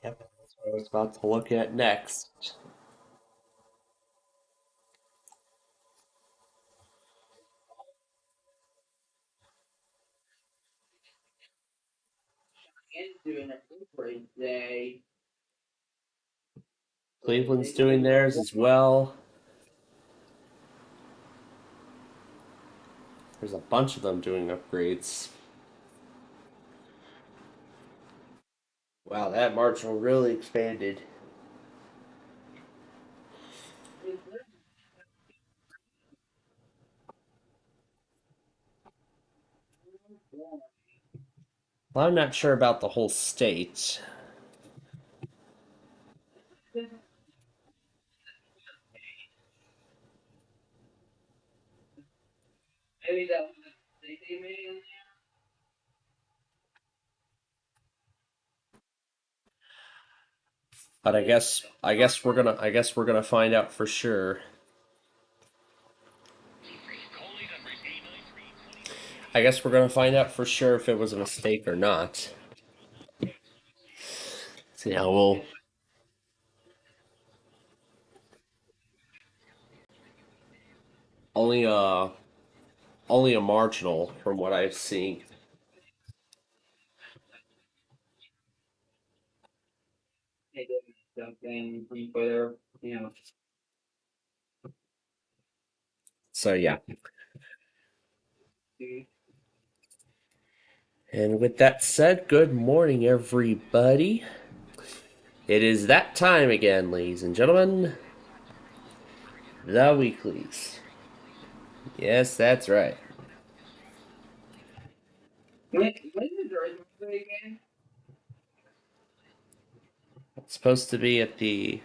Yep, that's what I was about to look at next. Cleveland's doing theirs as well. There's a bunch of them doing upgrades. Wow, that marginal really expanded. Well, I'm not sure about the whole state. But I guess we're gonna find out for sure. I guess we're gonna find out for sure if it was a mistake or not. So yeah, we'll only only a marginal from what I've seen. So yeah. And with that said, good morning everybody. It is that time again, ladies and gentlemen. The weeklies. Yes, that's right. It's supposed to be at the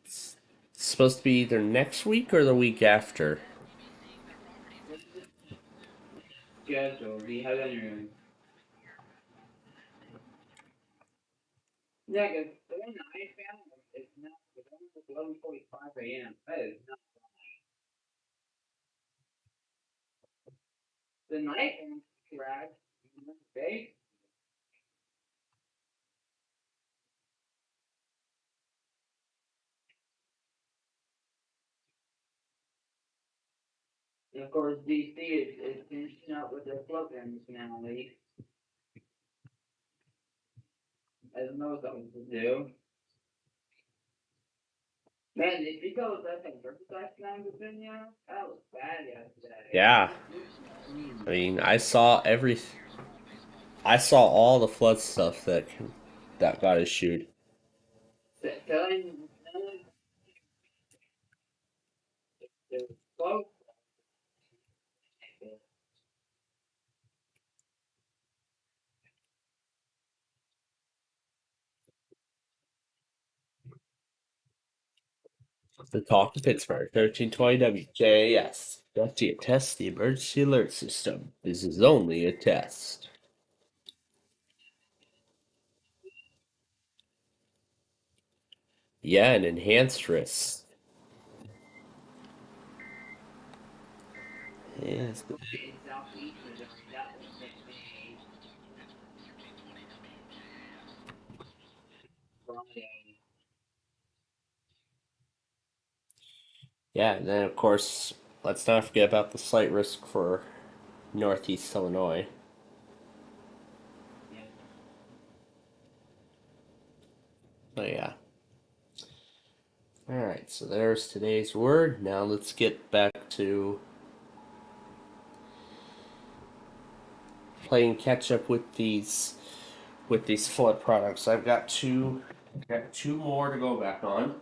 it's supposed to be either next week or the week after. Yeah. I mean, I saw all the flood stuff that got issued. The talk to Pittsburgh, 1320 WJS. Got to test the emergency alert system. This is only a test. Yeah, an enhanced risk. Yes. Yeah, and then of course, let's not forget about the slight risk for Northeast Illinois. But yeah. Alright, so there's today's word. Now let's get back to playing catch up with these flood products. Got two more to go back on.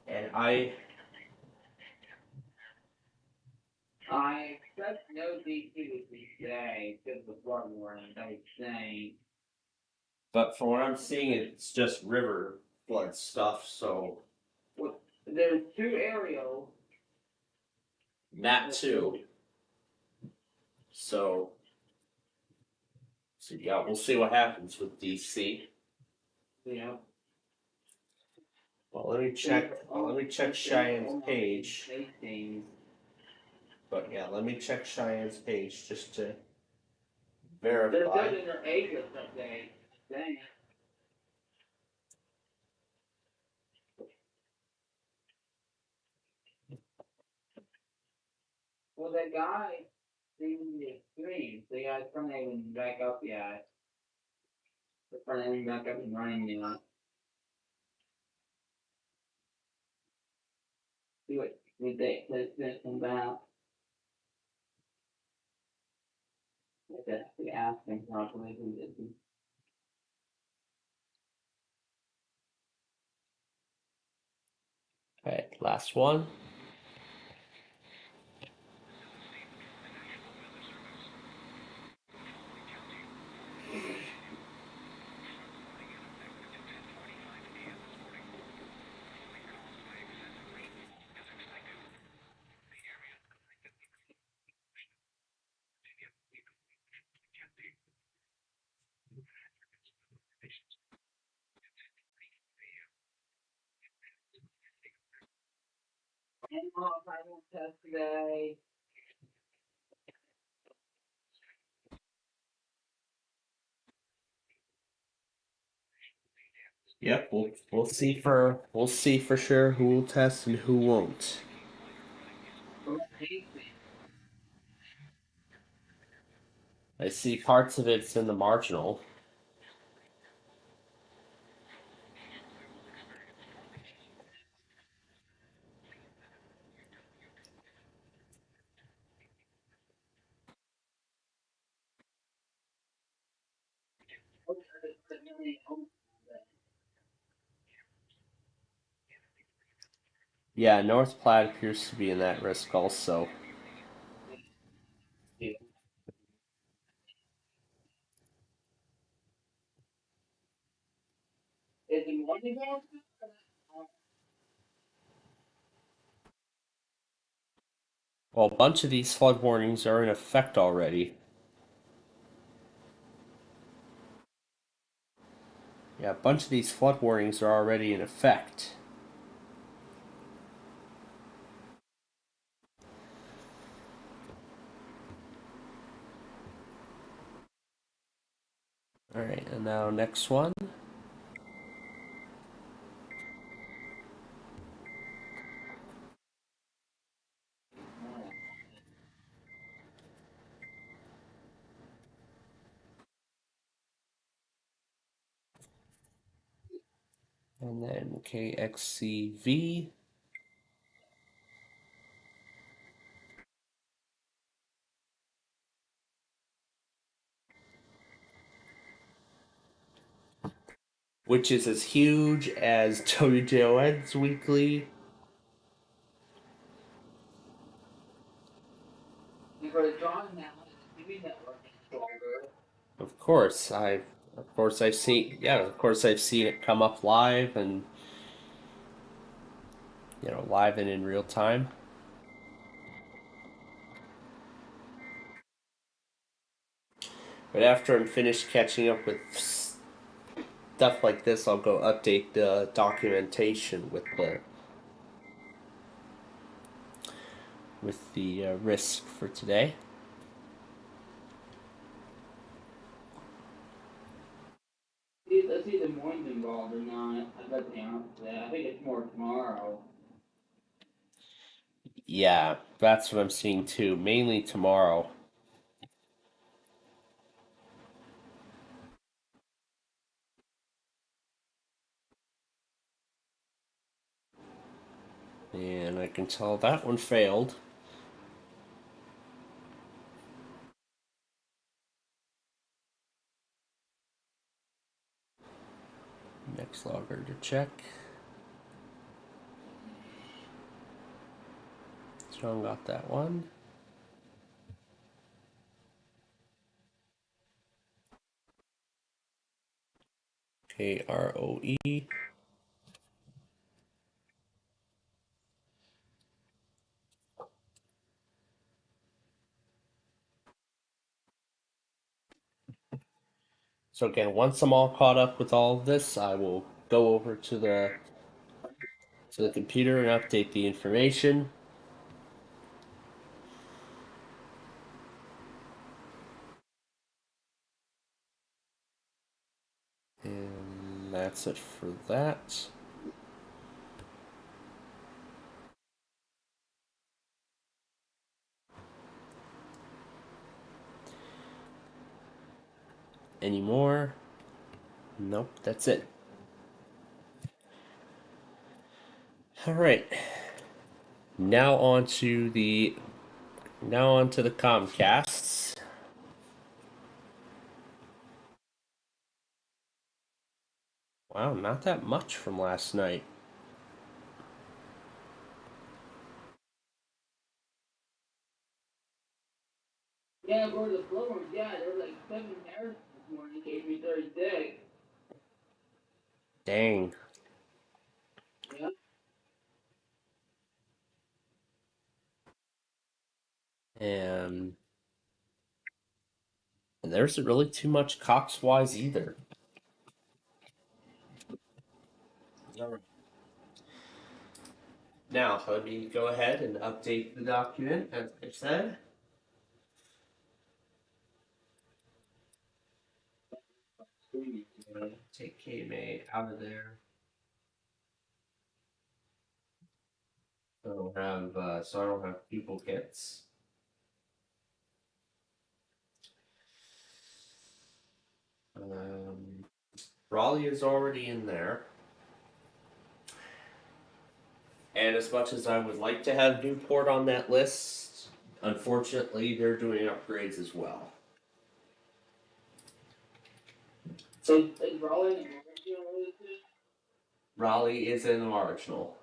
And I expect no DQ today because of the flood warning, I think. But from what I'm seeing, it's just river flood stuff. So well, there's two aerial. That too. So, so yeah, we'll see what happens with DC. Yeah. Well, let me check. Let me check Cheyenne's page. But yeah, let me check Cheyenne's page just to verify. They're doing their Aegis update. Dang. Well, that guy seemed the extreme. So yeah, it's not even back up yet. It's not even back up and running yet. See what they come back. That's the asking properly who did it. Okay, last one. Final test today. Yep, we'll see for sure who will test and who won't. I see parts of it's in the marginal. Yeah, North Platte appears to be in that risk also. Well, a bunch of these flood warnings are in effect already. Yeah, a bunch of these flood warnings are already in effect. Alright, and now next one. And then KXCV. Which is as huge as WJON's weekly. Of course, I've seen, yeah, of course I've seen it come up live and, live and in real time. But after I'm finished catching up with stuff like this, I'll go update the documentation with the with the risk for today. Let's see if the morning's involved or not. I'd like to answer that. I think it's more tomorrow. Yeah, that's what I'm seeing too. Mainly tomorrow. And I can tell that one failed. Next logger to check. Strong got that one. KROE. So again, once I'm all caught up with all of this, I will go over to the computer and update the information. And that's it for that. Any more? Nope, that's it. All right. Now on to the Comcasts. Wow, not that much from last night. Yeah, bro, the slow ones, yeah, there were like 7 hours this morning. It gave me 36. Dang. Yeah. And there's really too much Cox wise either. All right. Now, let me go ahead and update the document, as I said. Take KMA out of there. So I don't have duplicates. Um, Raleigh is already in there. And as much as I would like to have Newport on that list, unfortunately, they're doing upgrades as well. So is Raleigh and Marshall Raleigh is in the marginal,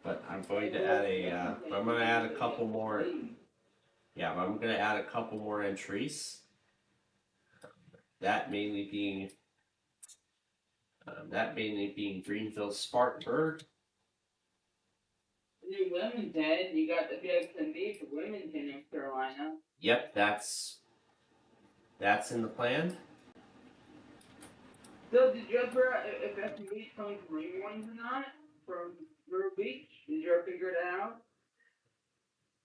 but I'm going to add I'm going to add a couple more. Yeah, I'm going to add a couple more entries. That mainly being Greenville Spartanburg. New Wilmington, you got the BXMB for Wilmington, North Carolina. Yep, that's in the plan. So did you ever, if SMB is coming from Marine Ones or not? From Myrtle Beach? Did you ever figure it out?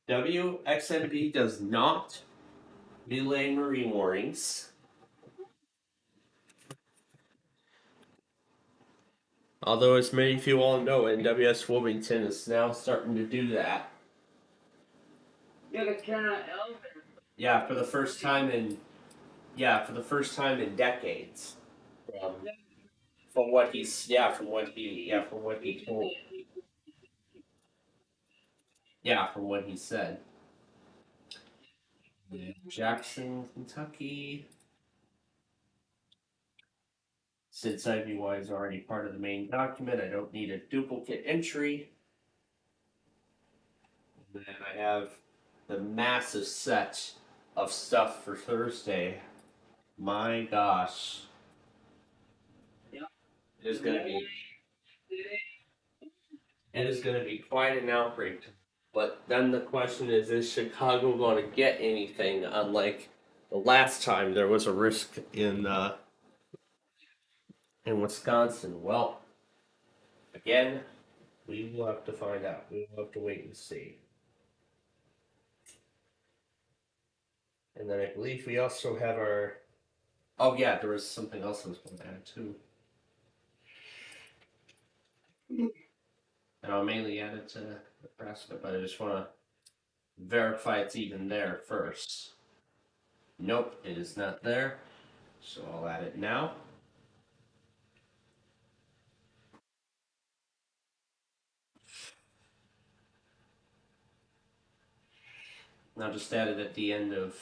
WXMB does not relay marine warnings. Although, as many of you all know, NWS Wilmington is now starting to do that. Yeah, because Carolina Elves. Yeah, for the first time in decades. From from what he's from what he told from what he said. Jackson, Kentucky. Since IBY is already part of the main document, I don't need a duplicate entry. And then I have the massive set of stuff for Thursday. My gosh. Yeah. It is gonna be quite an outbreak. But then the question is Chicago going to get anything? Unlike the last time there was a risk in Wisconsin. Well, again, We will have to find out. We will have to wait and see. And then I believe we also have our. Oh yeah, there was something else I was going to add too. And I'll mainly add it to Nebraska, but I just want to verify it's even there first. Nope, it is not there. So I'll add it now. And I'll just add it at the end of.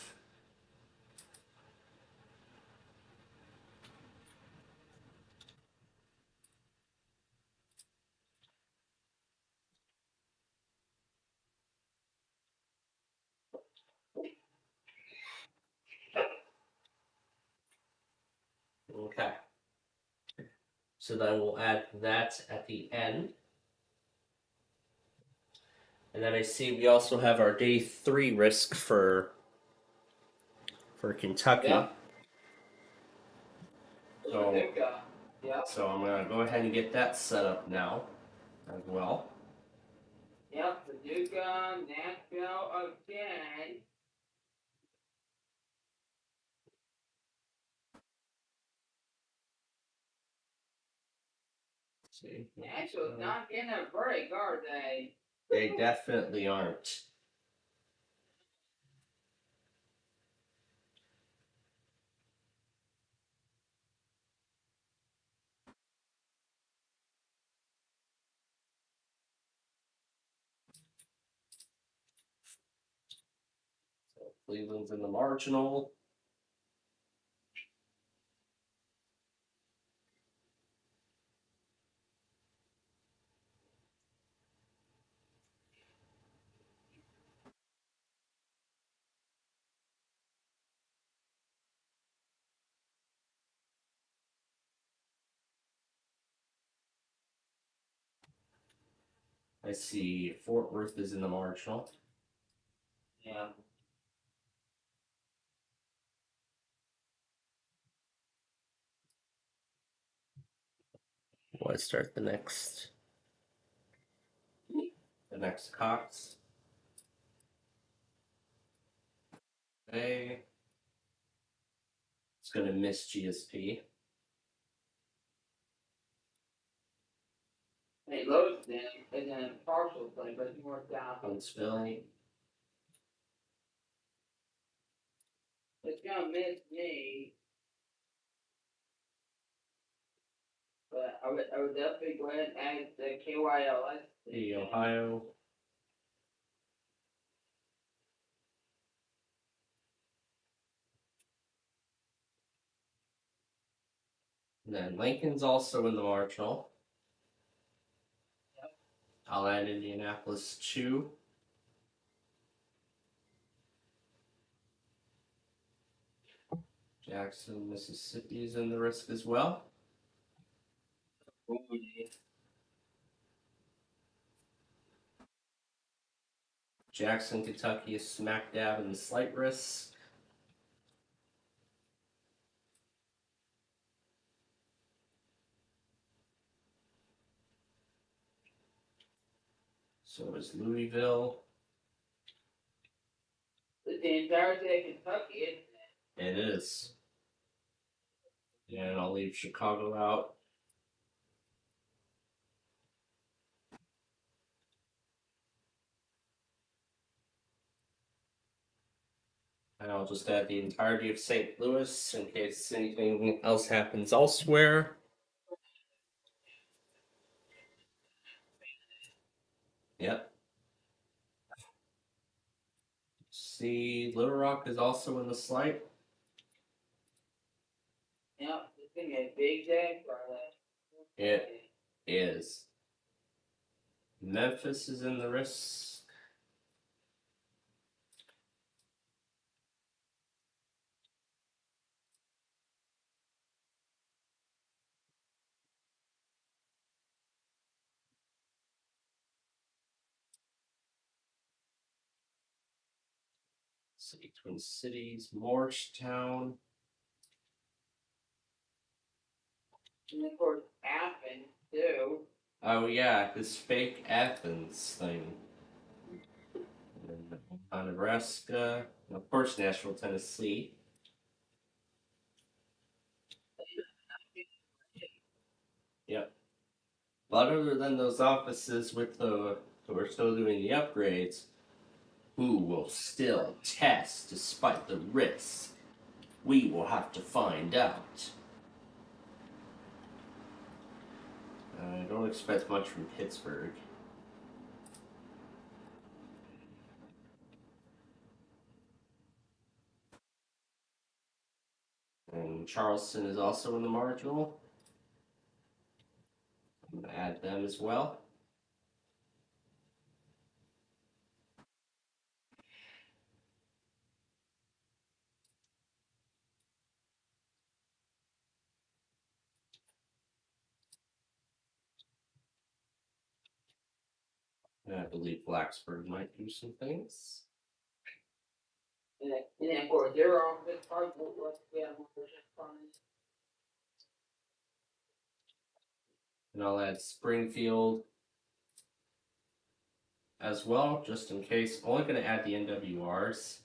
Okay. So then we'll add that at the end. And then I see we also have our day 3 risk for Kentucky. Yep. So, Yep. so I'm gonna go ahead and get that set up now as well. Yep. Paducah, Nashville again. See, Nashville's not getting a break, are they? they definitely aren't. So Cleveland's in the marginal. I see Fort Worth is in the marginal. Yeah. We'll start the next Cox. Okay. It's gonna miss GSP. Hey, Lewiston is in a partial play, but it's more down. Huntsville. It's gonna miss me. But I would definitely go ahead and add the KYLS. The Ohio. And then Lincoln's also in the marginal. Yep. I'll add Indianapolis 2. Jackson, Mississippi is in the risk as well. Jackson, Kentucky is smack dab in the slight risk. So is Louisville. The entire state of Kentucky, isn't it? It is. And I'll leave Chicago out. And I'll just add the entirety of St. Louis in case anything else happens elsewhere. Yep. See, Little Rock is also in the slight. Yep, it's gonna be a big day for that. It is. Memphis is in the risk. See, Twin Cities, Morristown. And of course, Athens too. Oh yeah, this fake Athens thing. And Nebraska, and of course Nashville, Tennessee. Yep. But other than those offices with the who are still doing the upgrades, who will still test despite the risks? We will have to find out. I don't expect much from Pittsburgh. And Charleston is also in the marginal. I'm going to add them as well. And I believe Blacksburg might do some things. And then, of course, they're all good parts. Let's get them on. And I'll add Springfield as well, just in case. Only going to add the NWRs.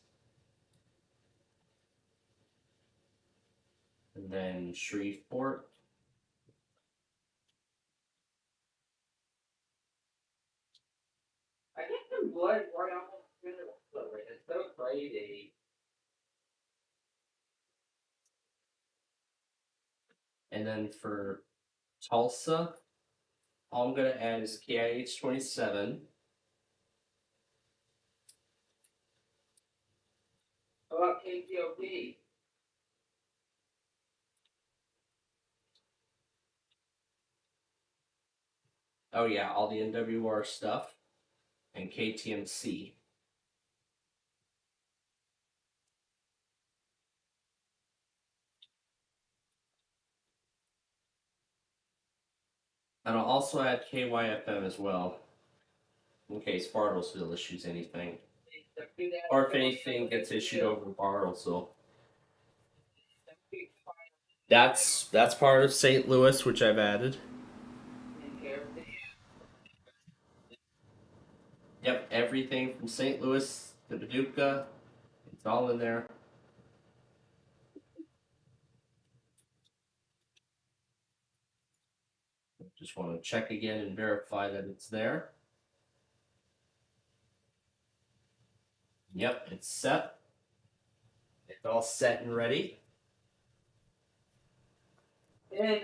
And then Shreveport. I get some blood right off the middle of it. It's so crazy. And then for Tulsa, all I'm going to add is KIH 27. How about KTOP? Oh, yeah, all the NWR stuff. And KTMC. And I'll also add KYFM as well, in case Bartlesville issues anything. Or if anything gets issued over Bartlesville. That's part of St. Louis, which I've added. Yep, everything from St. Louis to Paducah, it's all in there. Just want to check again and verify that it's there. Yep, it's set. It's all set and ready. And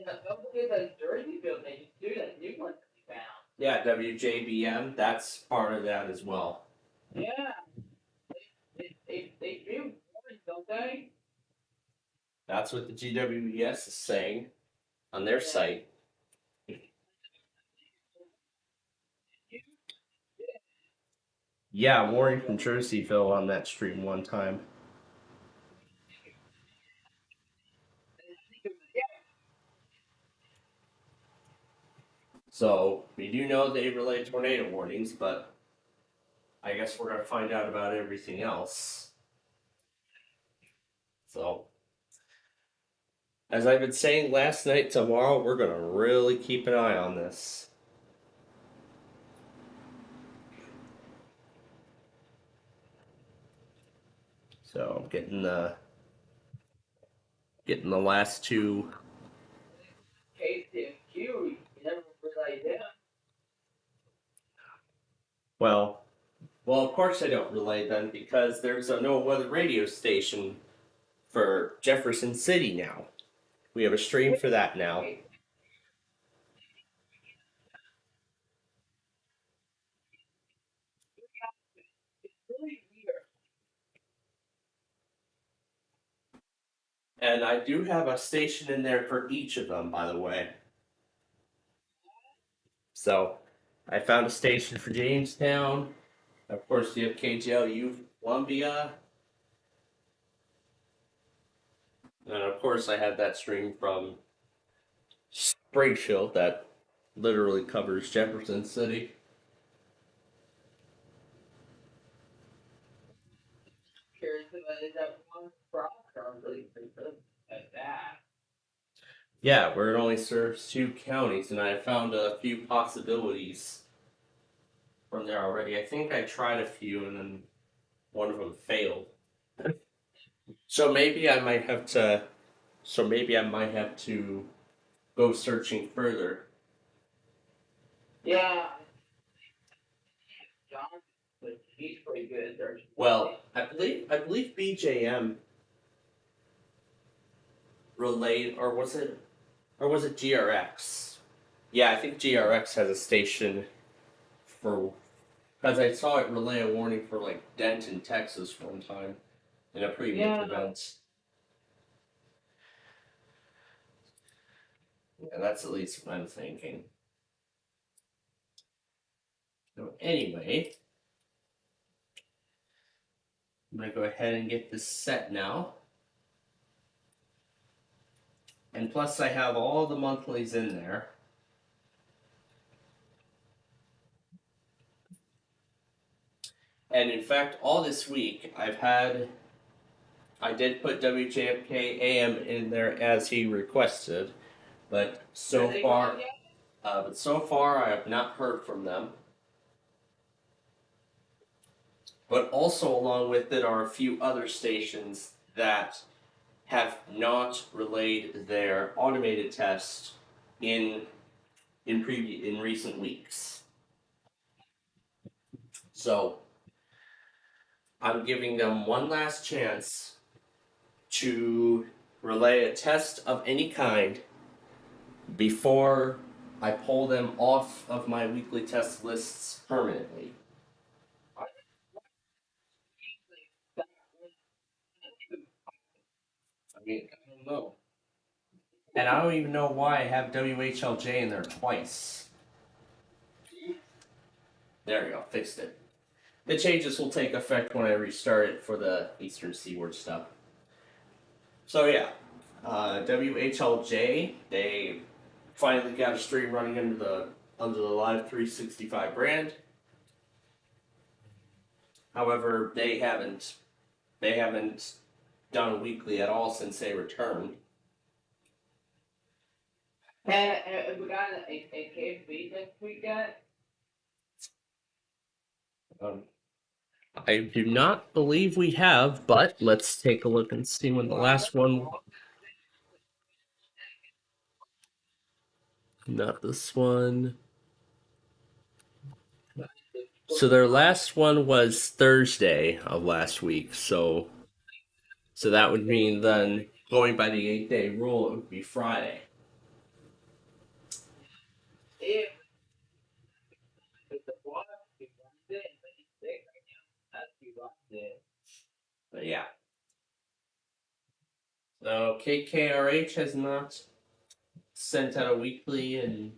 don't forget that Jersey building too. That new one that we found. Yeah, WJBM, that's part of that as well. Yeah, they do warrants, don't they? That's what the GWES is saying on their site. Yeah, Warren from Jerseyville on that stream one time. So we do know they relay tornado warnings, but I guess we're gonna find out about everything else. So as I've been saying last night, tomorrow we're gonna really keep an eye on this. So getting the last two. KTMQ, you never realized that. Well, of course I don't relay them because there's a no weather radio station for Jefferson City now. We have a stream for that now. Really weird. And I do have a station in there for each of them, by the way. So I found a station for Jamestown. Of course, you have KJLU Columbia. And of course, I have that stream from Springfield that literally covers Jefferson City. Curious about is that one product or really at that. Yeah, where it only serves 2 counties, and I found a few possibilities from there already. I think I tried a few, and then one of them failed. So maybe I might have to. So maybe I might have to go searching further. Yeah, John, but he's pretty good at searching. Well, I believe BJM relayed, or was it GRX? Yeah, I think GRX has a station for, because I saw it relay a warning for like Denton, Texas one time in a previous event. Yeah, that's at least what I'm thinking. So anyway, I'm gonna go ahead and get this set now. And plus I have all the monthlies in there. And in fact, all this week I did put WJFK AM in there as he requested, but so far I have not heard from them. But also along with it are a few other stations that have not relayed their automated test in in recent weeks. So I'm giving them one last chance to relay a test of any kind before I pull them off of my weekly test lists permanently. I mean, I don't know. And I don't even know why I have WHLJ in there twice. There we go, fixed it. The changes will take effect when I restart it for the Eastern Seaboard stuff. So yeah, WHLJ, they finally got a stream running under the Live 365 brand. However, they haven't done a weekly at all since they returned. Have we got a KFB this week yet? Um, I do not believe we have, but let's take a look and see when the last one. Not this one. So their last one was Thursday of last week. So that would mean then going by the 8-day rule, it would be Friday. If the water is Wednesday, but he's sick right now. That's too Wednesday. But yeah. So KKRH has not sent out a weekly, and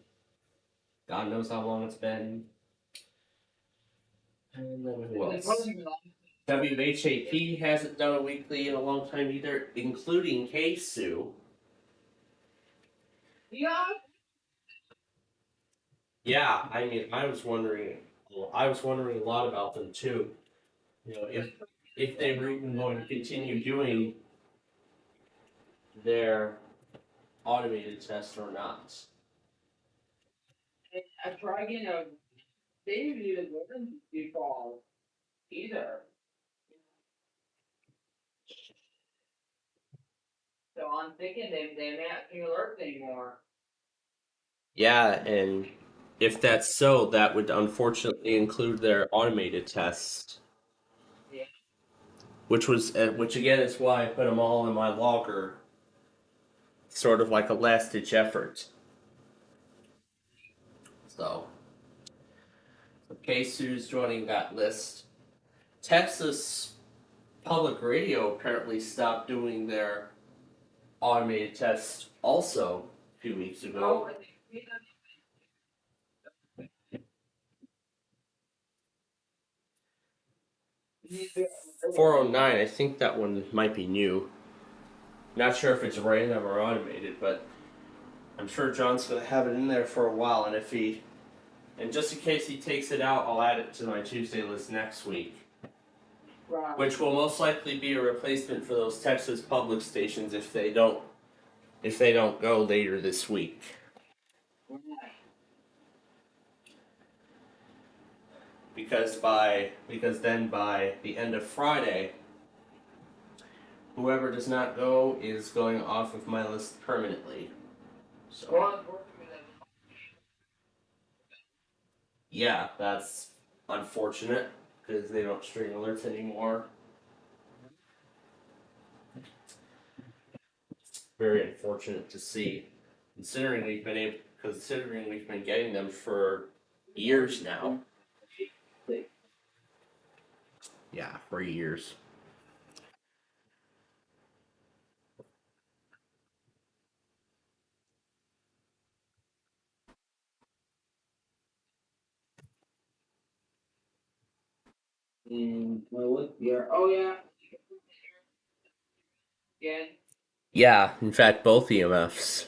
God knows how long it's been. And then who else? WHAP hasn't done a weekly in a long time either, including KSU. Yeah. Yeah, I mean, I was wondering a lot about them too. You know, if they were even going to continue doing their automated test or not. And I try getting a. They didn't even learn before either. So I'm thinking they may not be alert anymore. Yeah, and if that's so, that would unfortunately include their automated tests, Yeah. which again is why I put them all in my logger, sort of like a last ditch effort. So, KSU's joining that list. Texas Public Radio apparently stopped doing their automated tests also a few weeks ago. 409, I think that one might be new. Not sure if it's random or automated, but I'm sure John's going to have it in there for a while, and just in case he takes it out, I'll add it to my Tuesday list next week. Right. Which will most likely be a replacement for those Texas public stations if they don't if they don't go later this week. Because then by the end of Friday, whoever does not go is going off of my list permanently. So yeah, that's unfortunate because they don't string alerts anymore. Very unfortunate to see, considering we've been getting them for years now. Yeah, for years. Well, look, oh yeah, yeah. Yeah, in fact, both EMFs.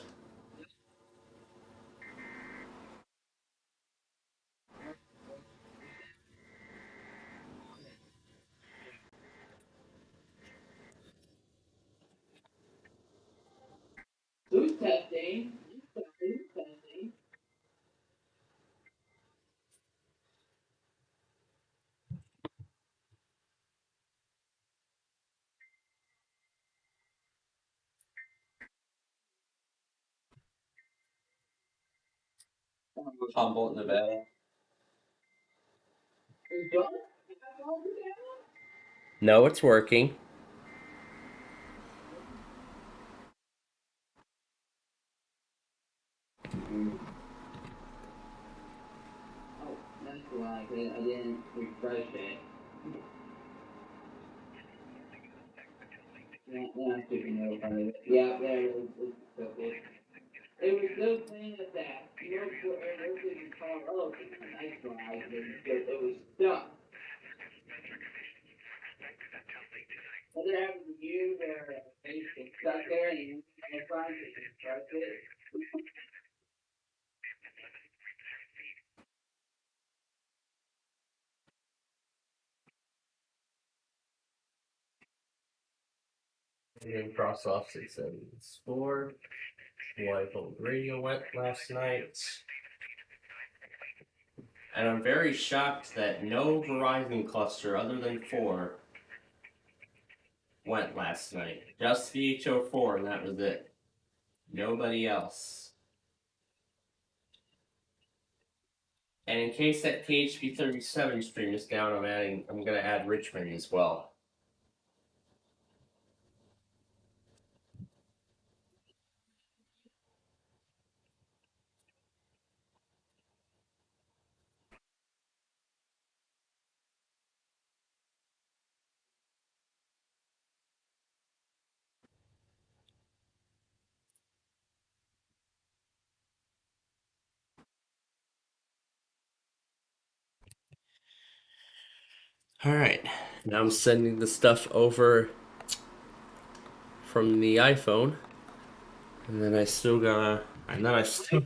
Who's testing? Who's testing? Humboldt, Nevada. Who's done? No, it's working. Oh, that's why I didn't refresh it. Yeah, I'm taking note of it. Yeah, there it is. It was those things that you know, it was in car. Oh, it's a nice drive. It was stuck. What happened to you where it's stuck there and you can't find it? You press it. And cross off 674. Wi-Fi radio went last night. And I'm very shocked that no Verizon cluster other than 4 went last night. Just VH04, and that was it. Nobody else. And in case that KHP37 stream is down, I'm gonna add Richmond as well. Alright, now I'm sending the stuff over from the iPhone. And then I still gotta. And then I still.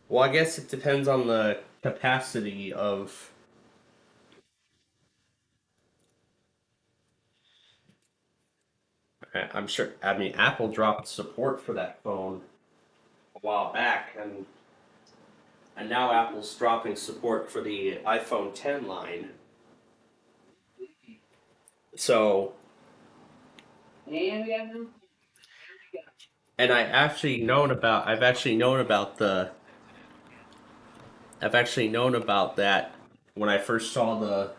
Well, I guess it depends on the capacity of. I'm sure. I mean, Apple dropped support for that phone a while back, and now Apple's dropping support for the iPhone 10 line. So, And we have no. and I've actually known about that when I first saw the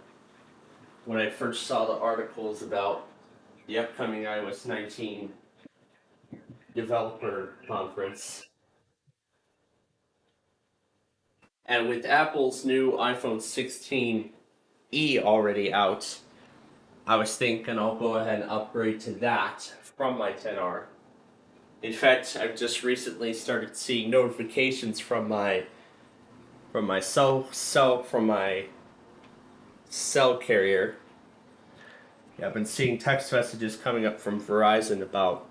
articles about the upcoming iOS 19 developer conference. And with Apple's new iPhone 16e already out, I was thinking I'll go ahead and upgrade to that from my 10R. In fact, I've just recently started seeing notifications from my cell carrier. Yeah, I've been seeing text messages coming up from Verizon about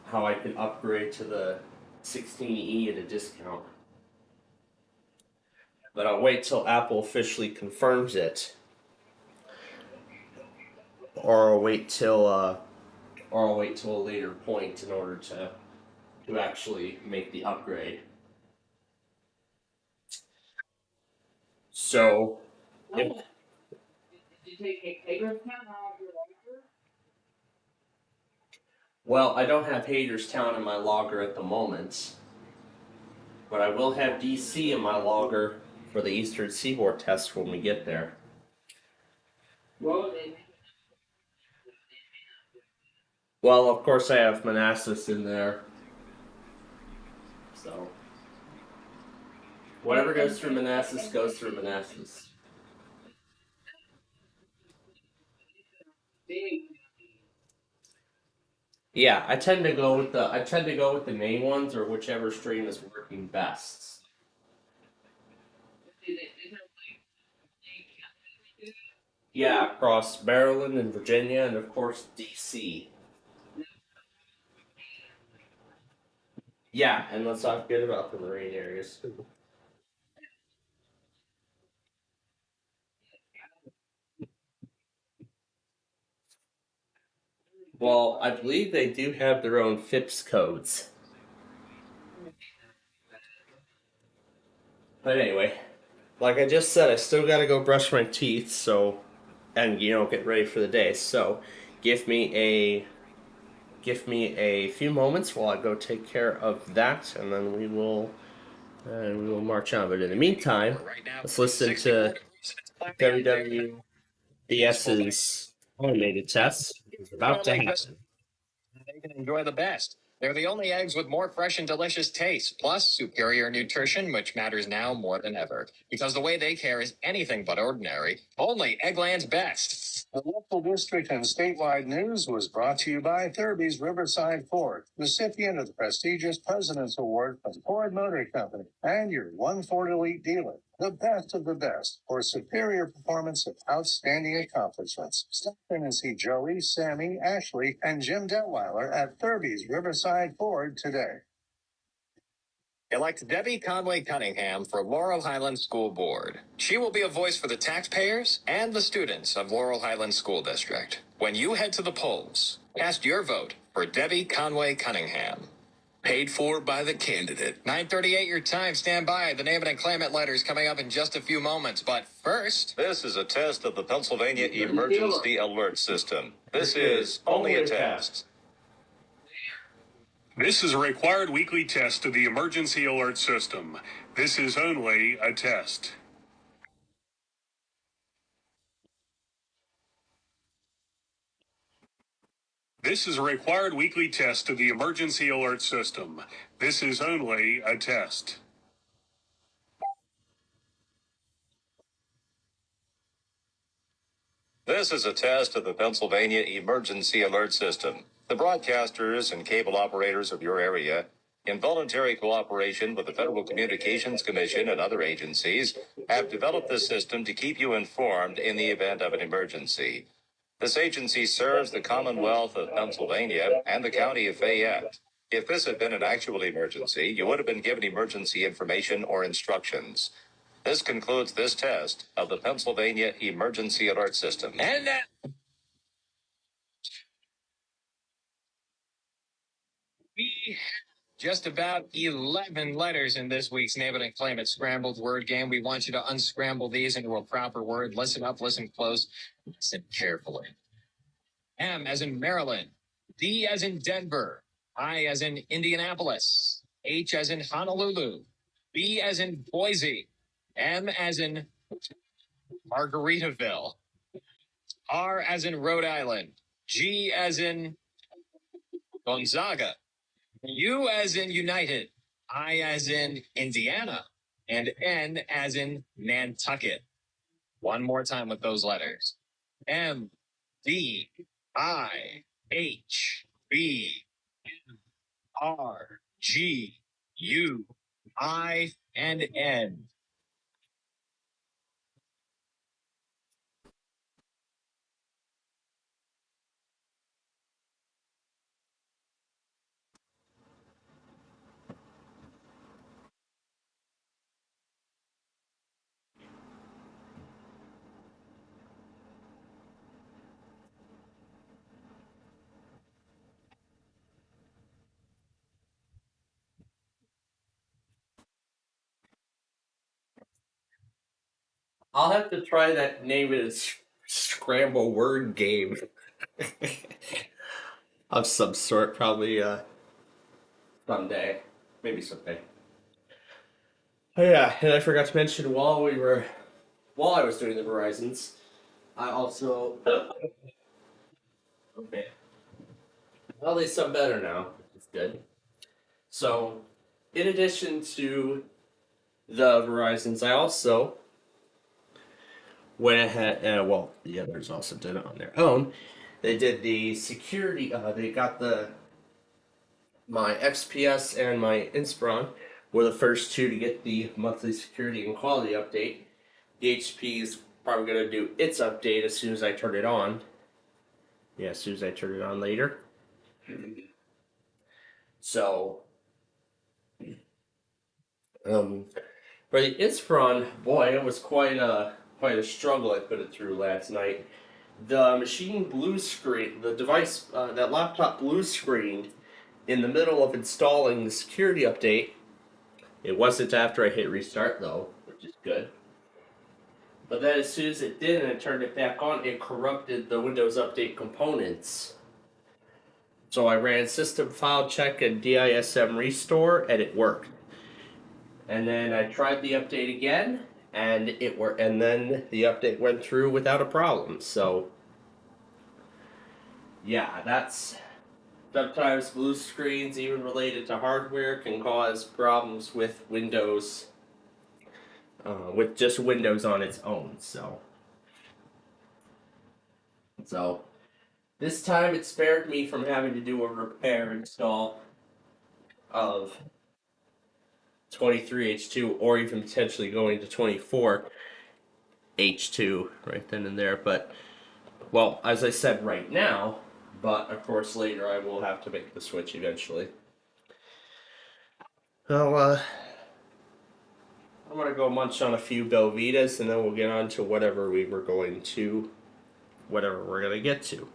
how I can upgrade to the 16e at a discount. But I'll wait till Apple officially confirms it. or I'll wait till a later point in order to actually make the upgrade. So, if, Oh, did you take Hagerstown out of your locker? well, I don't have Hagerstown in my logger at the moment, but I will have DC in my logger for the Eastern Seaboard test when we get there. Well, they Well, of course, I have Manassas in there, so whatever goes through Manassas goes through Manassas. big. Yeah, I tend to go with the main ones or whichever stream is working best. Yeah, across Maryland and Virginia, and of course DC. Yeah, and let's not forget about the marine areas. Well, I believe they do have their own FIPS codes. But anyway, like I just said, I still gotta go brush my teeth, so and get ready for the day. So give me a few moments while I go take care of that, and then we will march on. But in the meantime, let's listen to WWDS's automated test. It's about to happen. They can enjoy the best. They're the only eggs with more fresh and delicious taste, plus superior nutrition, which matters now more than ever. Because the way they care is anything but ordinary. Only Eggland's best. The local district and statewide news was brought to you by Thurby's Riverside Ford, recipient of the prestigious President's Award from Ford Motor Company, and your One Ford Elite dealer. The best of the best for superior performance and outstanding accomplishments. Stop in and see Joey, Sammy, Ashley, and Jim Detweiler at Thurby's Riverside Ford today. Elect Debbie Conway Cunningham for Laurel Highlands School Board. She will be a voice for the taxpayers and the students of Laurel Highlands School District. When you head to the polls, cast your vote for Debbie Conway Cunningham. Paid for by the candidate. 9:38 your time. Stand by. The name and claimant letter is coming up in just a few moments. But first, this is a test of the Pennsylvania Emergency Alert System. This is only a test. This is a required weekly test of the emergency alert system. This is only a test. This is a required weekly test of the emergency alert system. This is only a test. This is a test of the Pennsylvania Emergency Alert System. The broadcasters and cable operators of your area, in voluntary cooperation with the Federal Communications Commission and other agencies, have developed this system to keep you informed in the event of an emergency. This agency serves the Commonwealth of Pennsylvania and the County of Fayette. If this had been an actual emergency, you would have been given emergency information or instructions. This concludes this test of the Pennsylvania Emergency Alert System. And we just about 11 letters in this week's Name It and Claim It Scrambled Word Game. We want you to unscramble these into a proper word. Listen up, listen close, listen carefully. M as in Maryland, D as in Denver, I as in Indianapolis, H as in Honolulu, B as in Boise, M as in Margaritaville, R as in Rhode Island, G as in Gonzaga, U as in United, I as in Indiana, and N as in Nantucket. One more time with those letters. M, D, I, H, B, R, G, U, I, and N. I'll have to try that. Name it as scramble word game of some sort, probably someday, maybe someday. Oh yeah, and I forgot to mention while I was doing the Verizons, I also okay. Well, at least I'm better now. It's good. So, in addition to the Verizons, I also went ahead. Well, the others also did it on their own. They did the security. They got my XPS and my Inspiron were the first two to get the monthly security and quality update. The HP is probably going to do its update as soon as I turn it on. Yeah, as soon as I turn it on later. So, um, for the Inspiron, boy, it was quite a struggle I put it through last night. The machine blue screen, the device, that laptop blue screen in the middle of installing the security update. It wasn't after I hit restart though, which is good. But then as soon as it did and I turned it back on, it corrupted the Windows Update components. So I ran system file check and DISM restore and it worked. And then I tried the update again and it worked, and then the update went through without a problem. So yeah, that's sometimes blue screens, even related to hardware, can cause problems with Windows, with just Windows on its own. So this time it spared me from having to do a repair install of 23H2 or even potentially going to 24H2 right then and there. But, well, as I said right now, but of course later I will have to make the switch eventually. Well, I'm going to go munch on a few Belvitas and then we'll get on to whatever we're going to get to.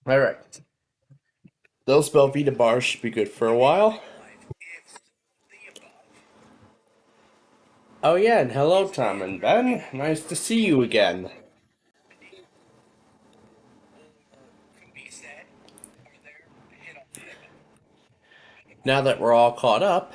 All right. Those Belvita bars should be good for a while. Oh yeah, and hello Tom and Ben. Nice to see you again. Now that we're all caught up,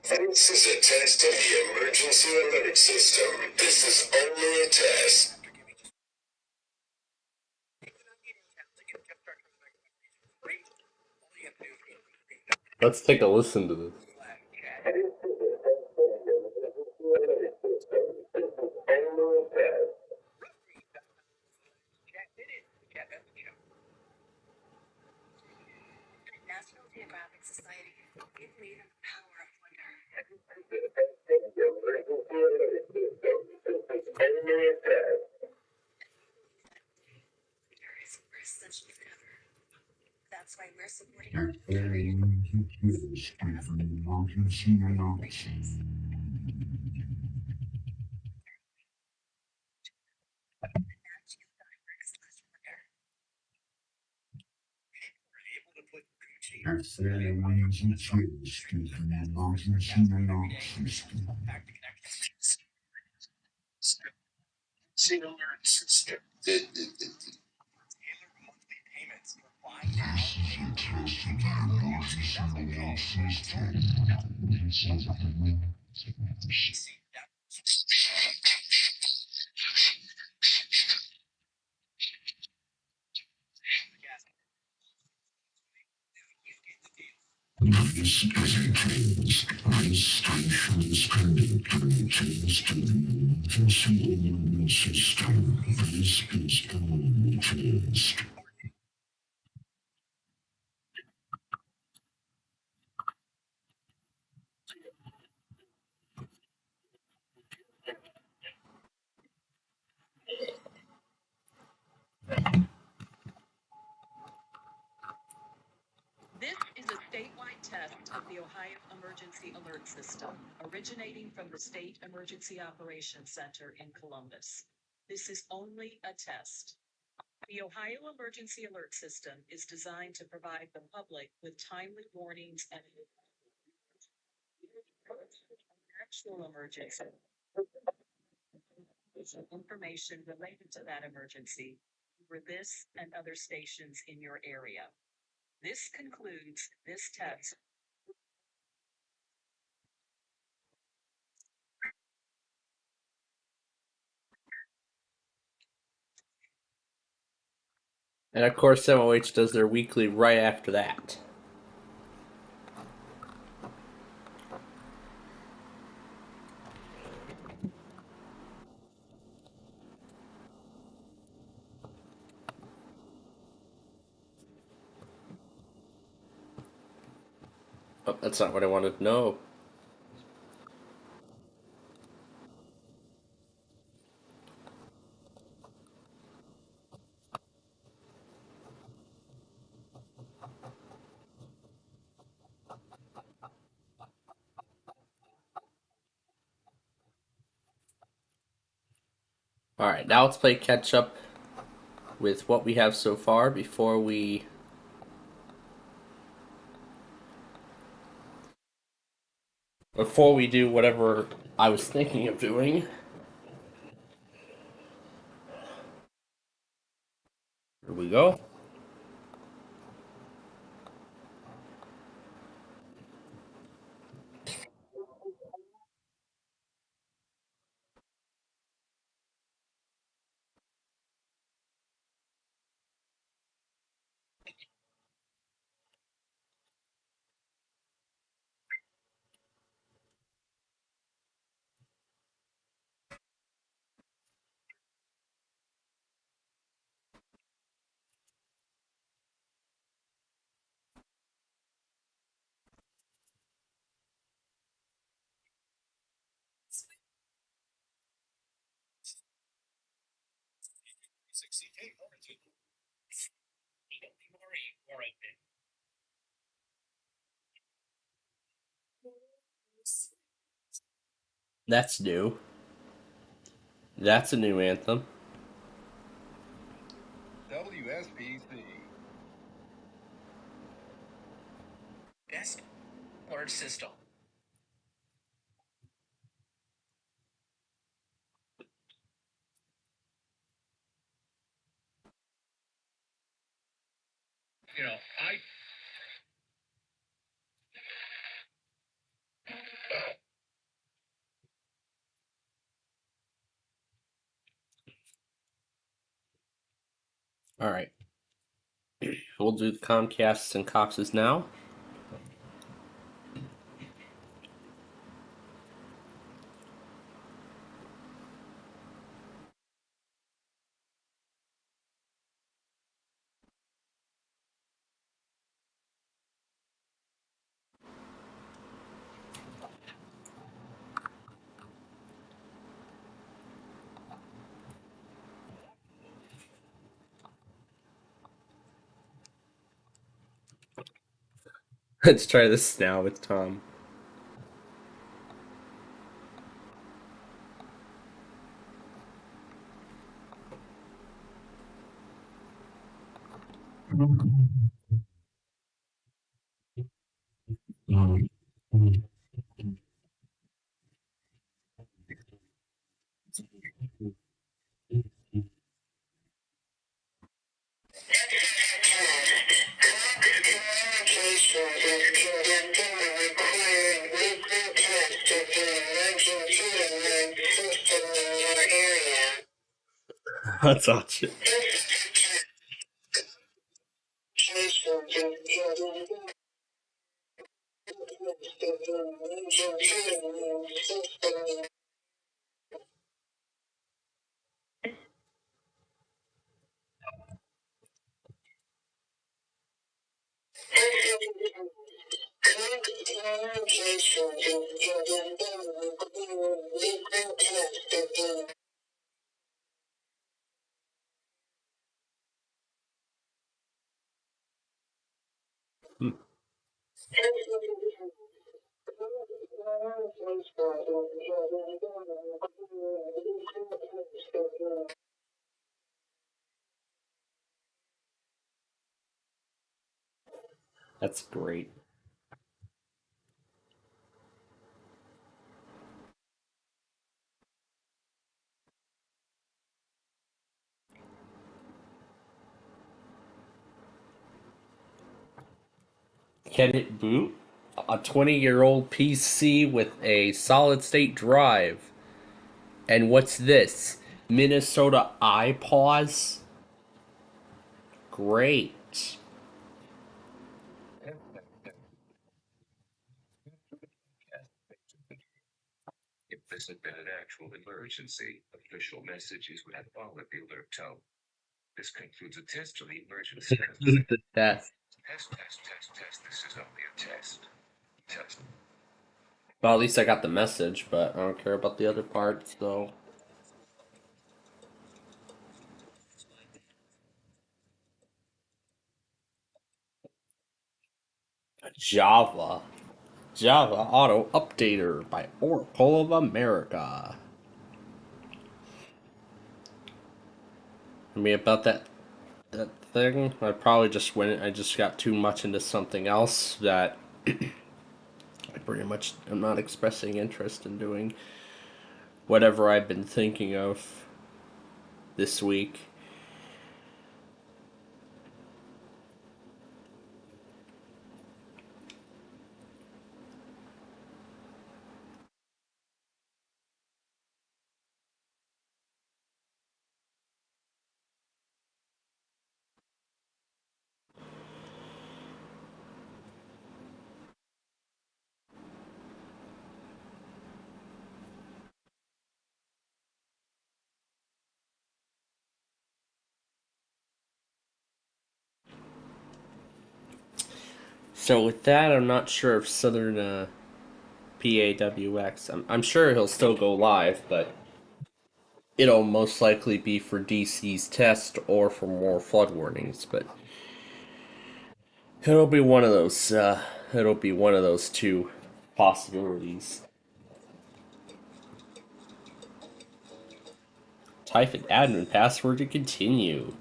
This is a test of the emergency alert system. This is only a test. let's take a listen to this. This is a statewide test of the Ohio Emergency Alert System, originating from the State Emergency Operations Center in Columbus. This is only a test. The Ohio Emergency Alert System is designed to provide the public with timely warnings and actual emergency information related to that emergency for this and other stations in your area. This concludes this test. And of course, MOH does their weekly right after that. Oh, that's not what I wanted to know. Alright, now let's play catch up with what we have so far before we do whatever I was thinking of doing. Here we go. That's new. That's a new anthem. WSPC. Best alert system. You know, I Alright. We'll do the Comcasts and Coxes now. Let's try this now with Tom. That's awesome. That's great. Can it boot? A 20-year-old PC with a solid state drive. And what's this? Minnesota iPause? Great. If this had been an actual emergency, official messages would have followed the alert tone. This concludes a test of the emergency. The test. Test. This is only a test. Test. Well, at least I got the message, but I don't care about the other parts, though. Java. Java Auto Updater by Oracle of America. I mean, about that thing, I probably just went. I just got too much into something else that I pretty much am not expressing interest in doing whatever I've been thinking of this week. So with that, I'm not sure if Southern PAWX. I'm sure he'll still go live, but it'll most likely be for DC's test or for more flood warnings. But it'll be one of those. It'll be one of those two possibilities. Type an admin password to continue.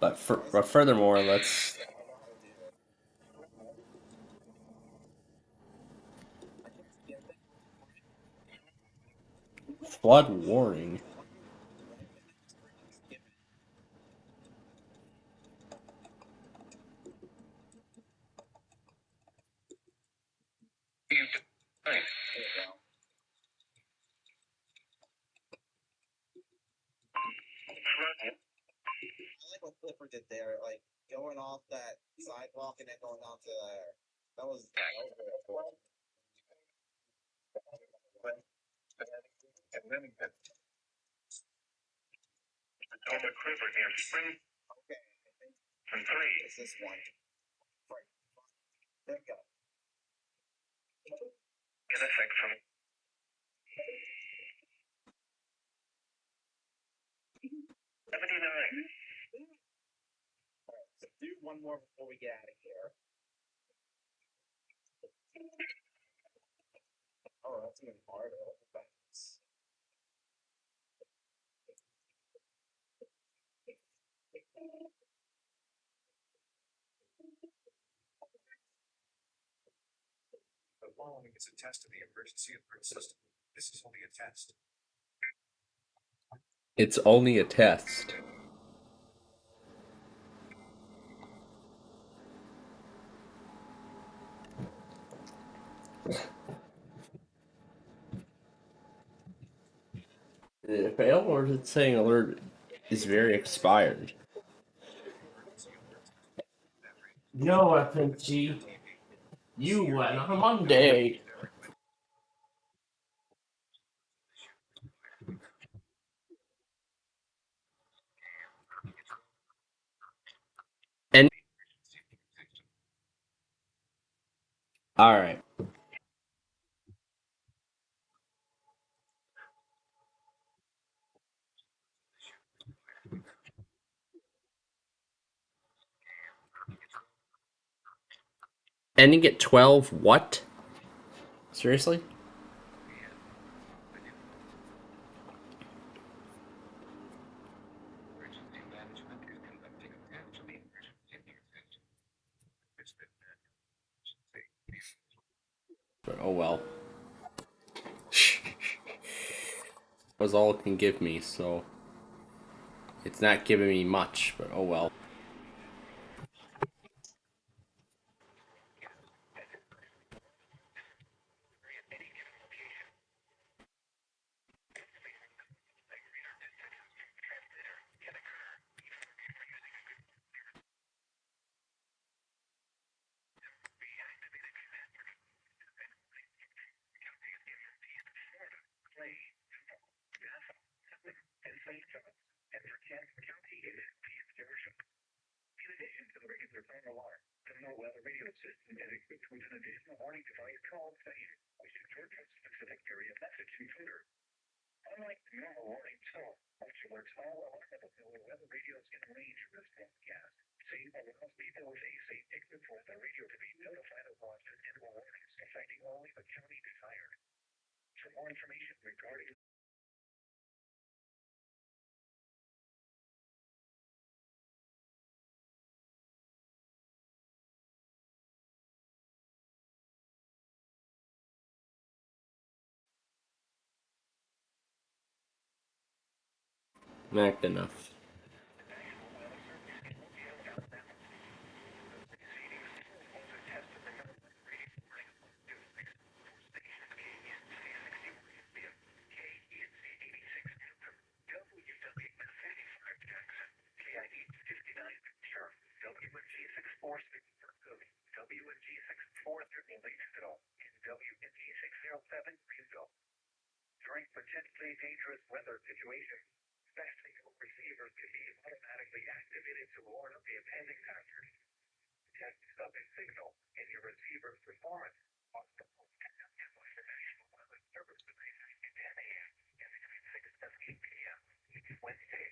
But furthermore, let's flood warning. Like what Clifford did there, like going off that sidewalk and then going down to there. That was really cool. Okay, I think it's this one. Right. There you go. So do one more before we get out of here. Oh, that's even harder. Thanks. The following is a test of the emergency alert system. This is only a test. It's only a test. The fail or is it saying alert is very expired? No FMG. You went on Monday. And all right. Ending at 12. What? Seriously? But oh well. Was all it can give me, so it's not giving me much, but oh well. Act enough. During potentially dangerous weather situations, especially when receivers can be automatically activated to warn of the impending hazard. Test subject signal in your receiver's performance. National Weather Service today at 10 a.m. and 6:15 p.m. Wednesday.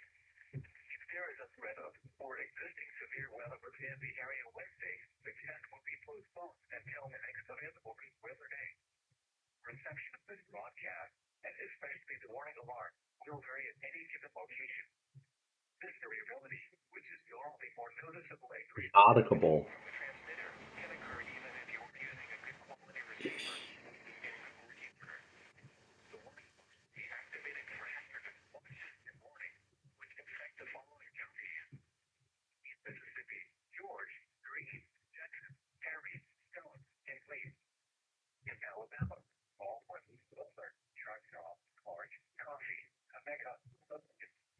If there is a threat of or existing severe weather within the area Wednesday, the test will be postponed until the next available weather day. Reception of this broadcast, and especially the warning alarm, will vary at any given location. This variability, which is normally more noticeable at Audible. the transmitter, can occur even if you're using a good quality receiver. The warning must be activated for hazardous watches and warning, which affect the following counties: Mississippi, George, Green, Texas, Perry, Stone, and Lake. In Alabama, Baldwin, Butler, Choctaw, Clark, Coffee, Emeka,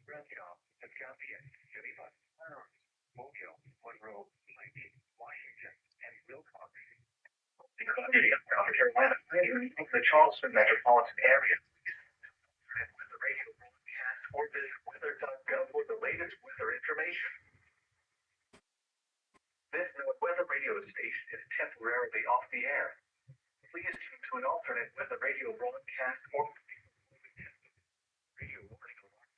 Bradshaw, Escambia, Geneva, Arms, Mobile, Monroe, Lake, Washington, and Wilcox. The custody of South Carolina of the Charleston metropolitan area. With the radio broadcast or visit weather.gov for the latest weather information. This weather radio station is temporarily off the air. Please tune to an alternate weather radio broadcast or radio warning alarm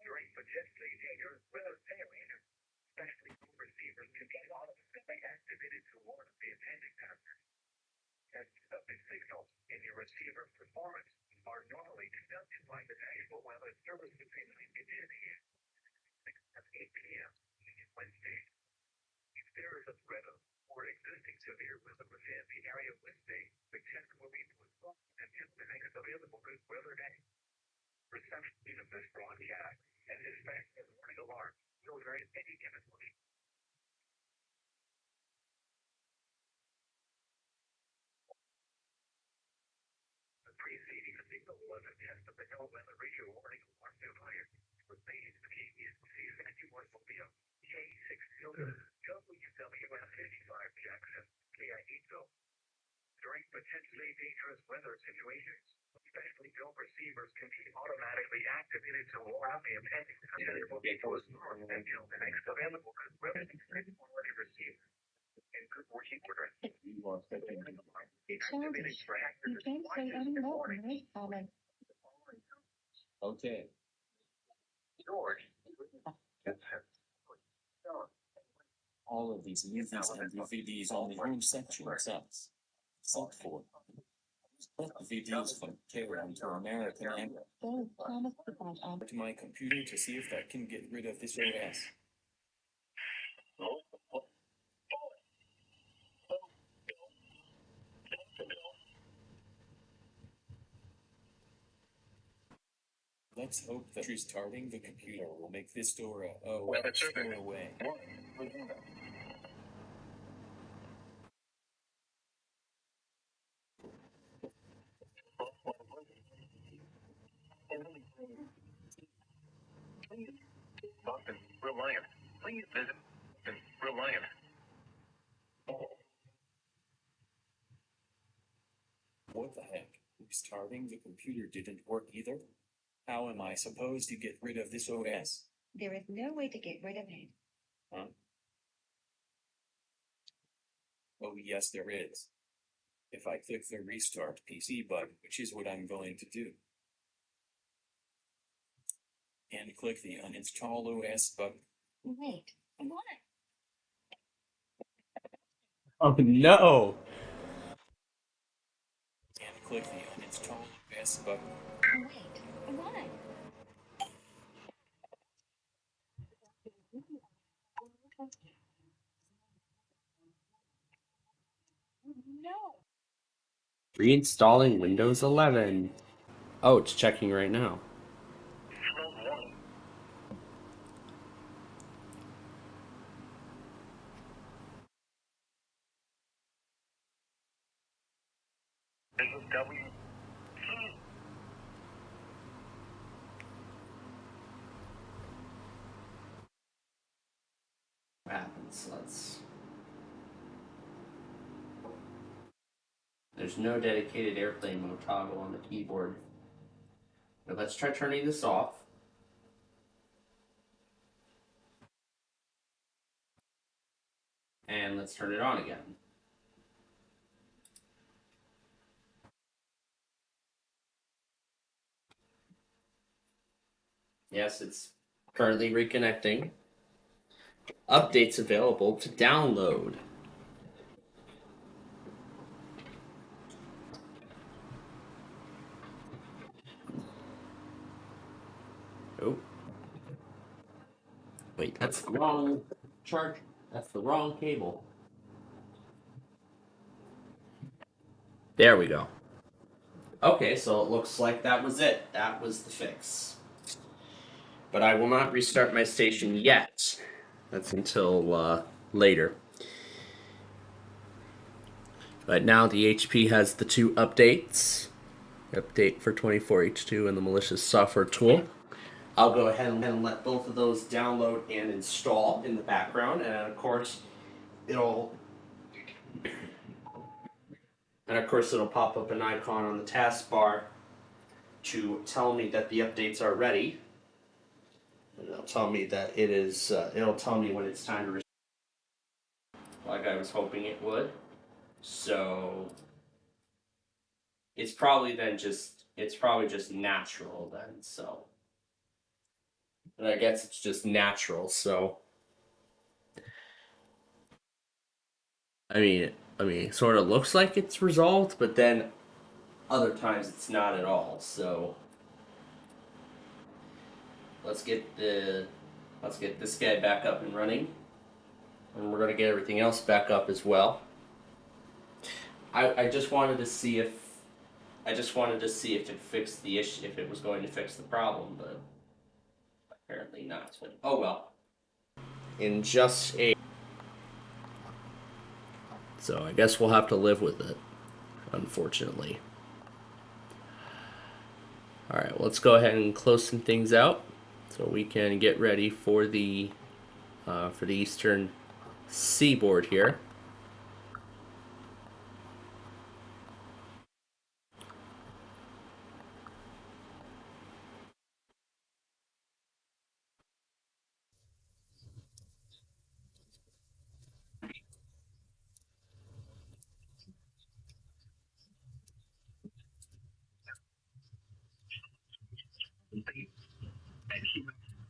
during potentially dangerous weather periods, especially receivers can be automatically activated to warn of the impending hazard. Test subject signals in your receiver performance are normally conducted by the National Weather Service between 9 and 10 a.m. and 8 p.m. Wednesday. If there is a threat of or existing severe weather within the area Wednesday, the test will be postponed until the next available good weather day. Reception of this broadcast and especially the warning alarm will vary at any given location. The preceding signal was a test of the no weather radio warning alarm device with base K61 Mobile, K60 WWF55 Jackson, KI8 during potentially dangerous weather situations. Especially film receivers can be automatically activated to warn of the impending hazard will be postponed until the next available good weather receiver. In good working order. Childish. You can't say any more, right? Alan. Okay. George. All of these movies and DVDs on the home section sites. Except for DVDs from Carolyn to American Angle. Don't promise to find out. To my computer to see if that can get rid of this OS. Let's hope that restarting the computer will make this door go away. Boston, Reliant. Please visit Boston, Reliant. What the heck? Restarting the computer didn't work either? How am I supposed to get rid of this OS? There is no way to get rid of it. Huh? Oh yes, there is. If I click the restart PC button, which is what I'm going to do, and click the uninstall OS button. Wait, I want it. Oh no! And click the uninstall OS button. Wait, Reinstalling Windows 11. Oh, it's checking right now. This is W. What happens? There's no dedicated airplane mode toggle on the keyboard. But let's try turning this off. And let's turn it on again. Yes, it's currently reconnecting. Updates available to download. Oh. Wait, that's the wrong charge. That's the wrong cable. There we go. Okay, so it looks like that was it. That was the fix. But I will not restart my station yet. That's until later. But now the HP has the two updates. Update for 24H2 and the malicious software tool. I'll go ahead and let both of those download and install in the background, and of course it'll pop up an icon on the taskbar to tell me that the updates are ready. And it'll tell me that it is. It'll tell me when it's time to restart, like I was hoping it would. So it's probably just natural then. So, and I guess it's just natural. So it sort of looks like it's resolved, but then other times it's not at all. So let's get this guy back up and running, and we're gonna get everything else back up as well. I just wanted to see if it fixed the issue, if it was going to fix the problem, but apparently not. Oh well. So I guess we'll have to live with it, unfortunately. All right, well, let's go ahead and close some things out so we can get ready for the Eastern Seaboard here.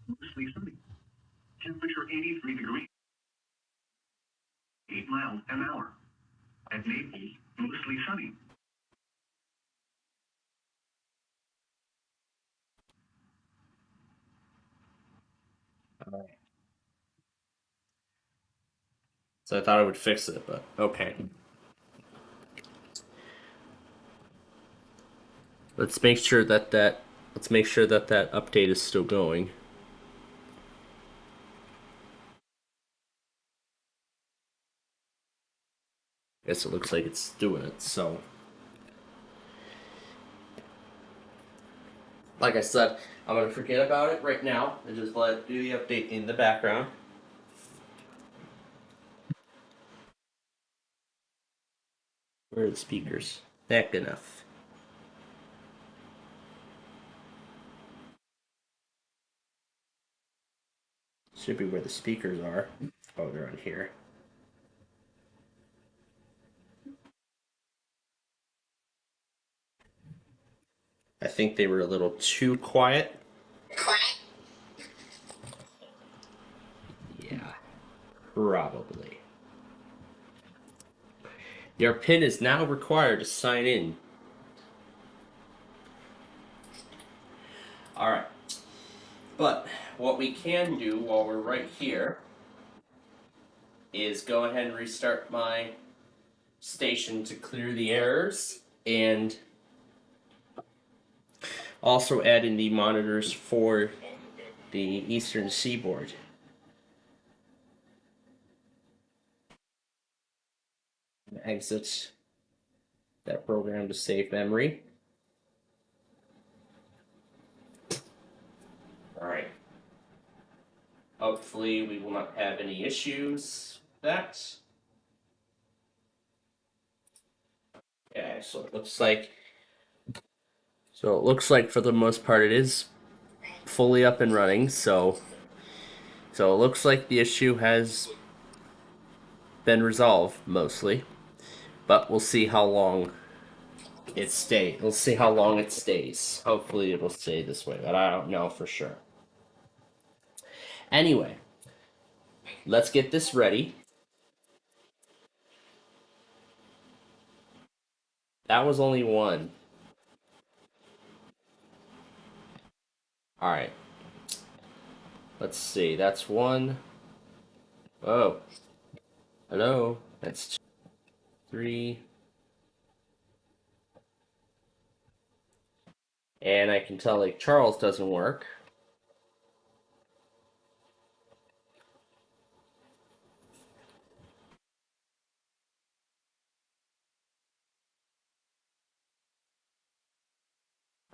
Mostly sunny. Temperature 83 degrees. 8 miles an hour. At Naples, mostly sunny. All right. So I thought it would fix it, but okay. Let's make sure that update is still going. Guess it looks like it's doing it. So, like I said, I'm gonna forget about it right now and just let it do the update in the background. Where are the speakers? Back enough. Should be where the speakers are. Oh, they're on here. I think they were a little too quiet. Yeah, probably. Your PIN is now required to sign in. Alright. But what we can do while we're right here is go ahead and restart my station to clear the errors. and also adding the monitors for the Eastern Seaboard. Exit that program to save memory. Alright. Hopefully we will not have any issues with that. Okay, so it looks like for the most part it is fully up and running, so it looks like the issue has been resolved mostly. But we'll see how long it stays. We'll see how long it stays. Hopefully it'll stay this way, but I don't know for sure. Anyway, let's get this ready. That was only one. Alright. Let's see. That's one. Oh. Hello. That's two, three. And I can tell Lake Charles doesn't work.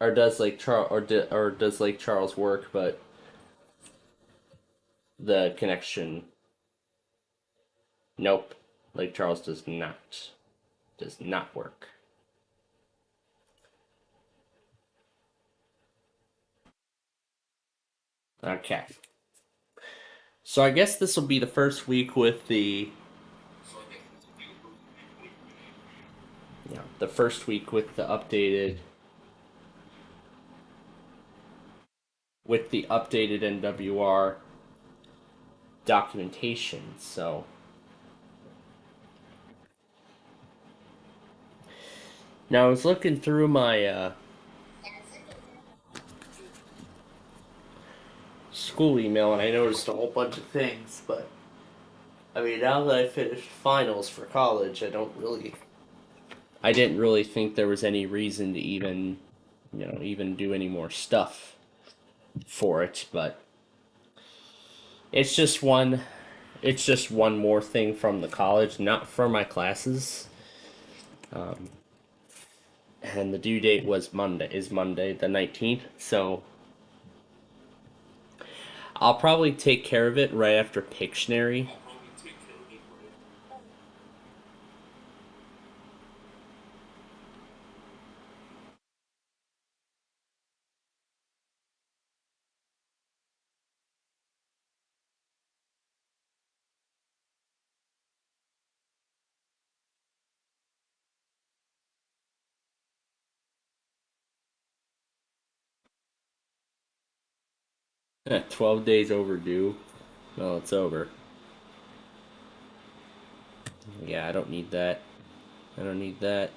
Or does Lake Charles or does Lake Charles work, but the connection? Nope. Lake Charles does not. Does not work. Okay. So I guess this will be the first week with the updated NWR documentation. So now I was looking through my school email and I noticed a whole bunch of things, but I mean, now that I finished finals for college, I didn't really think there was any reason to even do any more stuff for it, but it's just one more thing from the college, not for my classes. And the due date is Monday the 19th, so I'll probably take care of it right after Pictionary. Eh, 12 days overdue. Well, it's over. Yeah, I don't need that. I don't need that.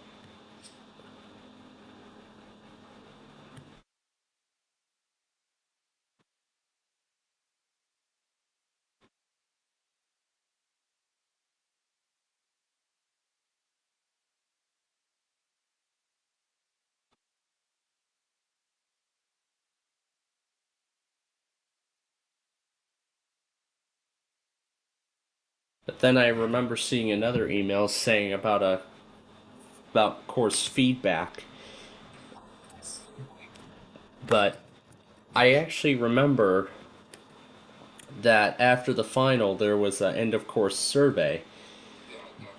But then I remember seeing another email saying about course feedback. But I actually remember that after the final there was an end of course survey.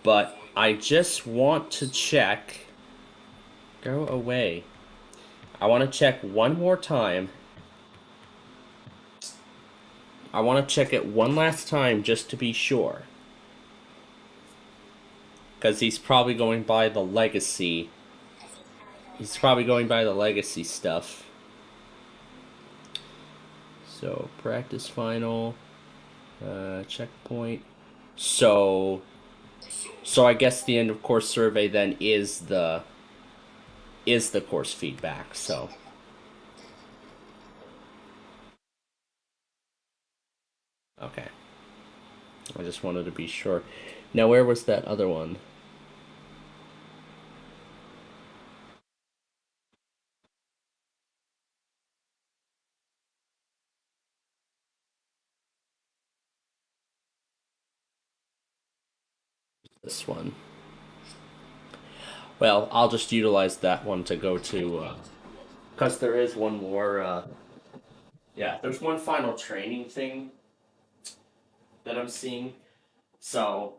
But I just want to check. Go away. I want to check one more time. I want to check it one last time just to be sure. Because he's probably going by the legacy. He's probably going by the legacy stuff. So, practice final. Checkpoint. So I guess the end of course survey then is the course feedback. So okay, I just wanted to be sure. Now, where was that other one? this one. Well, I'll just utilize that one to go to, because there is one more, yeah, there's one final training thing that I'm seeing. So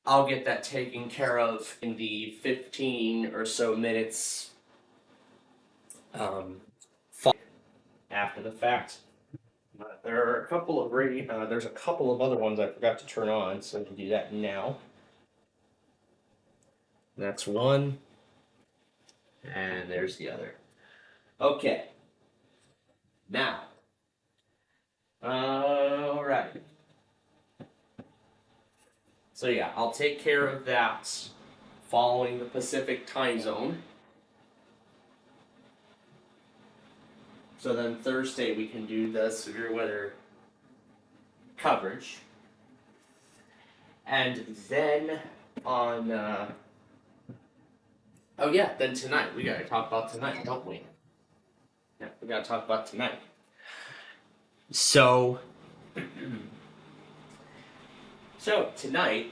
I'll get that taken care of in the 15 or so minutes after the fact. There are a couple of there's a couple of other ones I forgot to turn on, so I can do that now. That's one, and there's the other. Okay. Now, all right. So yeah, I'll take care of that following the Pacific time zone. So then Thursday we can do the severe weather coverage. And then on, oh yeah, then tonight, we gotta talk about tonight, don't we? Yeah, we gotta talk about tonight. So, tonight,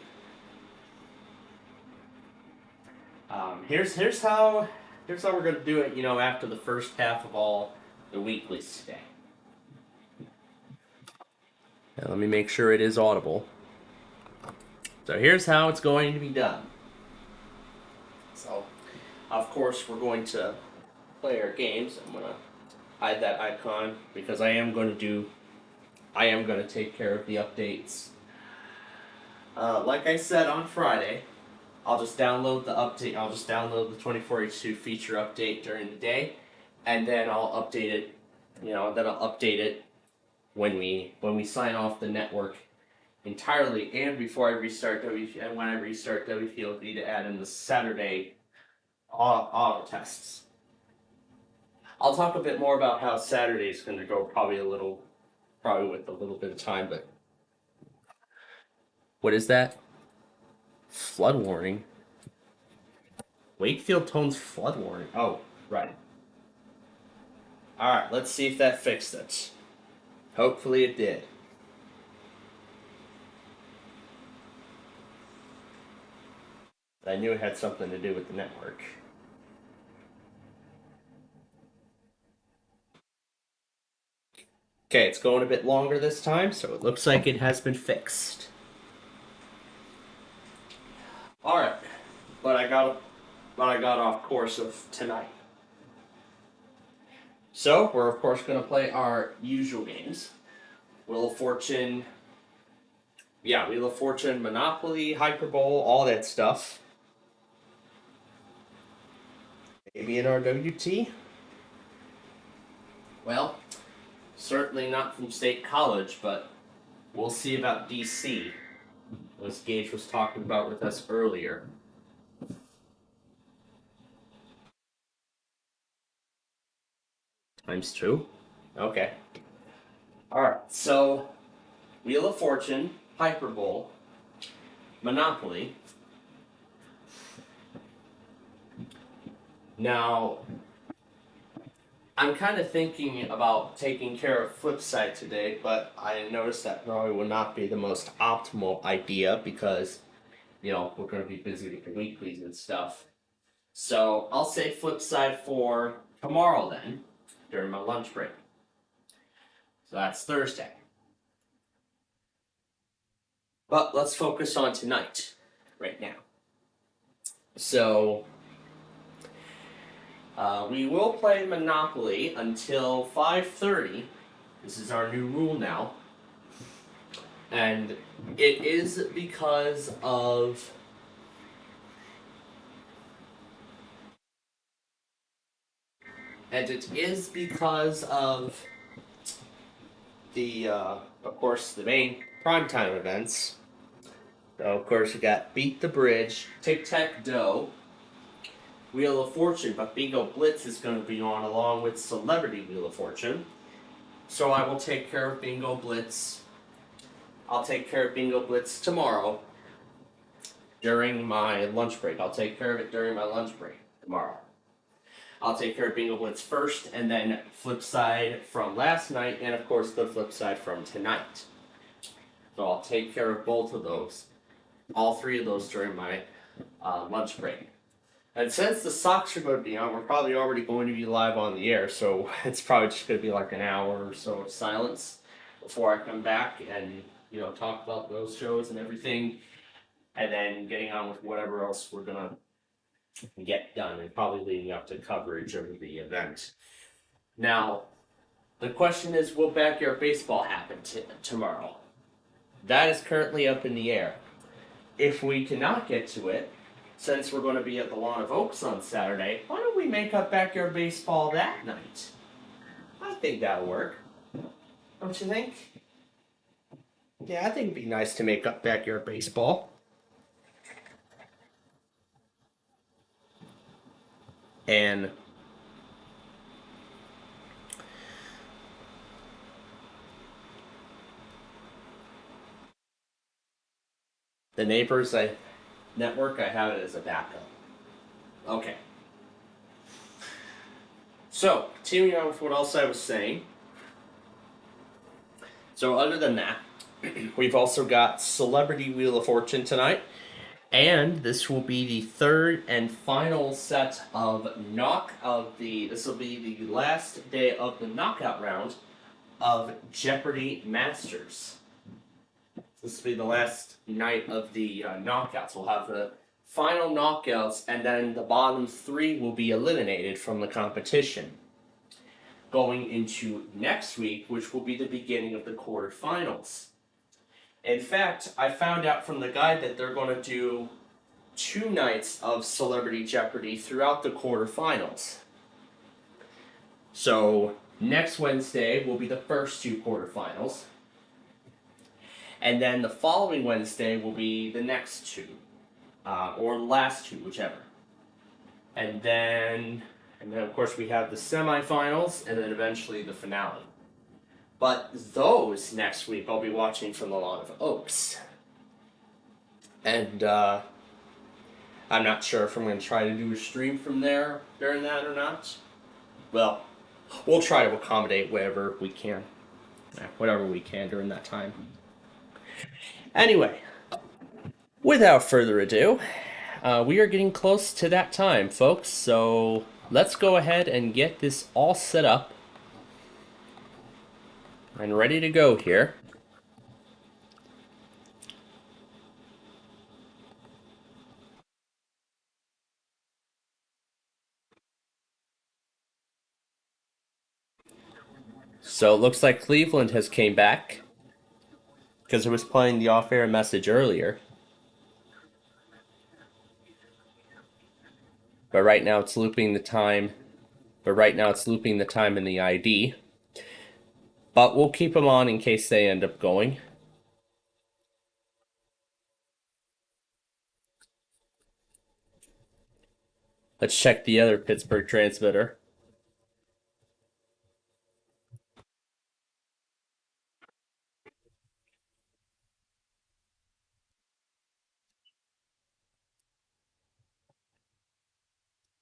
here's how we're gonna do it. After the first half of all the weeklies today. Now, let me make sure it is audible. So here's how it's going to be done. So, of course, we're going to play our games. I'm gonna hide that icon because I am going to take care of the updates. Like I said on Friday, I'll just download the update. I'll just download the 24H2 feature update during the day, and then I'll update it. Then I'll update it when we sign off the network entirely, and before I restart and when I restart WPLD to add in the Saturday auto tests. I'll talk a bit more about how Saturday is going to go, probably with a little bit of time, but what is that? Flood warning. Wakefield Tones flood warning. Oh, right. Alright, let's see if that fixed it. Hopefully it did. I knew it had something to do with the network. Okay, it's going a bit longer this time, so it looks like it has been fixed. Alright, but I got off course of tonight. So, we're of course going to play our usual games. Wheel of Fortune, Monopoly, Hyperbole, all that stuff. Maybe in our WT? Well, certainly not from State College, but we'll see about DC, as Gage was talking about with us earlier. ×2? Okay. Alright, so Wheel of Fortune, Hyperbole, Monopoly. Now, I'm kind of thinking about taking care of Flipside today, but I noticed that probably would not be the most optimal idea because, we're going to be busy with the weeklies and stuff. So I'll say Flipside for tomorrow then, during my lunch break. So that's Thursday. But let's focus on tonight, right now. So, we will play Monopoly until 5:30. This is our new rule now. And it is because of the, of course, the main primetime events. So, of course, we got Beat the Bridge, Tic-Tac-Doe, Wheel of Fortune, but Bingo Blitz is going to be on along with Celebrity Wheel of Fortune. So I will take care of Bingo Blitz. I'll take care of Bingo Blitz tomorrow during my lunch break. I'll take care of it during my lunch break tomorrow. I'll take care of Bingo Blitz first, and then Flipside from last night, and of course the Flipside from tonight. So I'll take care of both of those, all three of those during my lunch break. And since the Sox are going to be on, we're probably already going to be live on the air, so it's probably just going to be like an hour or so of silence before I come back and talk about those shows and everything, and then getting on with whatever else we're gonna get done, and probably leading up to coverage of the event. Now, the question is, will backyard baseball happen tomorrow? That is currently up in the air. If we cannot get to it, since we're going to be at the Lawn of Oaks on Saturday, why don't we make up backyard baseball that night? I think that'll work. Don't you think? Yeah, I think it'd be nice to make up backyard baseball. And the Neighbors network, I have it as a backup. Okay. So, continuing on with what else I was saying. So, other than that, we've also got Celebrity Wheel of Fortune tonight. And this will be the third and final set of this will be the last day of the knockout round of Jeopardy Masters. This will be the last night of the knockouts. We'll have the final knockouts, and then the bottom three will be eliminated from the competition. Going into next week, which will be the beginning of the quarterfinals. In fact, I found out from the guide that they're going to do 2 nights of Celebrity Jeopardy throughout the quarterfinals. So, next Wednesday will be the first 2 quarterfinals. And then the following Wednesday will be the next 2. Or last 2, whichever. And then of course we have the semifinals, and then eventually the finale. But those next week I'll be watching from the Lawn of Oaks. And I'm not sure if I'm going to try to do a stream from there during that or not. Well, we'll try to accommodate whatever we can during that time. Anyway, without further ado, we are getting close to that time, folks. So let's go ahead and get this all set up and ready to go here. So it looks like Cleveland has came back because it was playing the off-air message earlier. But right now it's looping the time. In the ID. But we'll keep them on in case they end up going. Let's check the other Pittsburgh transmitter.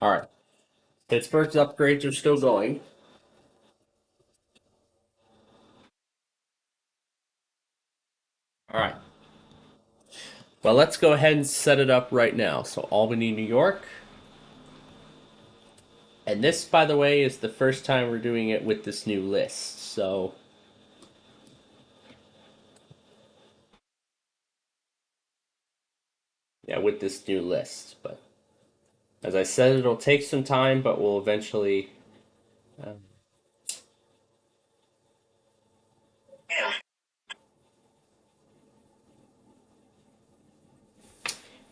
All right. Pittsburgh's upgrades are still going. All right. Well, let's go ahead and set it up right now. So Albany, New York. And this, by the way, is the first time we're doing it with this new list. So yeah, with this new list. But as I said, it'll take some time, but we'll eventually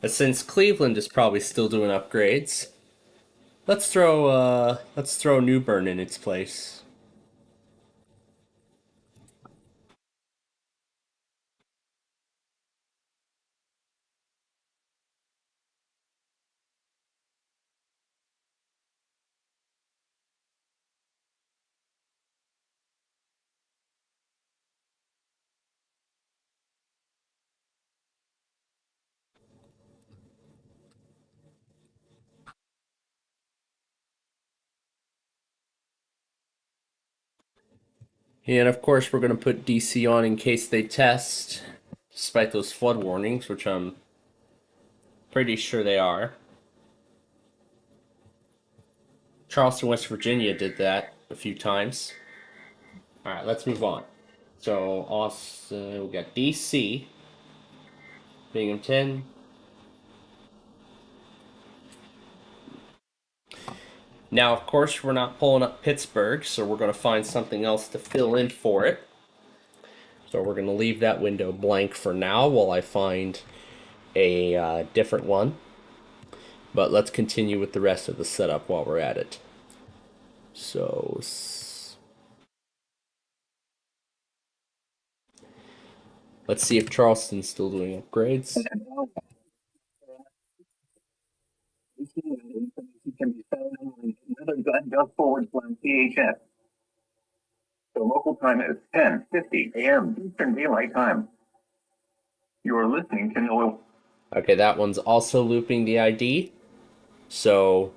but since Cleveland is probably still doing upgrades, let's throw New Bern in its place. And of course, we're going to put DC on in case they test. despite those flood warnings, which I'm pretty sure they are. Charleston, West Virginia did that a few times. All right, let's move on. So, also, we got DC, Binghamton. Now, of course, we're not pulling up Pittsburgh, so we're going to find something else to fill in for it. So we're going to leave that window blank for now while I find a different one. But let's continue with the rest of the setup while we're at it. So, let's see if Charleston's still doing upgrades. Can be found on another.gov/CHS. The local time is 10:50 a.m. Eastern Daylight Time. You are listening to NOAA. Okay, that one's also looping the ID. So,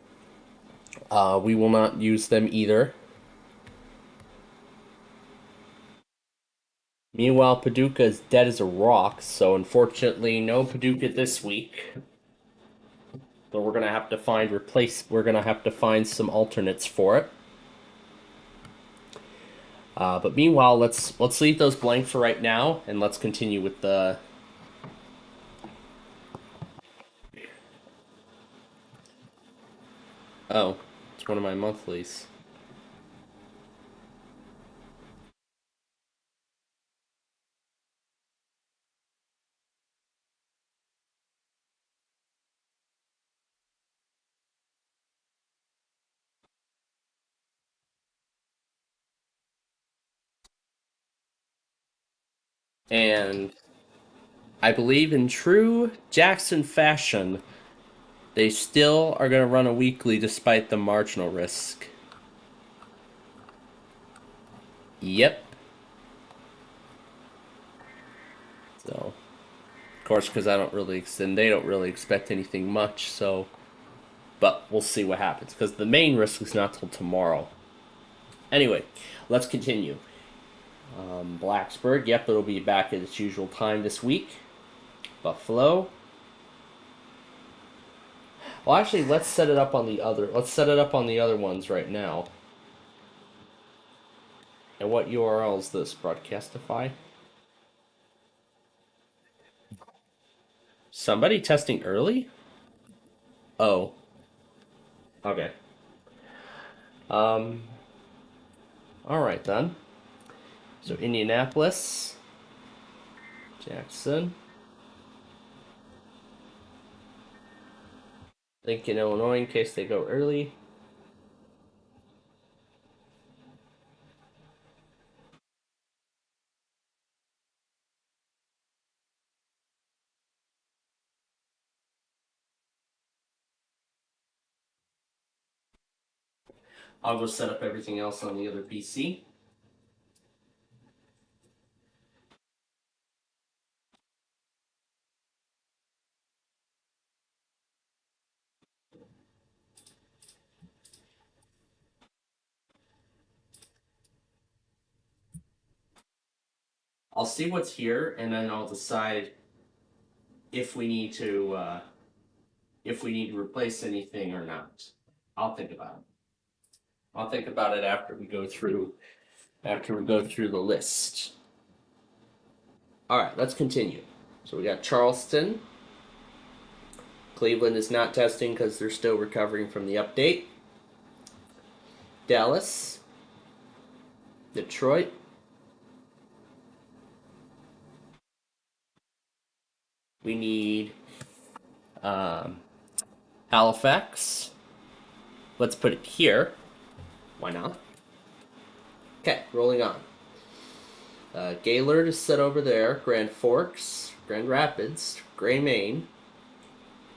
we will not use them either. Meanwhile, Paducah is dead as a rock, so unfortunately, no Paducah this week. So we're gonna have to find We're gonna have to find some alternates for it. But meanwhile, let's leave those blank for right now, and let's continue with the. Oh, it's one of my monthlies. And I believe in true Jackson fashion, they still are going to run a weekly despite the marginal risk. Yep. So, of course, because I don't really, and they don't really expect anything much, so. But we'll see what happens, because the main risk is not till tomorrow. Anyway, let's continue. Blacksburg, yep, it'll be back at its usual time this week. Buffalo. Well, actually, let's set it up on the other. Let's set it up on the other ones right now. And what URL is this? Broadcastify. Somebody testing early? Oh. Okay. All right then. So Indianapolis, Jackson, Lincoln, Illinois, in case they go early. I'll go set up everything else on the other PC. I'll see what's here, and then I'll decide if we need to replace anything or not. I'll think about it. I'll think about it after we go through the list. All right, let's continue. So we got Charleston. Cleveland is not testing because they're still recovering from the update. Dallas, Detroit. We need Halifax. Let's put it here. Why not? Okay, rolling on. Gaylord is set over there. Grand Forks, Grand Rapids, Gray, Maine,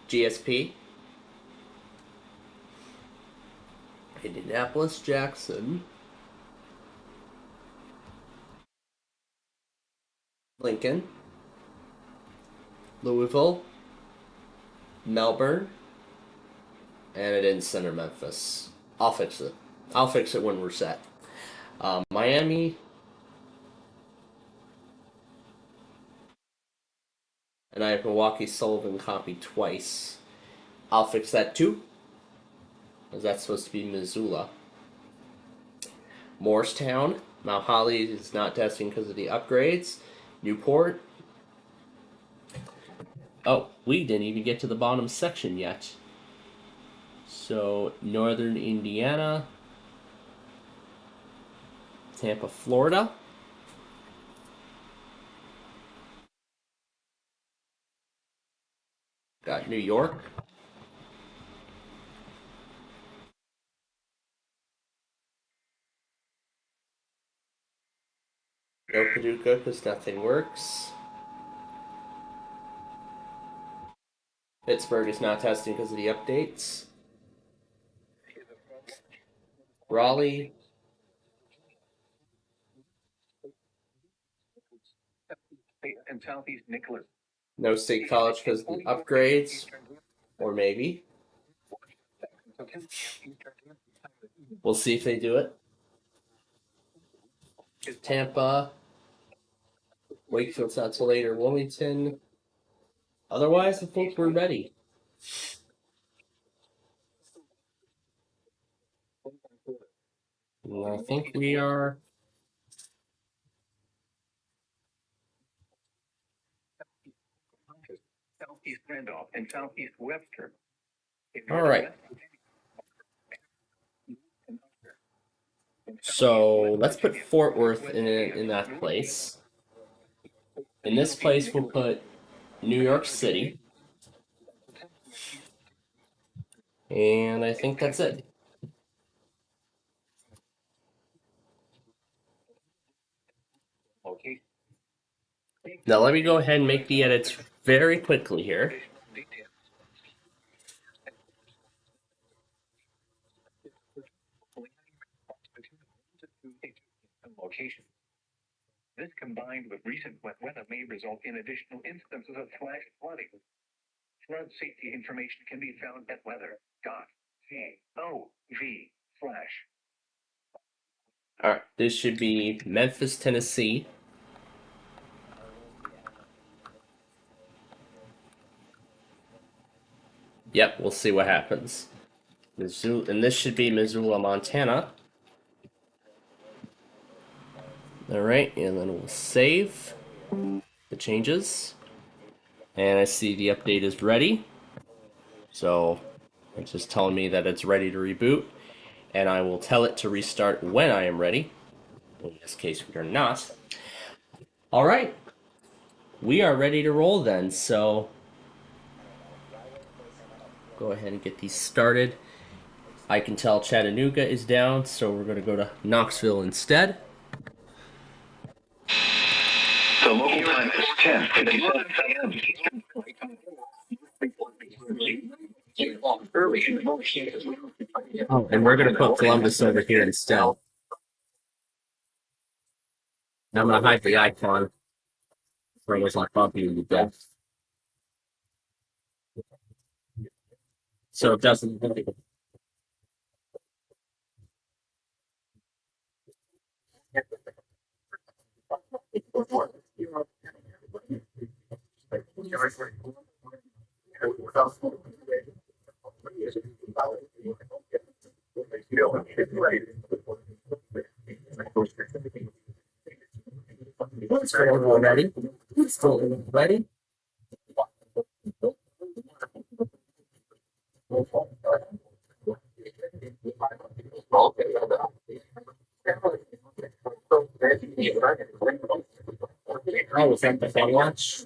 GSP, Indianapolis, Jackson, Lincoln, Louisville, Melbourne, and I didn't center Memphis. I'll fix it. I'll fix it when we're set. Miami, And I have Milwaukee Sullivan copied twice. I'll fix that too. Because that's supposed to be Missoula. Morristown. Mount Holly is not testing because of the upgrades. Newport. Oh, we didn't even get to the bottom section yet. So, Northern Indiana. Tampa, Florida. Got New York. No Paducah because nothing works. Pittsburgh is not testing because of the updates. Raleigh. And Southeast Nicholas. No State College because of the upgrades. Or maybe. We'll see if they do it. Tampa. Wakefield's not till later. Wilmington. Otherwise, I think we're ready. And I think we are. Southeast Randolph and Southeast Webster. All right. So let's put Fort Worth in that place. In this place, we'll put New York City. And I think that's it. Now let me go ahead and make the edits very quickly here. Location. This combined with recent wet weather may result in additional instances of flash flooding. Flood safety information can be found at weather.gov/. Alright, this should be Memphis, Tennessee. Yep, we'll see what happens. Missoula, and this should be Missoula, Montana. Alright, and then we'll save the changes. And I see the update is ready. So it's just telling me that it's ready to reboot. And I will tell it to restart when I am ready. In this case, we are not. Alright. We are ready to roll then, so go ahead and get these started. I can tell Chattanooga is down, so we're going to go to Knoxville instead. The local time is 10:57 a.m. Oh, and we're going to put Columbus over here instead. I'm going to hide the icon for it was like bumping to death. So it doesn't. Ready? Ready? Oh, was that the fun watch?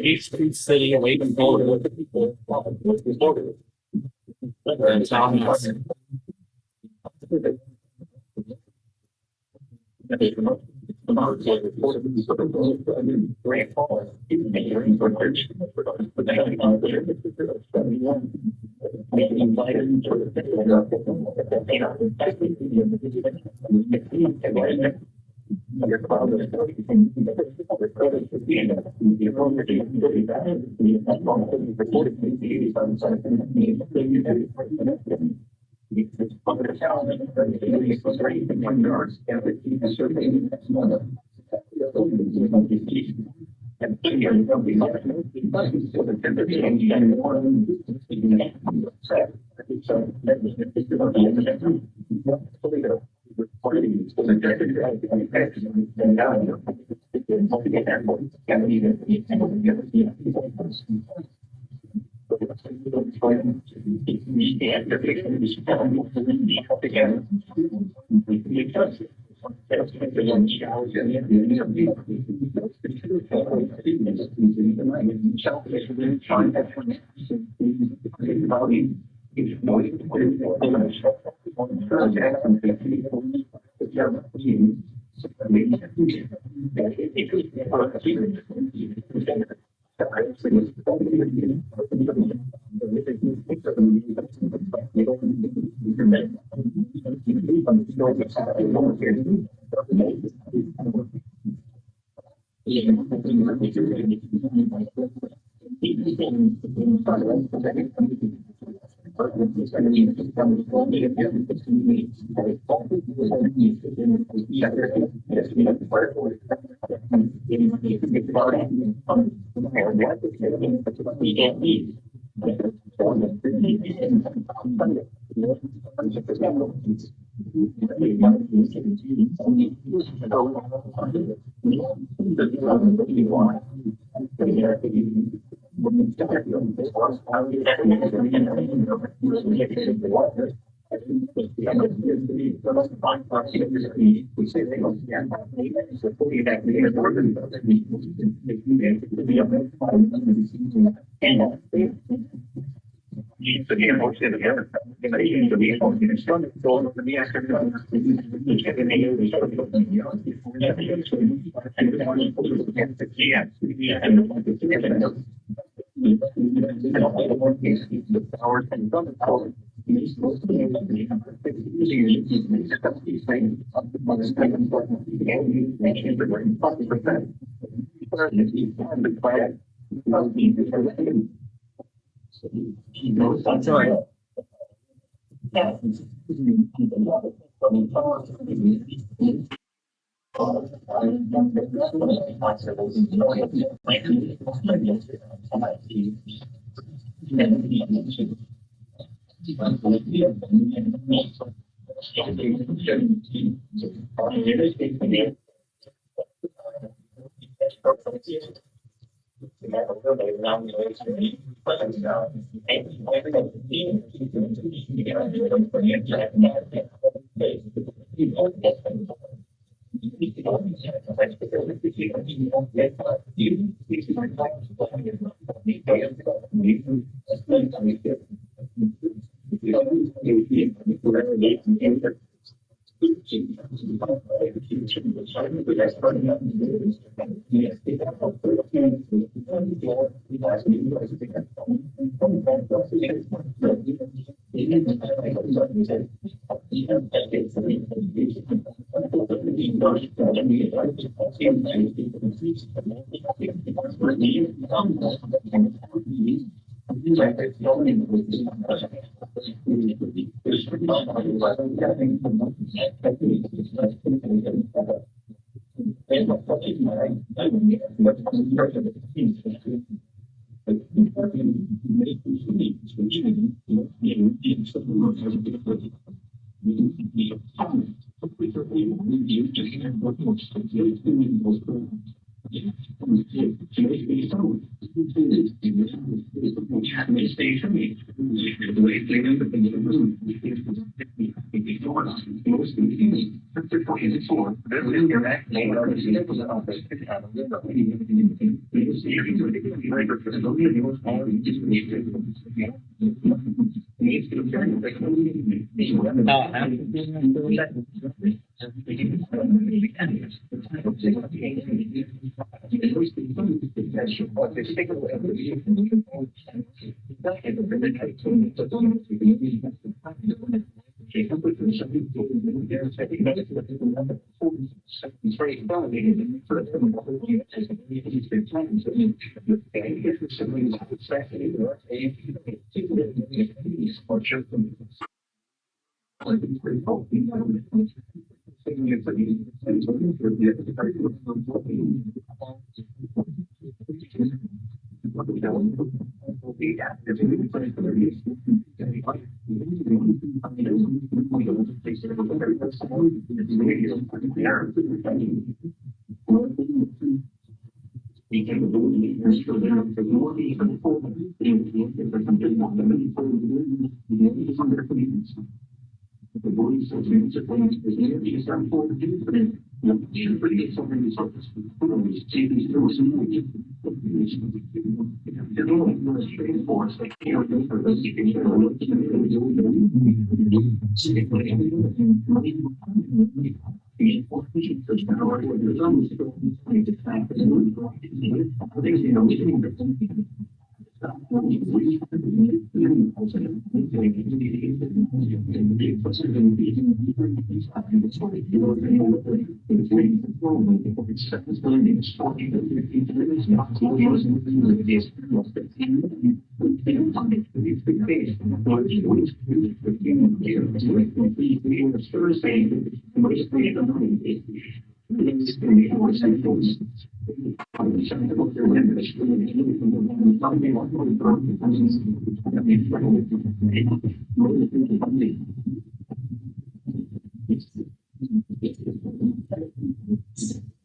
Each city waiting for and Thomas.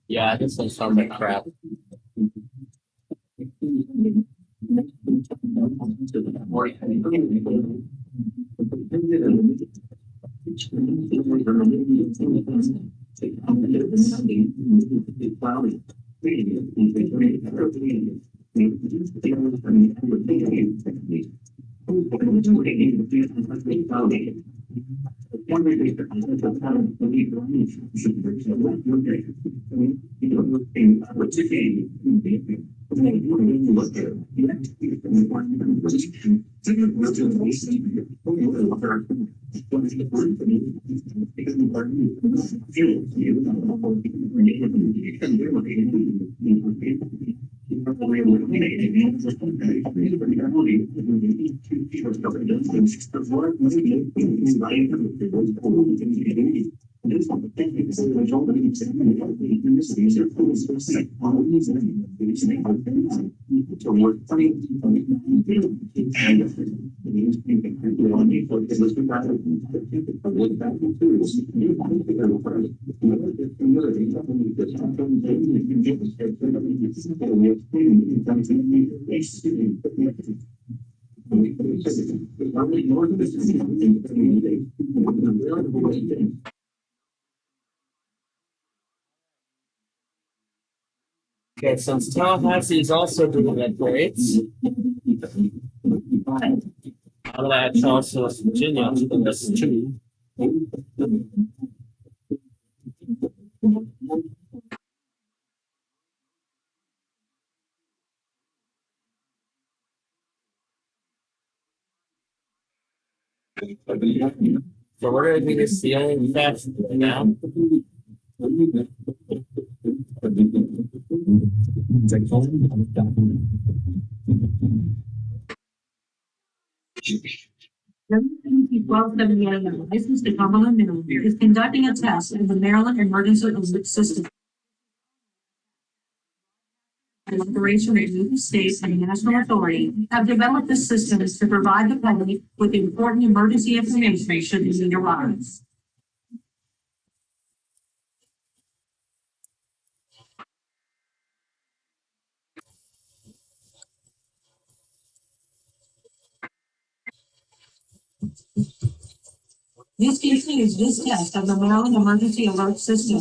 Yeah, this one sounds like crap. Okay, since Tallahassee is also doing upgrades, I'm gonna add Charleston, West Virginia to the list too. So we're gonna do the ceiling test now. This is the Cumberland Middle is conducting a test of the Maryland Emergency Alert System. Operation Review State and National Authority have developed the systems to provide the public with important emergency information should the need arise. This continues this test of the Maryland Emergency Alert System.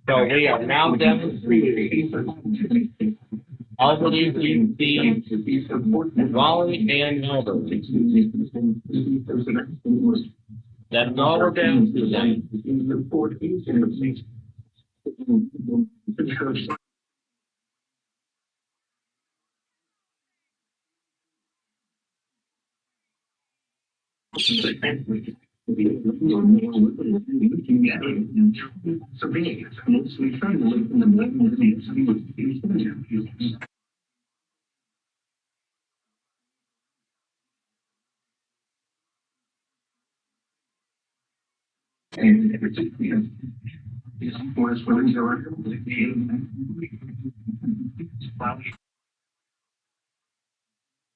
So we are now demonstrating underneath the Raleigh and Melbourne. That's all we're down to then.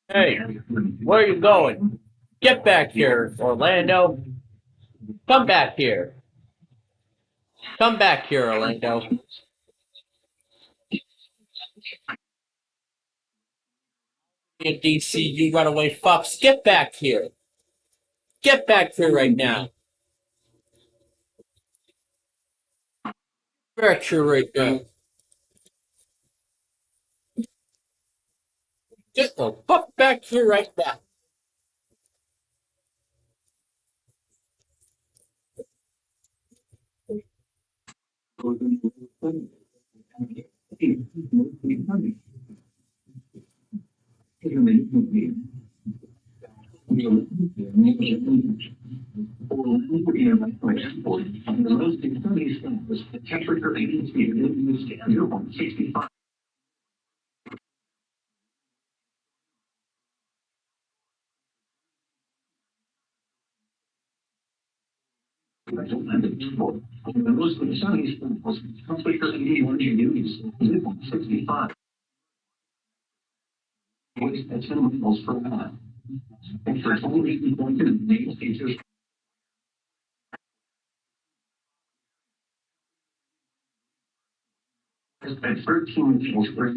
Hey, where are you going? Get back here, Orlando. Come back here. Come back here, Orlando. You DC, you runaway fucks. Get back here. Get back here right now. Get back here right now. Get the fuck back here right now. Most of the Chinese peoples, conflict of 81 degrees, 65. Waste at 10 miles per hour. And for 20 people in the United States, at 13 miles per hour.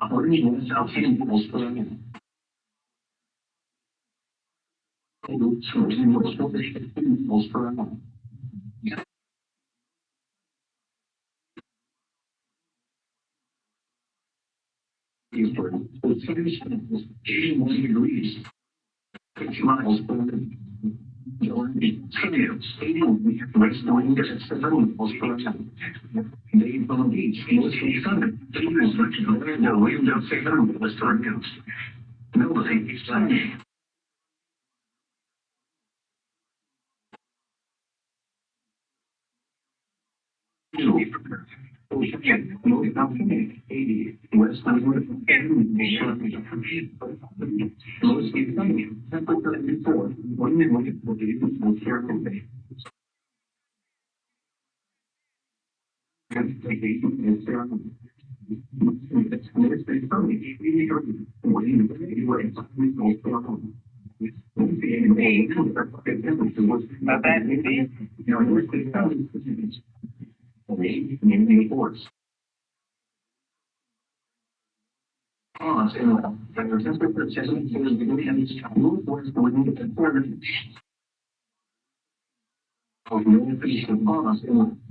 Operating in South 10 miles per hour. And 10 miles per hour. With 81 degrees, 6 miles per hour. West wind at 7 miles per hour. Dave on the beach, mostly sunny. The wind of 7 miles per hour. Nobody sunny. West mostly sunny. Temperature 34.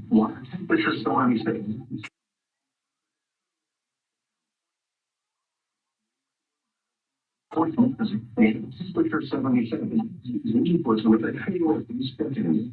Water temperature stormy state. Temperature 77. Equals with a hail expected.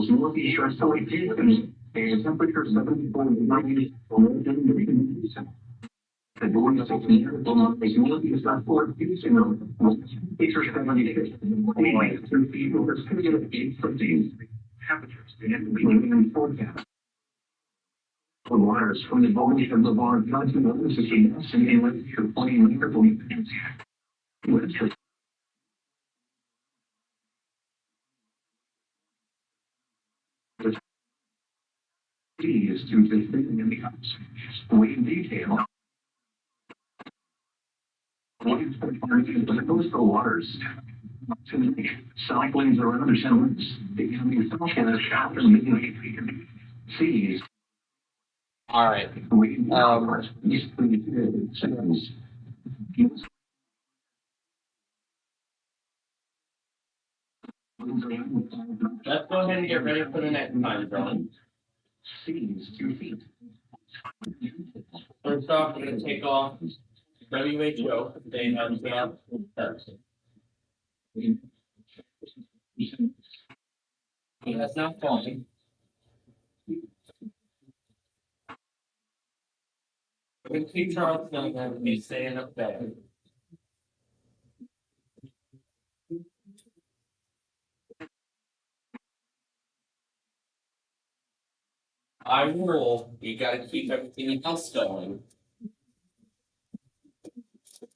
Northeast are still and temperature 74 degrees. The door is northeast are 4 degrees and temperature 76. Anyway, 3 feet over 8 temperatures and we forecast. The waters from the body of the bar continental system and inlet to plain carefully. Is to the thing in the house. Wait detail. The coastal waters. Cyclones or other settlements becoming function as shelters in seas. All right. Let's go ahead and get ready for the next time zone. Seas 2 feet. First off, we're going to take off WHO. They have that's not falling. We're going to keep Charles Miller to be staying up there. I rule, you got to keep everything else going.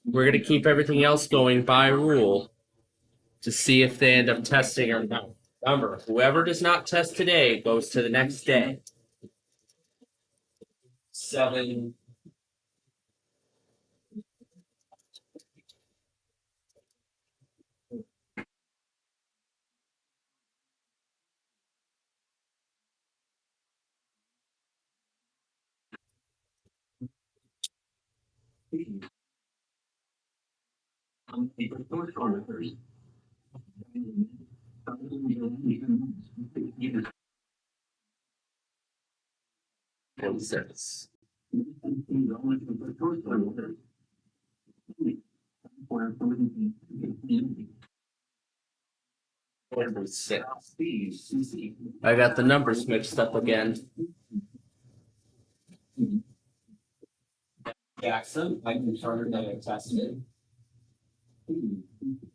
We're going to keep everything else going by rule to see if they end up testing or not. Remember, whoever does not test today goes to the next day. 7. And 6. And 6. I got the numbers mixed up again. Jackson, I confirmed that I tested. 386.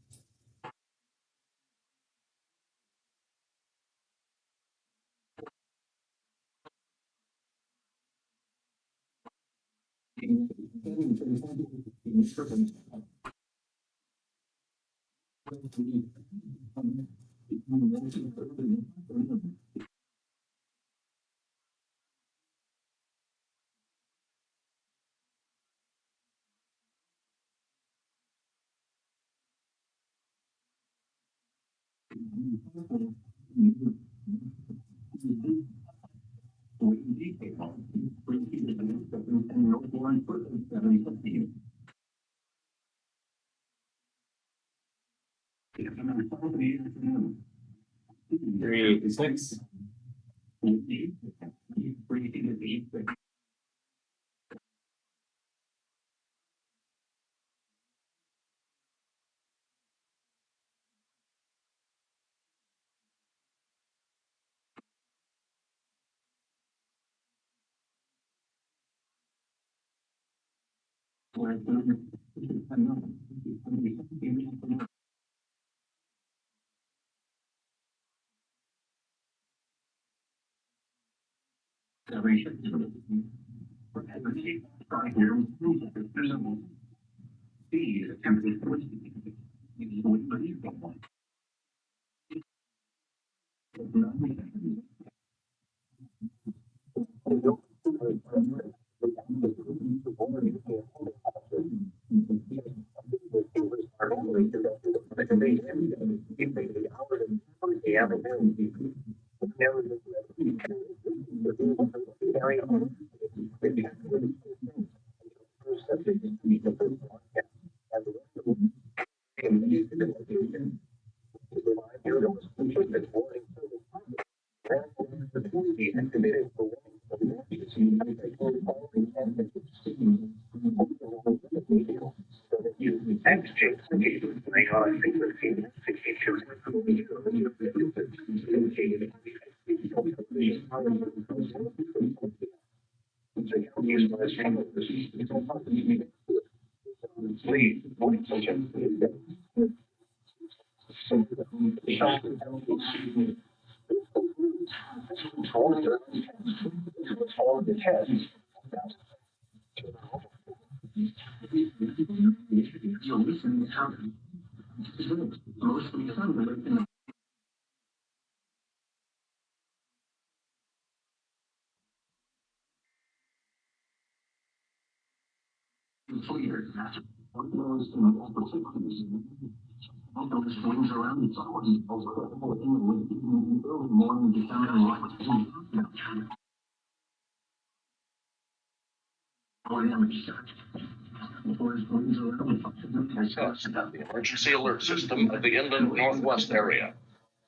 Test the emergency alert system of the inland northwest area.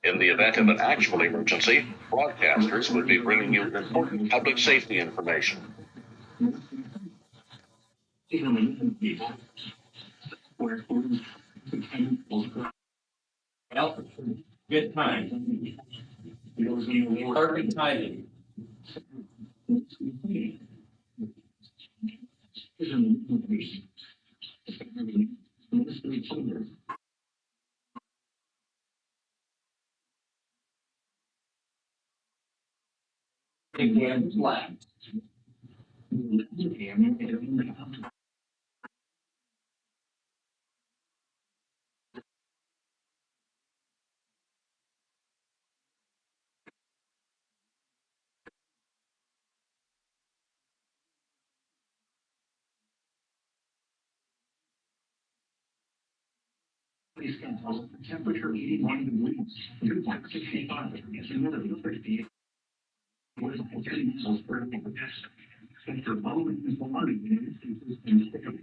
In the event of an actual emergency, broadcasters would be bringing you important public safety information. Well, good time. Perfect timing. Again, flat. Temperature 81 degrees, 2.65 is humidity 50. What is the potential for the test? After following the following instances in the state,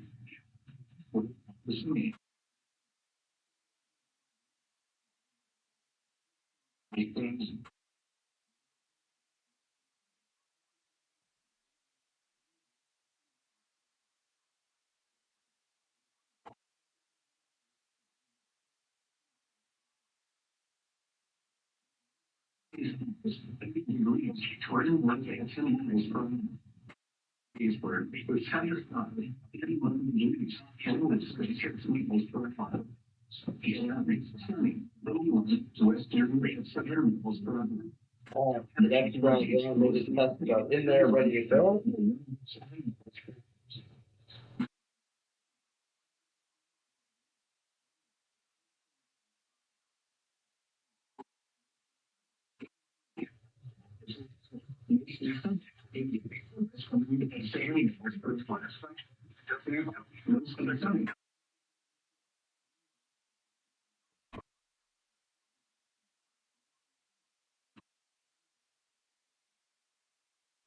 The next round, they just test go in there, ready to go.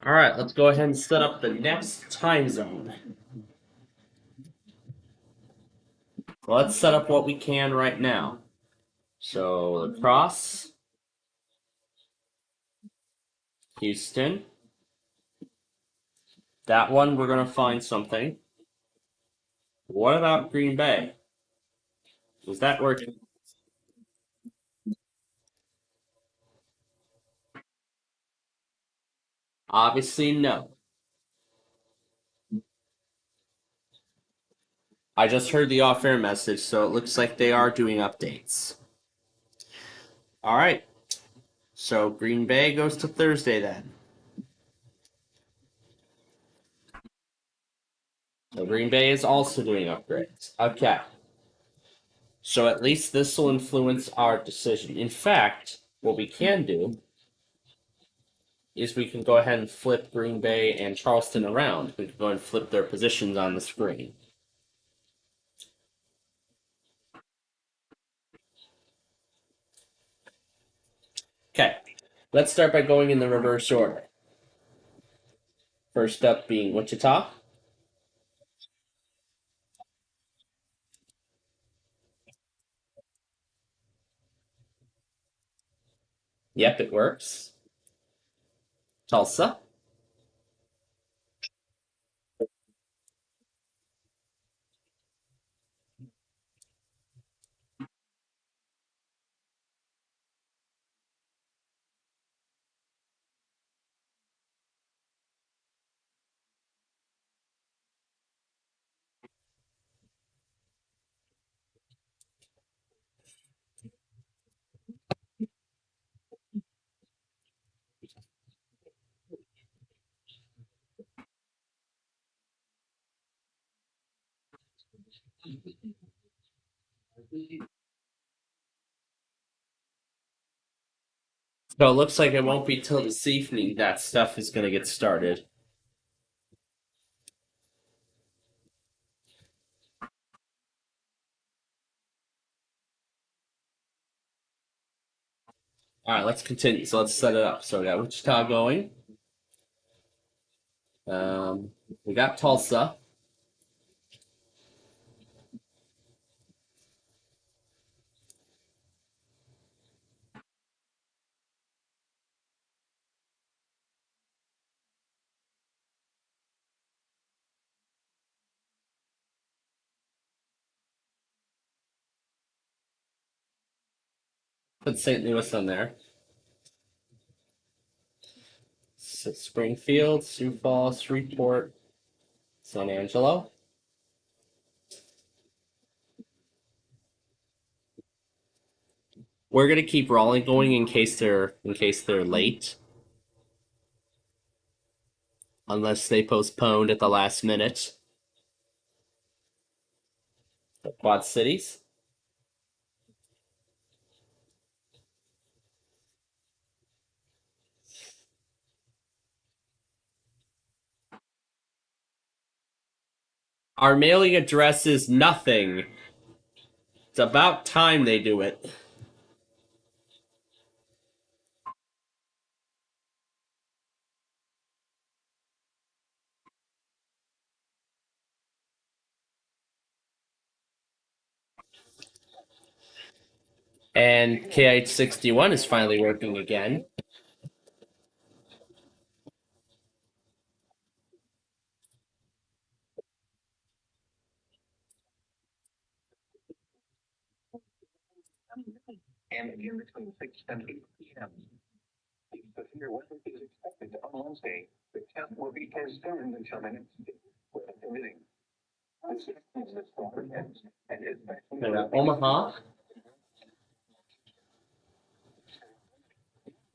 All right, let's go ahead and set up the next time zone. Let's set up what we can right now. So, lacrosse, Houston. That one, we're going to find something. What about Green Bay? Is that working? Obviously, no. I just heard the off-air message, so it looks like they are doing updates. All right. So Green Bay goes to Thursday then. So Green Bay is also doing upgrades. Okay. So at least this will influence our decision. In fact, what we can do is we can go ahead and flip Green Bay and Charleston around. We can go and flip their positions on the screen. Okay. Let's start by going in the reverse order. First up being Wichita. Yep, it works. Tulsa. So it looks like it won't be till this evening that stuff is going to get started. All right, let's continue. So let's set it up. So we got Wichita going. We got Tulsa. Put St. Louis on there. Springfield, Sioux Falls, Shreveport, San Angelo. We're gonna keep Raleigh going in case they're late, unless they postponed at the last minute. The Quad Cities. Our mailing address is nothing. It's about time they do it. And KH61 is finally working again. And again between 6 and 8 p.m. The severe weather is expected on Wednesday. The test will be postponed until the next day, weather permitting. Omaha.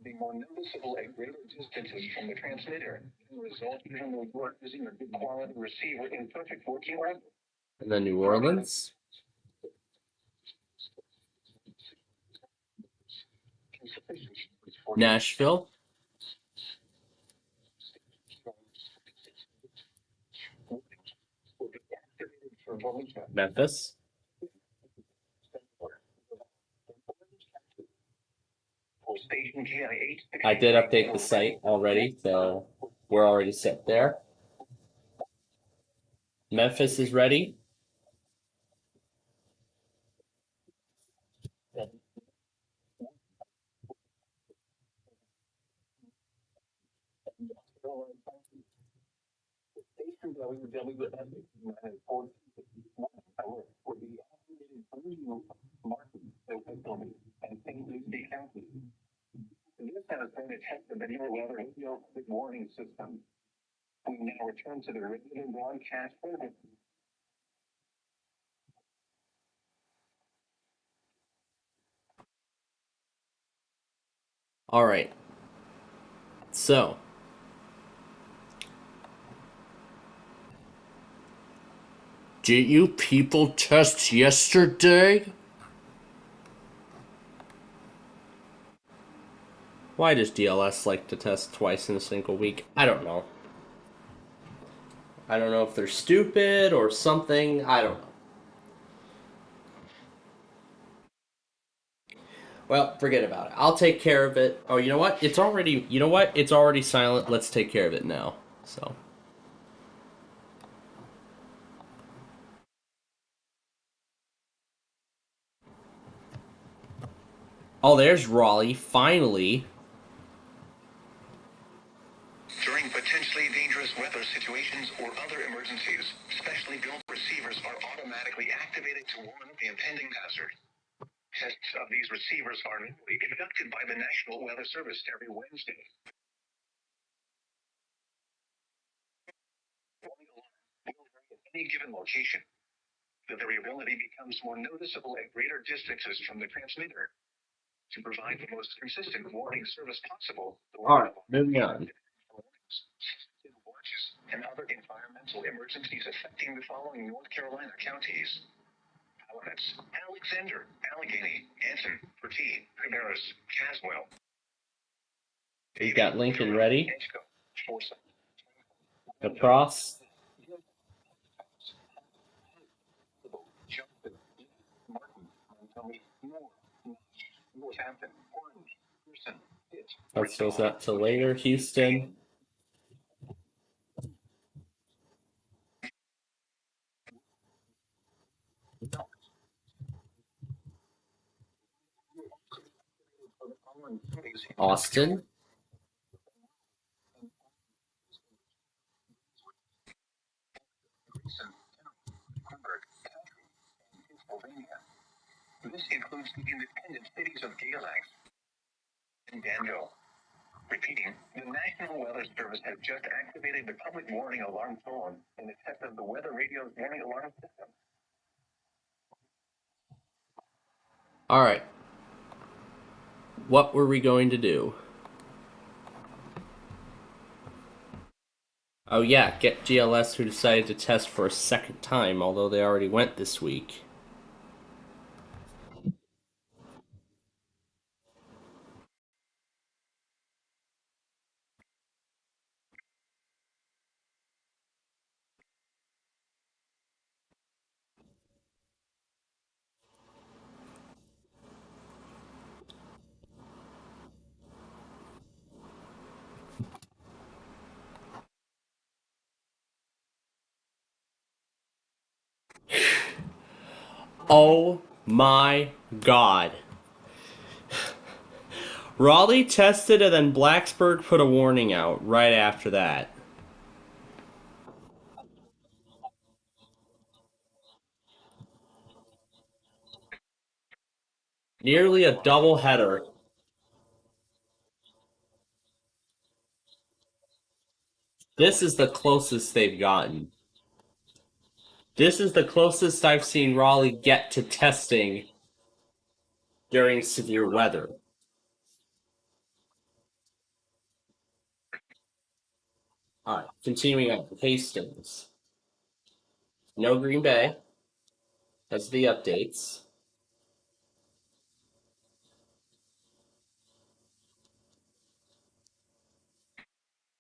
Be more noticeable at greater distances from the transmitter. The result, even though you are using a good quality receiver in perfect working order. And then New Orleans. Nashville. Memphis. I did update the site already, so we're already set there. Memphis is ready. This has been a test of the new weather radio warning system. We now return to the regular broadcast program. All right. So, did you people test yesterday? Why does DLS like to test twice in a single week? I don't know. I don't know if they're stupid or something. I don't know. Well, forget about it. I'll take care of it. Oh, you know what? It's already, you know what? It's already silent. Let's take care of it now. So. Oh, there's Raleigh, finally. During potentially dangerous weather situations or other emergencies, specially built receivers are automatically activated to warn the impending hazard. Tests of these receivers are conducted by the National Weather Service every Wednesday. At any given location, the variability becomes more noticeable at greater distances from the transmitter. To provide the most consistent warning service possible, All right, moving on. And other environmental emergencies affecting the following North Carolina counties: Alamance, Alexander, Allegheny, Anson, Bertie, Cabarrus, Caswell. We've got Lincoln ready. Edgecombe, Forsyth, Across. Johnson, Martin, Montgomery, Northampton, Orange, Pearson, Pitt. That goes up to later. Houston. Austin. This includes the independent cities of Galax and Danville. Repeating, the National Weather Service has just activated the public warning alarm tone in the test of the weather radio's warning alarm system. All right. What were we going to do? Oh yeah, get GLS who decided to test for a second time, although they already went this week. Oh my god. Raleigh tested and then Blacksburg put a warning out right after that. Nearly a double header. This is the closest they've gotten. This is the closest I've seen Raleigh get to testing during severe weather. All right, continuing on. Hastings. No Green Bay. That's the updates.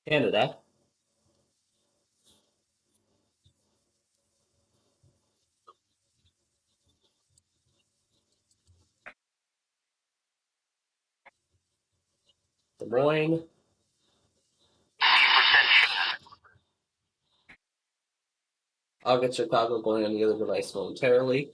Canada. Des Moines. I'll get Chicago going on the other device momentarily.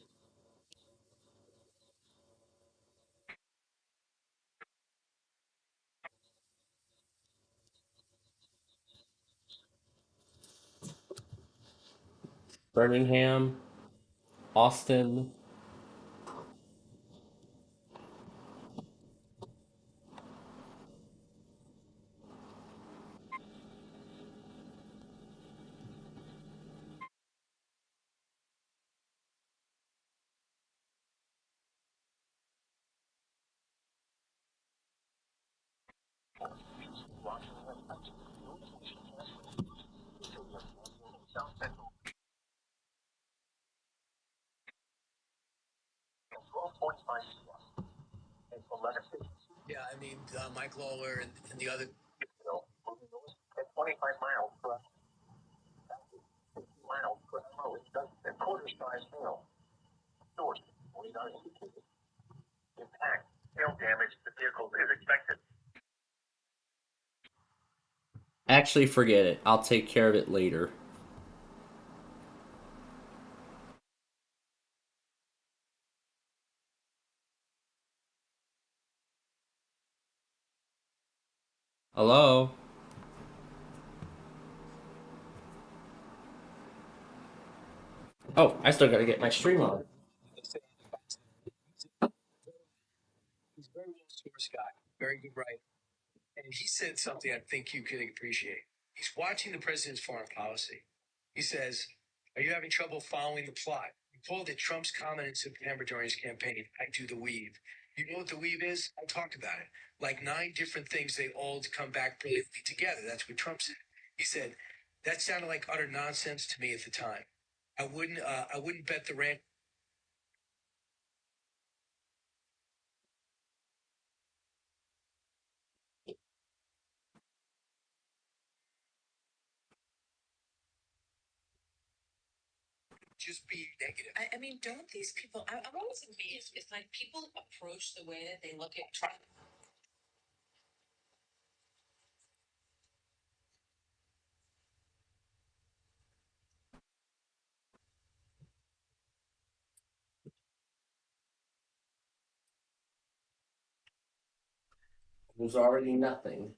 Birmingham. Austin. Yeah, I mean, Mike Lawler and the other. 25 miles per hour. A quarter size hail. Source 49. Impact. Hail damage to the vehicle is expected. Actually, forget it. I'll take care of it later. Hello? Oh, I still gotta get my stream on. He's very well sourced guy, very good writer. And he said something I think you could appreciate. He's watching the president's foreign policy. He says, "Are you having trouble following the plot?" He called it Trump's comment in September during his campaign, "I do the weave." You know what the weave is? I talked about it. Like 9 different things, they all come back brilliantly together. That's what Trump said. He said, "That sounded like utter nonsense to me at the time. I wouldn't bet the rent." Just be negative. I mean, don't these people? I'm always amazed. It's like people approach the way that they look at Trump. There's already nothing.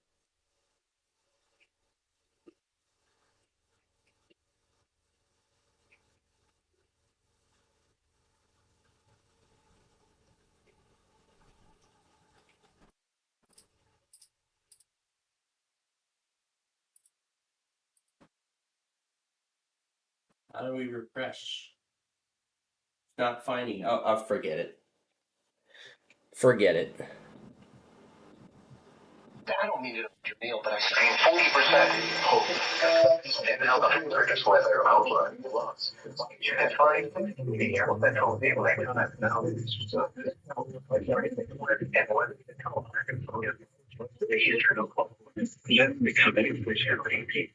How do we refresh? Not finding. Oh, I'll forget it. Forget it. I don't need it to meal, but I screen 40% hope. And now the largest weather outlook was. You can find the elemental table and now it's everything and what the internal then become any which everything.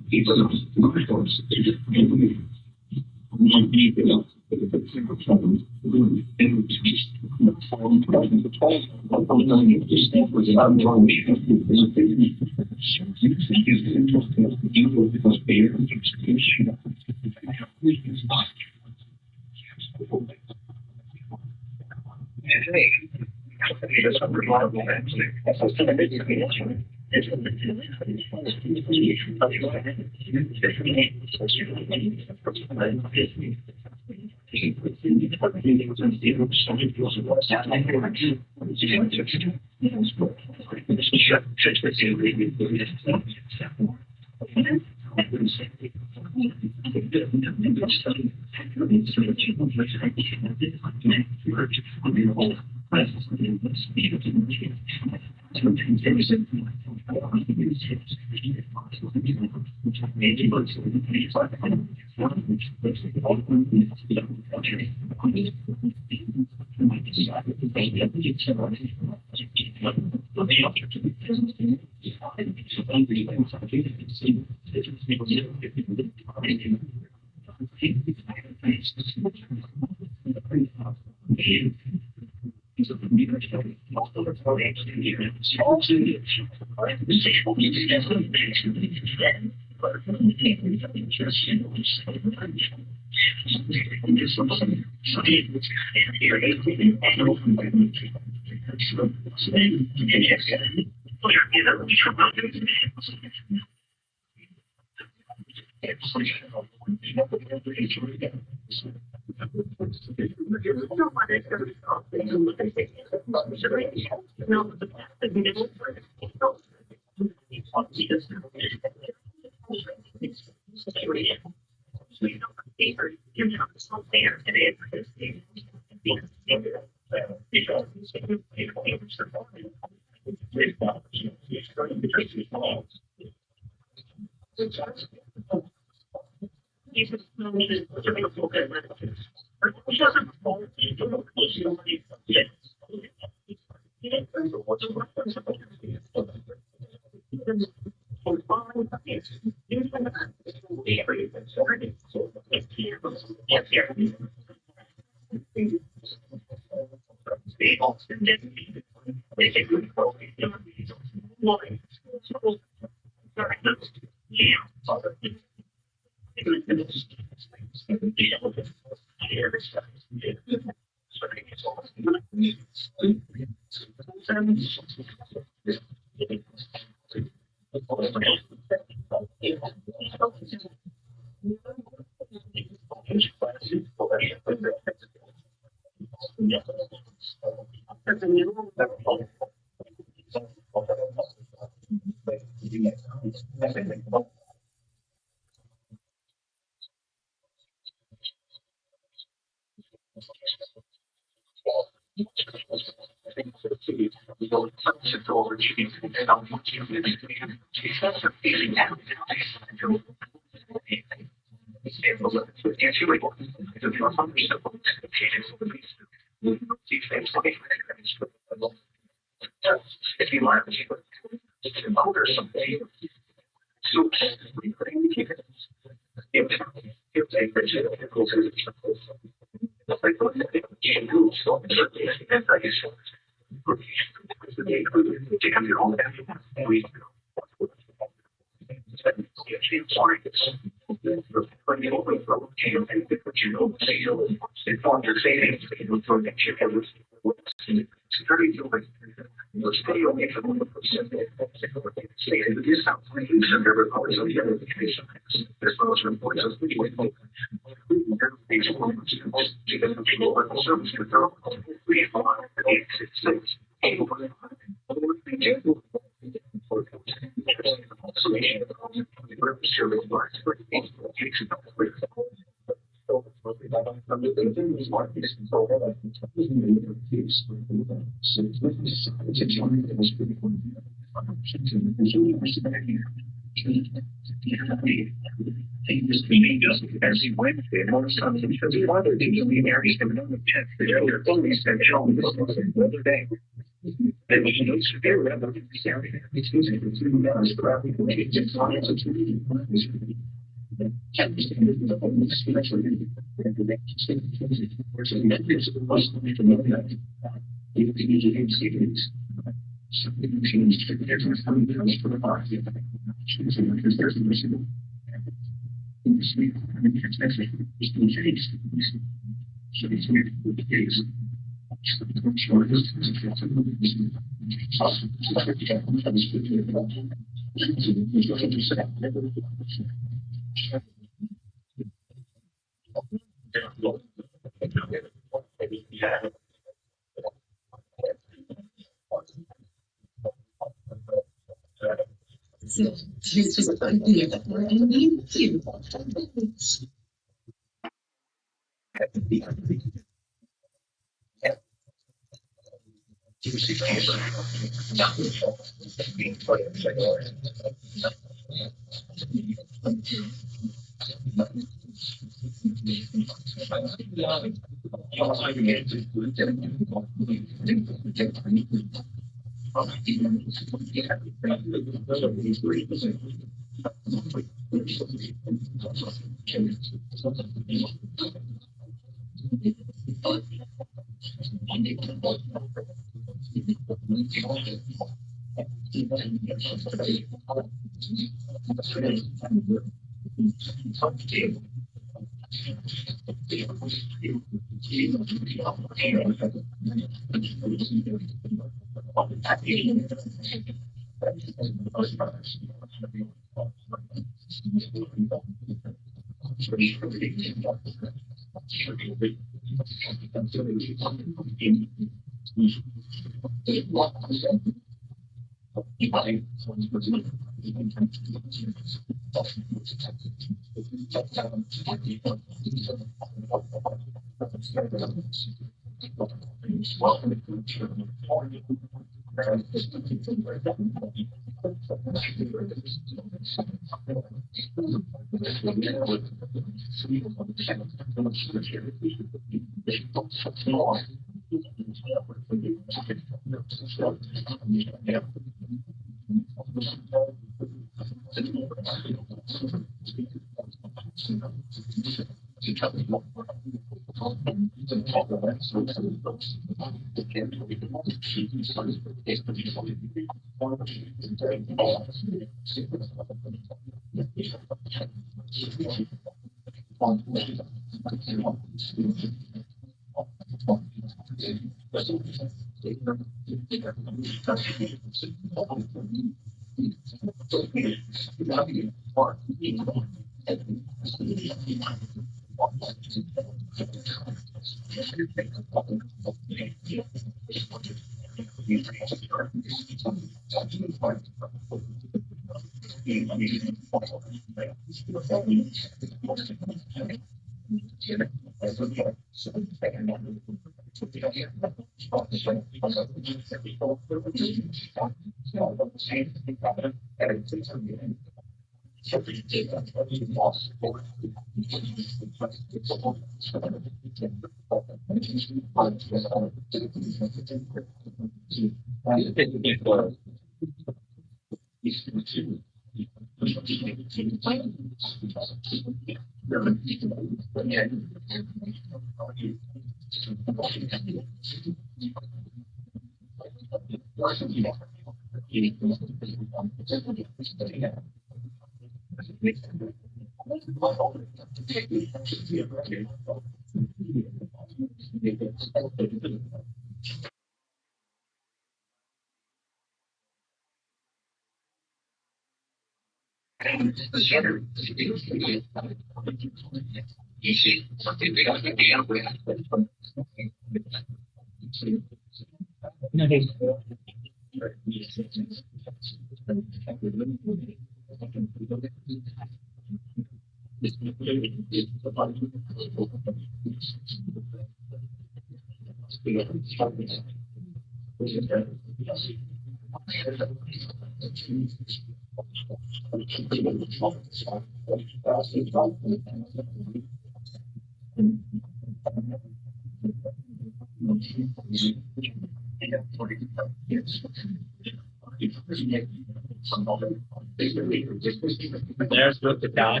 There's with the guy.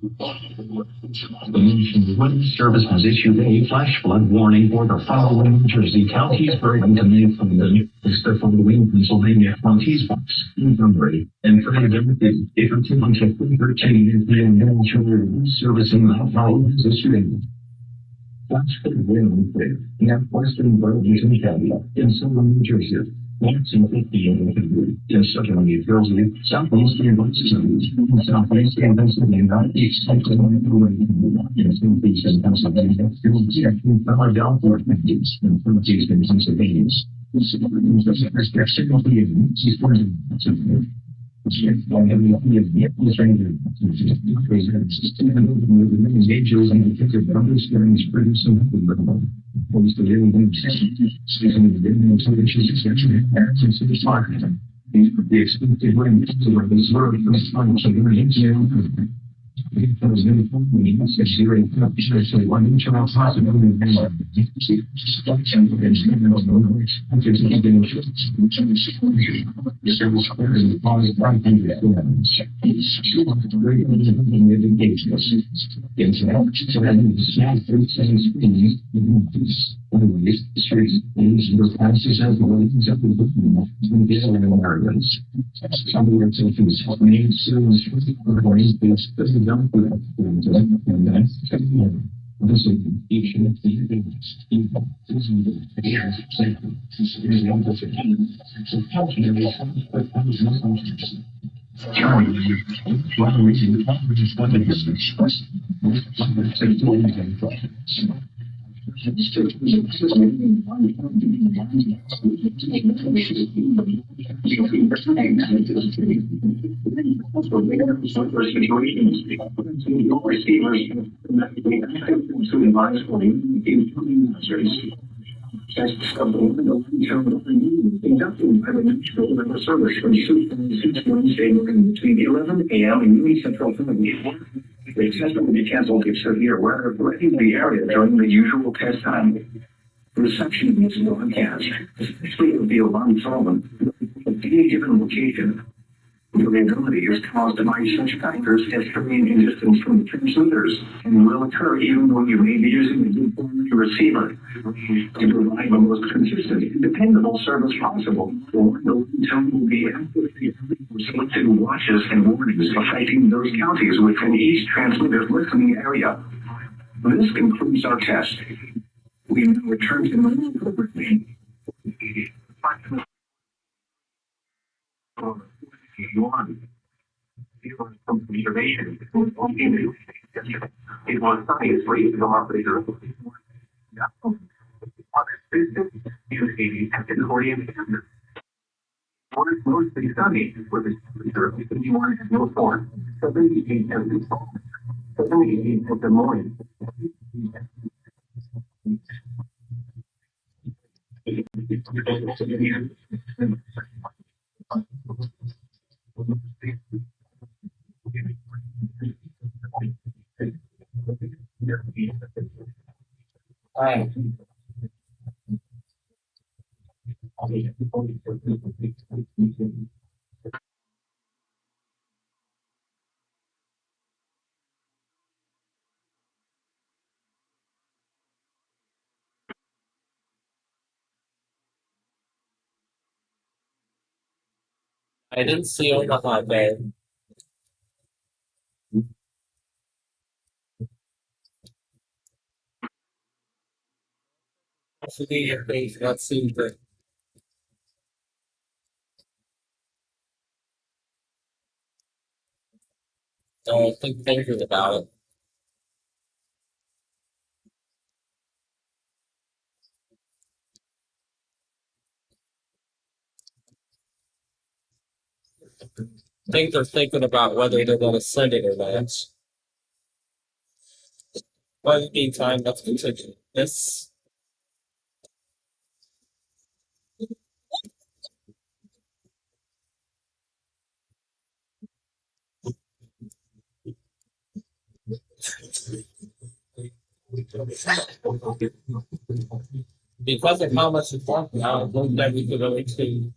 The nation's weather service has issued a flash flood warning for the following New Jersey counties: Burlington, Newfoundland, except for the Wayne, Pennsylvania counties, Montgomery, and Philadelphia. If until 13 is the national weather service in the following is issued. Flash flood warning for northwestern Burlington County in southern New Jersey. Watson 50 in southern New Jersey, southeastern Pennsylvania, southeastern Pennsylvania, east central Pennsylvania, in southeastern Pennsylvania, southeastern Philadelphia, and southeastern Pennsylvania. The expected rain for the zero from the because in the company, it's zero, especially one inch of possibility of between 11 a.m. and noon Central Time. The test will be canceled if severe weather threatens the area during the usual test time. Reception of this broadcast, especially of the alarm tone, at any given location, variability is caused by such factors as terrain and distance from transmitters and will occur even though you may be using a good quality receiver. To provide the most consistent and dependable service possible, the tone will be activated for selected watches and warnings affecting those counties within each transmitter's listening area. This concludes our test. We now return to normal programming. It was some observation. It was science raised the operator. What is mostly sunny with the temperature of 51 and no form, 78 at the 78 at the morning. I didn't see Omaha there. Actually, your face not seen the. I think thinking about it. I think they're thinking about whether they're going to send it or not. But in the meantime, let's continue. This because of how much it's talking, I don't think that we could really see.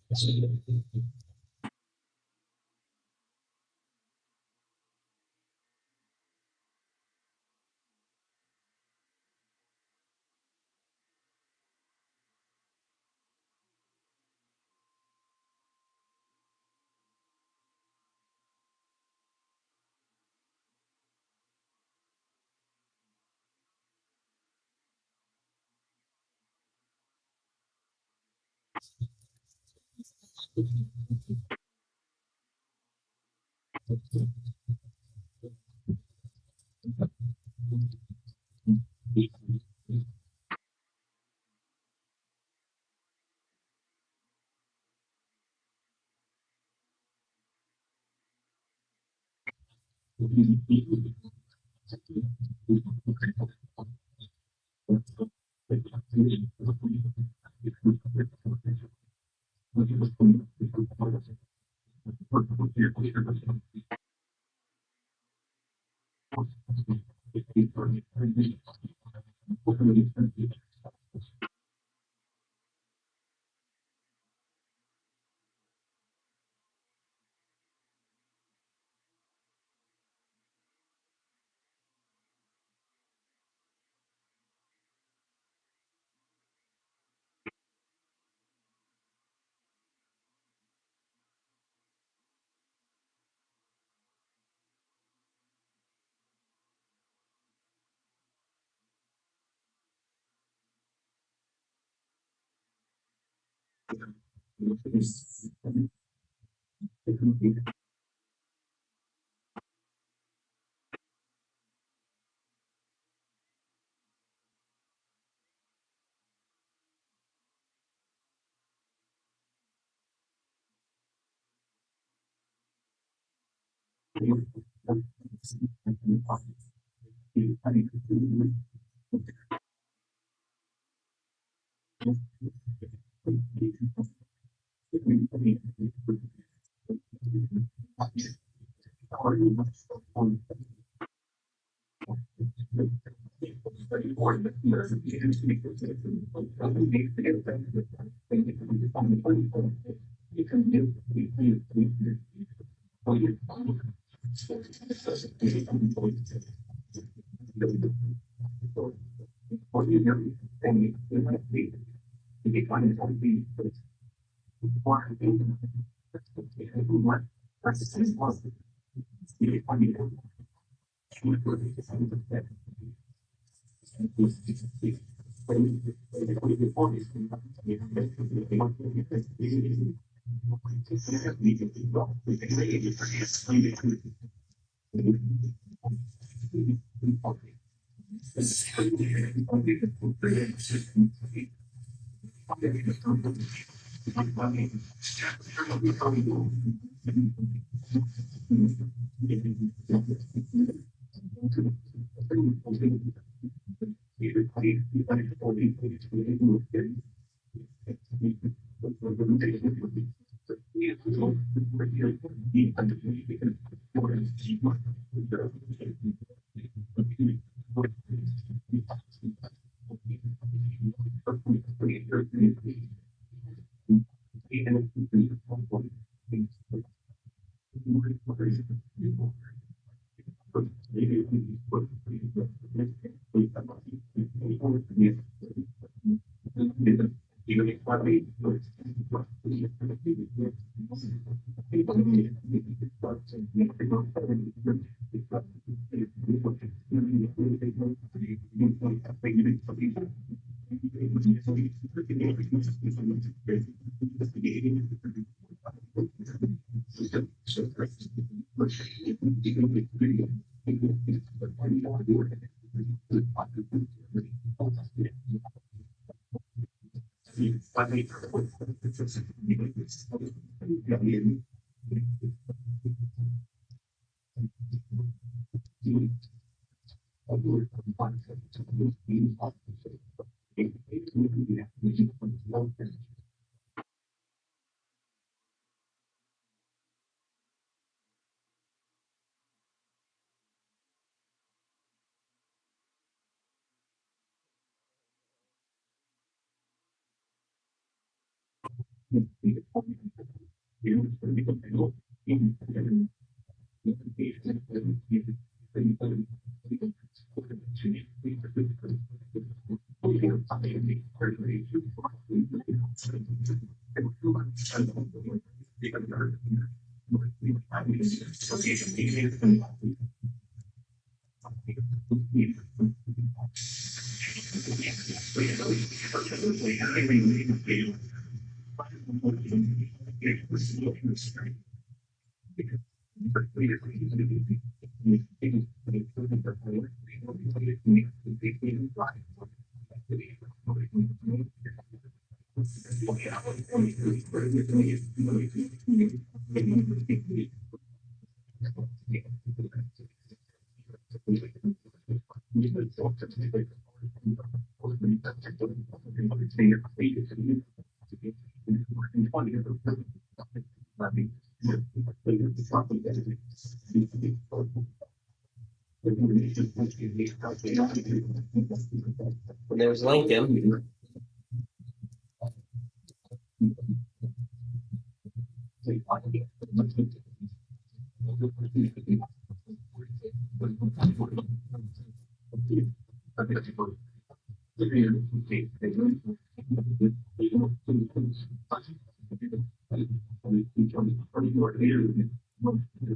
There's Lincoln.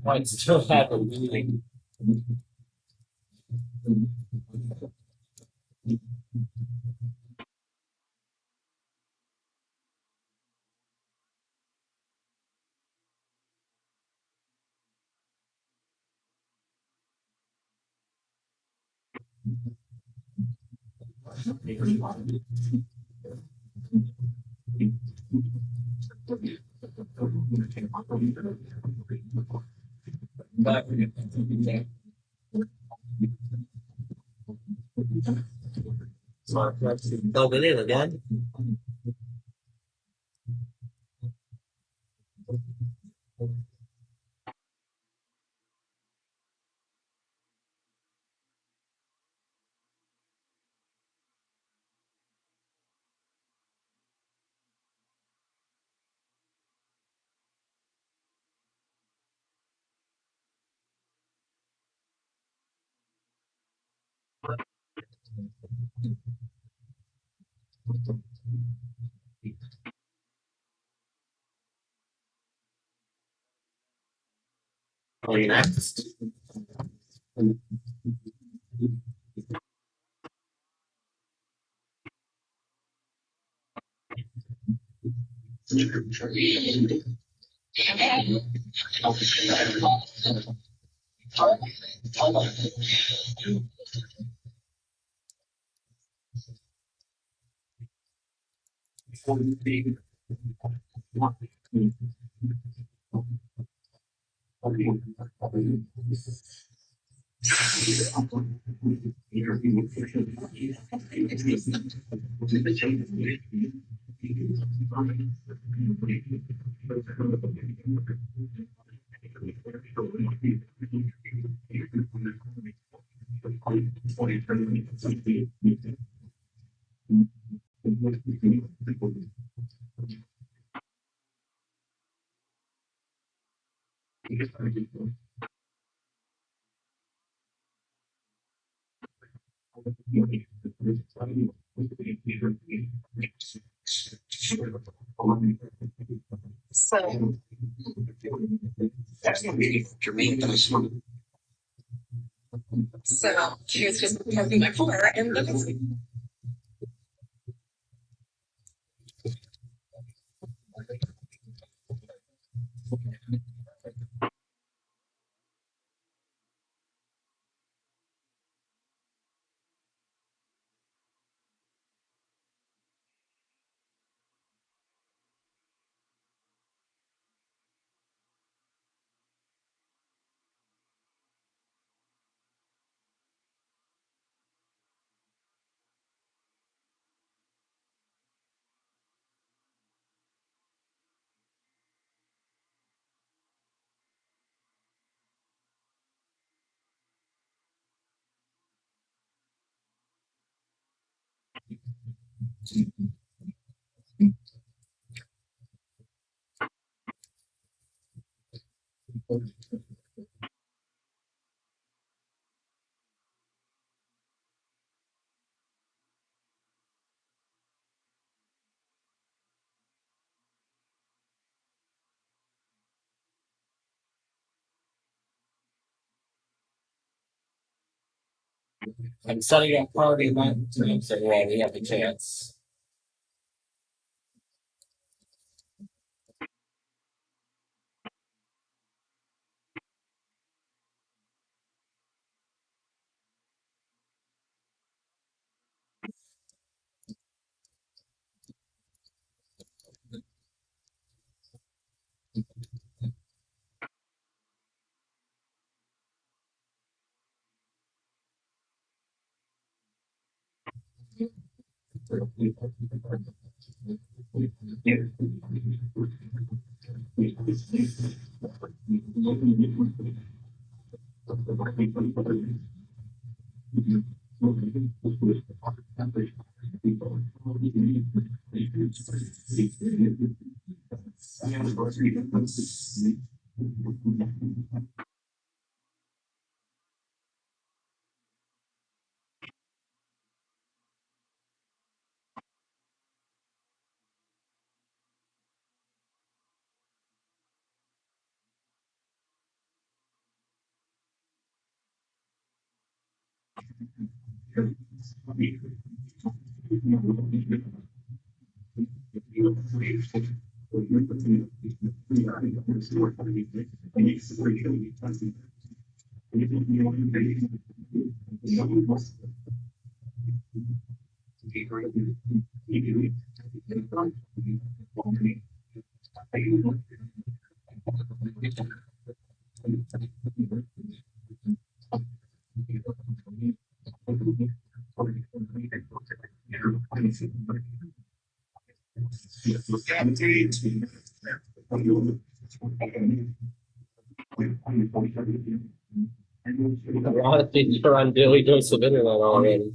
Might still have a meeting. Plug it in again. Next. So that's gonna be Jermaine. So she was just parking my car and look. I'm setting up party event to say, well, we have the chance. A lot of things are on daily dose of internet already.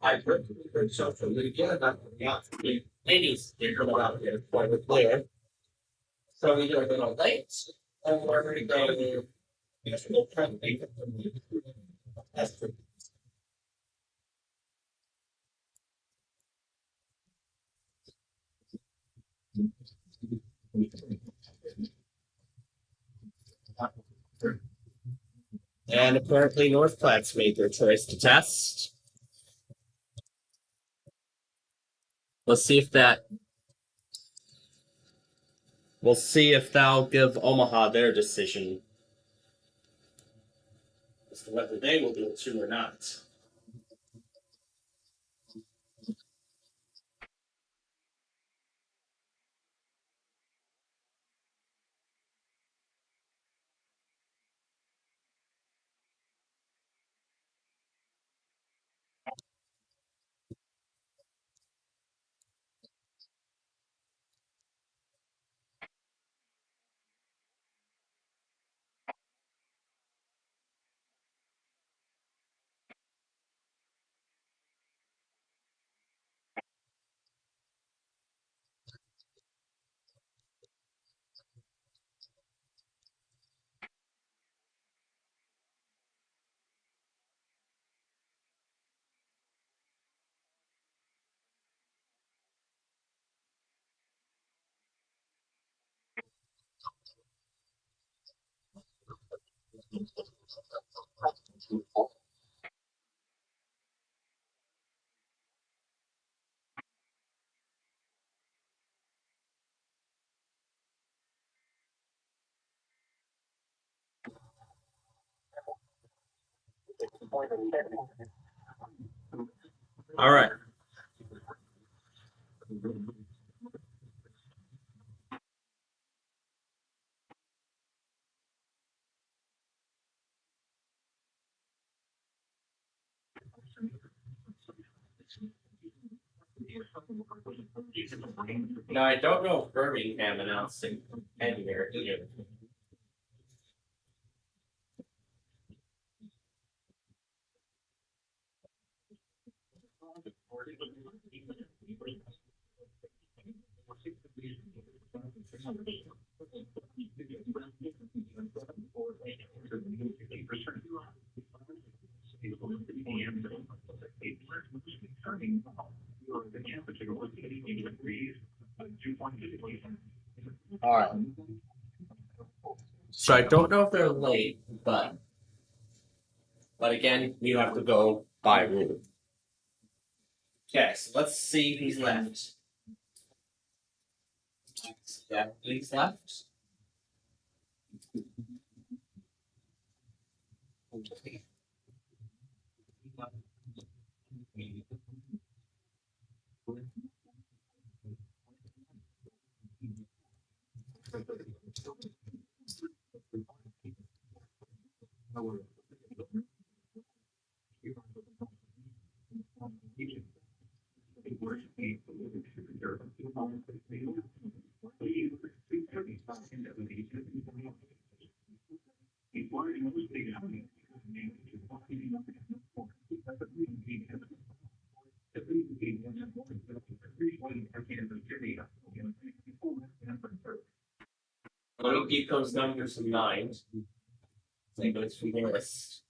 I've heard social media that ladies did come out there quite clear. So we either go late or we go that's and apparently North Platte's made their choice to test. Let's see if that we'll see if they'll give Omaha their decision as to whether they will do it too or not. All right. Now I don't know if Birmingham announcing anywhere either. All right. So I don't know if they're late, but again, you have to go by rule. Okay, so let's see who's left. Yeah, who's left? I'm gonna keep those numbers in mind. They go through the list.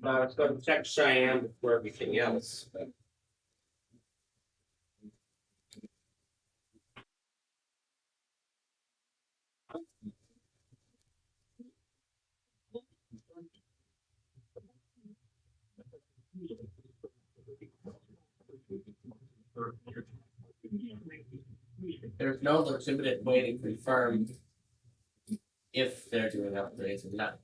I was going to check Cheyenne before everything else. But there's no legitimate way to confirm if they're doing upgrades or not.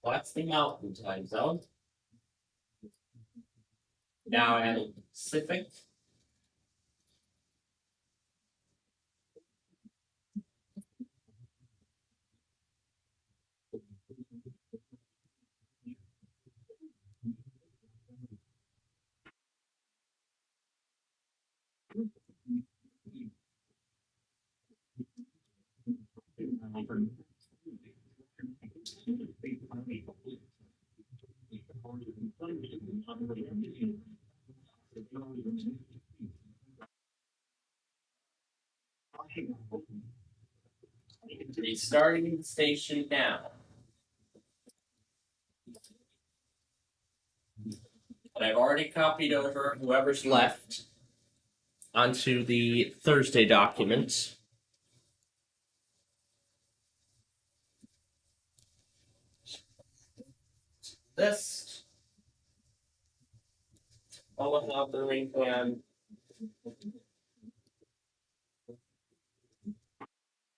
That's the Mountain Time Zone. Now adding Pacific. Restarting the station now. And I've already copied over whoever's left onto the Thursday document. List. Omaha, Birmingham.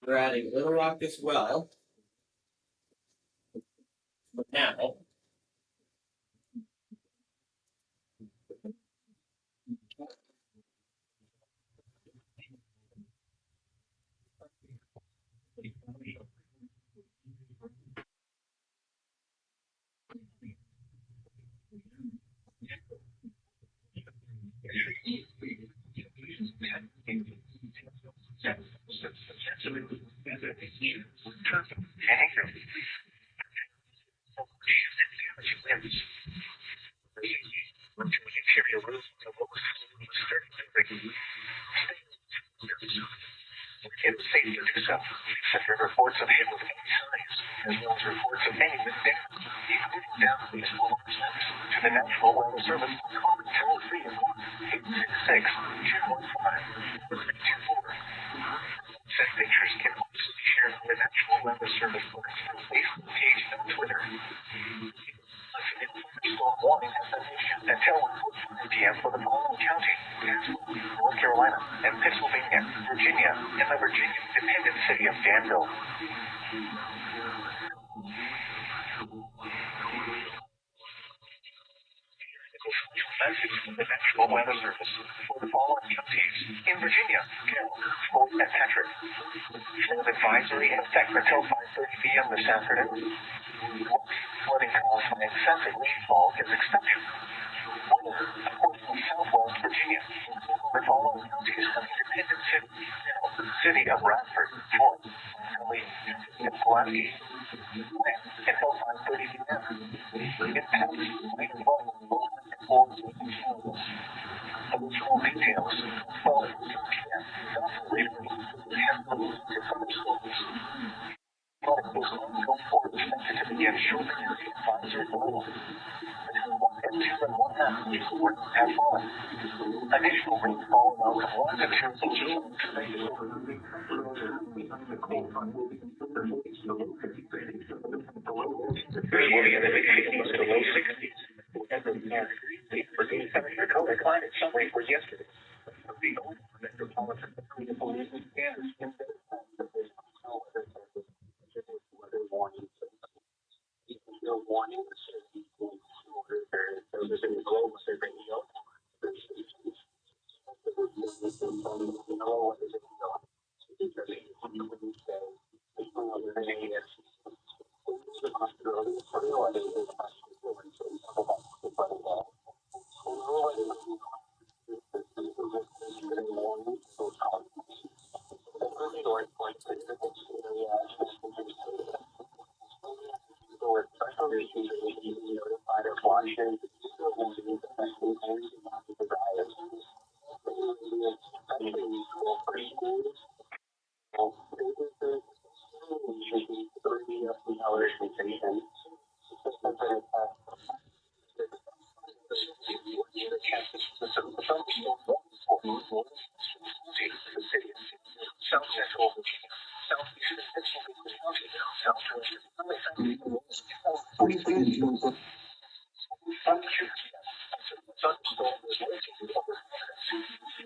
We're adding Little Rock as well. But now, The National Weather Service call toll-free at 866-215-4624. Set pictures can also be shared on the National Weather Service Facebook page and Twitter. An thunderstorm warning has been issued until 4 p.m. for the following counties: North Carolina and Pennsylvania, Virginia, and the Virginia independent city of Danville. Message from the National Weather Service for the following counties: in Virginia, Carroll, Fort and Patrick. Flood advisory in effect until 5:30 p.m. this afternoon. Flooding caused by excessive rainfall is expected. According to Southwest Virginia, the following counties of independent city: City of Radford, Fort, Lee, and Pulaski. Until 5:30 p.m. In Paris, rainfall additional details. 12 p.m. Expected to begin shortly. Advisory below. Between 1 and 2 and 1/2 inches have fallen. Additional rainfall of 1 to 2 inches expected. Will be in the mid 50s to low 60s. For the South Dakota climate summary for yesterday. The old metropolitan area pollution standards in weather warning. No warning. There's a global radio. South Central Virginia, southeastern Pennsylvania County, southwestern thunderstorm was located over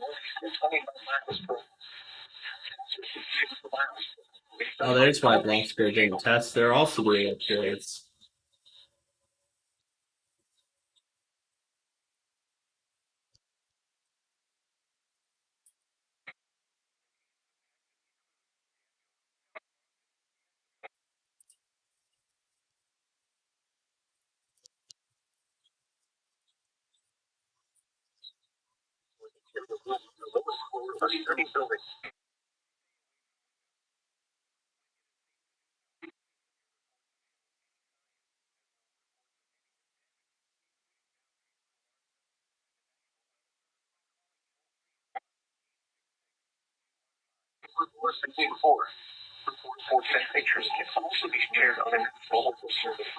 northeast at 25 miles per hour. Oh, there's why Blacksburg didn't test. They're also doing upgrades. Building. Four set pictures can also be shared on the National Weather Service.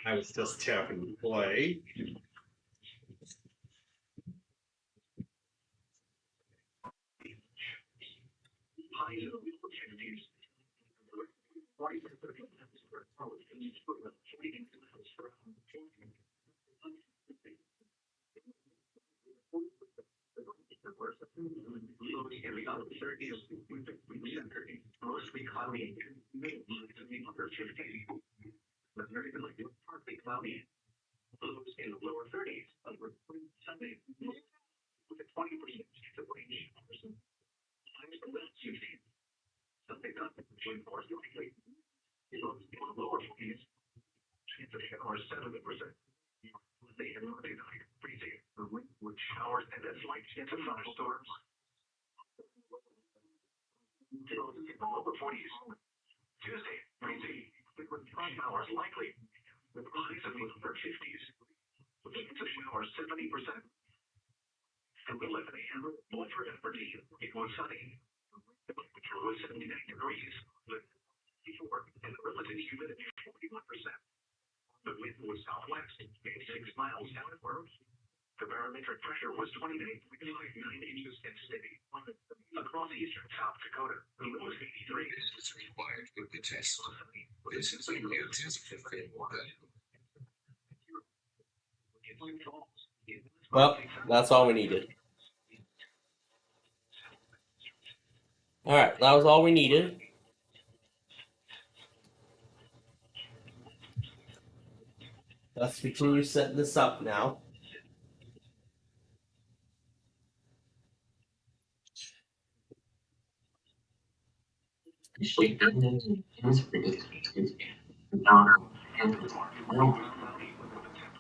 I was just tapping play. Mostly cloudy. Partly cloudy. Lows in the lower 30s. Sunday with a 20% chance of rain showers. Highs around 60. Sunday not between more likely. Lows in the lower 40s. Chance of showers 70%. Monday and Monday night freezing. With showers and a slight chance of thunderstorms. Lows in the lower 40s. Tuesday freezing. With 5 hours likely. The highs of the upper 50s. Today are 70%. At 11 a.m., over at Aberdeen, it was sunny. The temperature was 79 degrees. Before, and the relative humidity 41%. The wind was southwest, 86 miles downward. The barometric pressure was 29.9 inches and steady. Across eastern South Dakota, the low was 83. This is required with the test. This is a new test for water. Well, that's all we needed. Alright, that was all we needed. Let's continue setting this up now.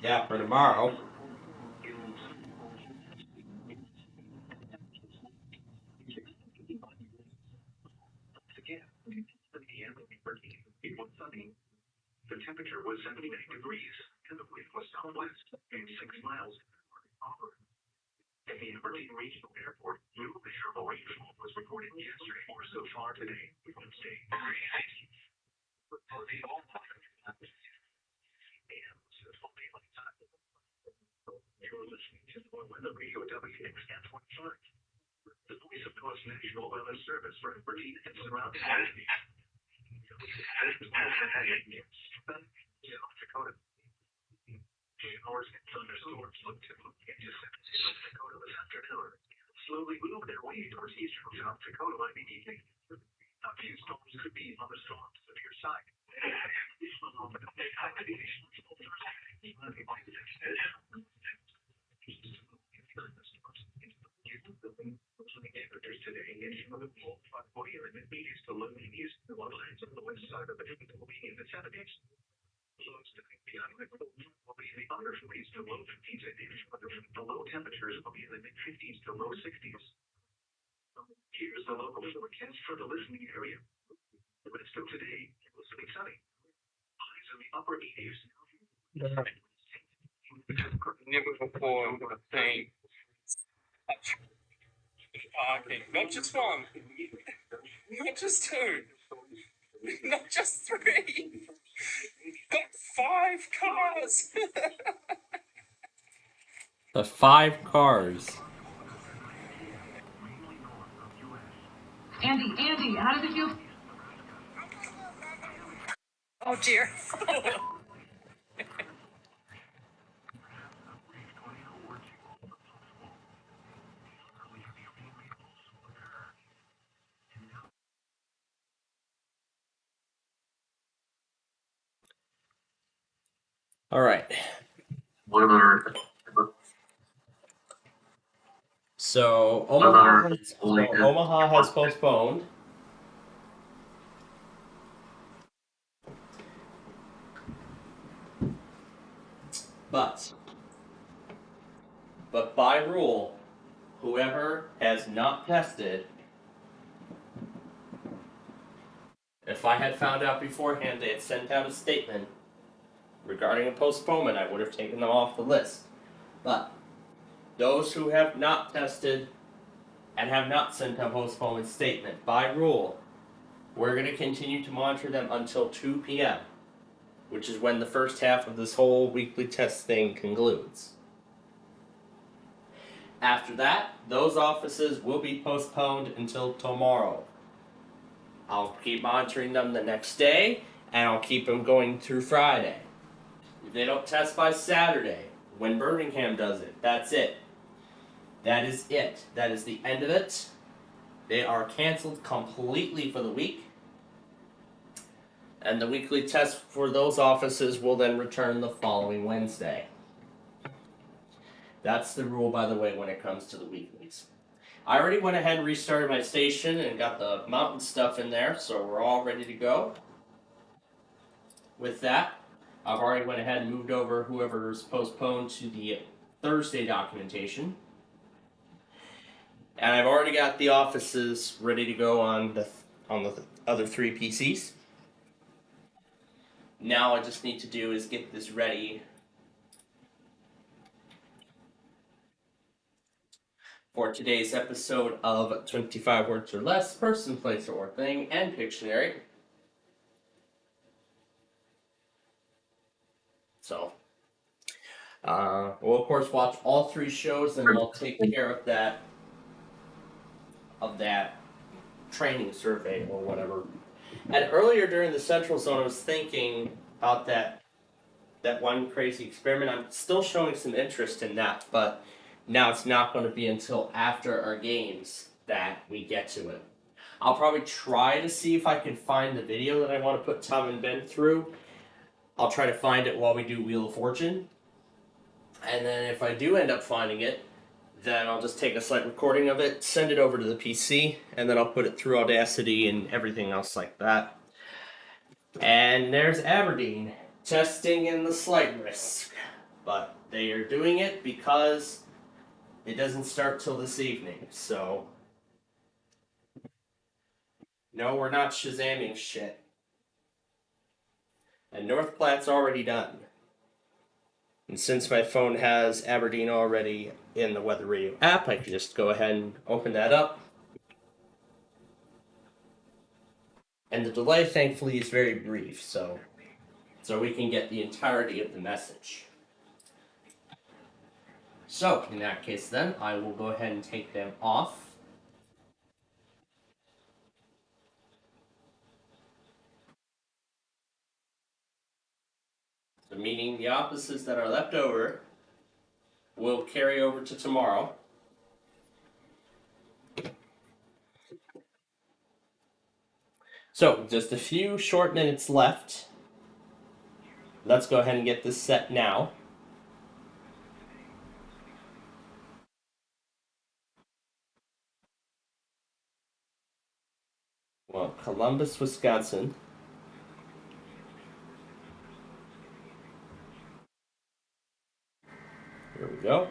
Yeah, for tomorrow. It was sunny. The temperature was 79 degrees, and the wind was southwest, 86 miles. At the Aberdeen Regional Airport, no measurable rainfall was recorded yesterday or so far today, Wednesday, February 19th. You're listening to the Weather Radio WXN 25, the voice of North National Weather Service for Aberdeen and surrounding communities. South Dakota. Showers and thunderstorms look to move into South Dakota this afternoon. Slowly move their way towards eastern South Dakota by the evening. A few storms could be on the storm severe side. Temperatures today in the full 40 in the mid-80s to low 80s. The lowlands on the west side of the Pacific will be in the 70s. Lows to beyond the cold will be in the under 40s to low 50s, and the low temperatures will be in the mid-50s to low 60s. Here's the local forecast for the listening area. The rest of today, mostly sunny. Highs in the upper 80s. Never before would have seen such parking. Not just one, not just two, not just three, but 5 cars. The 5 cars. Andy, how does it feel? Oh dear. Alright. So, Omaha has postponed. But by rule, whoever has not tested, if I had found out beforehand they had sent out a statement regarding a postponement, I would have taken them off the list. But those who have not tested and have not sent a postponement statement, by rule, we're going to continue to monitor them until 2 p.m., which is when the first half of this whole weekly test thing concludes. After that, those offices will be postponed until tomorrow. I'll keep monitoring them the next day, and I'll keep them going through Friday. If they don't test by Saturday, when Birmingham does it, that's it. That is it. That is the end of it. They are canceled completely for the week. And the weekly test for those offices will then return the following Wednesday. That's the rule, by the way, when it comes to the weeklies. I already went ahead and restarted my station and got the mountain stuff in there, so we're all ready to go. With that, I've already went ahead and moved over whoever's postponed to the Thursday documentation. And I've already got the offices ready to go on the other 3 PCs. now I just need to do is get this ready for today's episode of 25 Words or Less, Person, Place, or Thing, and Pictionary. So, we'll of course watch all 3 shows, and we'll take care of that training survey or whatever. And earlier during the Central Zone, I was thinking about that one crazy experiment. I'm still showing some interest in that, but now it's not going to be until after our games that we get to it. I'll probably try to see if I can find the video that I want to put Tom and Ben through. I'll try to find it while we do Wheel of Fortune. And then if I do end up finding it, then I'll just take a slight recording of it, send it over to the PC, and then I'll put it through Audacity and everything else like that. And there's Aberdeen, testing in the slight risk. But they are doing it because it doesn't start till this evening, so... No, we're not Shazamming shit. And North Platte's already done. And since my phone has Aberdeen already in the Weather Radio app, I can just go ahead and open that up. And the delay, thankfully, is very brief, so we can get the entirety of the message. So, in that case then, I will go ahead and take them off. So meaning the opposites that are left over will carry over to tomorrow. So, just a few short minutes left. Let's go ahead and get this set now. Well, Columbus, Wisconsin. Here we go.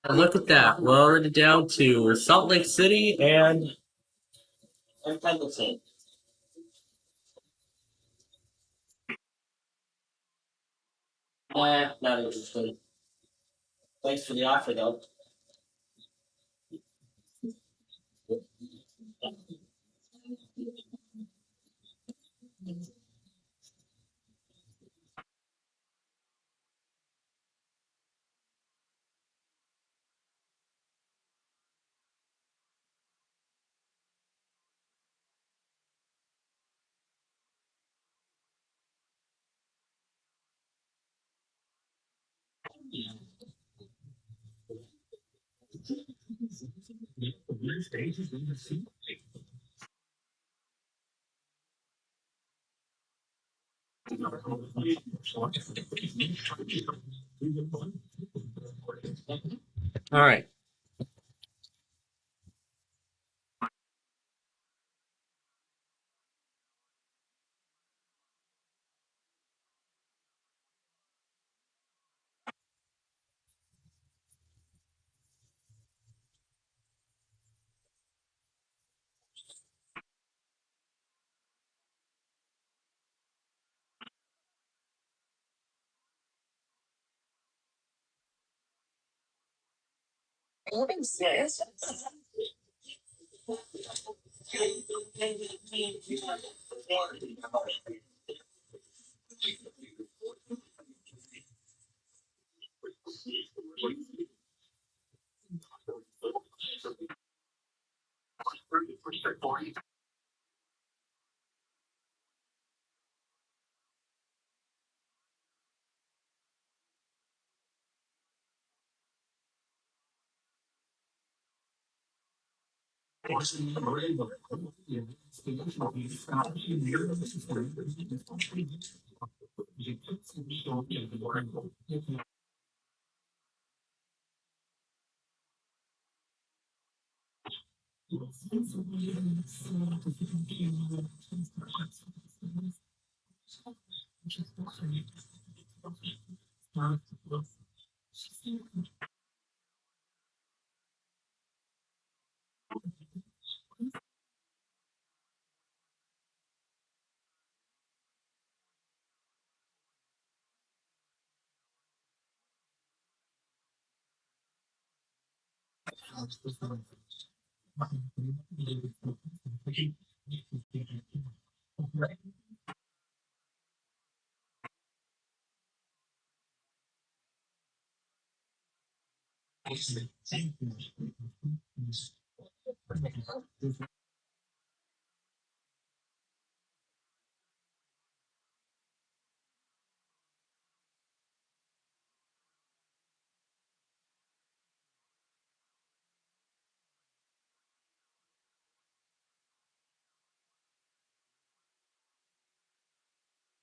And look at that. We're already down to Salt Lake City and Pendleton. Not interested. Thanks for the offer, though. All right.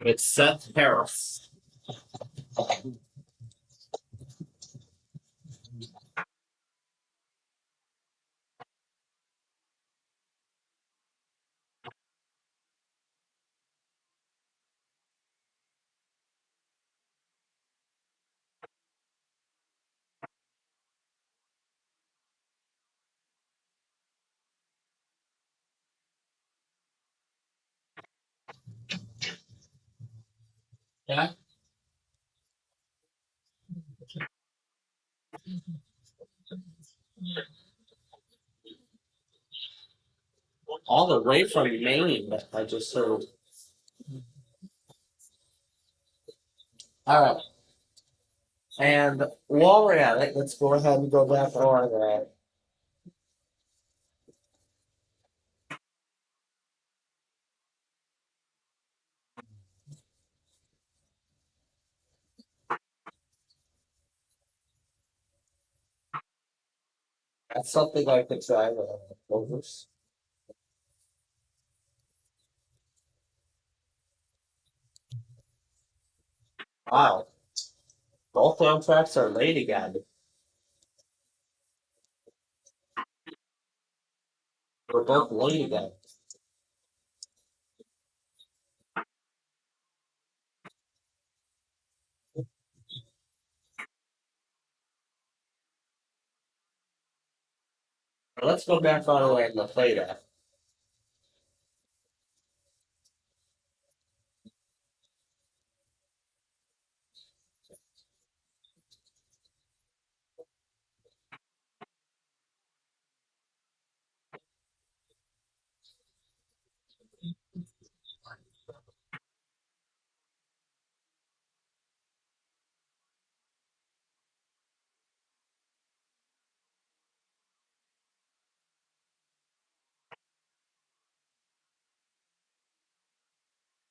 It's Seth Harris. Yeah. All the way from Maine, I just heard. All right. And while we're at it, let's go ahead and go back on that. That's something I could try overs. Wow. Both soundtracks are late again. We're both late again. Let's go back on and play that.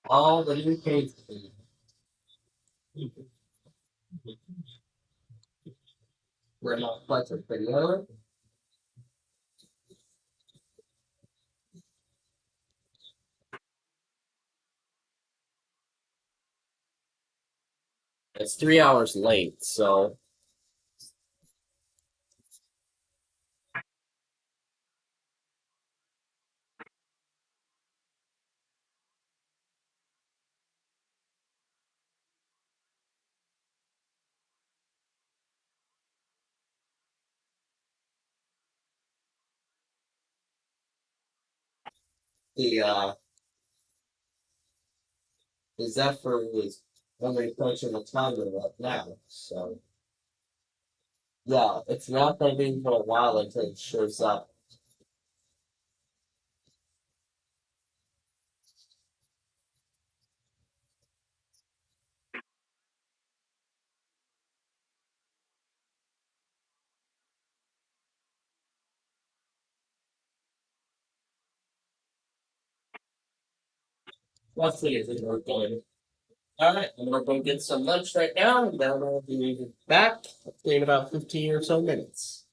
All the new cases. We're not pleasant video. It's 3 hours late, so the the Zephyr is only approaching the time right now. So yeah, it's not gonna be for a while until it shows up. Let's see if we're going. Alright, I'm gonna go get some lunch right now, and then I'll be back in about 15 or so minutes.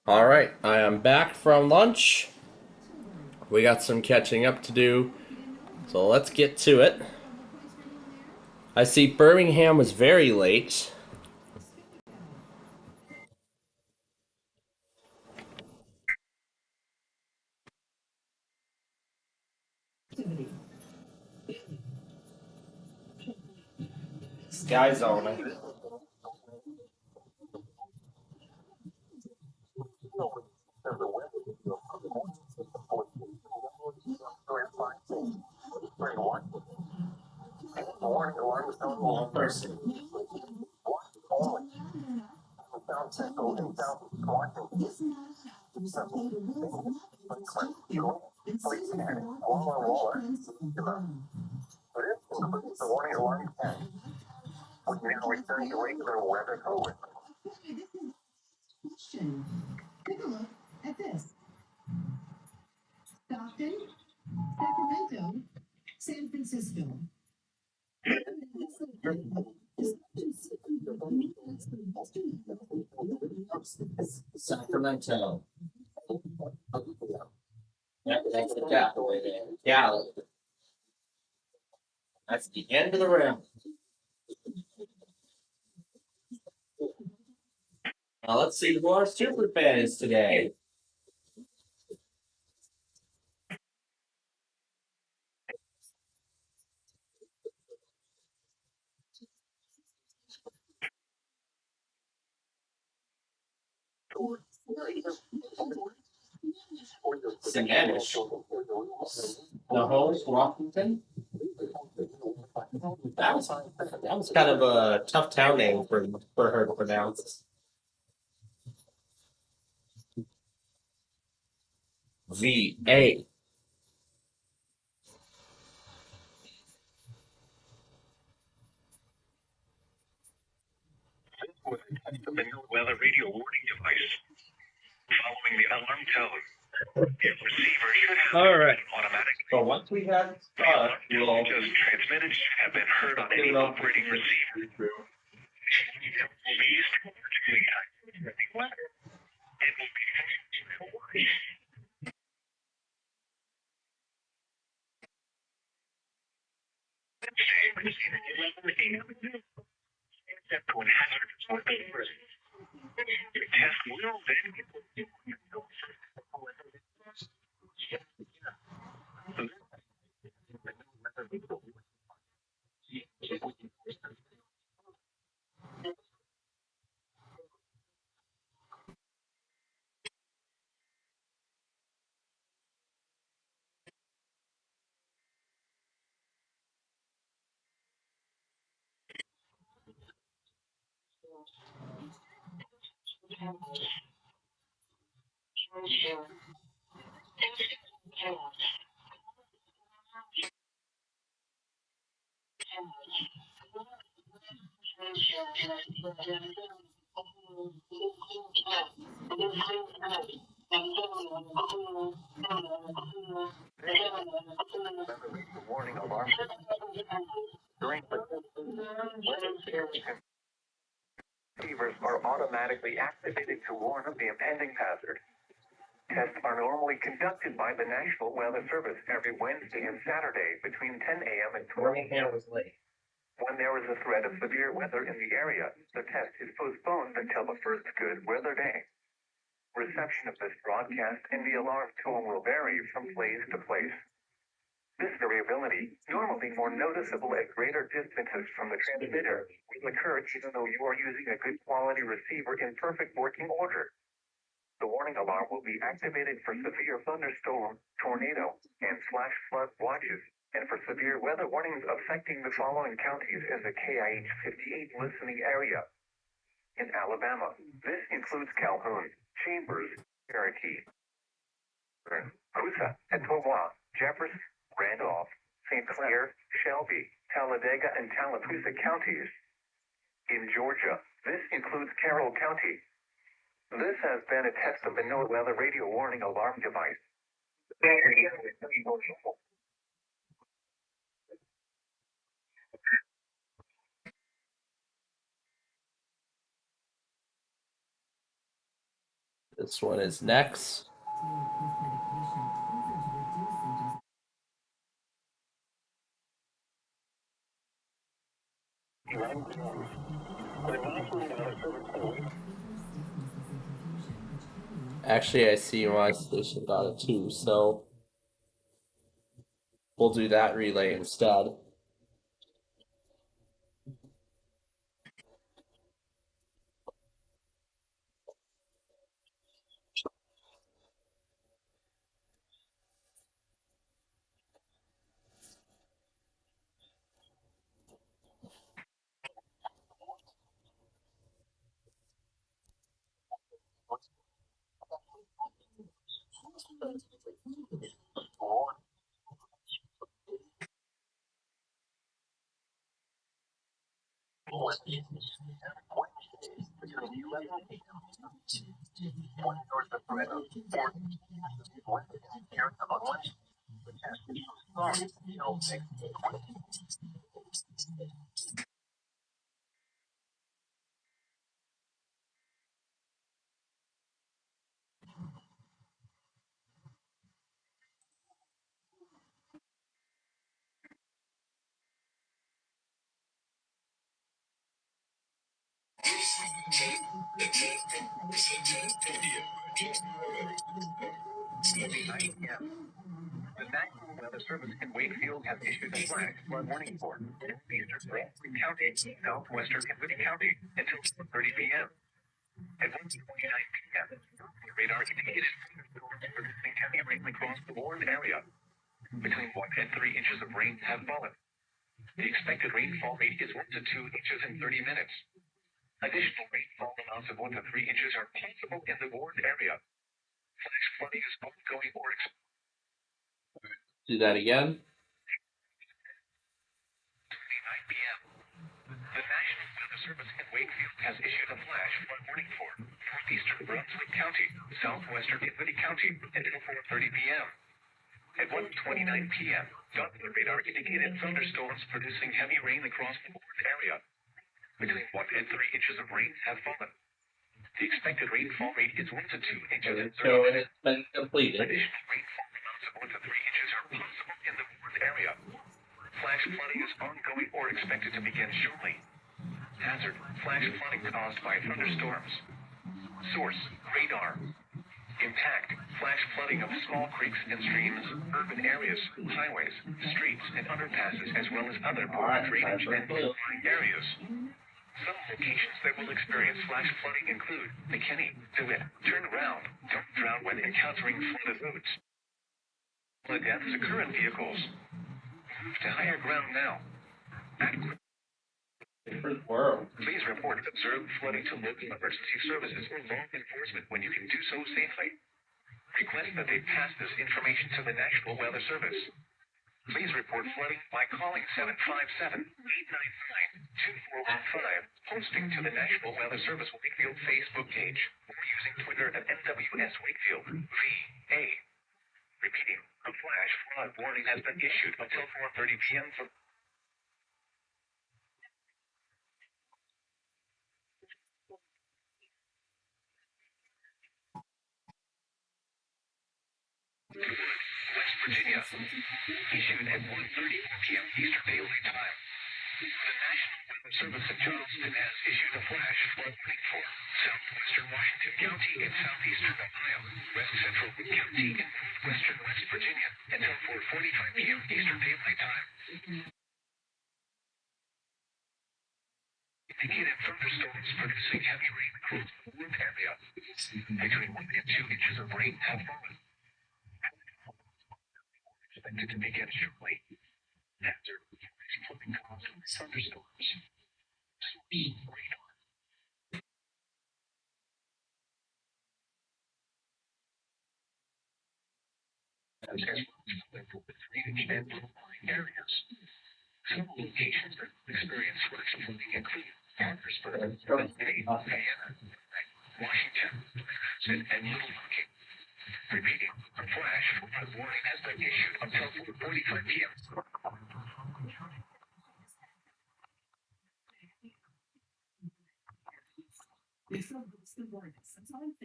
All right, I am back from lunch. We got some catching up to do, so let's get to it. I see Birmingham was very late. Sky zoning. Sacramento. Yep, that's the capital way there. Yeah, that's the end of the round. Now let's see who our super fan is today. Sammamish. Nahoe, Washington. That was kind of a tough town name for her to pronounce. VA. Weather radio warning device. Following the alarm tone, the receiver should have All right. automatic. So once we have We'll just transmitted should have been heard on any operating receiver. It will be stored to the weather. It will be except when hazardous weapons. Your test will then be warning alarm. During receivers are automatically activated to warn of the impending hazard. Tests are normally conducted by the National Weather Service every Wednesday and Saturday between 10 a.m. and 12 Birmingham was late. When there is a threat of severe weather in the area, the test is postponed until the first good weather day. Reception of this broadcast and the alarm tone will vary from place to place. This variability, normally more noticeable at greater distances from the transmitter, will occur even though you are using a good quality receiver in perfect working order. The warning alarm will be activated for severe thunderstorm, tornado, and flash flood watches, and for severe weather warnings affecting the following counties in the KIH 58 listening area. In Alabama, this includes Calhoun, Chambers, Cherokee, Coosa, Etowah, Jefferson, Randolph, St. Clair, Shelby, Talladega, and Tallapoosa counties. In Georgia, this includes Carroll County. This has been a test of the NOAA weather radio warning alarm device. This one is next. Actually, I see my station got it too, so we'll do that relay instead. The National Weather Service in Wakefield has issued a flash flood warning for northeastern Brunswick County, southwestern Kentucky County until 4:30 p.m. At 1:29 p.m., radar indicated producing heavy rain across the warned area. Between 1 and 3 inches of rain have fallen. The expected rainfall rate is 1 to 2 inches in 30 minutes. Additional rainfall amounts of 1 to 3 inches are possible in the warned area. Flash flooding is ongoing or expected. Do that again. 9 p.m. The National Weather Service in Wakefield has issued a flash flood warning for northeastern Brunswick County, southwestern Kentucky County until 4:30 p.m. At 1:29 p.m., Doppler radar indicated thunderstorms producing heavy rain across the warned area. Between 1 and 3 inches of rain have fallen. The expected rainfall rate is 1 to 2 inches in 30 So minutes. it's been completed. Additional rainfall amounts of 1 to 3 inches are possible in the warned area. Flash flooding is ongoing or expected to begin shortly. Hazard: flash flooding caused by thunderstorms. Source: radar. Impact: flash flooding of small creeks and streams, urban areas, highways, streets, and underpasses, as well as other poor drainage and low-lying areas. Some locations that will experience flash flooding include McKinney, DeWitt, Turn Around, Don't Drown when encountering flooded roads. Flood deaths occur in vehicles. Move to higher ground now. Different world. Please report observed flooding to local emergency services or law enforcement when you can do so safely. Request that they pass this information to the National Weather Service. Please report flooding by calling 757-895-2415, posting to the National Weather Service Wakefield Facebook page, or using Twitter at NWS Wakefield, VA. Repeating, a flash flood warning has been issued until 4:30 p.m. for West Virginia, issued at 1:34 p.m. Eastern Daylight Time. The National Weather Service in Charleston has issued a flash flood warning for southwestern Washington County and southeastern Ohio, west central Wood County, and northwestern West Virginia until 4:45 p.m. Eastern Daylight Time. Indicated thunderstorms producing heavy rain across the warned area. Between 1 and 2 inches of rain have fallen. Expected to begin shortly. After flooding caused by thunderstorms. Radar. As well as drainage and low-lying areas. Some locations that experience flash flooding include Parkersburg, Vienna, Washington, and Little Rock. Repeating, a flash flood warning has been issued until 4:45 p.m.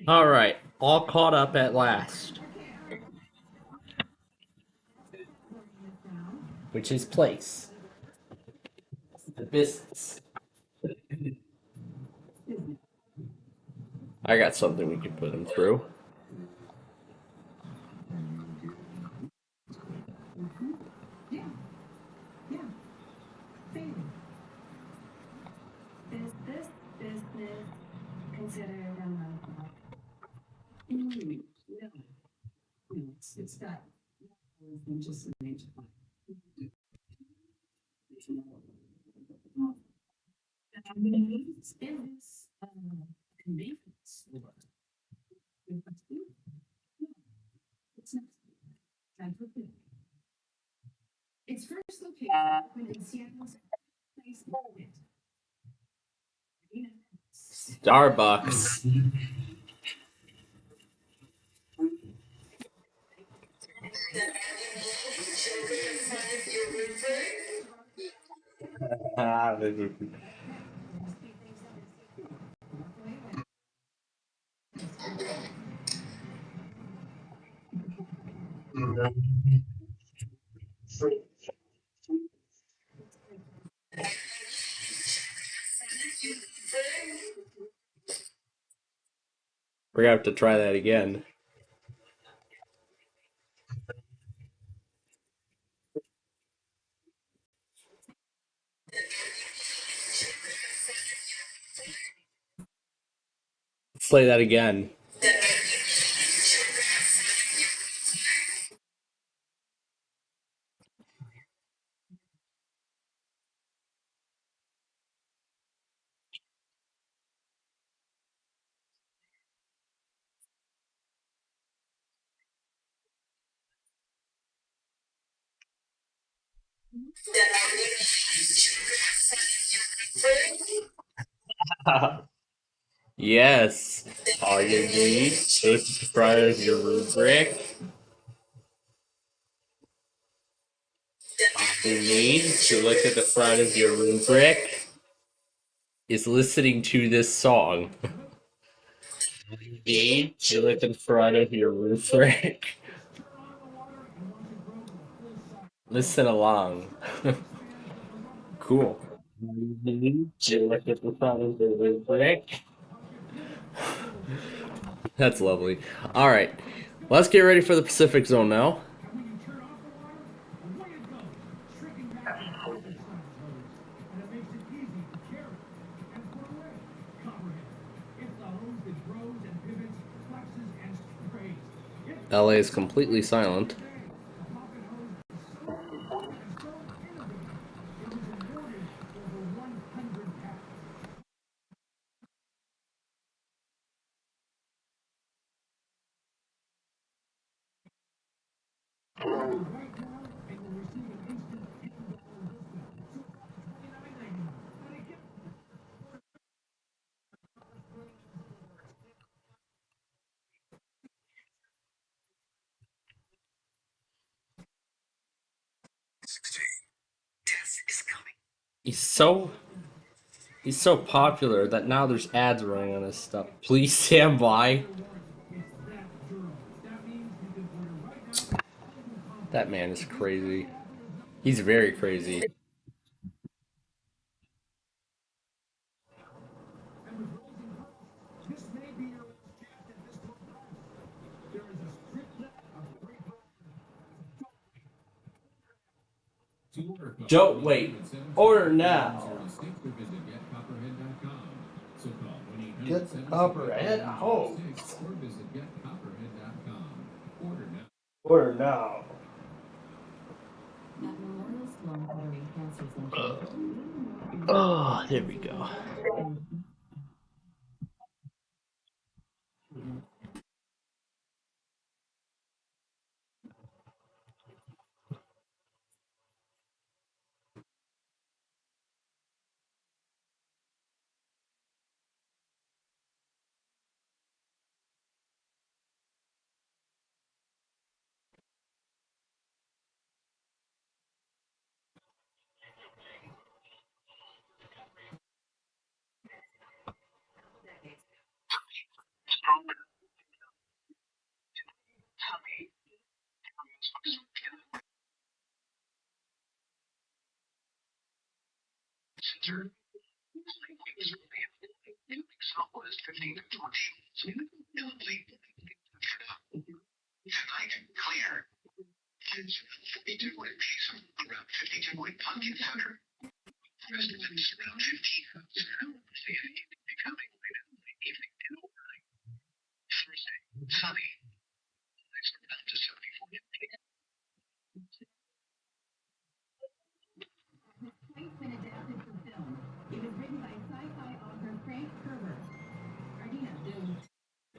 All right, all caught up at last. Which is place. The business. I got something we can put him through. Is this business considered no, it's got just an age. It's in this convenience. It's not. It's first located in Seattle's place. Starbucks. We're gonna have to try that again. Let's play that again. Yes. All you need is the front of your rubric. All you need to look at the front of your rubric is listening to this song. All you need to look at the front of your rubric. Listen along. Cool. All you need to look at the front of your rubric. That's lovely. All right, let's get ready for the Pacific Zone now. LA is completely silent. He's so he's so popular that now there's ads running on his stuff. Please stand by. That man is crazy. He's very crazy. Don't wait. Order now. Get the copperhead home. Order now. Oh, there we go.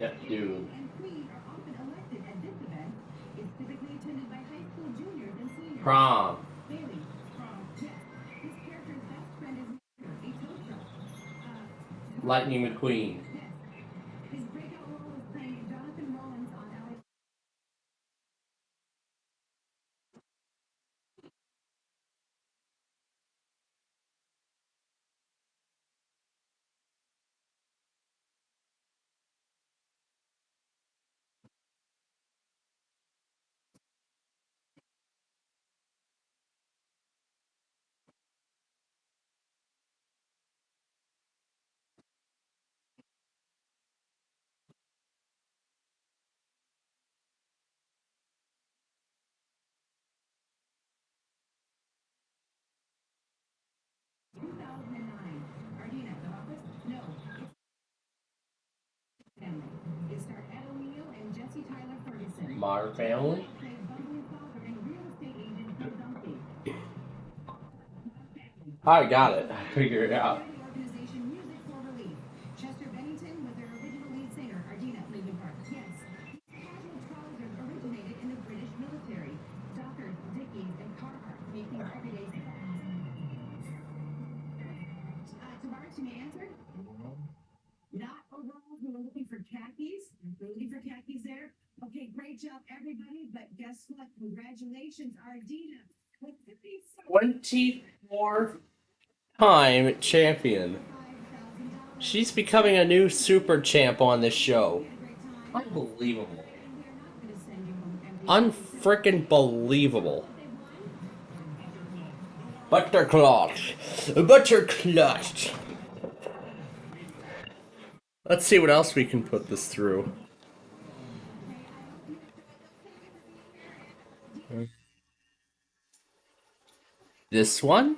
Yeah, dude. Prom. Lightning McQueen. Modern Family. I got it. I figured it out. Congratulations, Ardina. 24-time champion. She's becoming a new super champ on this show. Unbelievable. Unfrickin' believable. Buttercloth. Buttercloth. Let's see what else we can put this through. This one?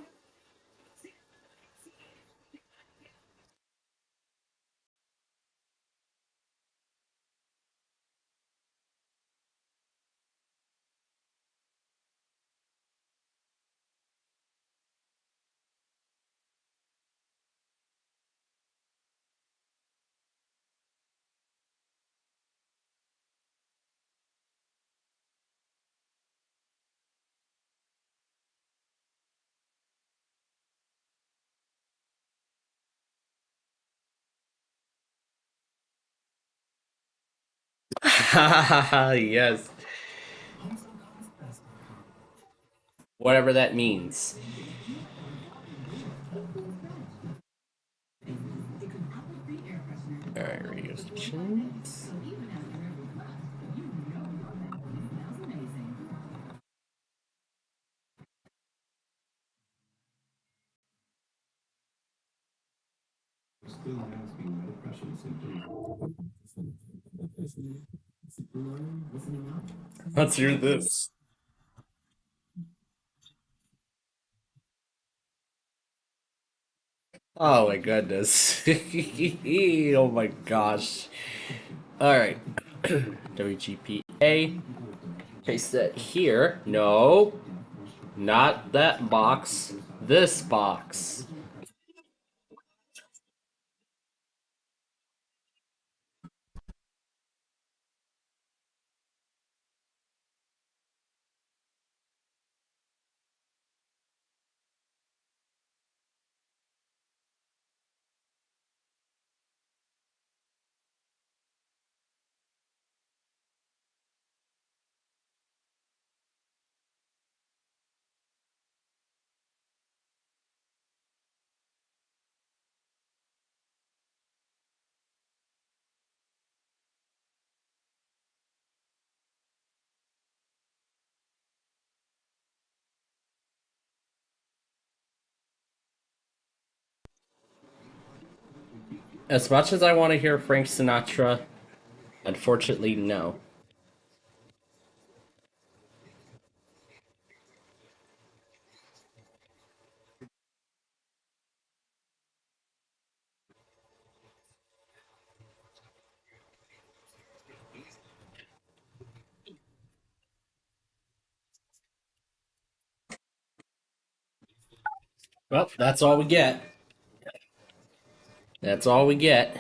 Yes. Whatever that means. Alright, radio stations. Let's hear this. Oh my goodness. Oh my gosh. Alright. WGPA. Paste that here. No. Not that box. This box. As much as I want to hear Frank Sinatra, unfortunately, no. Well, that's all we get. That's all we get.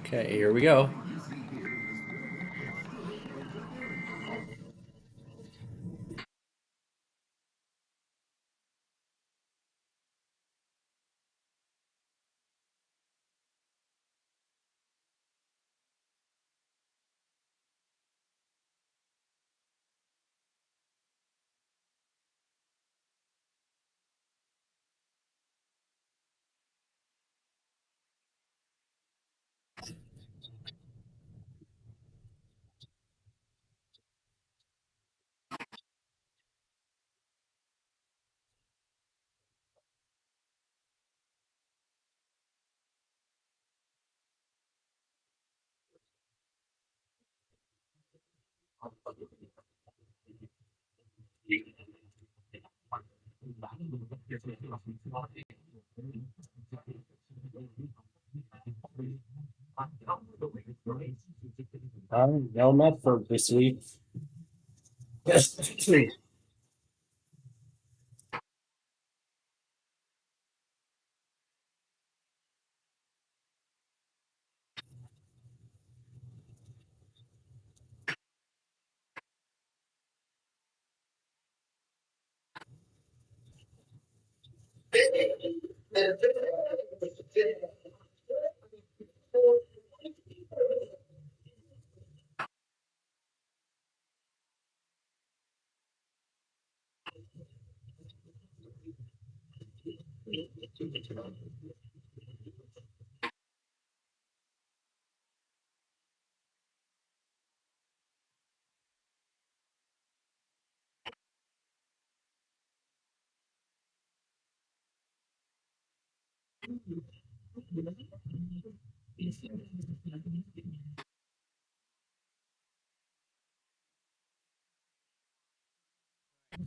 Okay, here we go. No, not for this week.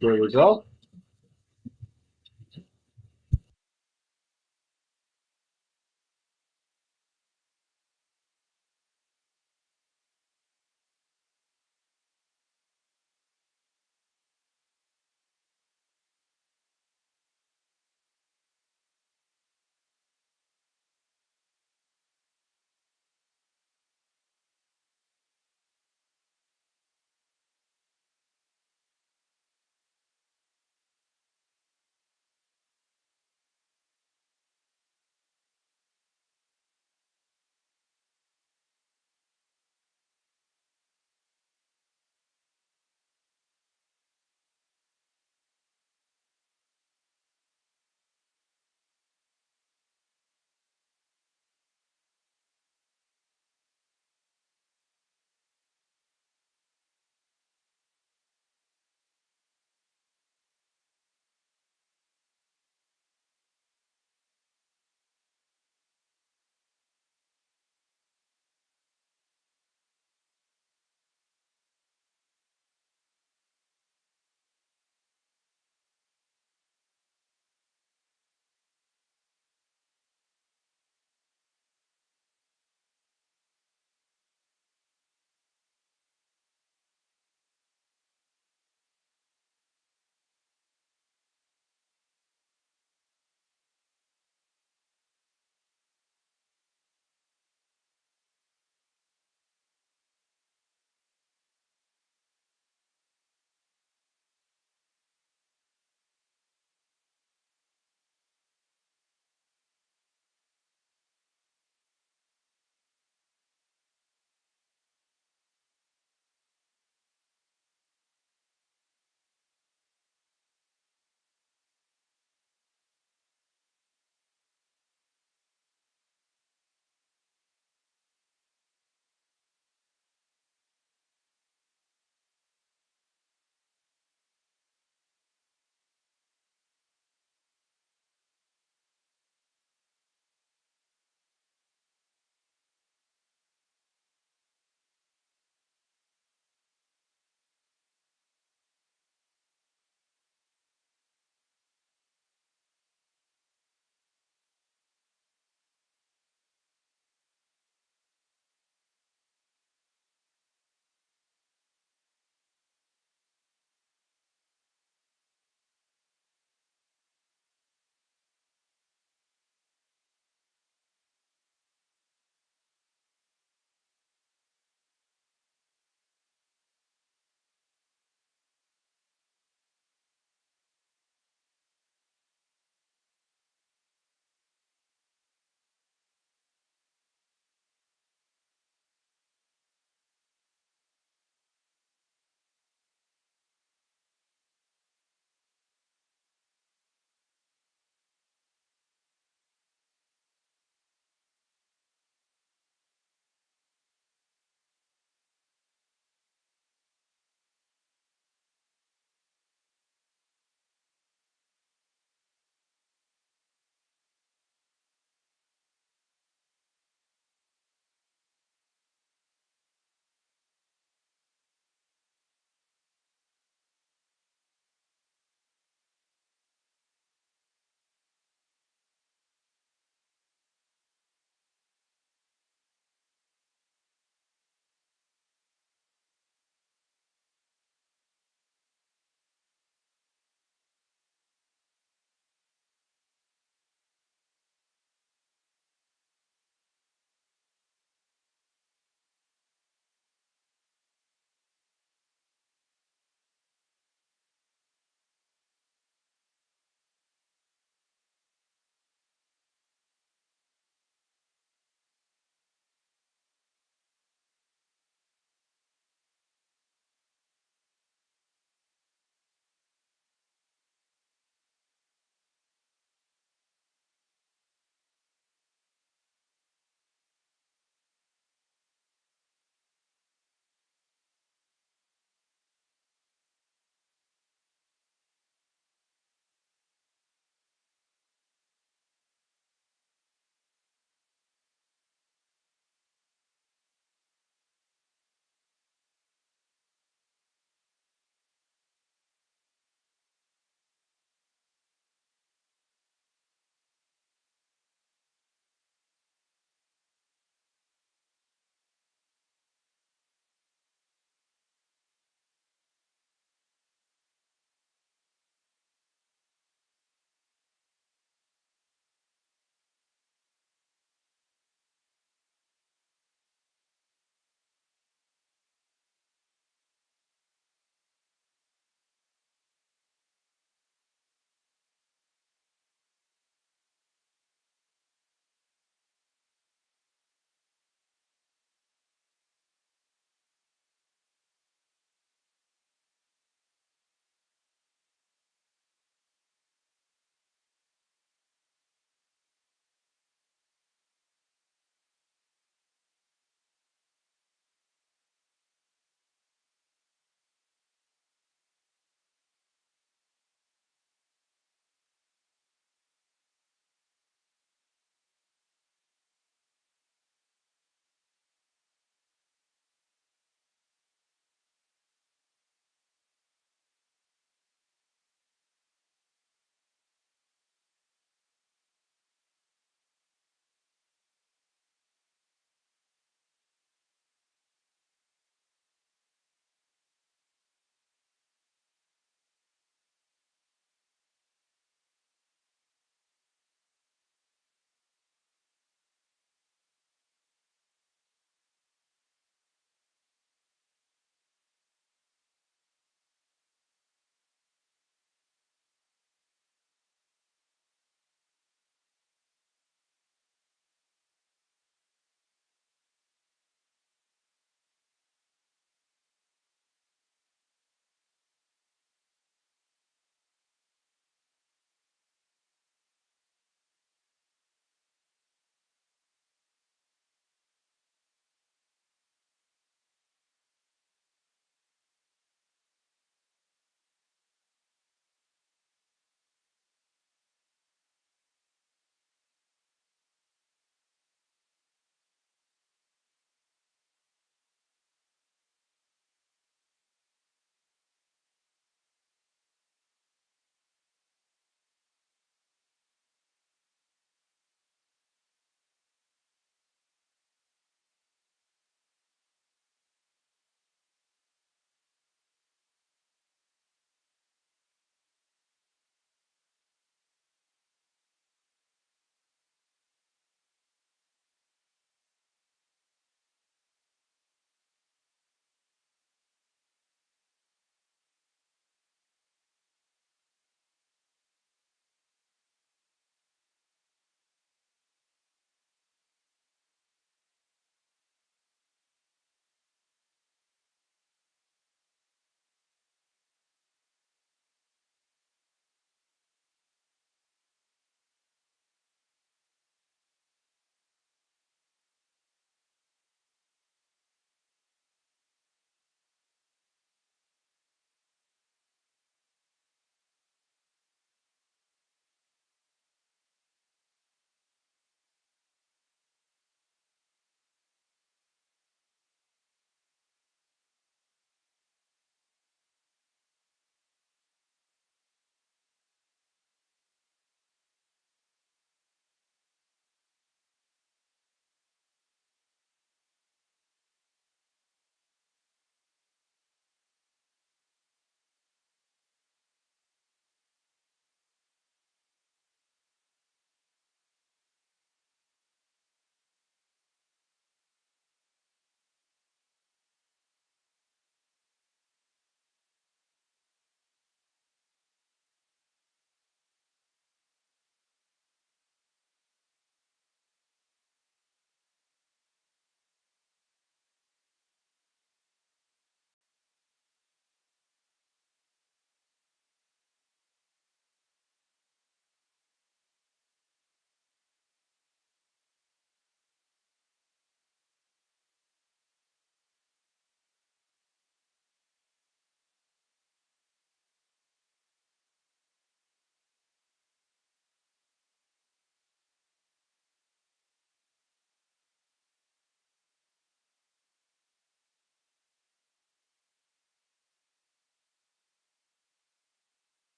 Here we go.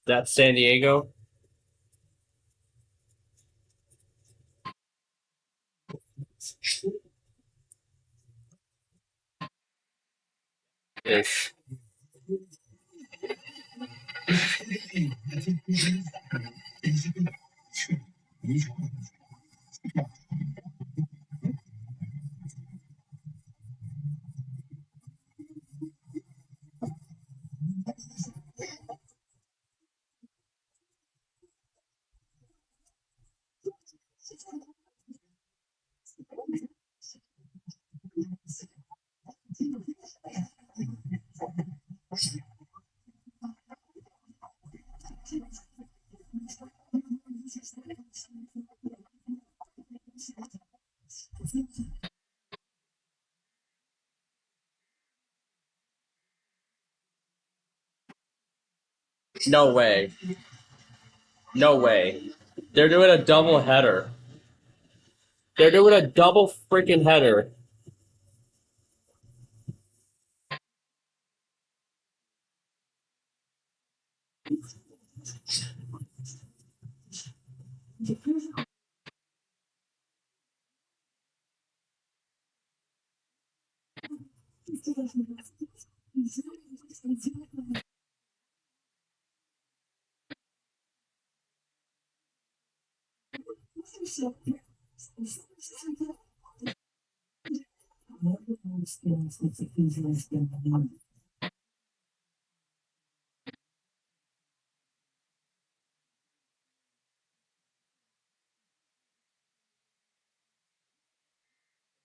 That's San Diego. Ish. No way. No way. They're doing a double header. They're doing a double freaking header.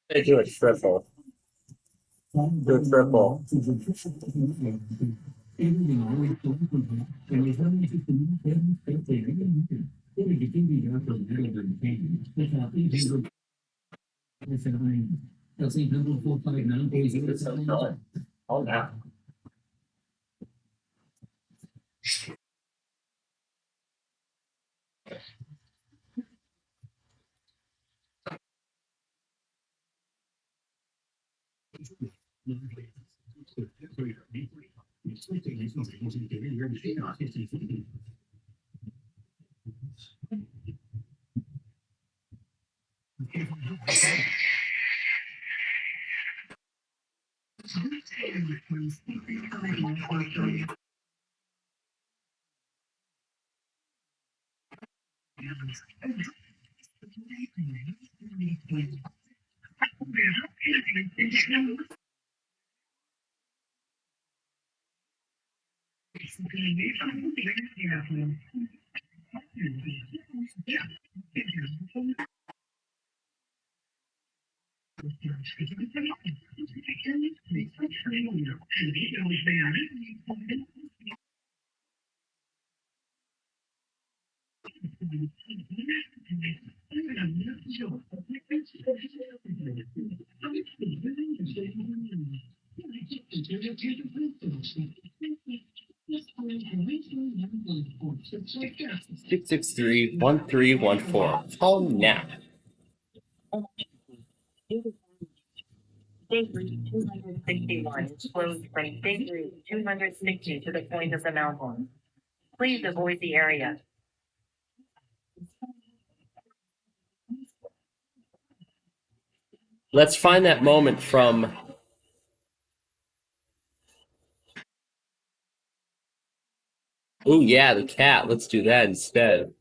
They do a triple. Do a triple. Oh, yeah. Six 1314. Call now. State Route 261 is closed from State Route 260 to the point of the mountain. Please avoid the area. Let's find that moment from Ooh, yeah, the cat. Let's do that instead.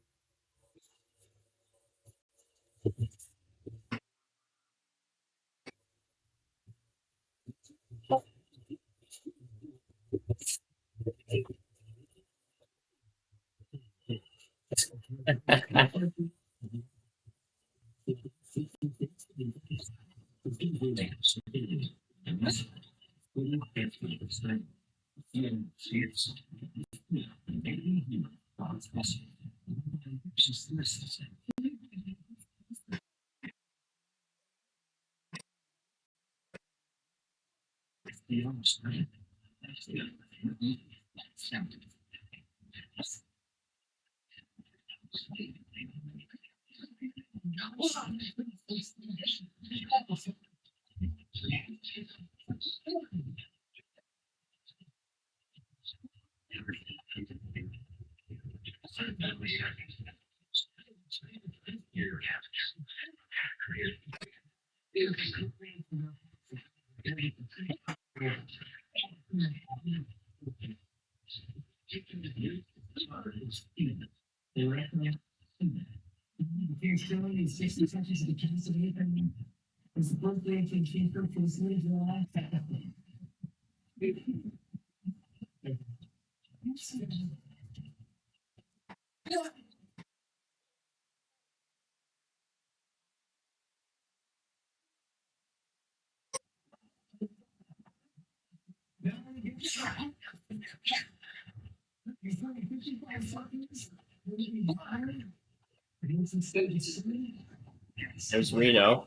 There's Reno.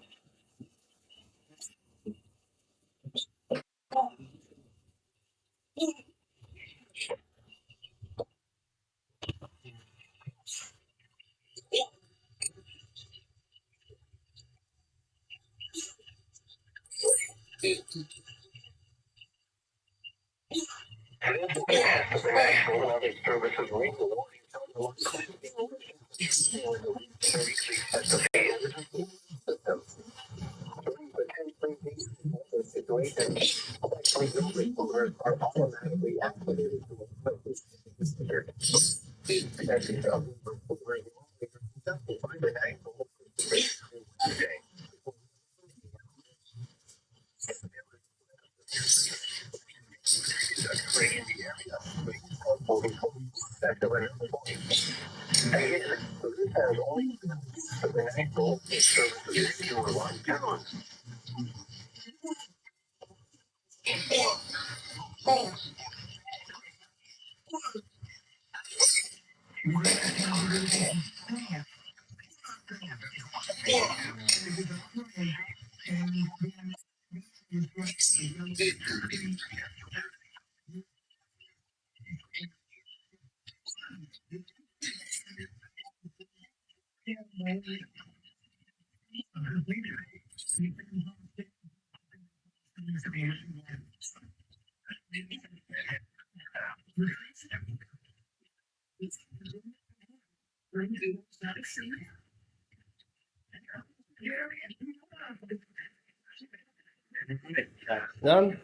Done?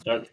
Done.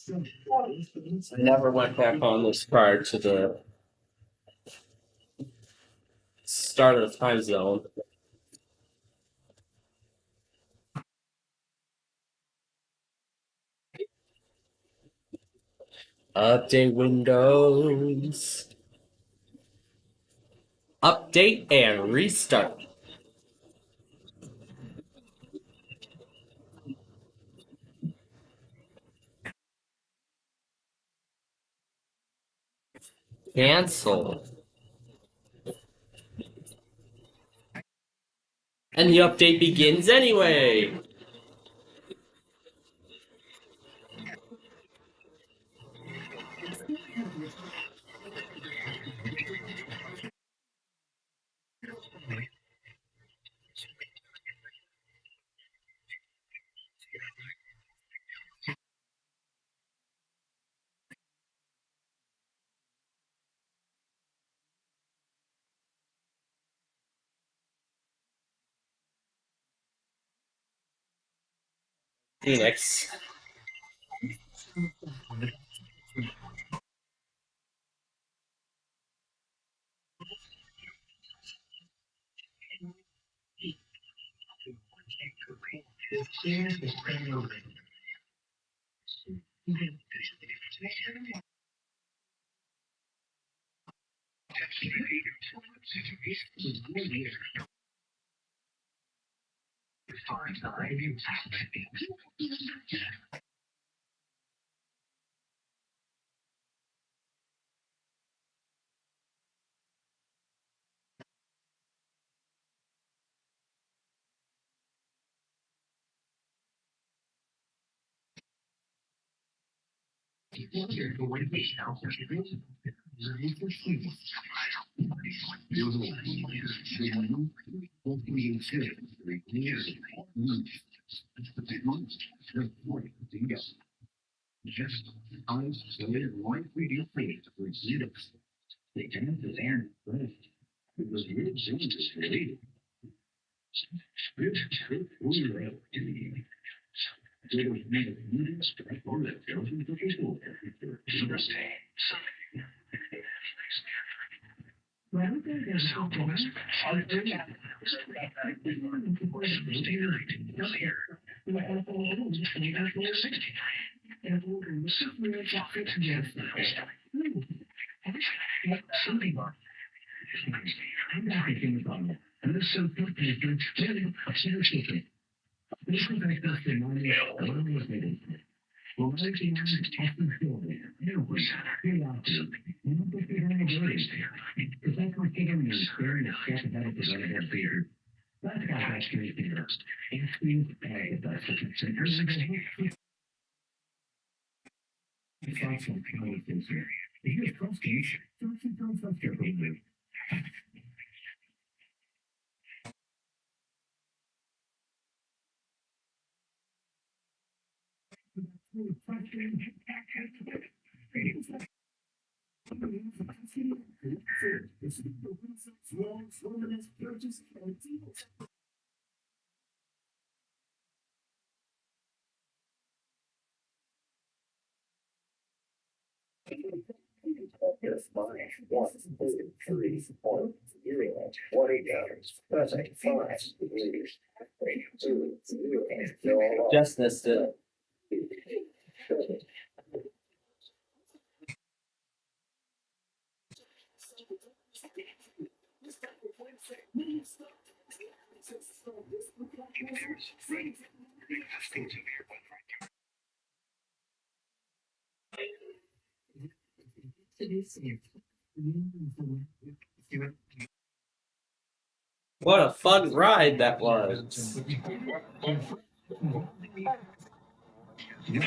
I never went back on this prior to the start of the time zone. Update Windows. Update and restart. Cancel. And the update begins anyway. Phoenix. That's got that street here. SPCPlainfield, that's what it's in. There's 16. It's also county things here. Here's Prestige. Don't trust your baby. Here's mine. 1, 2, 3, 4, 0, 20 dollars. That's like 5 liters. 3, 2, 0, and fill all up. Just missed it. What a fun ride that was. You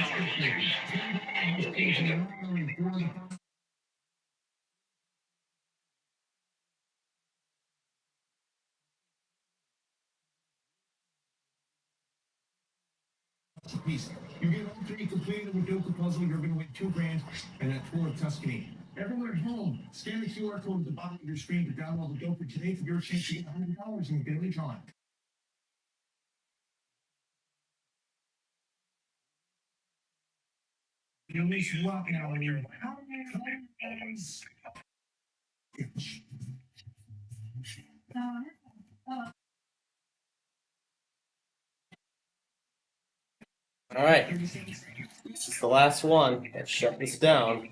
get all 3 completed with Doka puzzle, you're going to win $2,000 and a tour of Tuscany. Everyone at home, scan the QR code at the bottom of your screen to download the Doka today for your chance to get $100 in daily drawing. You'll make you walk now when you're All right, this is the last one. Let's shut this down.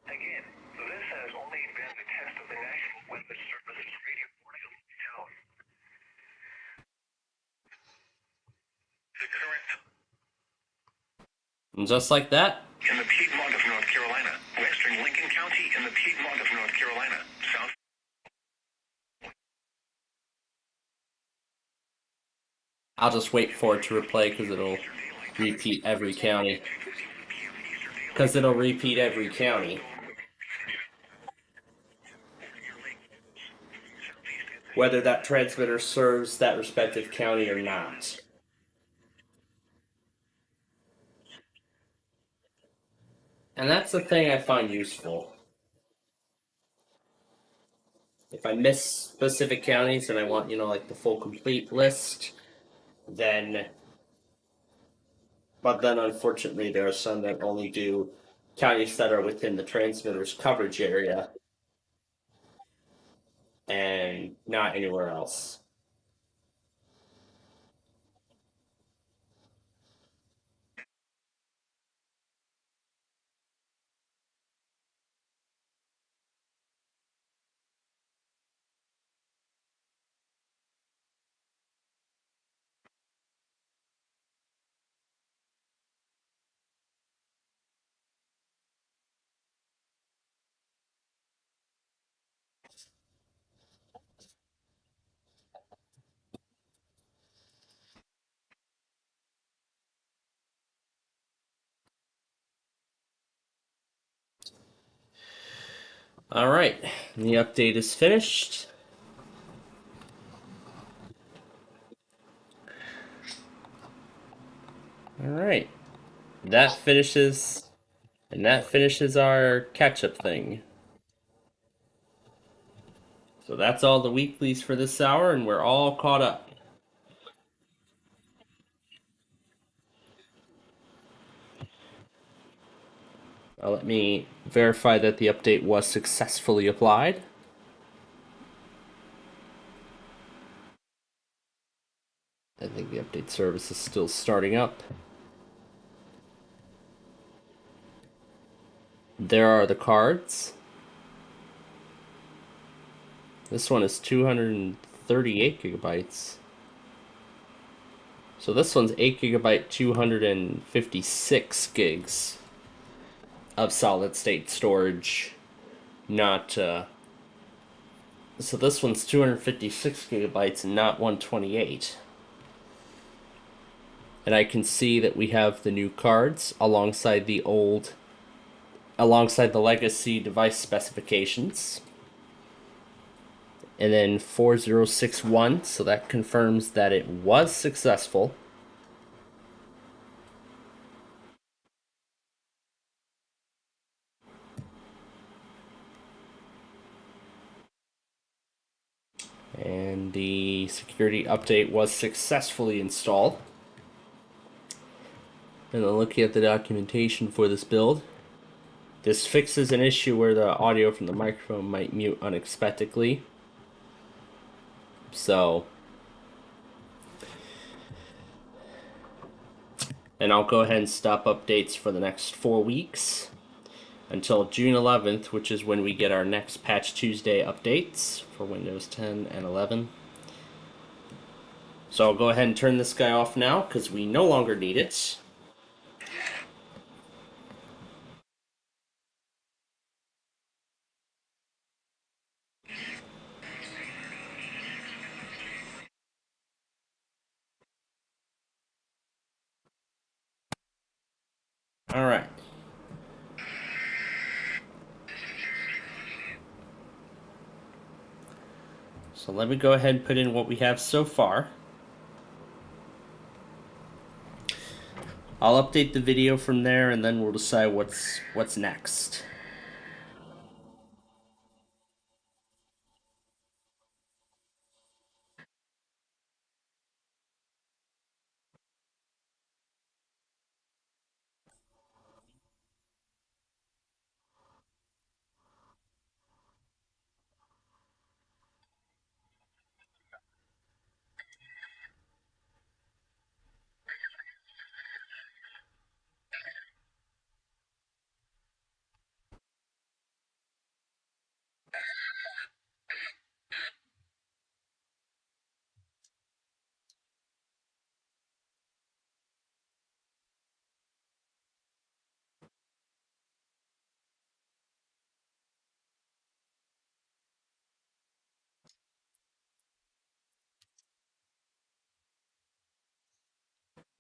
Again, this has only been the test of the National Weather Service's radio warning tone. The current And just like that, in the Piedmont of North Carolina, western Lincoln County in the Piedmont of North Carolina, south. I'll just wait for it to replay because it'll repeat every county. Whether that transmitter serves that respective county or not. And that's the thing I find useful. If I miss specific counties and I want, like the full complete list, then... But then unfortunately there are some that only do counties that are within the transmitter's coverage area and not anywhere else. All right, the update is finished. All right, that finishes our catch-up thing. So that's all the weeklies for this hour, and we're all caught up. Let me verify that the update was successfully applied. I think the update service is still starting up. There are the cards. This one is 238 gigabytes. So this one's 8 gigabyte, 256 gigs of solid state storage. Not, so this one's 256 gigabytes and not 128. And I can see that we have the new cards alongside the legacy device specifications. And then 4061, so that confirms that it was successful. And the security update was successfully installed. And then looking at the documentation for this build, this fixes an issue where the audio from the microphone might mute unexpectedly. So, and I'll go ahead and stop updates for the next 4 weeks until June 11th, which is when we get our next Patch Tuesday updates for Windows 10 and 11. So I'll go ahead and turn this guy off now because we no longer need it. All right. So let me go ahead and put in what we have so far. I'll update the video from there and then we'll decide what's next.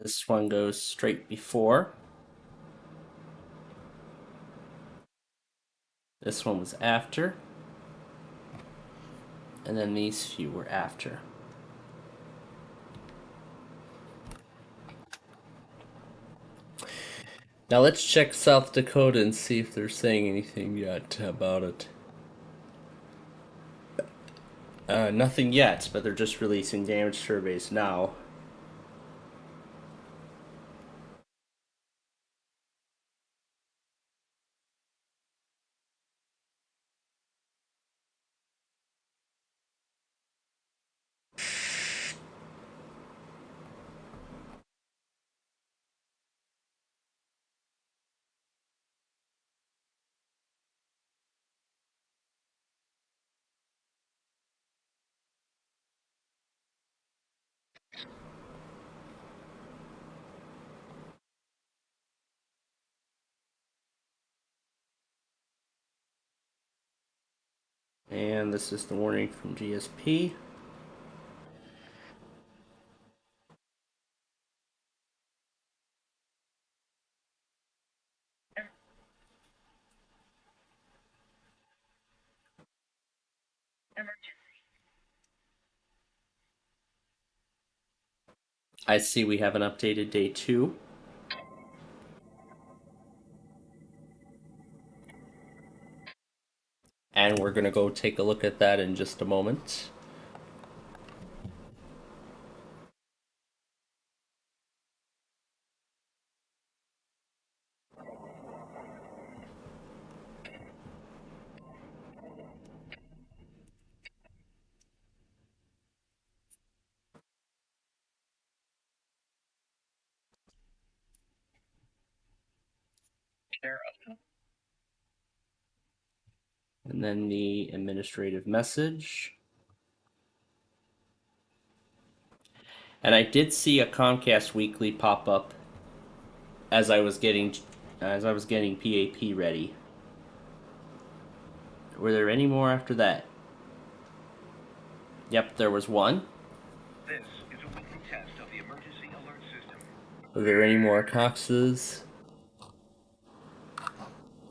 This one goes straight before. This one was after. And then these few were after. Now let's check South Dakota and see if they're saying anything yet about it. Nothing yet, but they're just releasing damage surveys now. And this is the warning from GSP. I see we have an updated day 2. And we're going to go take a look at that in just a moment. care of. And then the administrative message. And I did see a Comcast Weekly pop up as I was getting PAP ready. Were there any more after that? Yep, there was one. This is a weekly test of the emergency alert system. Were there any more Coxes?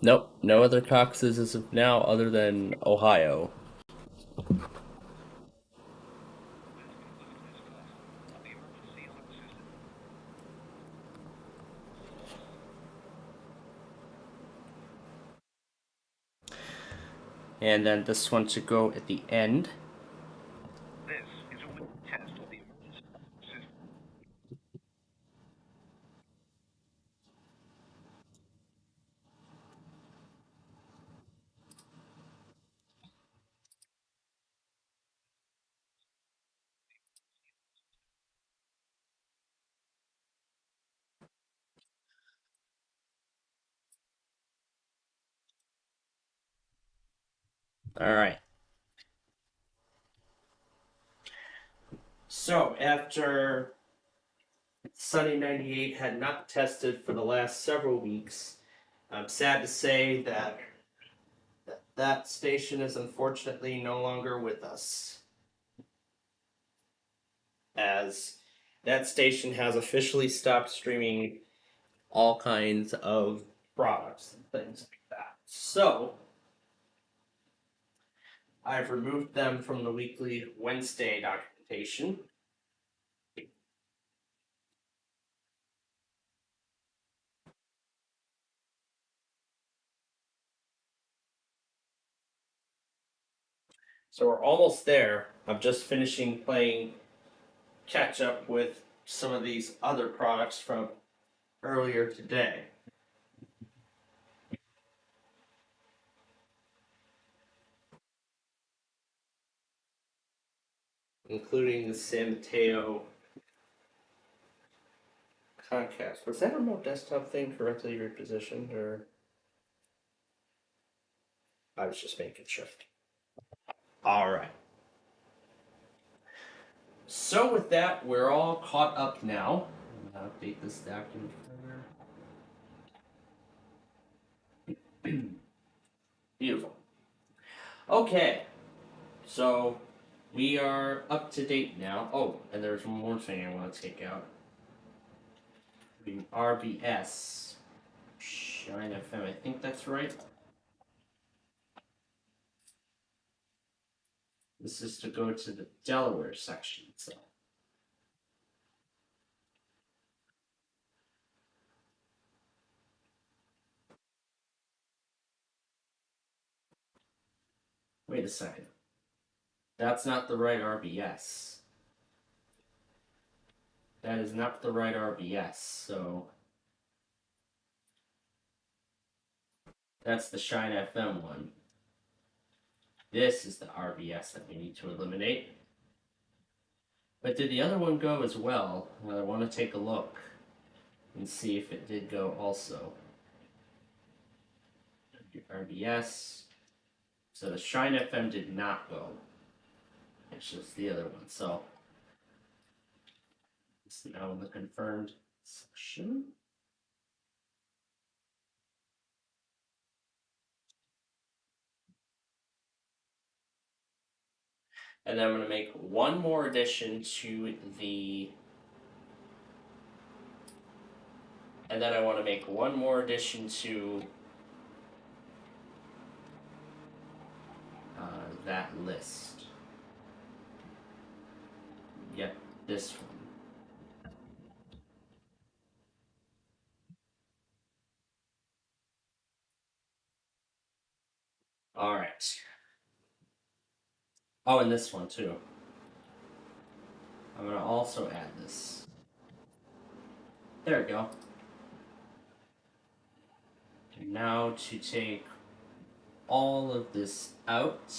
Nope, no other Coxes as of now other than Ohio. And then this one should go at the end. This is a weekly test of the emergency alert system. All right. So after Sunny 98 had not tested for the last several weeks, I'm sad to say that that station is unfortunately no longer with us, as that station has officially stopped streaming all kinds of products and things like that. So I've removed them from the weekly Wednesday documentation. So we're almost there. I'm just finishing playing catch up with some of these other products from earlier today. Including the San Mateo Comcast. Was that remote desktop thing correctly repositioned, or I was just making sure? All right. So with that, we're all caught up now. I'm gonna update this document further. Beautiful. Okay, so we are up to date now. Oh, and there's one more thing I want to take out. The RBS Shine FM. I think that's right. This is to go to the Delaware section. So. Wait a second. That's not the right RBS. That is not the right RBS, so that's the Shine FM one. This is the RBS that we need to eliminate. But did the other one go as well? I want to take a look and see if it did go also. RBS. So the Shine FM did not go. It's just the other one. So it's now in the confirmed section. And then I'm going to make one more addition to the. And then I want to make one more addition to that list. Yep, this one. All right. Oh, and this one too. I'm going to also add this. There we go. And now to take all of this out.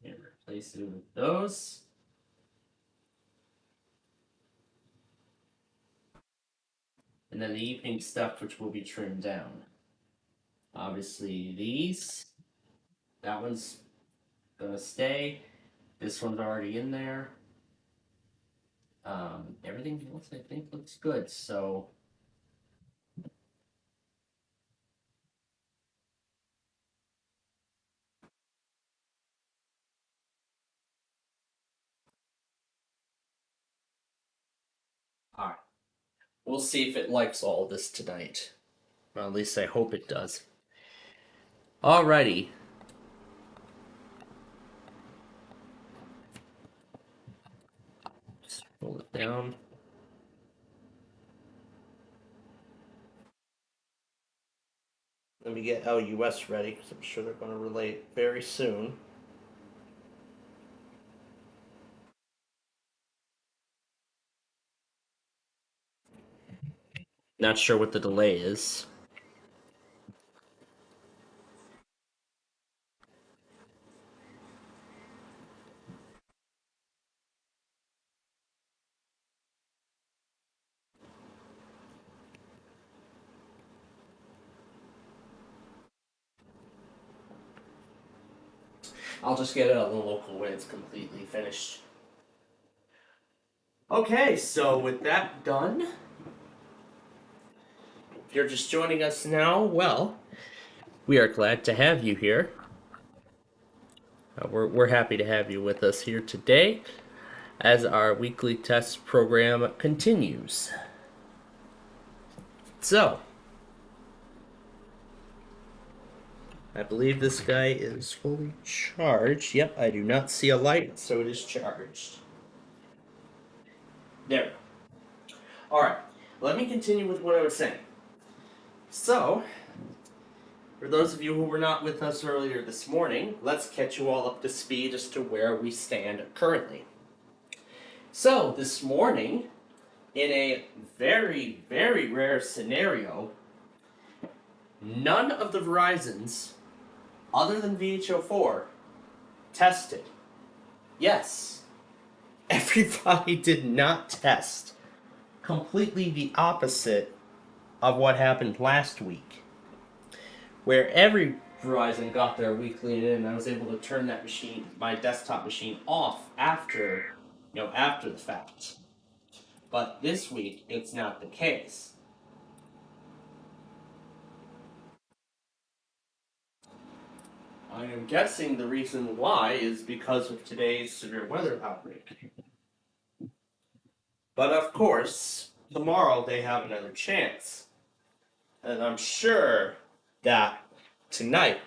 And replace it with those. and then the evening stuff, which will be trimmed down. Obviously, that one's gonna stay. This one's already in there. Everything else I think looks good, so. Alright. We'll see if it likes all this tonight. Well, at least I hope it does. Alrighty. Just roll it down. Let me get LUS ready, because I'm sure they're going to relate very soon. Not sure what the delay is. I'll just get it on the local when it's completely finished. Okay, so with that done, if you're just joining us now, well, we are glad to have you here. We're happy to have you with us here today as our weekly test program continues. So, I believe this guy is fully charged. Yep, I do not see a light, so it is charged. There. Alright, let me continue with what I was saying. So, for those of you who were not with us earlier this morning, let's catch you all up to speed as to where we stand currently. So, this morning, in a very, very rare scenario, none of the Verizons, other than VHO4, tested. Yes, everybody did not test. Completely the opposite of what happened last week, where every Verizon got their weekly in, and I was able to turn that machine, my desktop machine, off after the fact. But this week, it's not the case. I am guessing the reason why is because of today's severe weather outbreak. But of course, tomorrow they have another chance. And I'm sure that tonight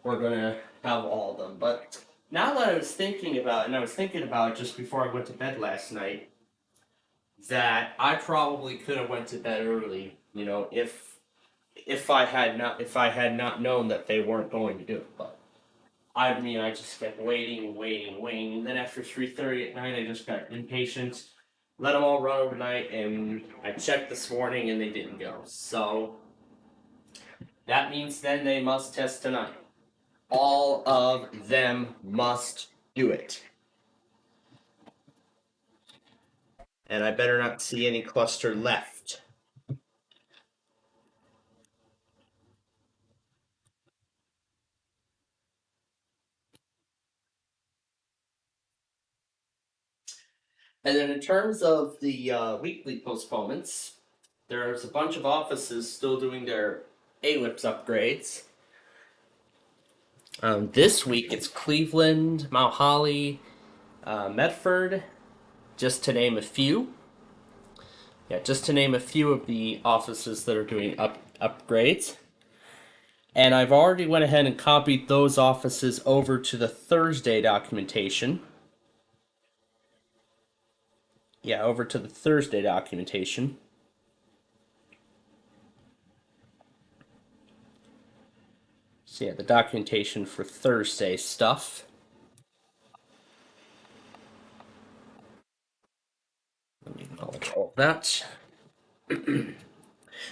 we're going to have all of them. But now that I was thinking about it just before I went to bed last night, that I probably could have went to bed early, if I had not known that they weren't going to do it. But I just kept waiting. And then after 3:30 at night, I just got impatient, let them all run overnight, and I checked this morning and they didn't go. So that means then they must test tonight. All of them must do it. And I better not see any cluster left. And then in terms of the weekly postponements, there's a bunch of offices still doing their ALIPS upgrades. This week it's Cleveland, Mount Holly, Medford, just to name a few. Yeah, just to name a few of the offices that are doing upgrades. And I've already went ahead and copied those offices over to the Thursday documentation. Yeah, over to the Thursday documentation. So yeah, the documentation for Thursday stuff. Let me acknowledge all of that.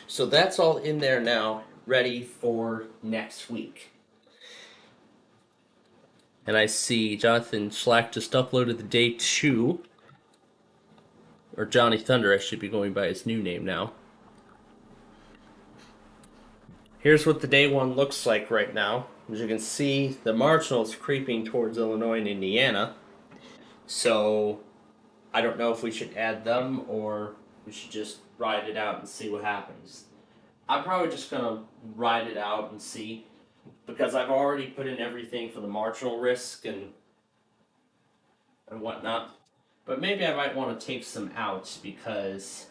So that's all in there now, ready for next week. And I see Jonathan Schlack just uploaded the day 2 or Johnny Thunder, I should be going by his new name now. Here's what the day one looks like right now. As you can see, the marginal's creeping towards Illinois and Indiana. So I don't know if we should add them or we should just ride it out and see what happens. I'm probably just gonna ride it out and see, because I've already put in everything for the marginal risk and whatnot. But maybe I might want to take some out because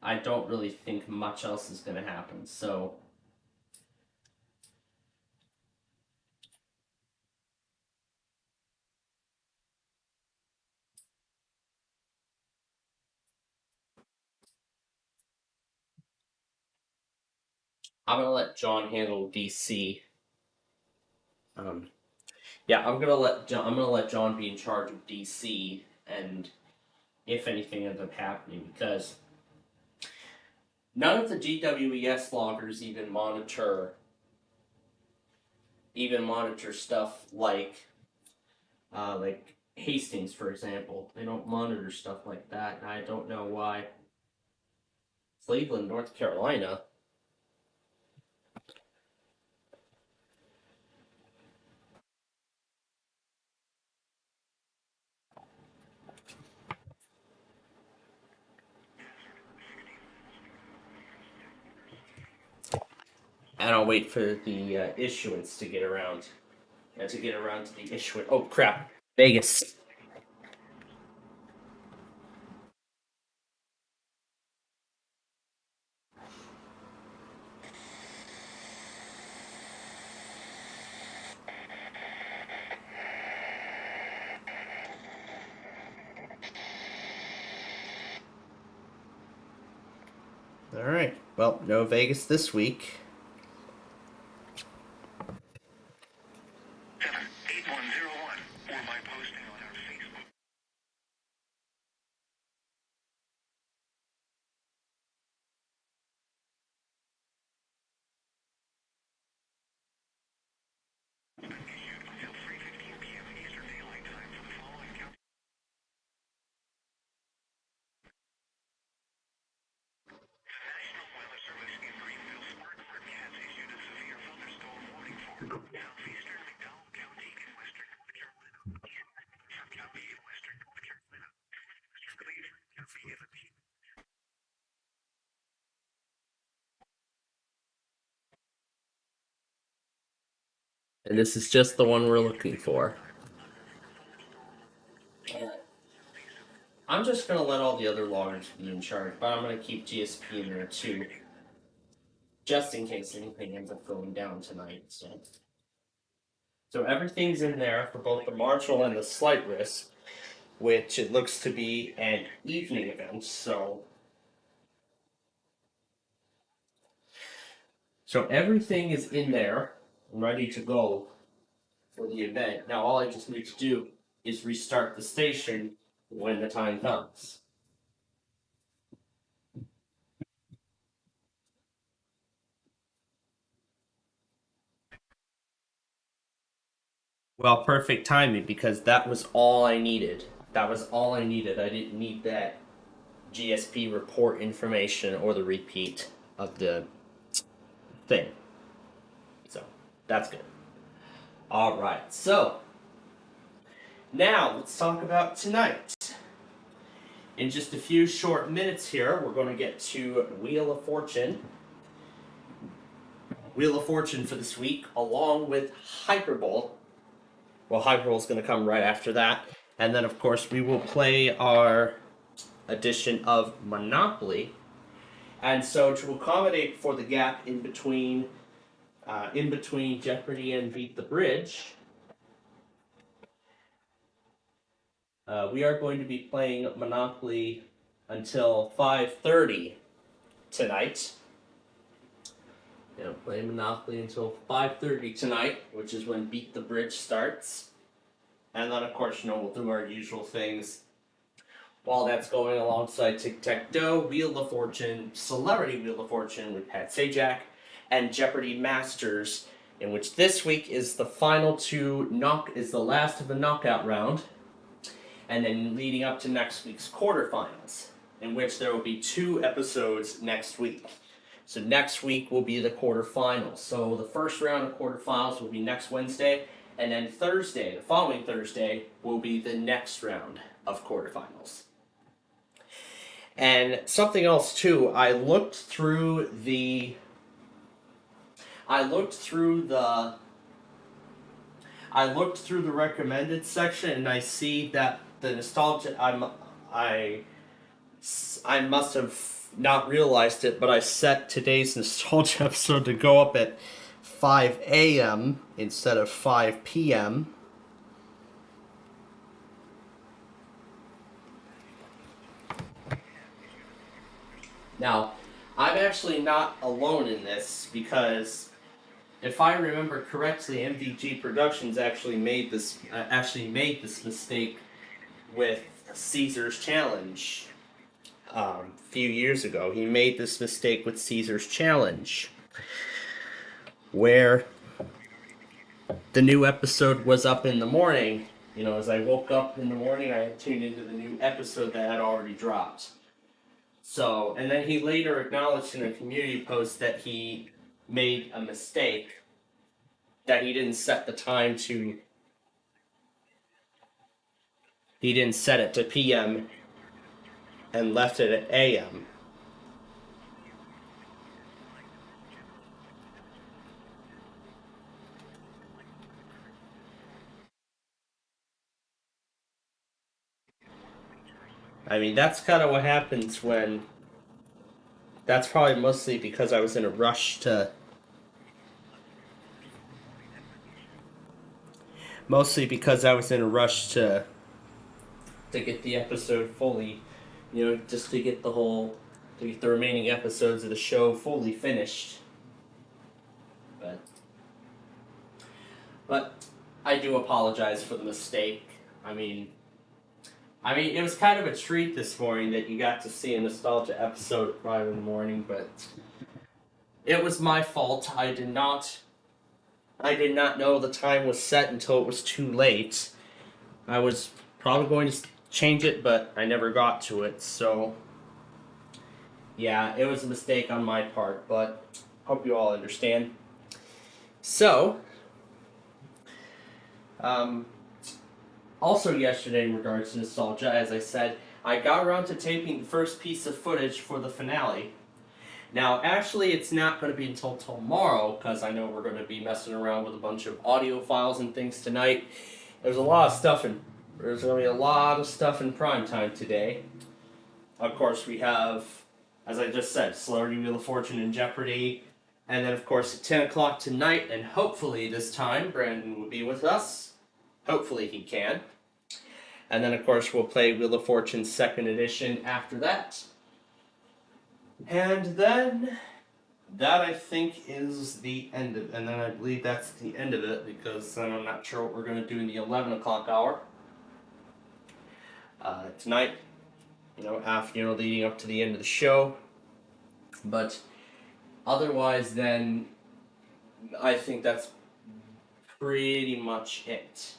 I don't really think much else is going to happen. So I'm going to let John handle DC. Yeah, I'm gonna let John be in charge of DC, and if anything ends up happening, because none of the GWES loggers even monitor stuff like Hastings, for example. They don't monitor stuff like that, and I don't know why. Cleveland, North Carolina. And I'll wait for the issuance to get around. To get around to the issuance. Oh crap! Vegas. All right. Well, no Vegas this week. And this is just the one we're looking for. I'm just going to let all the other loggers be in charge, but I'm going to keep GSP in there too, just in case anything ends up going down tonight. So everything's in there for both the marginal and the slight risk, which it looks to be an evening event. So everything is in there, ready to go for the event. Now all I just need to do is restart the station when the time comes. Well, perfect timing, because that was all I needed. That was all I needed. I didn't need that GSP report information or the repeat of the thing. So that's good. All right. So now let's talk about tonight. In just a few short minutes here, we're going to get to Wheel of Fortune. Wheel of Fortune for this week, along with Hyperbole. Well, Hyperbole is going to come right after that. And then, of course, we will play our edition of Monopoly. And so, to accommodate for the gap in between Jeopardy and Beat the Bridge, we are going to be playing Monopoly until 5:30 tonight. Play Monopoly until 5:30 tonight, which is when Beat the Bridge starts. And then, of course, we'll do our usual things while that's going, alongside Tic-Tac-Toe, Wheel of Fortune, Celebrity Wheel of Fortune with Pat Sajak, and Jeopardy Masters, in which this week is the last of the knockout round. and then leading up to next week's quarterfinals, in which there will be 2 episodes next week. So next week will be the quarterfinals. So the first round of quarterfinals will be next Wednesday, and then Thursday, the following Thursday, will be the next round of quarterfinals. And something else too, I looked through the recommended section, and I see that the nostalgia. I must have not realized it, but I set today's nostalgia episode to go up at 5 a.m. instead of 5 p.m. Now, I'm actually not alone in this, because if I remember correctly, MVG Productions actually made this mistake with Caesar's Challenge a few years ago. He made this mistake with Caesar's Challenge, where the new episode was up in the morning. You know, as I woke up in the morning, I had tuned into the new episode that had already dropped. So, and then he later acknowledged in a community post that he made a mistake, that he didn't set the time to, he didn't set it to PM and left it at AM. I mean, that's kind of what happens when, that's probably mostly because I was in a rush to, get the episode fully, you know, just to get to get the remaining episodes of the show fully finished. But I do apologize for the mistake. I mean, it was kind of a treat this morning that you got to see a nostalgia episode at 5 in the morning, but it was my fault. I did not know the time was set until it was too late. I was probably going to change it, but I never got to it, so yeah, it was a mistake on my part, but hope you all understand. So, also yesterday, in regards to nostalgia, as I said, I got around to taping the first piece of footage for the finale. Now, actually, it's not going to be until tomorrow, because I know we're going to be messing around with a bunch of audio files and things tonight. There's going to be a lot of stuff in prime time today. Of course, we have, as I just said, Celebrity Wheel of Fortune and Jeopardy. And then, of course, at 10 o'clock tonight, and hopefully this time, Brandon will be with us. Hopefully he can. And then, of course, we'll play Wheel of Fortune 2nd Edition after that. And then, that I think is the end of it. And then I believe that's the end of it, because then I'm not sure what we're going to do in the 11 o'clock hour. Tonight, leading up to the end of the show. But otherwise, then, I think that's pretty much it.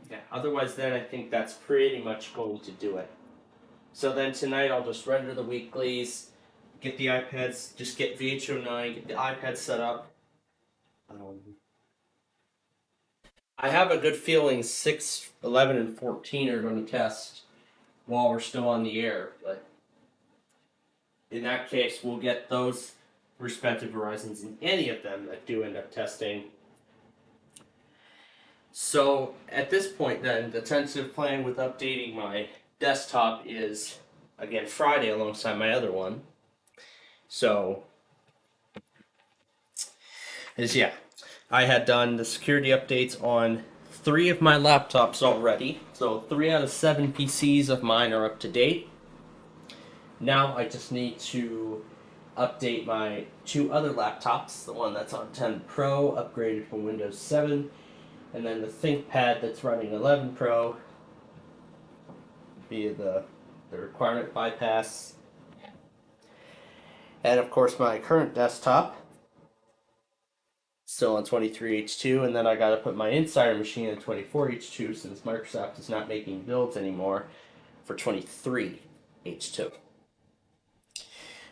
Yeah, otherwise, then, I think that's pretty much going to do it. So then tonight, I'll just render the weeklies, get the iPads, just get VH09, get the iPad set up. I have a good feeling 6, 11, and 14 are going to test while we're still on the air, but in that case, we'll get those respective Verizons in any of them that do end up testing. So at this point then, the tentative plan with updating my desktop is, again, Friday alongside my other one. So, I had done the security updates on 3 of my laptops already. So 3 out of 7 PCs of mine are up to date. Now I just need to update my 2 other laptops. The one that's on 10 Pro, upgraded from Windows 7, and then the ThinkPad that's running 11 Pro via the requirement bypass. And of course my current desktop, still on 23H2, and then I got to put my insider machine in 24H2 since Microsoft is not making builds anymore for 23H2.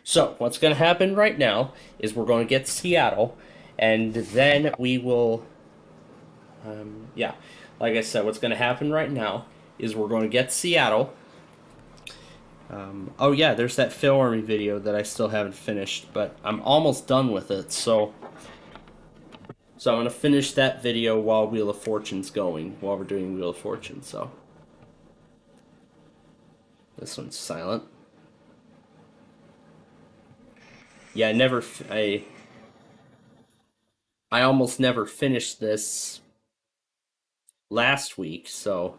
So what's going to happen right now is we're going to get Seattle, and then we will, yeah, like I said, what's going to happen right now is we're going to get Seattle. Oh yeah, there's that Phil Army video that I still haven't finished, but I'm almost done with it, so I'm going to finish that video while Wheel of Fortune's going, while we're doing Wheel of Fortune, so. This one's silent. Yeah, I almost never finished this last week, so.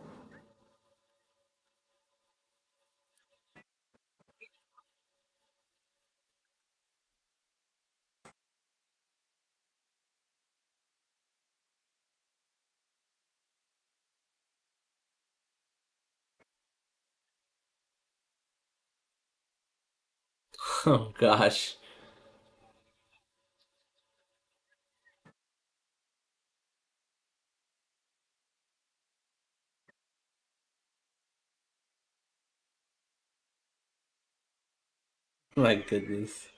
Oh gosh. My goodness.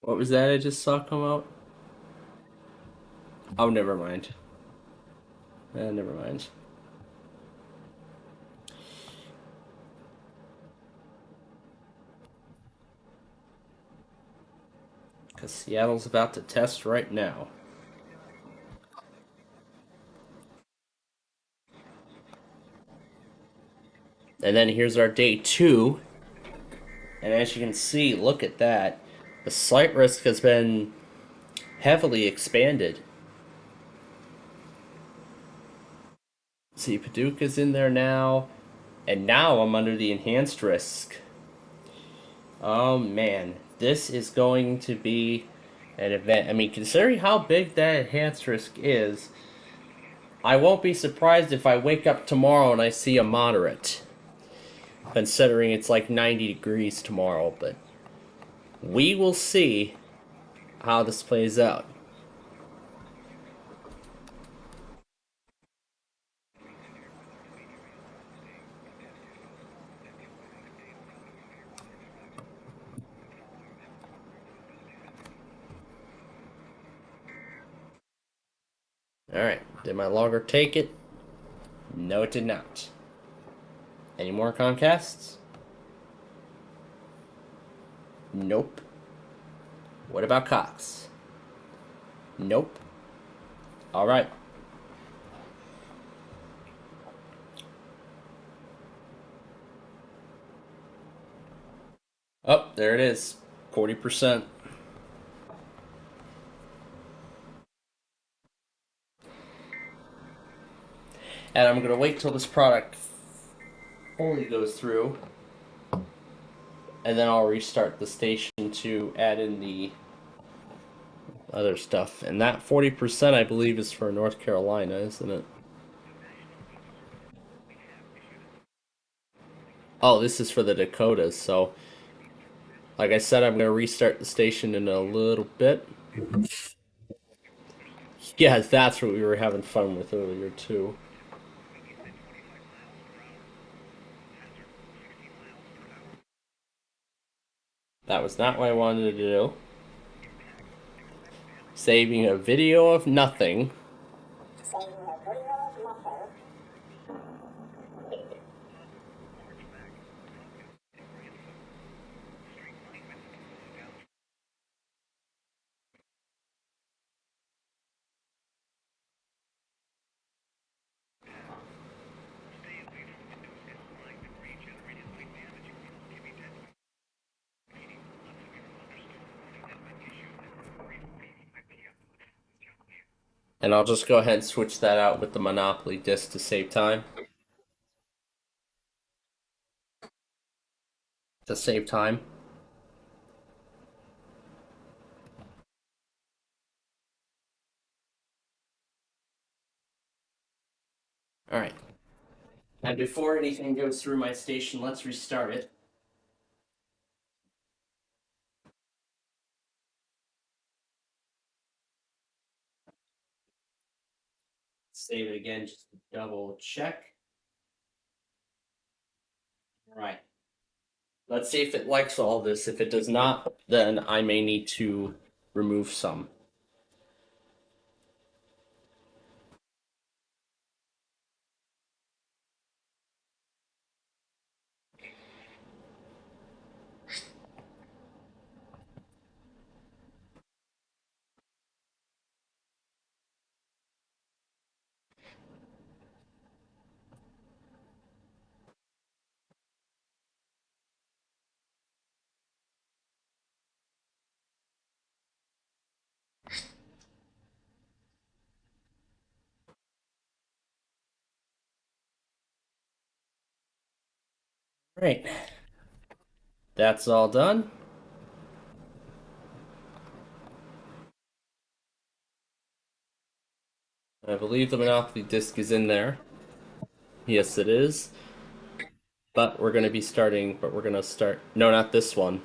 What was that I just saw come out? Oh, never mind. Never mind. Because Seattle's about to test right now. And then here's our day 2. And as you can see, look at that. The slight risk has been heavily expanded. See, Paducah's in there now. And now I'm under the enhanced risk. Oh man, this is going to be an event. I mean, considering how big that enhanced risk is, I won't be surprised if I wake up tomorrow and I see a moderate. Considering it's like 90 degrees tomorrow, but we will see how this plays out. Alright, did my logger take it? No, it did not. Any more Comcasts? Nope. What about Cox? Nope. Alright. Oh, there it is. 40%. And I'm going to wait till this product fully goes through. And then I'll restart the station to add in the other stuff. And that 40%, I believe, is for North Carolina, isn't it? Oh, this is for the Dakotas, so like I said, I'm going to restart the station in a little bit. Yeah, that's what we were having fun with earlier, too. That was not what I wanted to do. Saving a video of nothing. And I'll just go ahead and switch that out with the Monopoly disc to save time. To save time. Alright. And before anything goes through my station, let's restart it. save it again just to double check. All right. Let's see if it likes all this. If it does not, then I may need to remove some. Right. That's all done. I believe the Monopoly disc is in there. Yes, it is. But we're going to be starting, but we're going to start. No, not this one.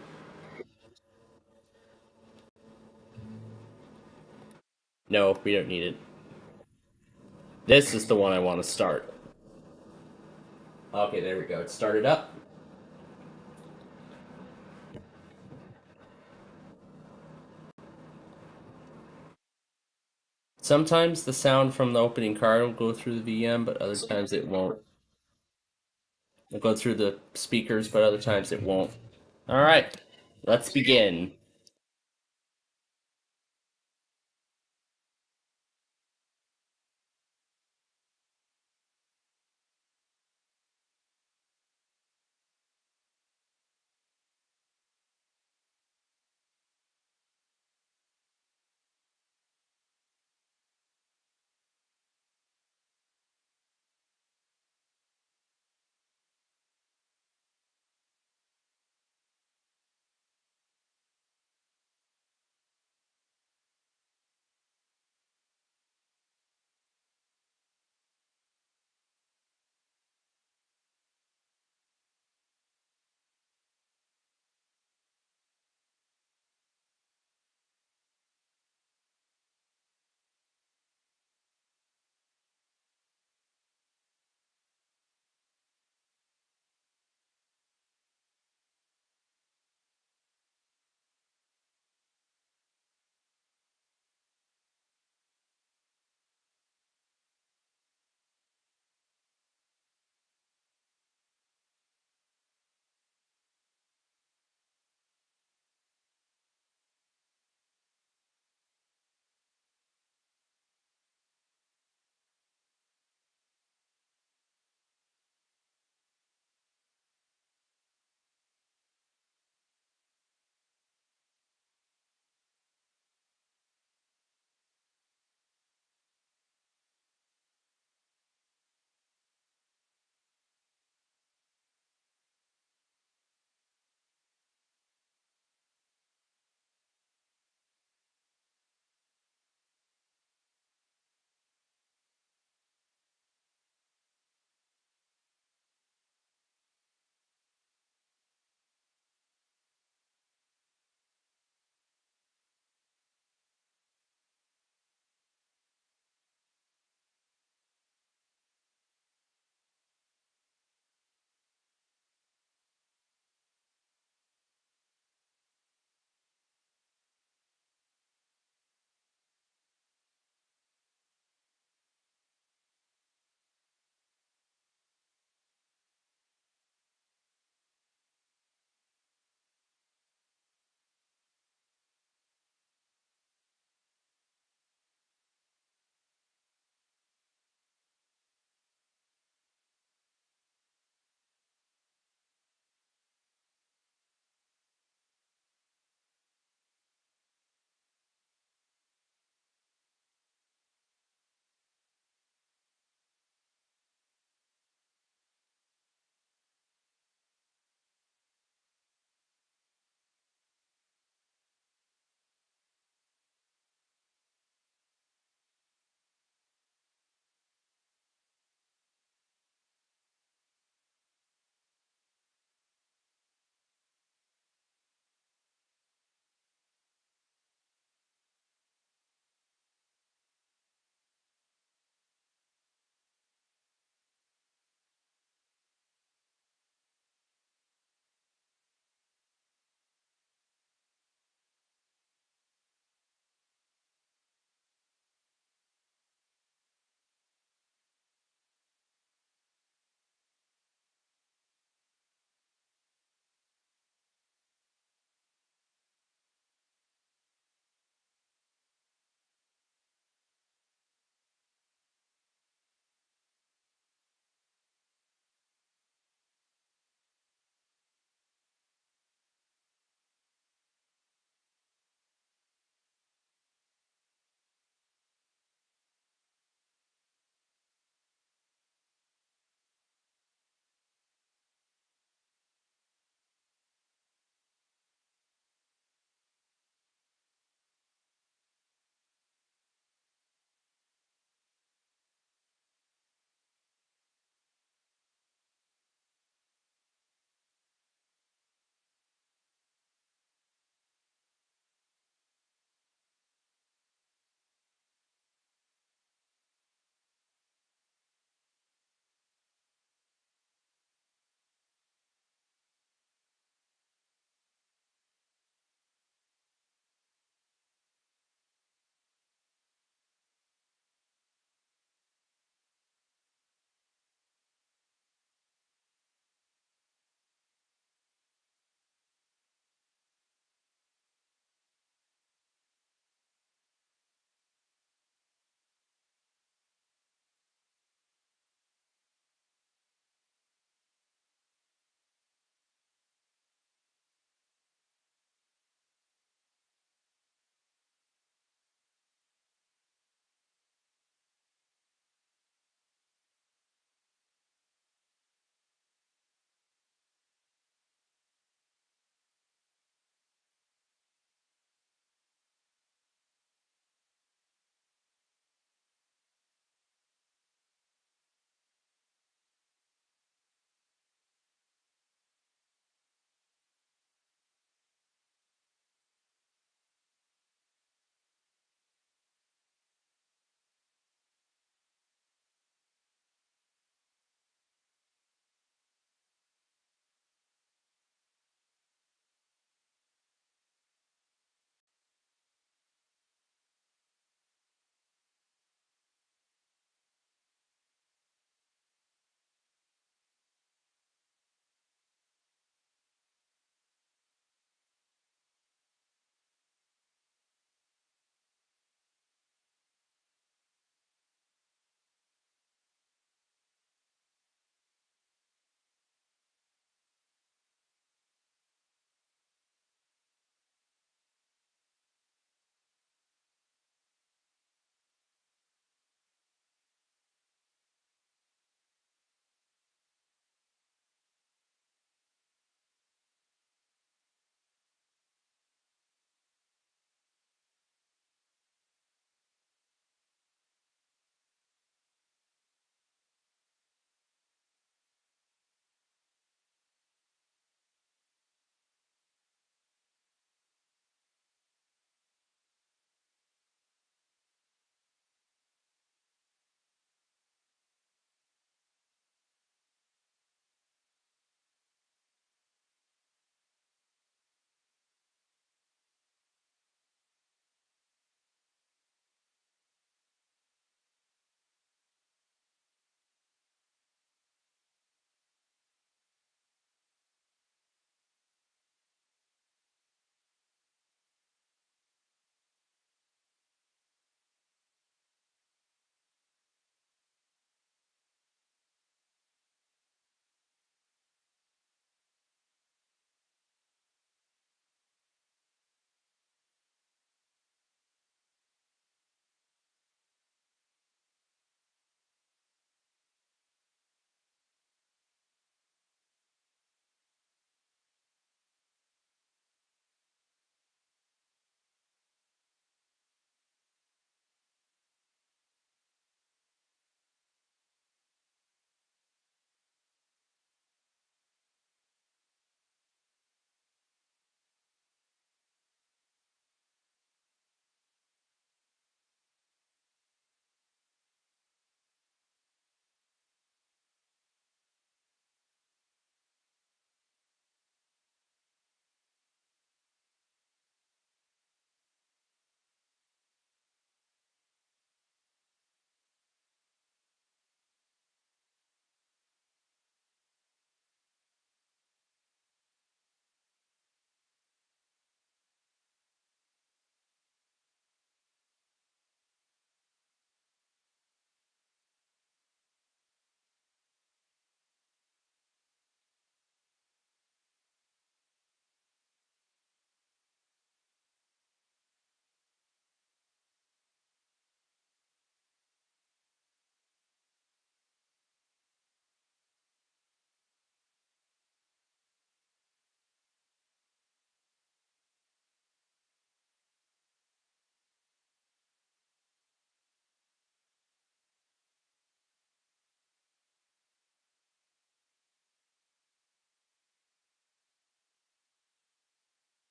No, we don't need it. This is the one I want to start. Okay, there we go. It started up. Sometimes the sound from the opening card will go through the VM, but other times it won't. It'll go through the speakers, but other times it won't. All right, let's begin.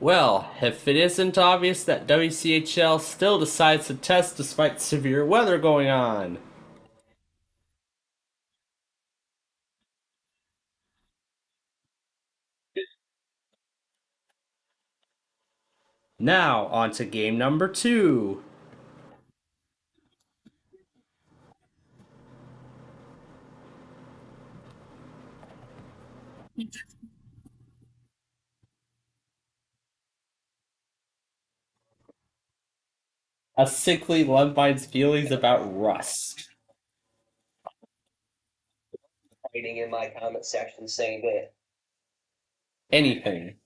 Well, if it isn't obvious that WCHL still decides to test despite severe weather going on. Now, on to game number 2. A sickly Lumbines feelings about rust. Writing in my comment section saying that Anything.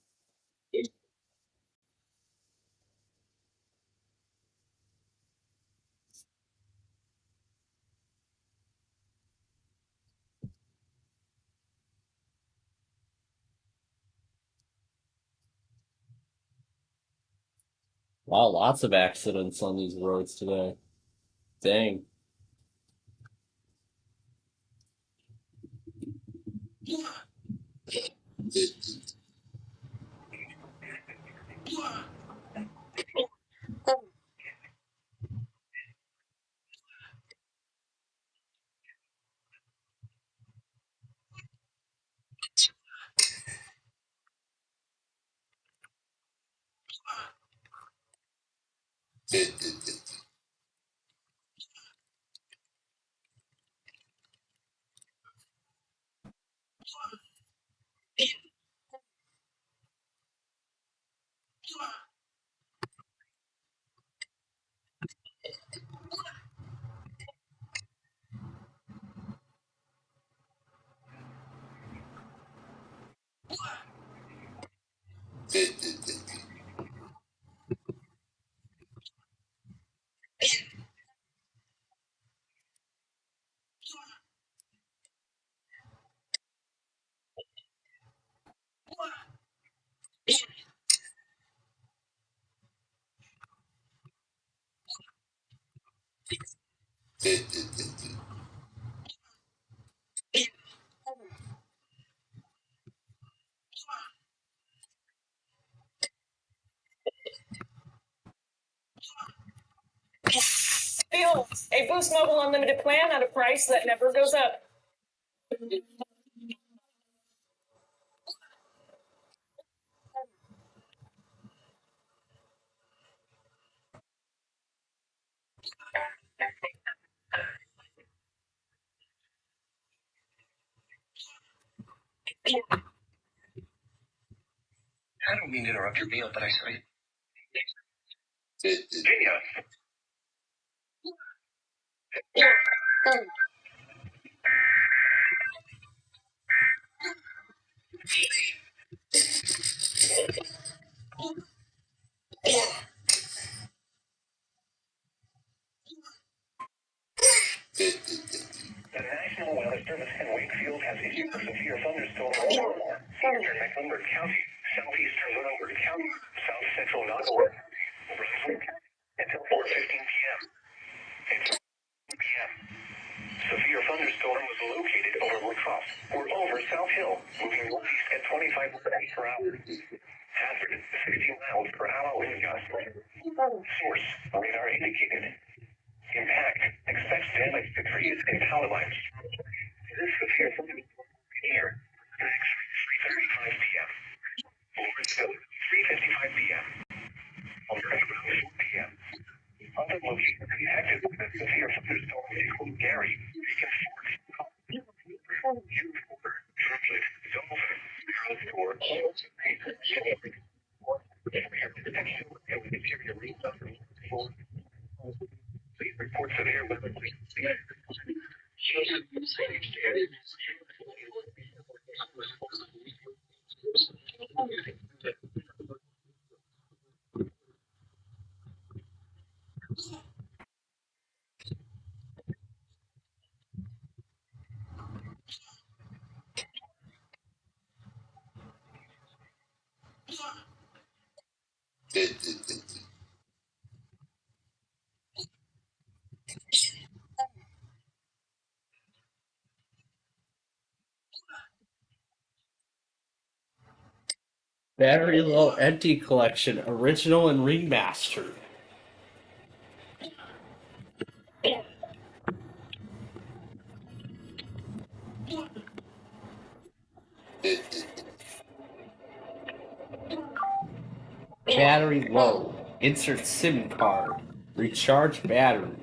Wow, lots of accidents on these roads today. Dang. Bill, a Boost Mobile Unlimited plan at a price that never goes up. I don't mean to interrupt your meal, but I saw you. The National Weather Service in Wakefield has issued a severe thunderstorm over eastern Mecklenburg County, southeastern Lunenburg County, south central Nagoya, Brunswick, until 4:15 p.m. It's 4 p.m. Severe thunderstorm was located over Woodcroft or over South Hill, moving northeast at 25 miles per hour. Hazard 60 miles per hour wind gust. Source radar indicated. Impact expects damage to trees and power lines. This severe thunderstorm near 3:35 p.m. Lawrenceville 3:55 p.m. Alberta around 4 p.m. Other locations impacted by the severe thunderstorm include Gary, Beacon Fort, Newport, Drummond, Dolphin, Crowthor, and interior resuffering. Please report severe weather. Battery Low Empty Collection, original and remastered. Battery low. Insert SIM card. Recharge battery.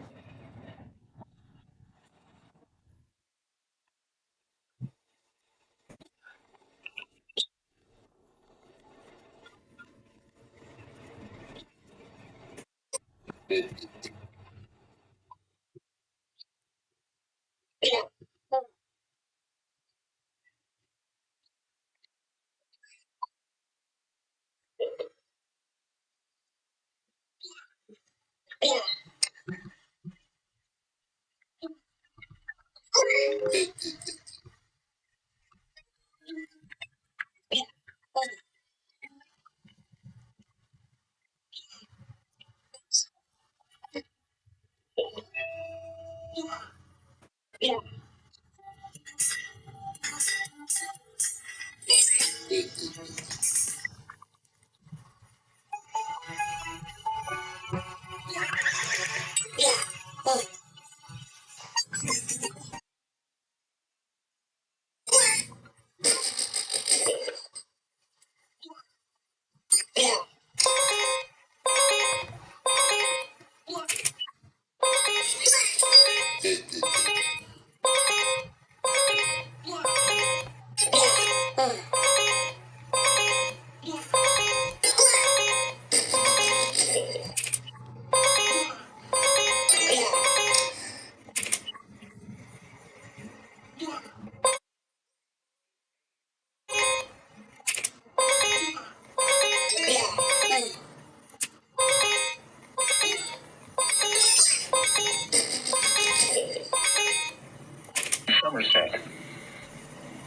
Somerset.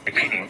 Repeating.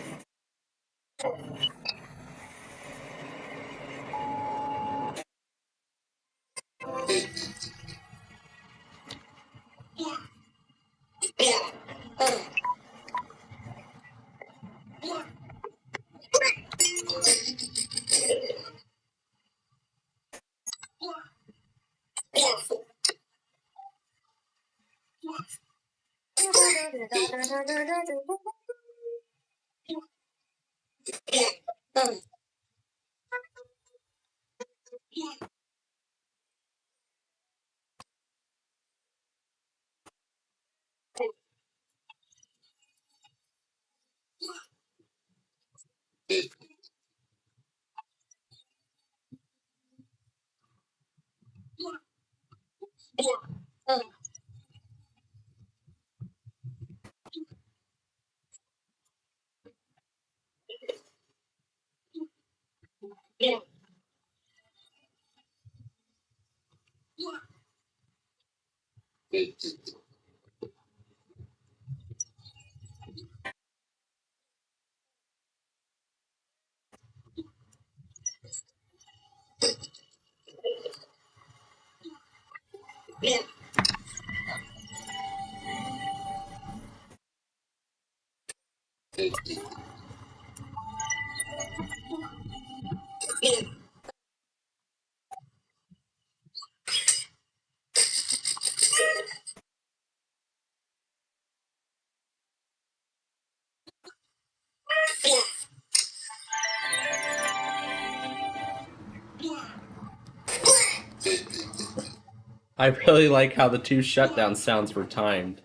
I really like how the two shutdown sounds were timed.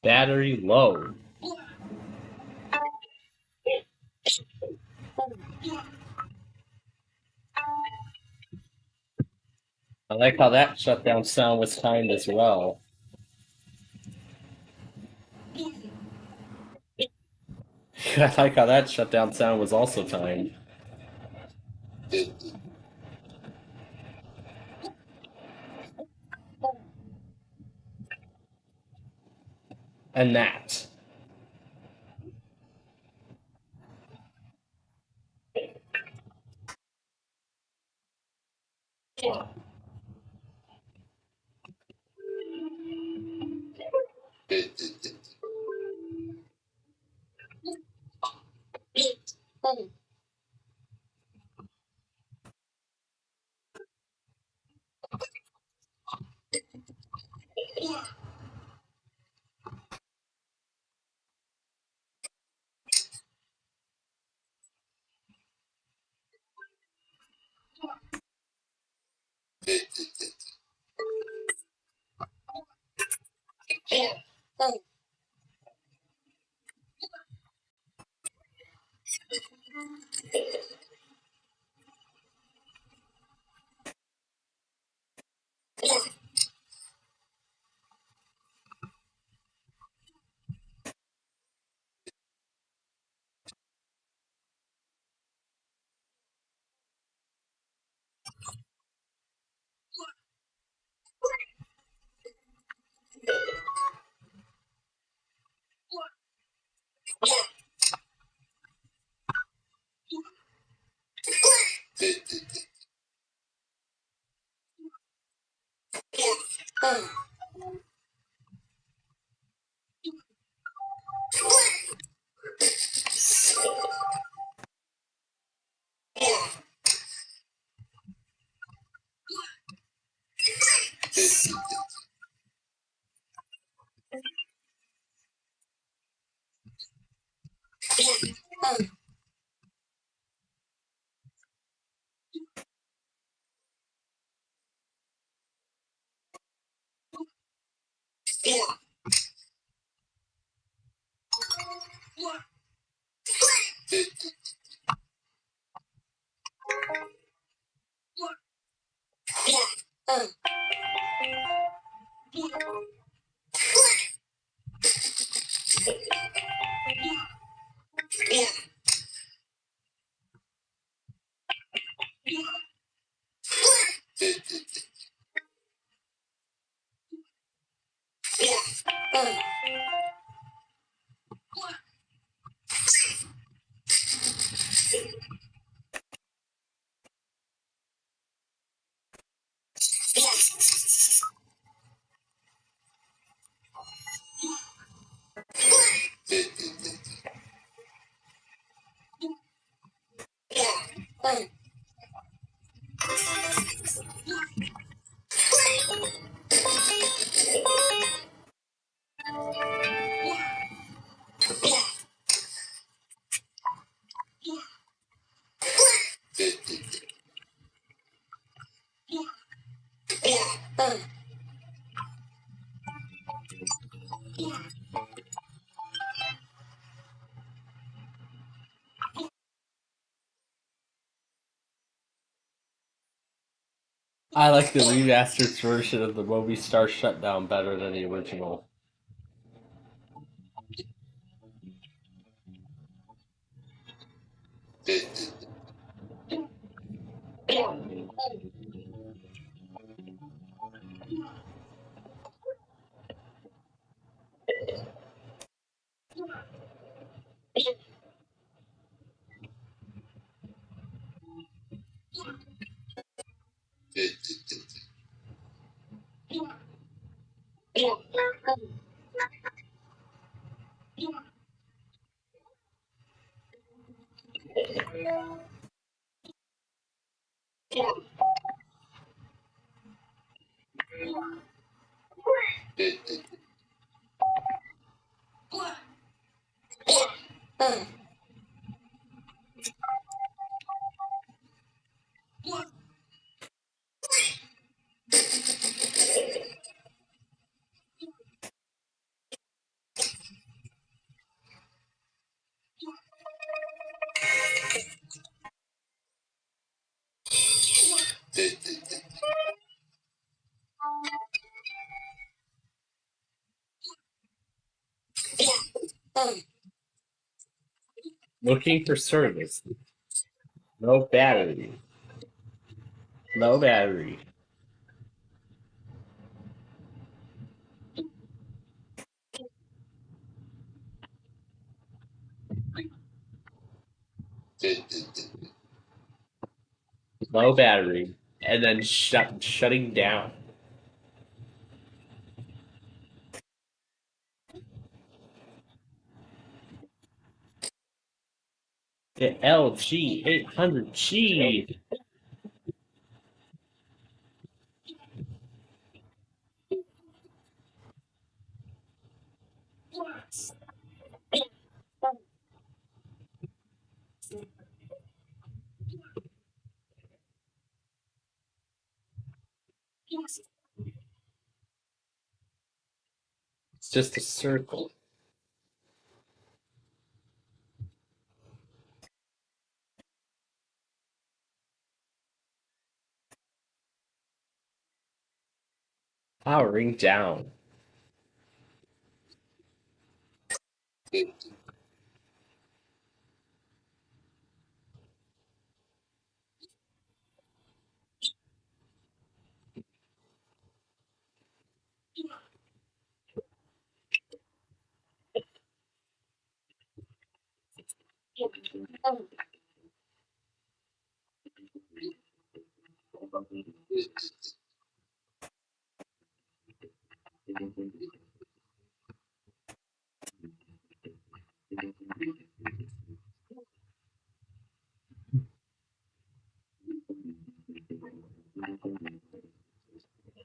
Battery low. I like how that shutdown sound was timed as well. I like how that shutdown sound was also timed. And that. I like the remastered version of the Moby Star Shutdown better than the original. Looking for service. No battery. No battery. Low battery. And then shutting down. The LG800G. It's just a circle. Powering down.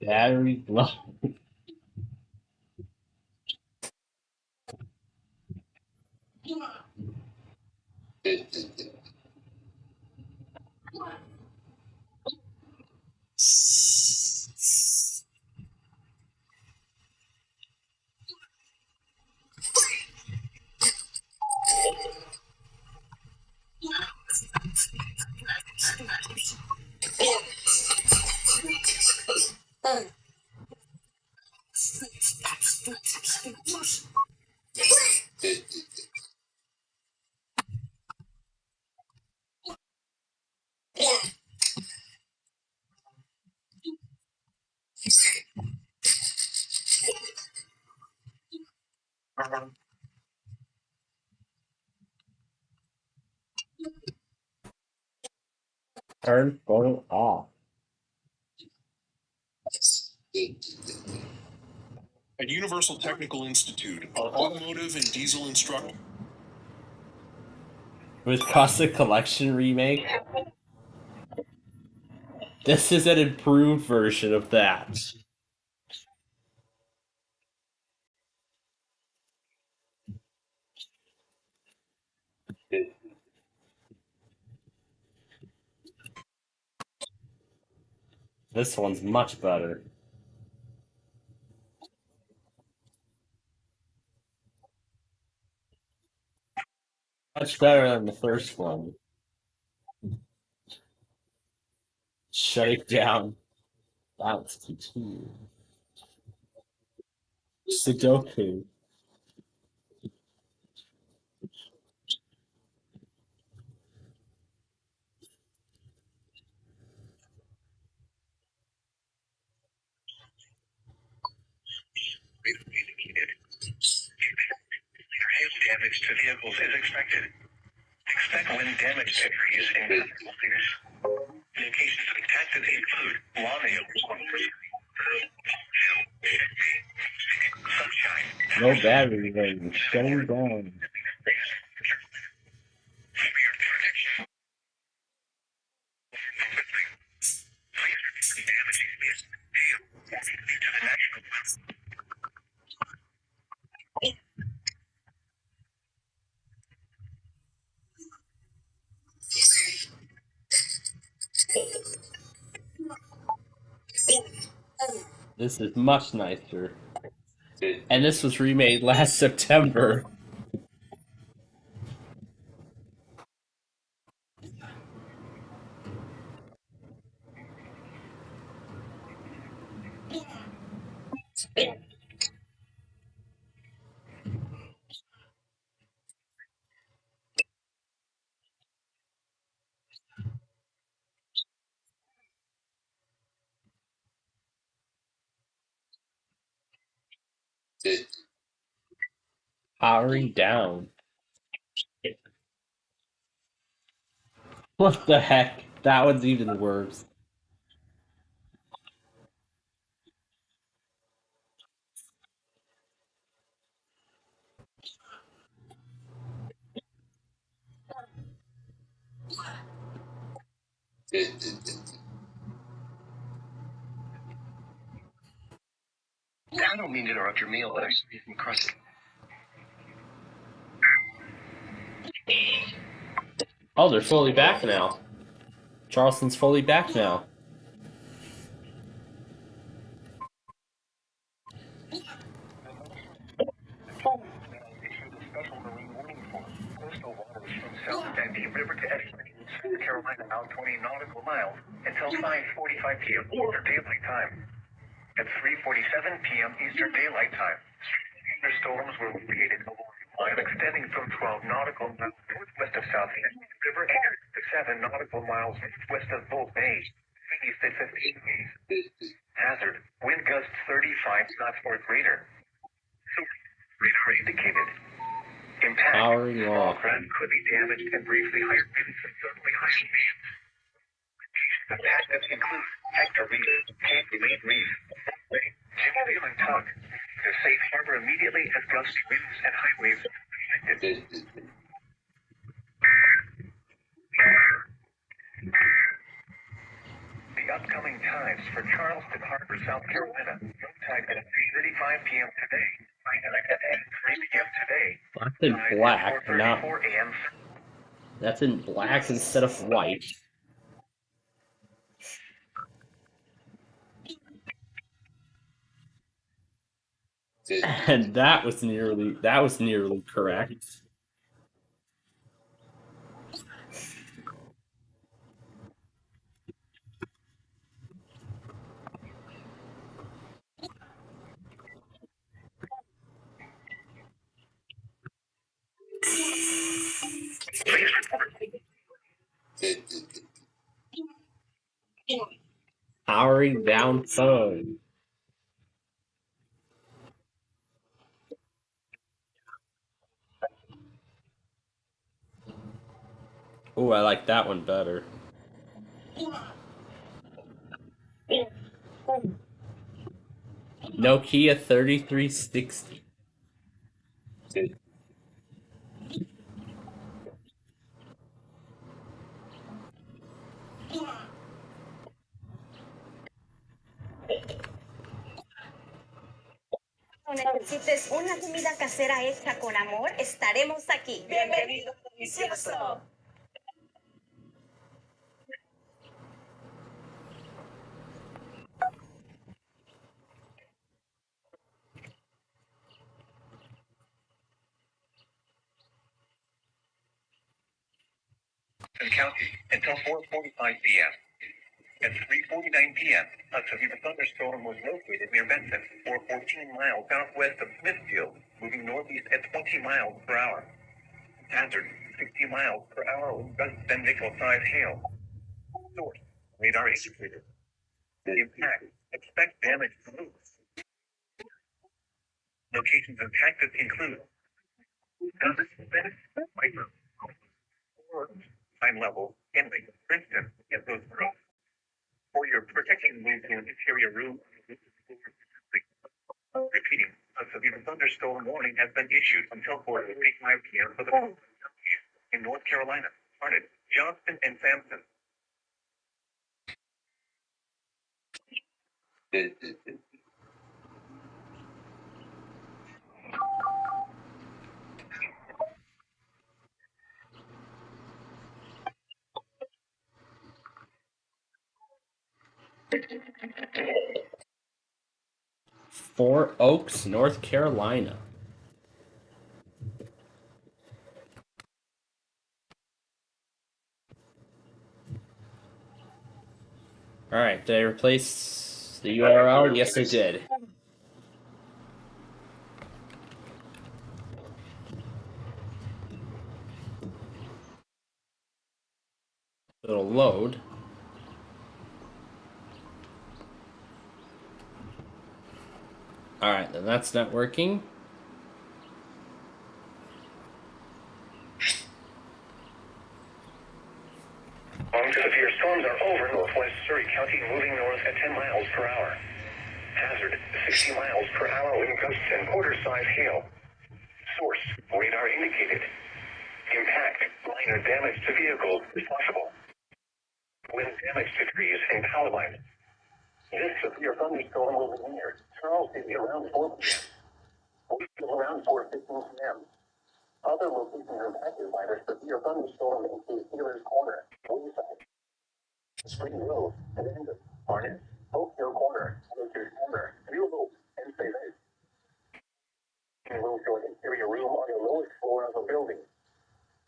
Battery low. Turn phone off. At Universal Technical Institute, our automotive and diesel instructor. With Costa Collection remake. This is an improved version of that. This one's much better. Much better than the first one. Shut it down. Bounce to 2. Sudoku. Hail damage to vehicles is expected. Expect wind damage to trees and buildings. Locations detected include lawn hails, sunshine. No battery range. Shutting down. This is much nicer. And this was remade last September. Powering down. What the heck? That one's even worse. I don't mean to interrupt your meal, but I see some crust. Oh, they're fully back now. Charleston's fully back now. Coastal waters from South Sandy River to Esplanade, South Carolina, out 20 nautical miles until 5:45 p.m. Eastern Daylight Time. At 3:47 p.m. Eastern Daylight Time, thunderstorms were created along a line extending from 12 nautical miles northwest of South Sandy River and to 7 nautical miles northwest of Bull Bay. East at 15 days. Hazard: wind gusts 35 knots or greater. Radar indicated. Impact. Powering Small off. craft could be damaged and briefly higher winds and suddenly higher speeds. Impacted include Hector Reef, Cape Relate Reef, Jimmy and Tug. To safe harbor immediately as gusty winds and high waves are expected. The upcoming times for Charleston Harbor, South Carolina. Low tide at 3:35 p.m. today. High tide at 3 p.m. today. That's in black, not. 4:34 a.m. That's in black instead of white. And that was nearly correct. Powering down phone. Oh, I like that one better. Nokia 3360. Necesites una comida casera hecha con amor, estaremos aquí. Bienvenido, delicioso. County until 4:45 p.m. At 3:49 p.m., a severe thunderstorm was located near Benson, 14 miles southwest of Smithfield, moving northeast at 20 miles per hour. Hazard: 60 miles per hour with gusts and nickel-sized hail. Source: radar indicated. Impact: expect damage to roofs. Locations impacted include Micro, Time Level, Henley, Princeton, and those groups. For your protection, move to an interior room. Repeating, a severe thunderstorm warning has been issued until 4:55 p.m. for the in North Carolina, Harnett, Johnston, and Sampson. Fort Oaks, North Carolina. Alright, did I replace the URL? Yes, I did. It'll load. Alright, then that's not working. Long to severe storms are over northwest Surrey County, moving north at 10 miles per hour. Hazard, 60 miles per hour wind gusts and quarter-size hail. Source, radar indicated. Impact, minor damage to vehicles is possible. Wind damage to trees and power lines. This severe thunderstorm will be near Charles City around 4 p.m. Around 4:15 p.m. Other locations impacted by the severe thunderstorm include Taylor's Corner, Wayside, Spring Road, Amanda, Barnett, Oak Hill Corner, Richard Corner, New Hope, and Fayetteville. You will show an interior room on the lowest floor of a building.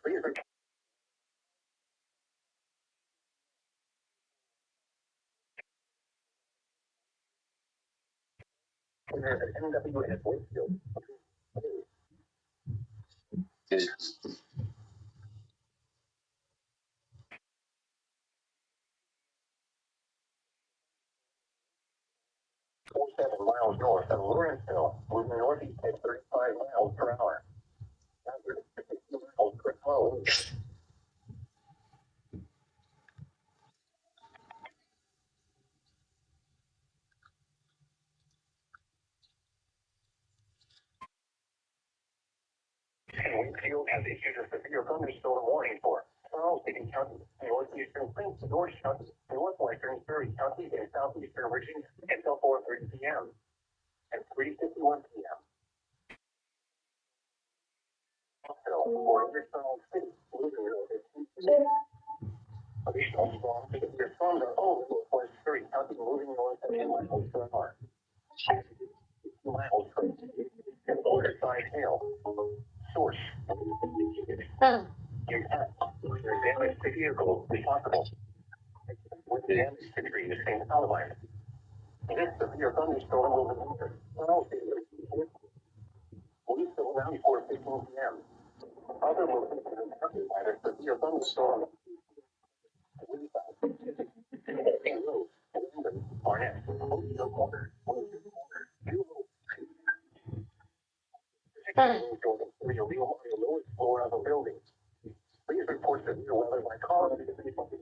Please report at NWS Wakefield. 47 miles north of Lawrenceville, moving northeast at 35 miles per hour. Hazard, 60 miles per hour wind. And Wakefield has issued a severe thunderstorm warning for Charles City County, northeastern Prince George County, northwestern Surrey County, and southeastern Virginia until 4:30 p.m. and 3:51 p.m. Also, for Charles City, moving north at 2 p.m. Additional strong severe storms are over northwest Surrey County, moving north at 10 miles per hour. 2 miles per hour. And quarter-size hail. Source. Impact. Minor damage to vehicles is possible. With damage to trees and power lines. This severe thunderstorm will be near Charles City. Police around 4:15 p.m. Other locations impacted by the severe thunderstorm. Barnett, Oak Hill Corner, Wilshire Corner, New Hope. Particularly a real on the lowest floor of a building. Please report severe weather by calling 241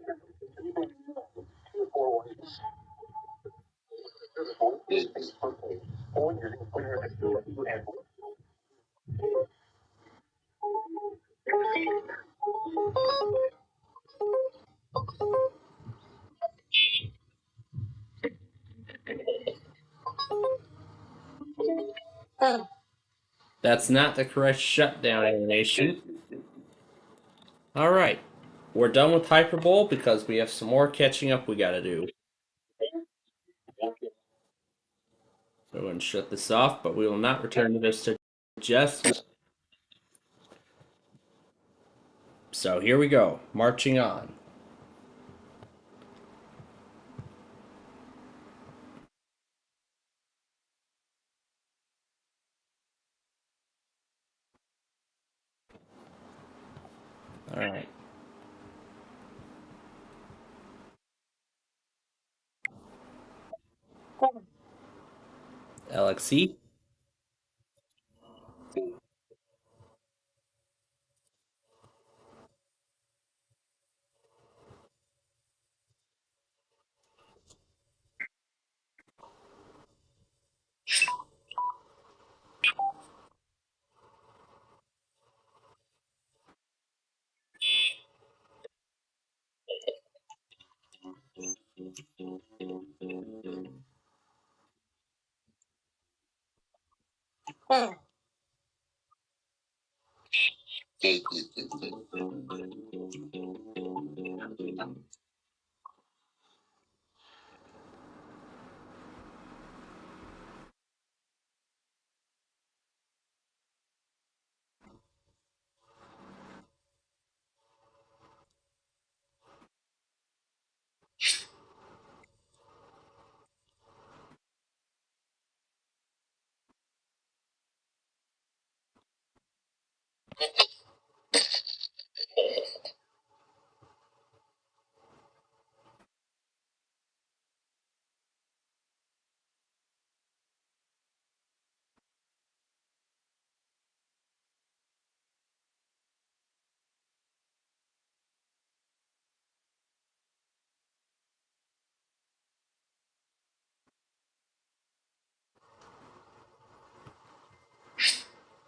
Facebook page or using Twitter at and That's not the correct shutdown animation. Alright. We're done with Hyperbowl because we have some more catching up we gotta do. So I'm going to shut this off, but we will not return to this to just yet. So here we go, marching on. Alright. LXC.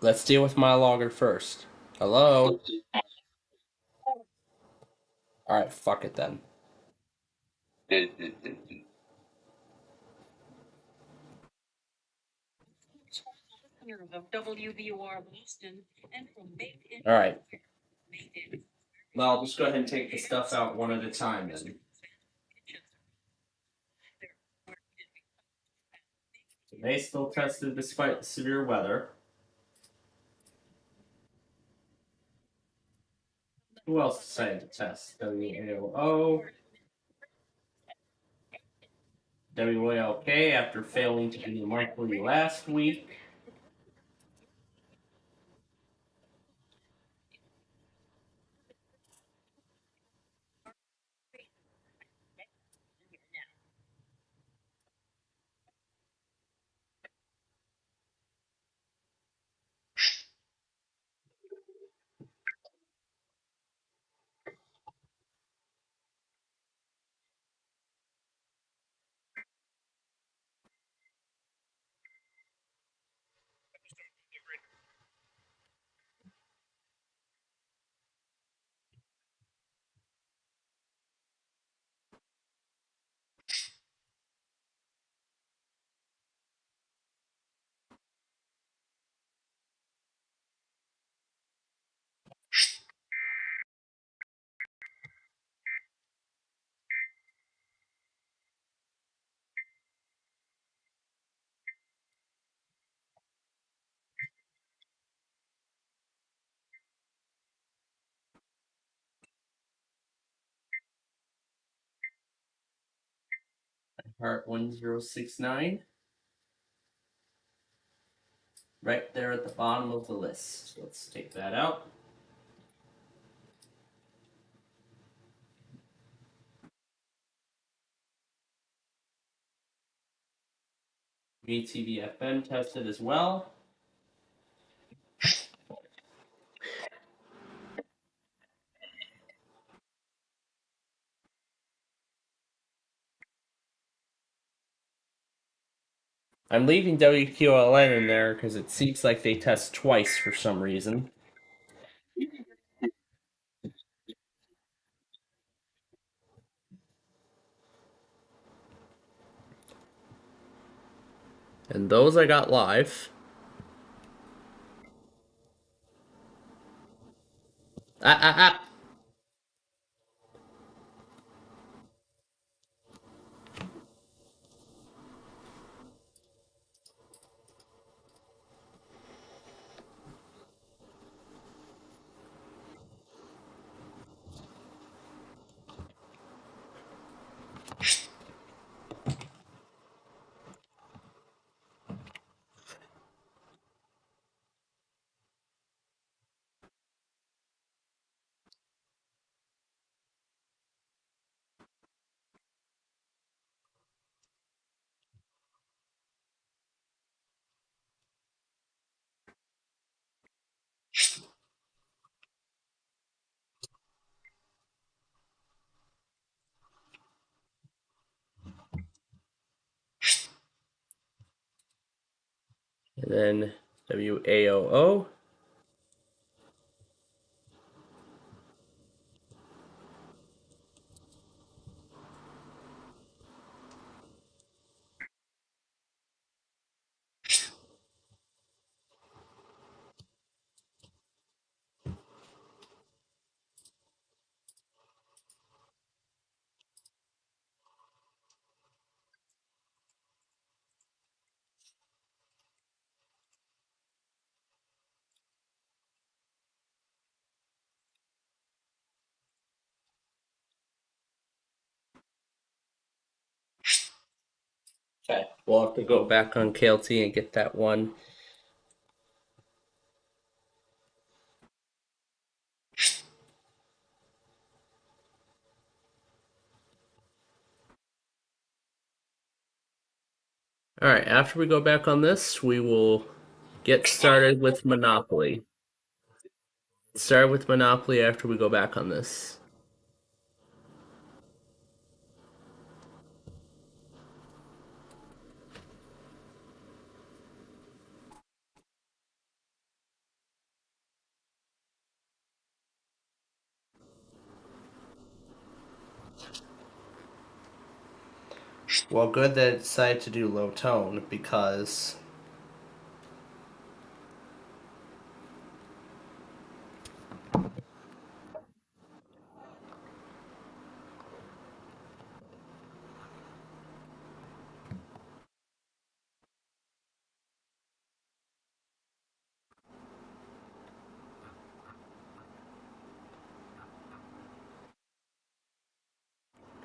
Let's deal with my logger first. Hello? Alright, fuck it then. Of WVOR Boston and from Baked In. Alright. Well, I'll just go ahead and take the stuff out one at a time then. They still tested despite the severe weather. Who else decided to test? WAOO. WALK after failing to do the monthly last week. Part 1069. Right there at the bottom of the list. Let's take that out. VTVFM tested as well. I'm leaving WQLN in there because it seems like they test twice for some reason. And those I got live. Ah. And then WAOO. Okay, we'll have to go back on KLT and get that one. Alright, after we go back on this, we will get started with Monopoly. Start with Monopoly after we go back on this. Well, good that it decided to do low tone because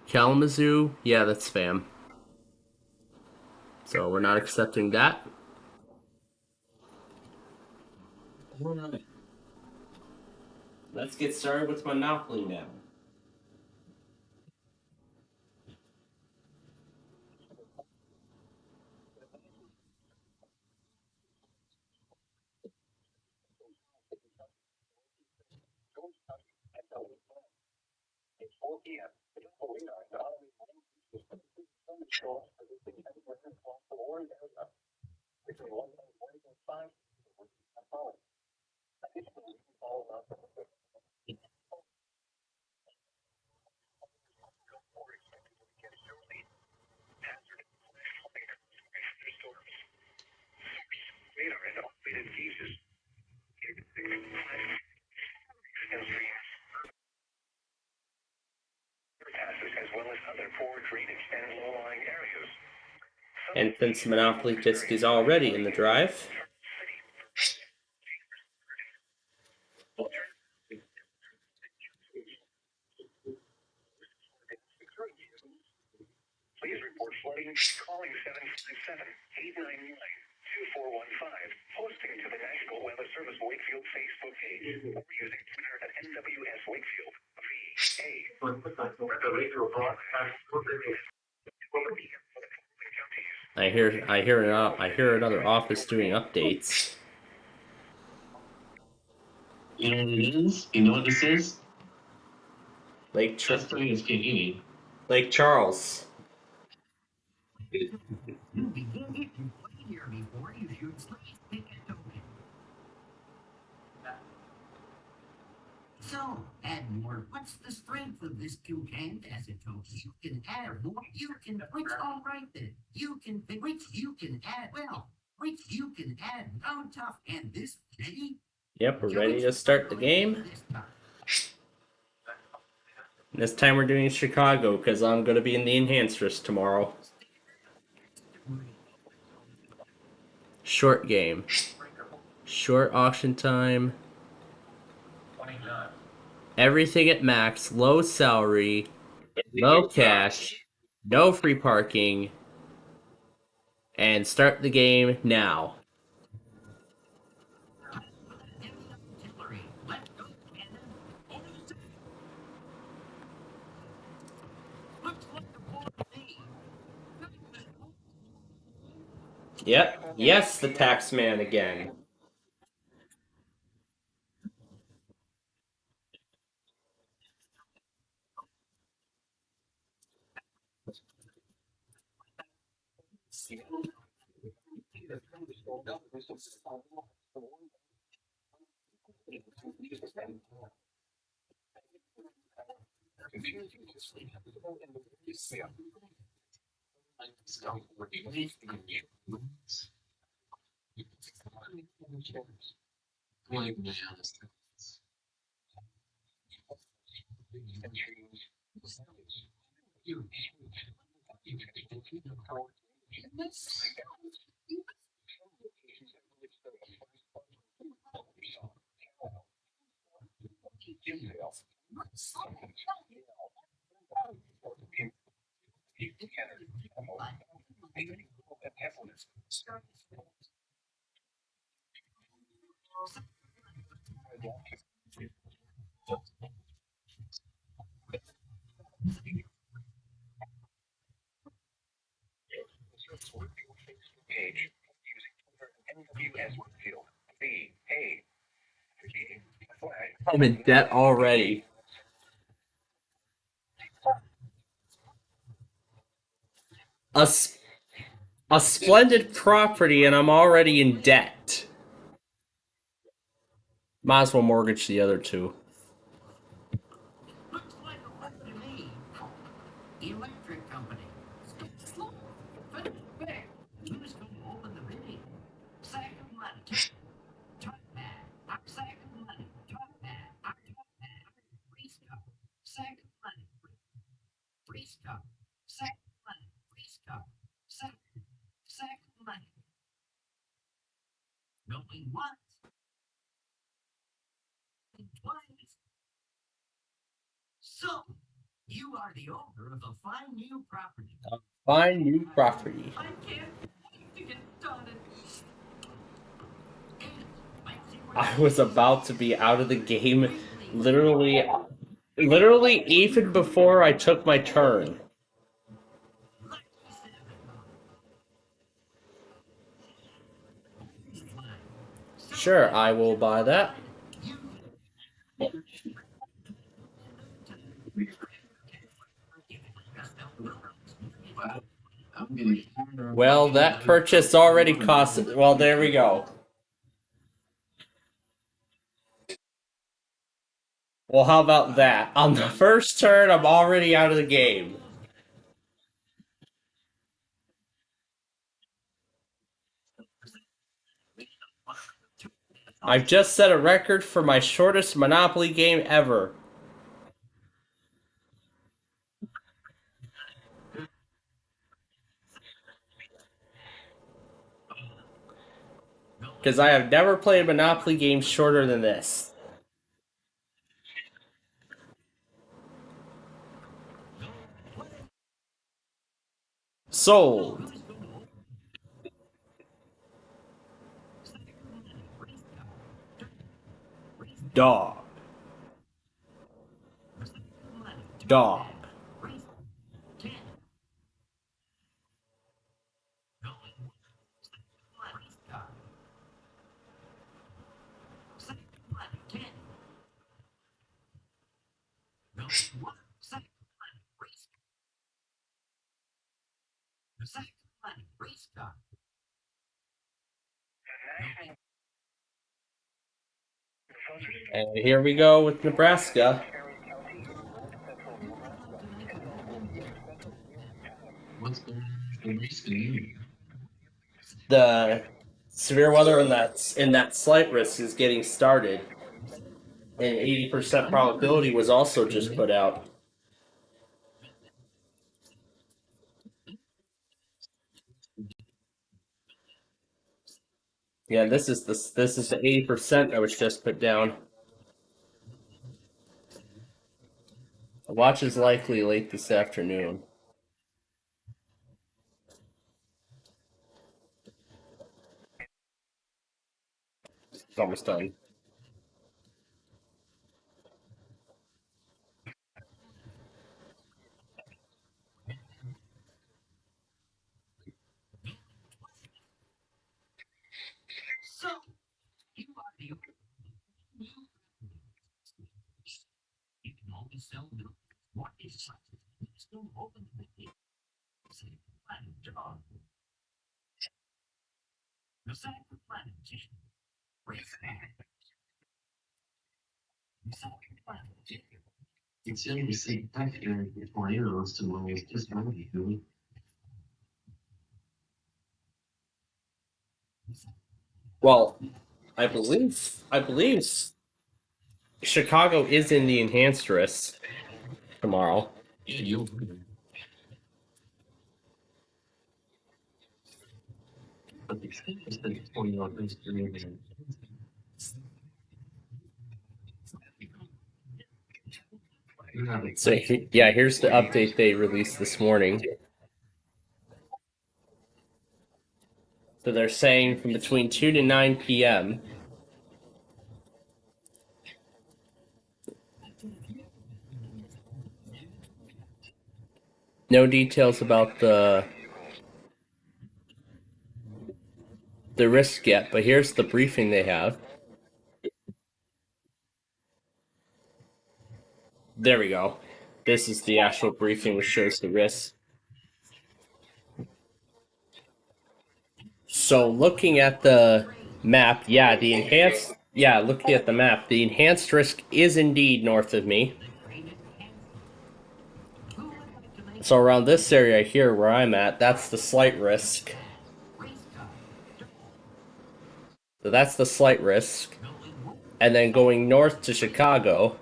Kalamazoo, yeah, that's spam. So we're not accepting that. Alright. Let's get started with Monopoly now. Radar and automated fuses. Passes as well as other poor drainage and low-lying areas. And since Monopoly Disc is already in the drive, Please report flooding calling 757-899-2415, posting to the National Weather Service Wakefield Facebook page, or using Twitter at NWS Wakefield. I hear another office doing updates. You know what it is? You know what this is? Lake SPCPlainfield. Lake Charles. So, Admore, what's the strength of this Q-can acetone? You can add more. You can, which, all right then. You can, which you can add, well, which you can add down tough and this ready? Yep, we're ready to start the game. This time we're doing Chicago because I'm going to be in the enhanced risk tomorrow. Short game. Short auction time. Everything at max. Low salary. Low cash. No free parking. And start the game now. Yep. Yes, the tax man again. Page using Twitter NWS Wakefield. I'm in debt already. A splendid property and I'm already in debt. Might as well mortgage the other two. Looks like a one to me. Electric company. once. Twice. So, you are the owner of a fine new property. Fine new property. I can't wait to get started. I was about to be out of the game literally even before I took my turn. Sure, I will buy that. Well, that purchase already cost. Well, there we go. Well, how about that? On the first turn, I'm already out of the game. I've just set a record for my shortest Monopoly game ever. Because I have never played a Monopoly game shorter than this. Sold. Dog. Dog. And here we go with Nebraska. The severe weather in that slight risk is getting started. And 80% probability was also just put out. Yeah, this is the 80% that was just put down. The watch is likely late this afternoon. It's almost done. So, you are the owner. You can only sell milk. What is something? Still open to the gate. Say, planet dog. The second planet chicken. Race back. The second planet chicken. It's only say back here for euros to move just money. Well, I believe Chicago is in the enhanced risk tomorrow. Yeah, you. But the experience that it's pointing out is So yeah, here's the update they released this morning. So they're saying from between 2 to 9 p.m. No details about the risk yet, but here's the briefing they have. There we go. This is the actual briefing which shows the risks. So looking at the map, looking at the map, the enhanced risk is indeed north of me. So around this area here where I'm at, that's the slight risk. So that's the slight risk. And then going north to Chicago,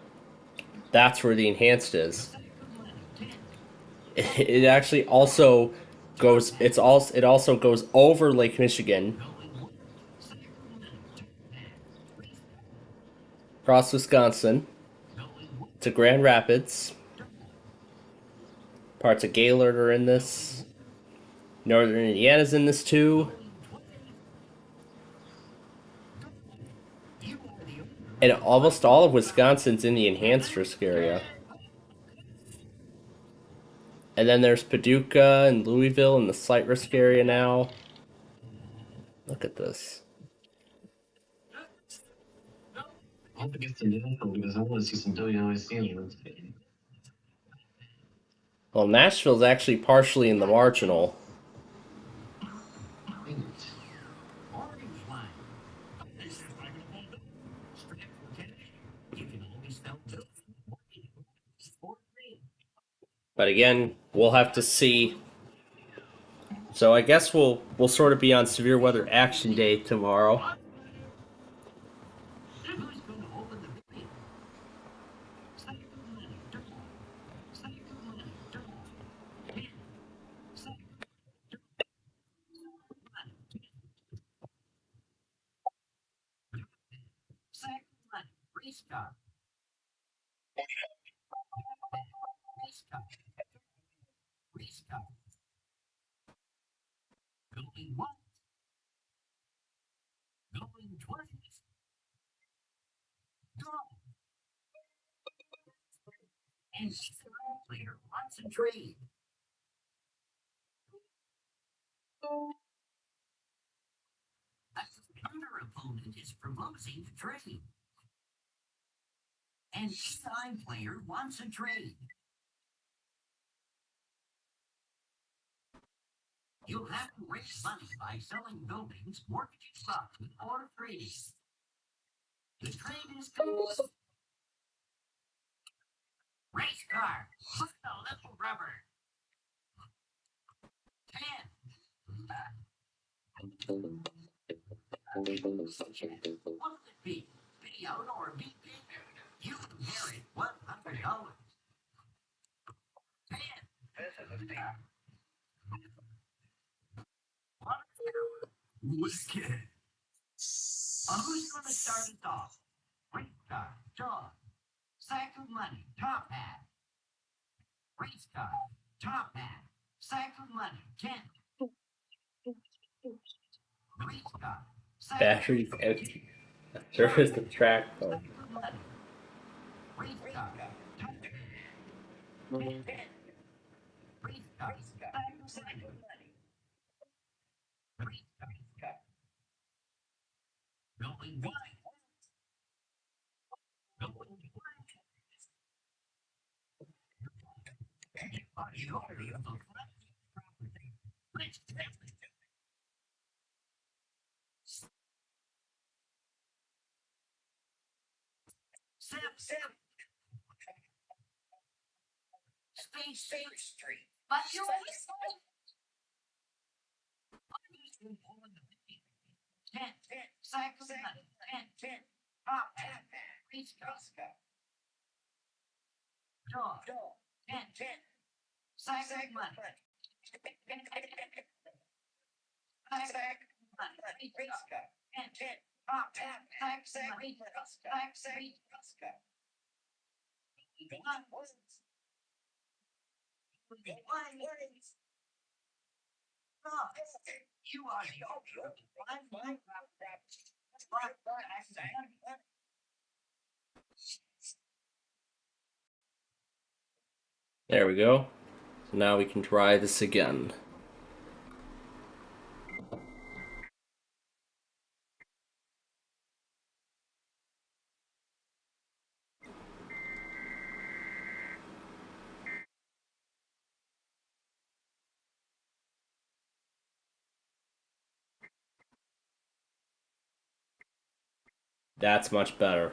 that's where the enhanced is. It actually also goes it also goes over Lake Michigan. across Wisconsin to Grand Rapids. Parts of Gaylord are in this. Northern Indiana's in this too. And almost all of Wisconsin's in the enhanced risk area. And then there's Paducah and Louisville in the slight risk area now. Look at this. I hope it gets to Nashville because I want to see some WIC. Well, Nashville's actually partially in the marginal. But again, we'll have to see. So I guess we'll sort of be on severe weather action day tomorrow. Going once, going twice, go. And the player wants a trade. A counter opponent is proposing a trade. And the side player wants a trade. You'll have to raise money by selling buildings, mortgaging property, or trading. The trade is complete. Race car, put a little rubber. 10. What will it be? Be out or be big? You inherit $100. 10. This is a steal. Wicked. Who's going to start us off? Race car, dog. Sack of money, top hat. Race car, top hat. Sack of money, 10. Race car, sack Batteries empty. Surface the track phone. of money. Race car, top hat. 10. Race car, sack of money. Race car. Going wide. Going wide. State Street. But you always 10. Sack of money. 10. Top hat. Race car. Dog. 10. Sack of money. Sack of money. Race car. 10. Top hat. Sack of money. Sack of you are There we go. So now we can try this again. That's much better.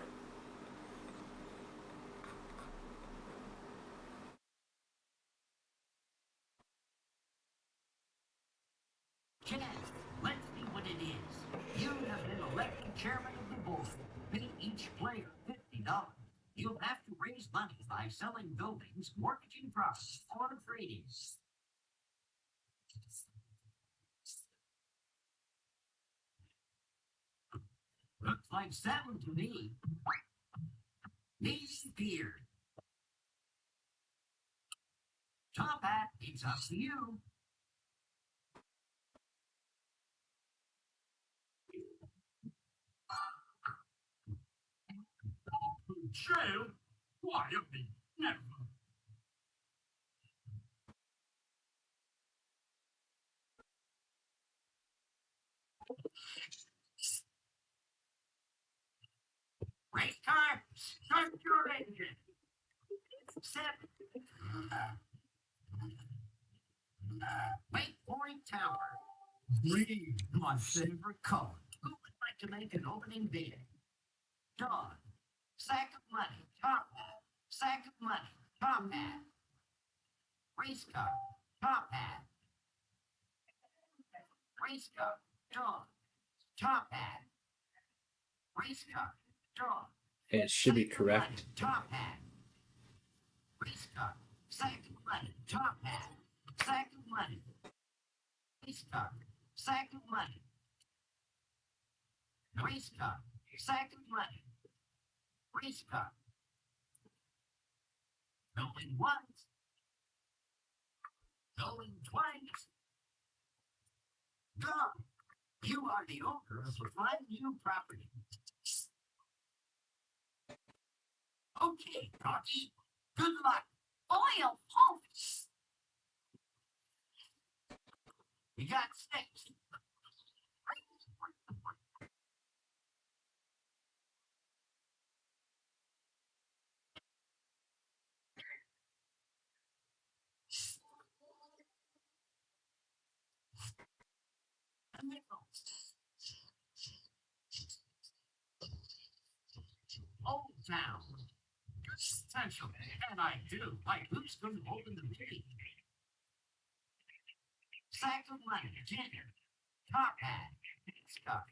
Let's see what it is. You have been elected chairman of the board. Pay each player $50. You'll have to raise money by selling buildings, mortgaging property, or trading. Looks like 7 to me. Navy Pier. Top hat, it's up to you. Jail? Why, I mean, never. Race car, start your engine. 7. Waypoint Tower. Green, my favorite color. Who would like to make an opening bid? John. Sack of money, top hat. Sack of money, top hat. Race car, top hat. Race car, John. Top hat. Race car, John. It should be correct. Top hat. Race car, sack of money, top hat. Sack of money. Race car, sack of money. Race car, sack of money. Race car. Going once. Going twice. Go. You are the owner of a brand new property. Okay, Rocky. Good luck. Oil pumps. You got 6. Old Town. Essential, and I do. Like, who's going to open the meeting? Sack of money, Junior. Top hat. Stuff.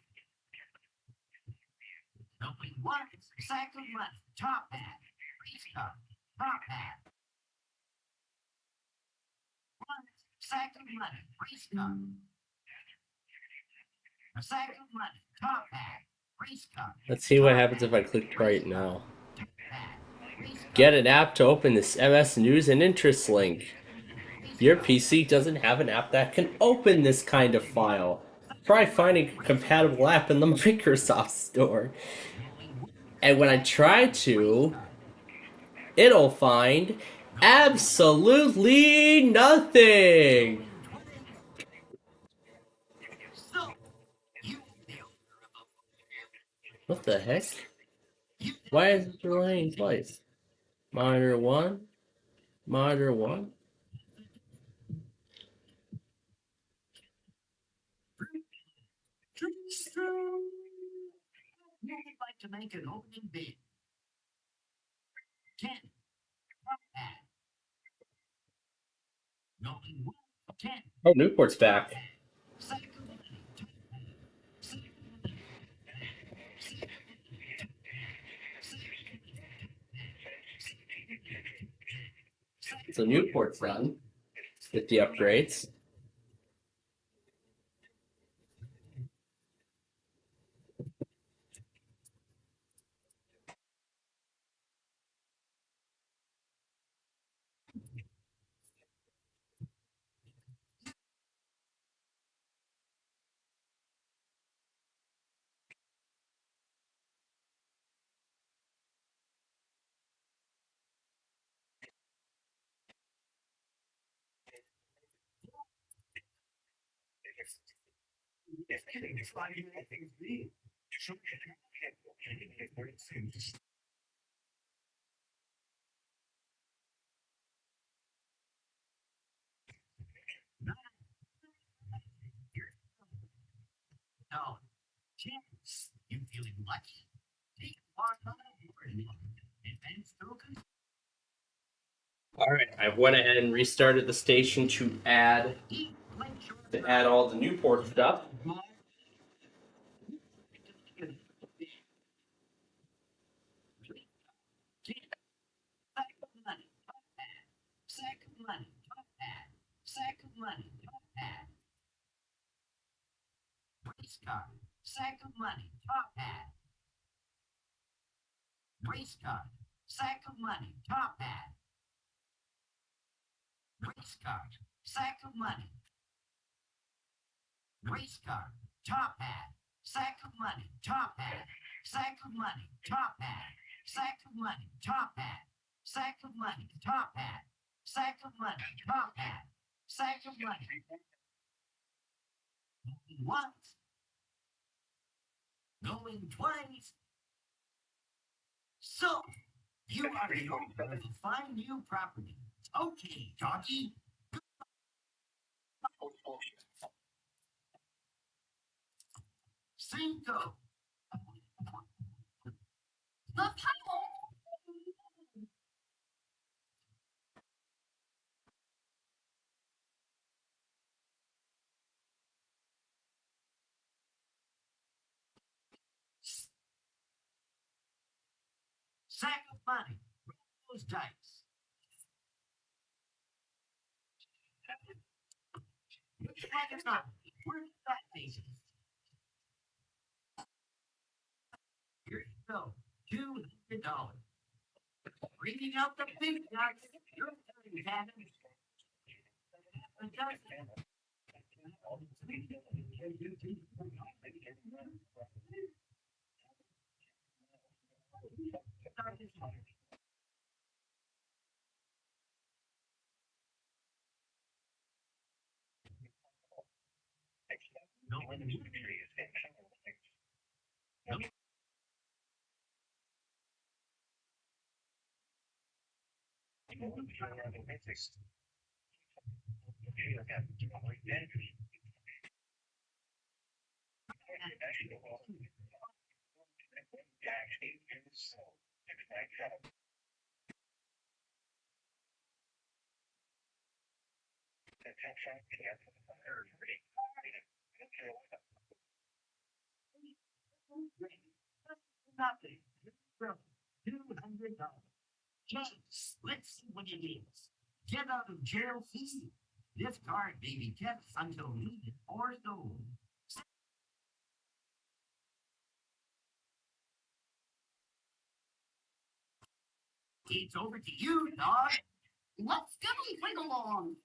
Open once. Sack of money. Top hat. Stuff. Top hat. Once. Sack of money. Race car. A sack of money. Top hat. Race car. Let's see what happens if I click right now. Get an app to open this MS News and Interest link. Your PC doesn't have an app that can open this kind of file. Try finding a compatible app in the Microsoft Store. And when I try to, it'll find absolutely nothing. What the heck? Why is it delaying twice? Monitor 1? Monitor 1? You would like to make an opening bid. 10. Top hat. Open 1. 10. Oh, Newport's back. Sack of money. So Newport's done with the upgrades. No. Chance. You feeling lucky? Take a walk on board. Advance token. Alright, I went ahead and restarted the station to add all the Newport stuff. Sack of money, top hat. Sack of money, top hat. Race car. Sack of money, top hat. Race car. sack of money, top hat. Race car, sack of money. Race car, top hat, sack of money, top hat, sack of money, top hat, sack of money, top hat, sack of money, top hat, sack of money, top hat, sack of money. Going once, going twice. So, you are the owner of a fine new property. Okay, doggy. Cinco. Sack of money. Roll those dice. Which one is not? Where's that face? Here you go. $200. Reading out the big nuts. Your turn, Cannon. Nothing. $200. Just let's see what it is. Get out of jail fee. This card may be kept until needed or sold. It's over to you, dog. Let's go, bring along.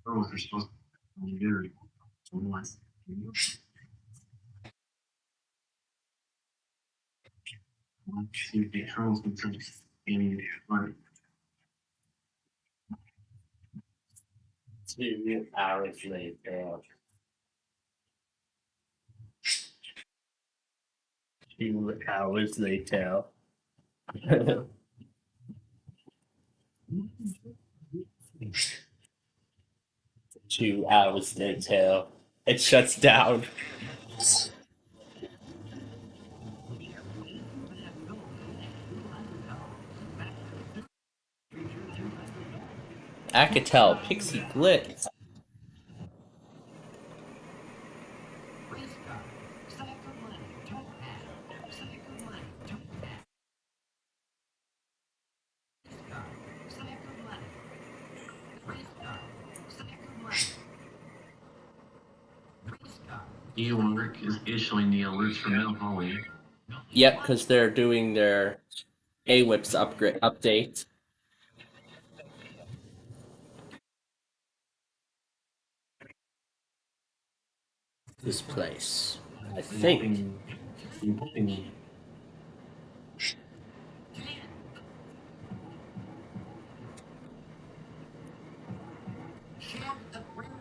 Girls are supposed to be very nice. See if the girls can turn in right. 2 hours later. 2 hours later. 2 hours later. It shuts down. I could tell Pixie Glitz. Work is issuing the alerts for Mount Holly. Yep, because they're doing their AWIPS update. This place, I think.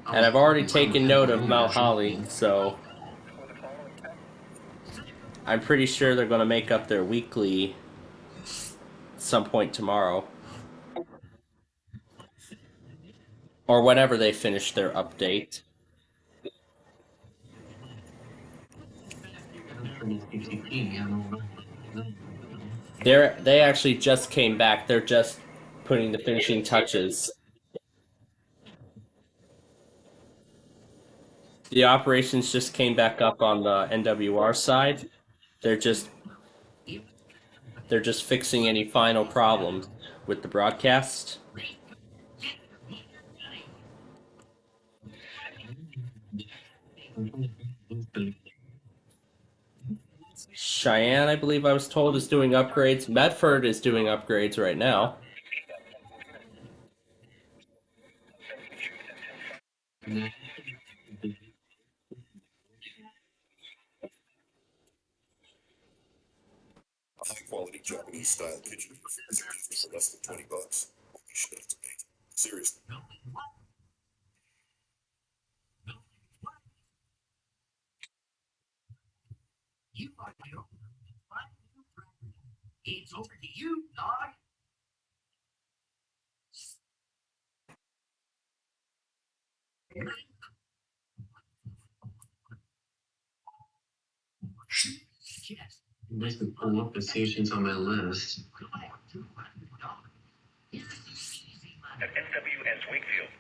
And I've already taken note of Mount Holly, so I'm pretty sure they're going to make up their weekly some point tomorrow. Or whenever they finish their update. They actually just came back. They're just putting the finishing touches. The operations just came back up on the NWR side. They're just they're just fixing any final problems with the broadcast. Cheyenne, I believe I was told, is doing upgrades. Medford is doing upgrades right now. High quality Japanese style kitchen for less than $20. Holy shit, it's amazing. Seriously. You are your It's over to you, dog. Yes. I'd like to pull up the stations on my list. At NWS Wakefield.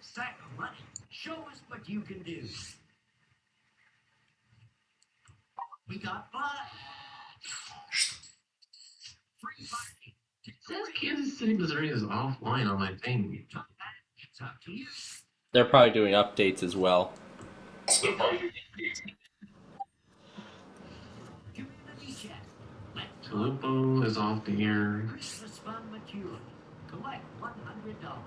Sack of money. Show us what you can do. We got fun. Free parking. It says Kansas City, Missouri is offline on my thing. It's up to you. They're probably doing updates as well. Tulupo is off the air. Christmas fun mature. Collect $100.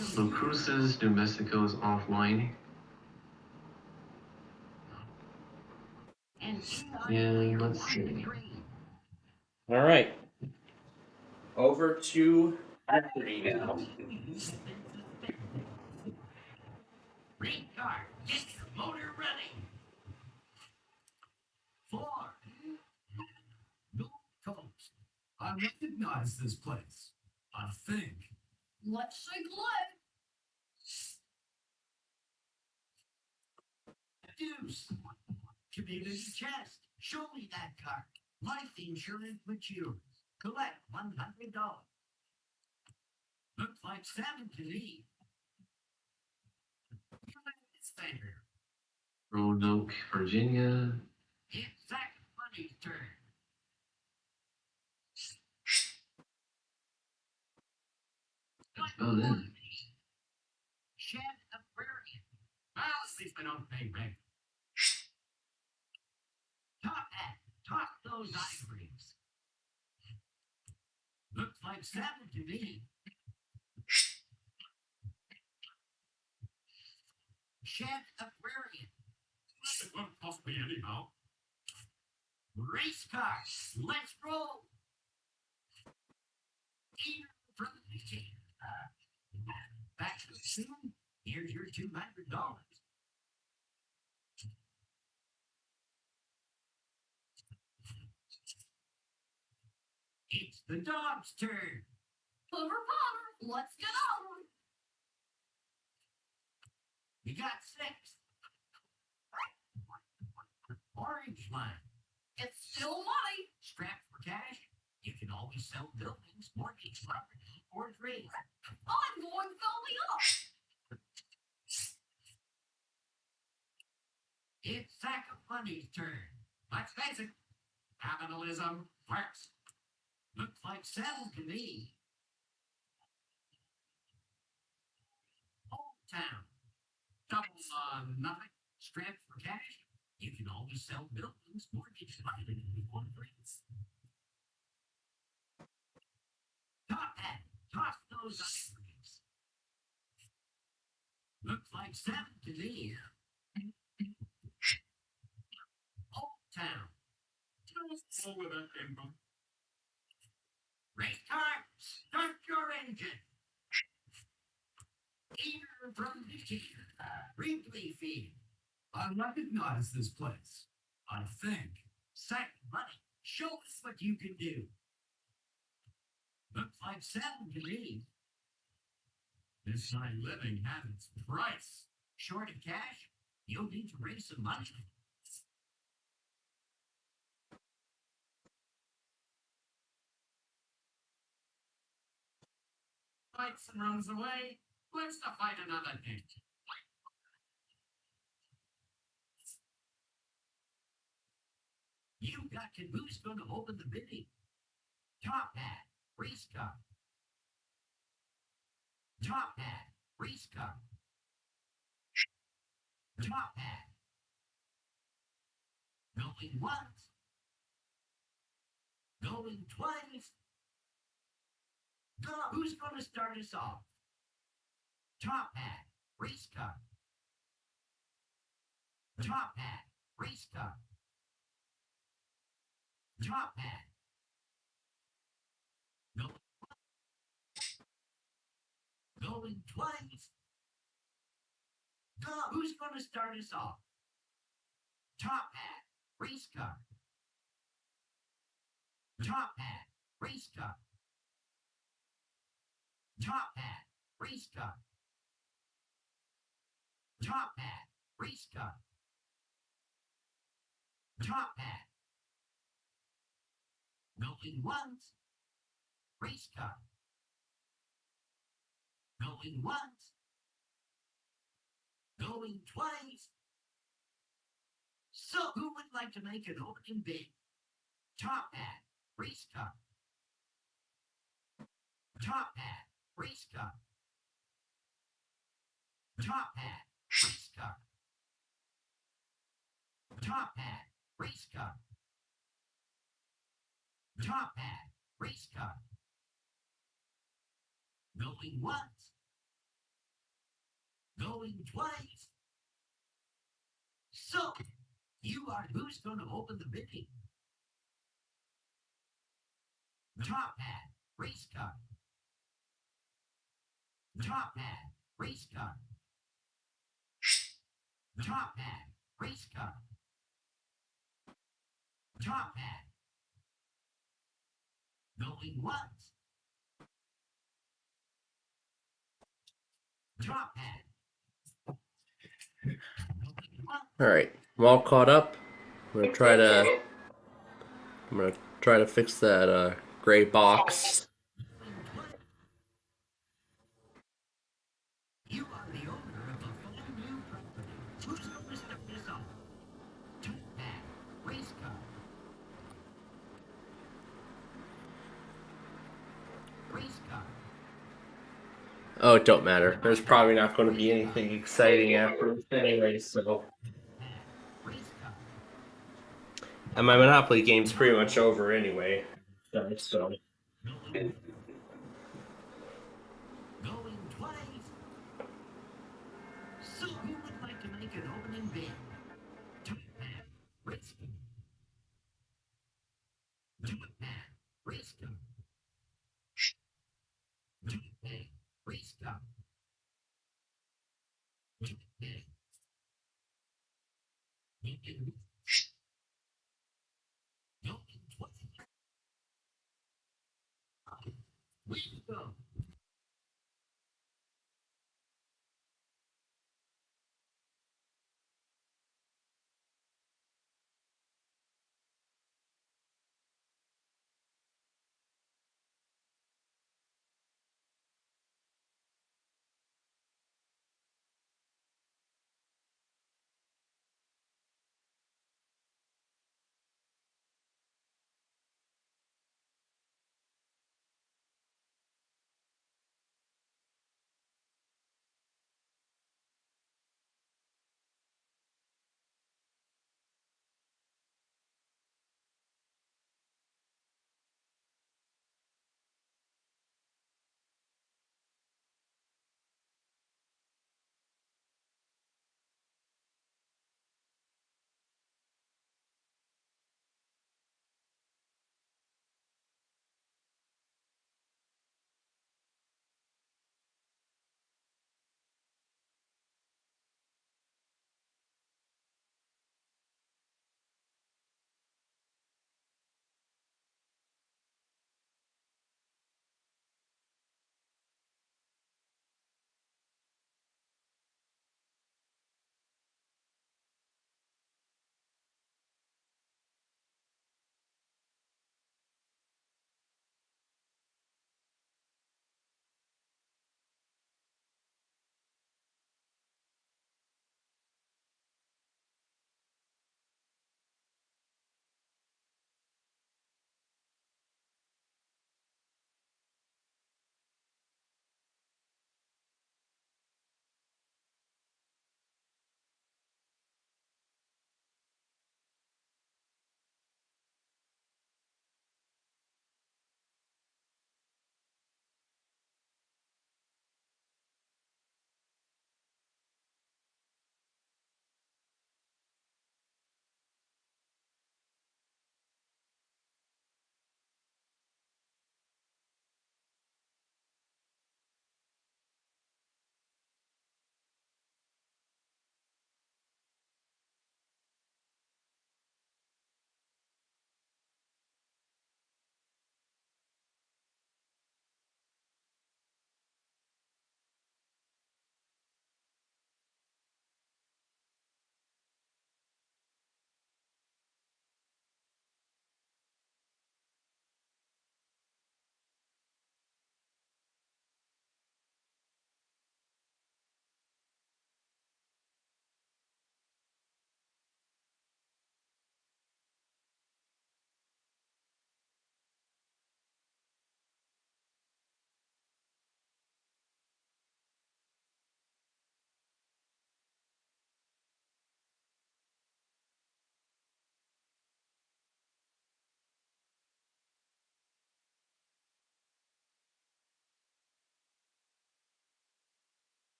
So Cruces, New Mexico is offline. Yeah, let's see. All right. Over to Liberty now. Red car, get your motor running. 4. North Coast. I recognize this place. I think. Let's say glad. Deuce. Community chest. Show me that card. Life insurance matures. Collect $100. Looks like 7 to me. Standard. Roanoke, Virginia. It's Zach Money's turn. Oh, yeah. Shed Aquarium. Well, at least I don't pay rent. Top hat. Toss those ivories. Looks like 7 to me. Shed Aquarium. It won't cost me anyhow. Race cars. Let's roll. Here from the machine. Back to the soon. Here's your $200. It's the dog's turn. Clover Potter, let's get on. You got 6. Orange line. It's still money. Strapped for cash. You can always sell buildings, mortgage property, or trade. I'm going belly up. It's Sack of Money's turn. Let's face it, capitalism works. Looks like 7 to me. Old Town. Double nothing. Strapped for cash. You can always sell buildings, mortgage property, or trade. Top hat. Toss those ivories. Looks like 7 to me. Old Town. Just over that info. Race car, start your engine. Eager from the teacher. Wrigley Field. I recognize this place. I think. Sack Money. Show us what you can do. Looks like 7 to me. This high living has its price. Short of cash? You'll need to raise some money. fights and runs away. Let's not fight another day. You got to who's going to open the bidding? Top hat, race car. Top hat, race car. Top hat. Going once. Going twice. Go, who's going to start us off? Top hat, race car. Top hat, race car. Top hat. Going twice. Go, who's going to start us off? Top hat, race car. Top hat, race car. Top hat, race car. Top hat, race car. Top hat. Going once. Race car. Going once. Going twice. So who would like to make an opening bid? Top hat, race car. Top hat, race car. Top hat, race car. Top hat, race car. Top hat, race car. Going once. Going twice. So, you are who's going to open the bidding? Top hat, race car. Top hat, race car. Top hat, race car. Top hat. Going once. Top hat. All right, I'm all caught up. I'm gonna try to fix that gray box. You are the owner of a brand new property. Who's going to start this off? Top hat, race car. Race car. Oh, it don't matter. There's probably not going to be anything exciting after this anyway, so. And my Monopoly game's pretty much over anyway. So. Going twice. So who would like to make an opening bid? Top hat, race car. Top hat, race car. Top hat, race car. Top hat. Going twice. Way to go.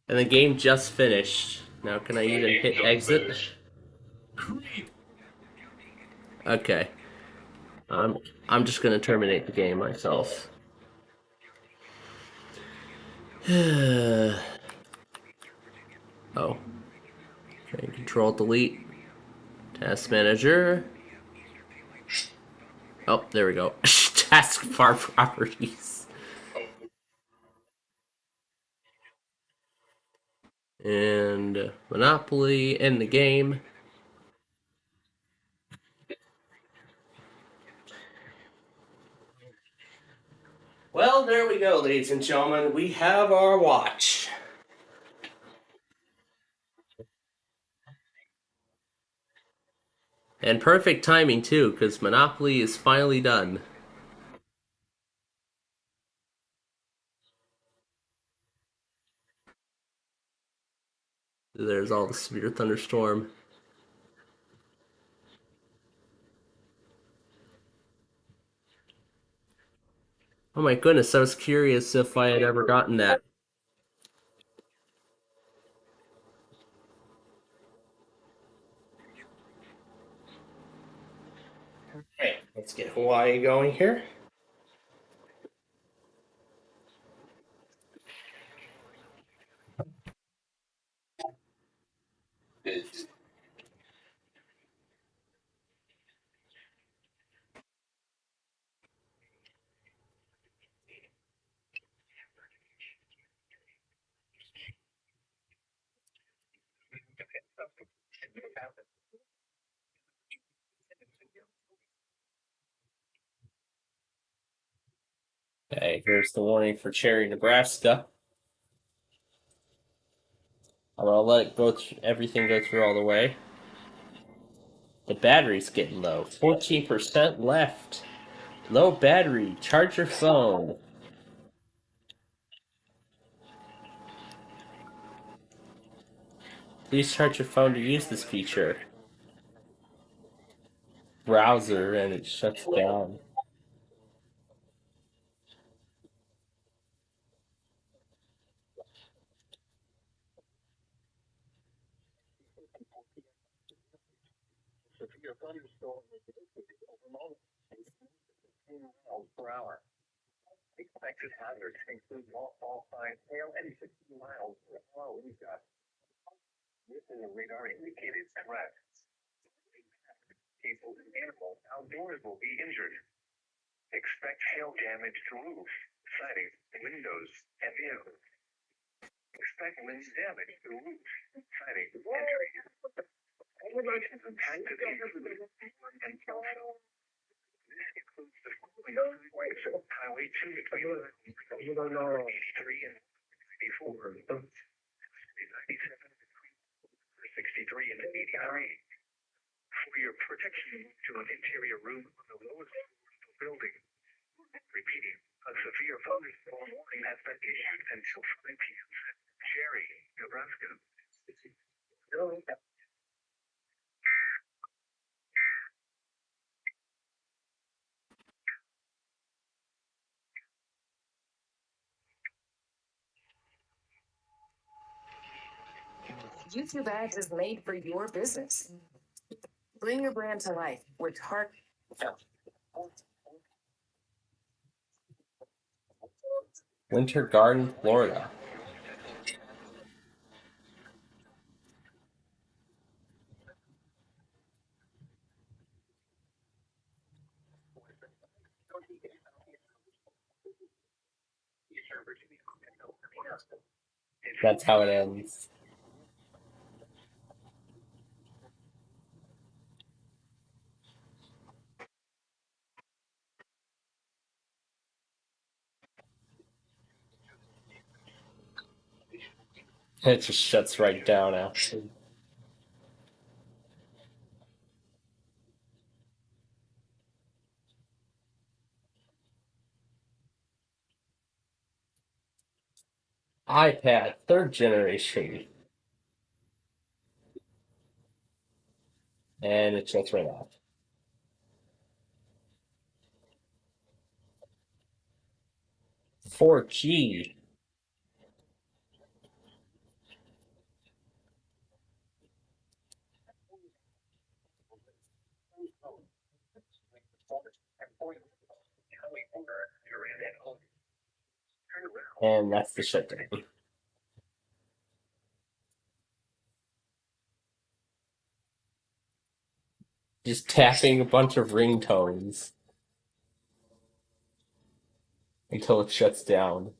And the game just finished. Now can I even hit exit? Okay. I'm just gonna terminate the game myself. Oh. Okay, Control Delete. Task Manager. Oh, there we go. Taskbar properties. And Monopoly in the game. Well, there we go, ladies and gentlemen. We have our watch. And perfect timing, too, because Monopoly is finally done. There's all the severe thunderstorm. Oh my goodness, I was curious if I had ever gotten that. Okay, let's get Hawaii going here. Okay, here's the warning for Cherry, Nebraska. I'm gonna let it go everything go through all the way. The battery's getting low. 14% left. Low battery. Charge your phone. Please charge your phone to use this feature. Browser and it shuts down. Per hour. Expected hazards include fall signs, hail, and 60 miles per hour wind gusts. This is a radar indicated threat. People and animals outdoors will be injured. Expect hail damage to roofs, siding, windows, and vehicles. Expect wind damage to roofs, siding, and trees. Elevations impacted and council. This includes the following highways: Highway 2 between 83 and 84, 97 between 63 and 83. For your protection, to an interior room on the lowest floor of the building. Repeating, a severe thunderstorm warning has been issued until 5 p.m. Cherry, Nebraska. YouTube Ads is made for your business. Bring your brand to life with Target. Winter Garden, Florida. That's how it ends. It just shuts right down after. iPad, third generation. And it shuts right off. 4G. And that's the shutdown. Just tapping a bunch of ringtones until it shuts down.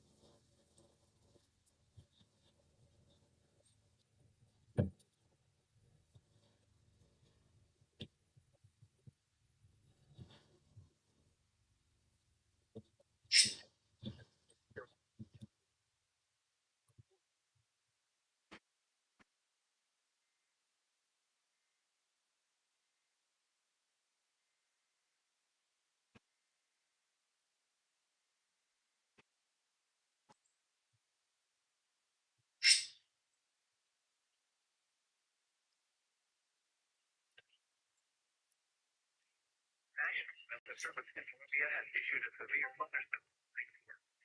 The Service in Columbia has issued a severe thunderstorm.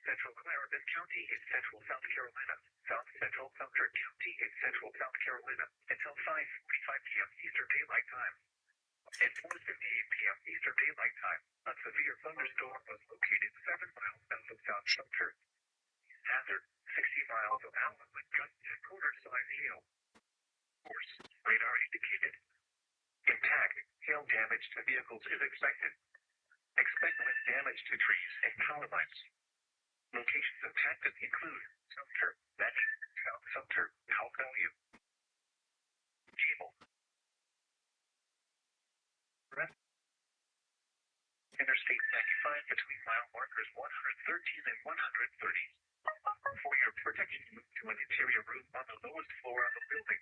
Central Clarendon County is central South Carolina. South Central Sumter County is central South Carolina until 5:45 p.m. Eastern Daylight Time. At 4:58 p.m. Eastern Daylight Time, a severe thunderstorm was located 7 miles south of South Sumter. Hazard, 60 miles an hour with gusts to quarter-size hail. Force, radar indicated. Impact, hail damage to vehicles is expected. Expect wind damage to trees and power lines. Locations impacted include Sumter, Benton, South Sumter, Powell Value, Cable, Interstate 95 between mile markers 113 and 130. For your protection, move to an interior room on the lowest floor of the building.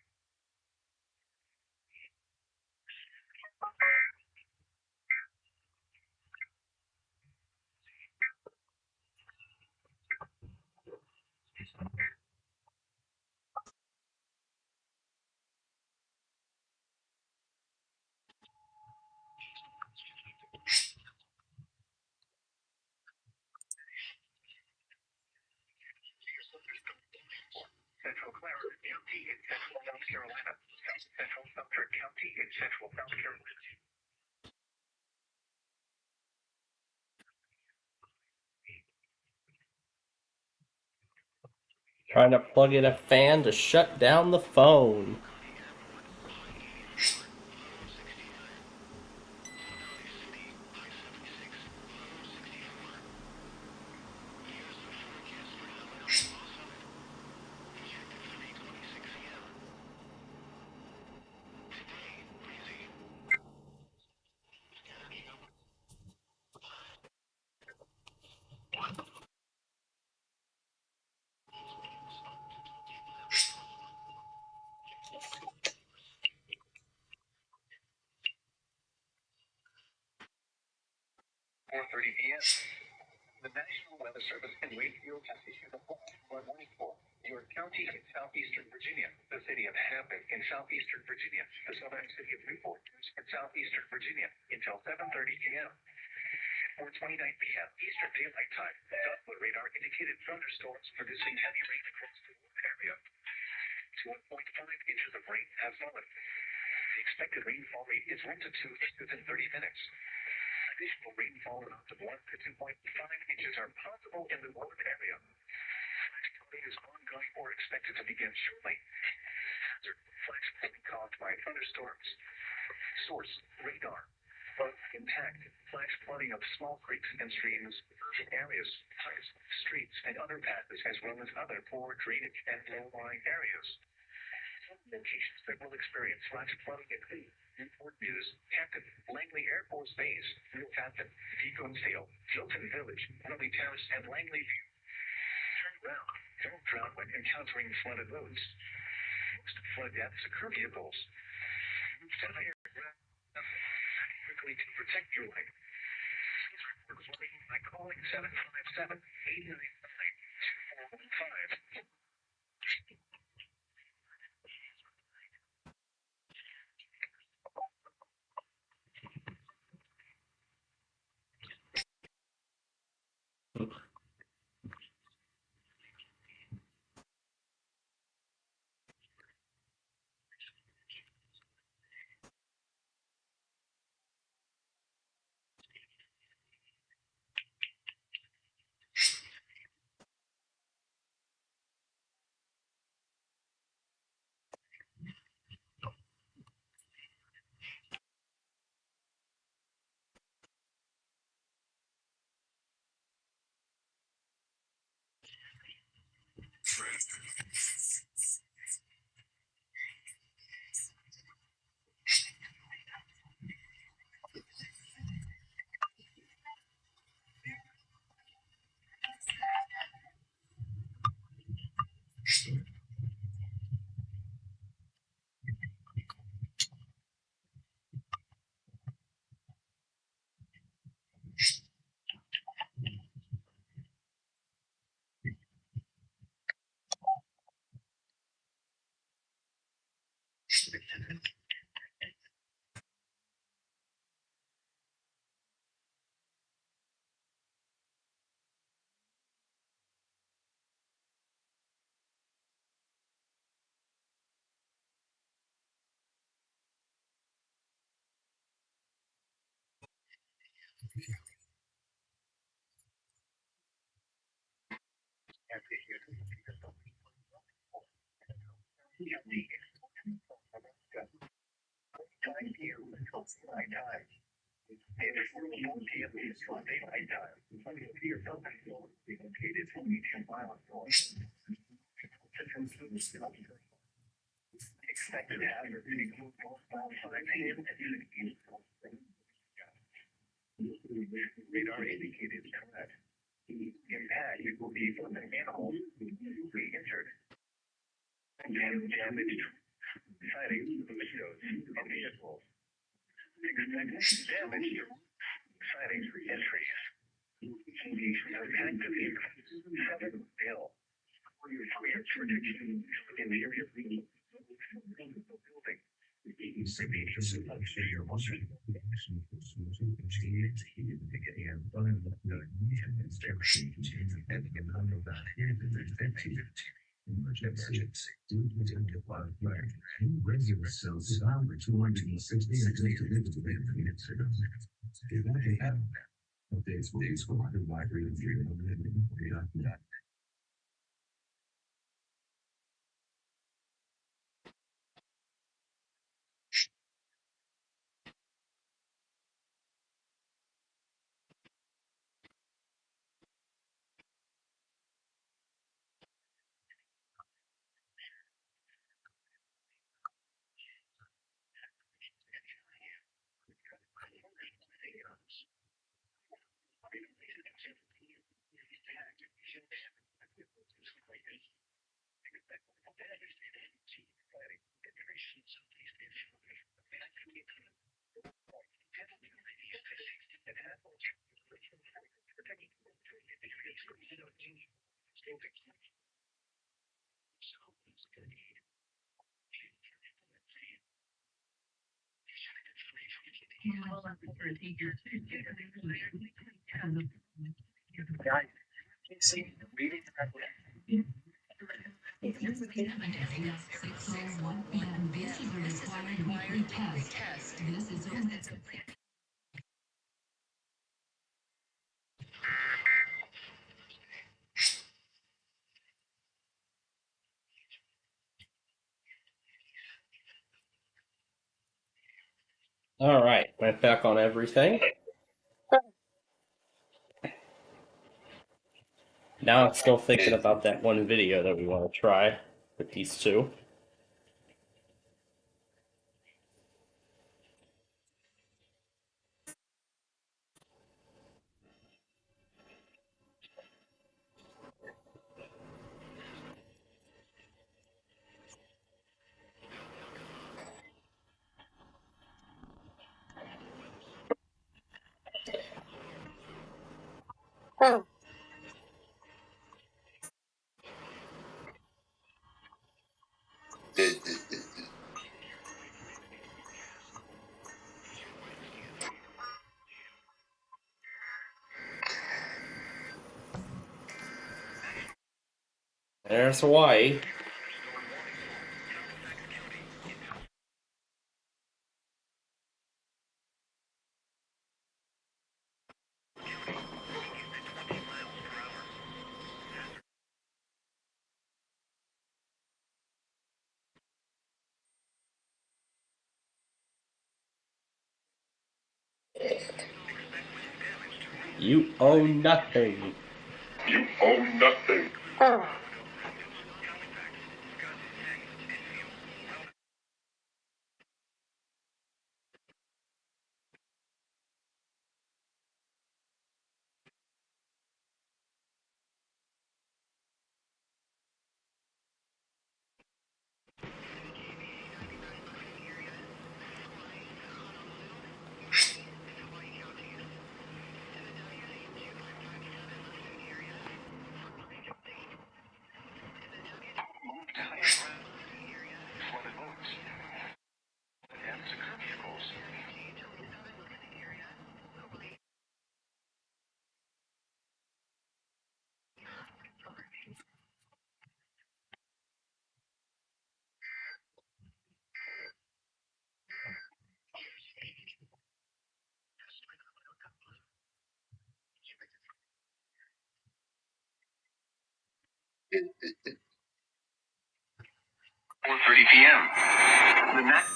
Central Clarendon County in central South Carolina. South Central Sumter County in central South Carolina. Trying to plug in a fan to shut down the phone. p.m. The National Weather Service in Wakefield has issued a warning for York County in southeastern Virginia, the city of Hampton in southeastern Virginia, the southern city of Newport in southeastern Virginia until 7:30 p.m. 4:29 p.m. Eastern Daylight Time. Doppler radar indicated thunderstorms producing heavy rain across the area. 2.5 inches of rain have fallen. The expected rainfall rate is 1 to 2 within 30 minutes. Additional rainfall amounts of 1 to 2.5 inches are possible in the lower area. Flooding is ongoing or expected to begin shortly. Flash flooding caused by thunderstorms. Source, radar. Both impact, flash flooding of small creeks and streams, urban areas, parks, streets, and other paths, as well as other poor drainage and low-lying areas. Some locations that will experience flash flooding include Newport News, Hampton, Langley Air Force Base, Northampton, Beaconsdale, Hilton Village, Willie Terrace, and Langley View. Turn around. Don't drown when encountering flooded roads. Most flood deaths occur vehicles. Move to higher ground quickly to protect your life. Please report flooding by calling 757-899-2415. Expected hazard radar indicated correct. Impact will be from an animal be injured. Damaged sightings, windows, and vehicles. Expected damage, sightings, entries. Impact of the bill. Prediction, interior building. Regular cells over 266 days for migrating through. Alright, went back on everything. Now I'm still thinking about that one video that we want to try with these two. There's Hawaii. You own nothing. You own nothing. 4:30 p.m. The next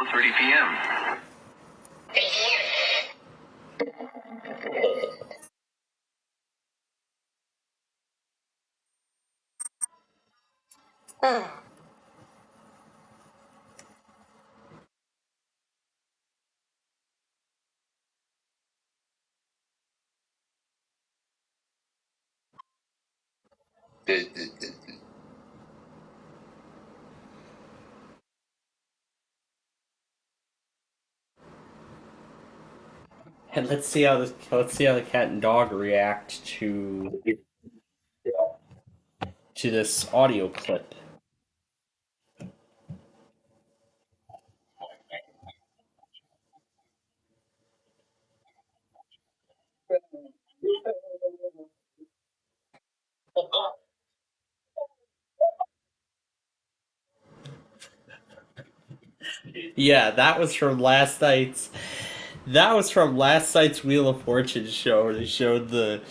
4:30 p.m. And let's see how the cat and dog react to this audio clip. Yeah, that was from last night's. That was from last night's Wheel of Fortune show, where they showed the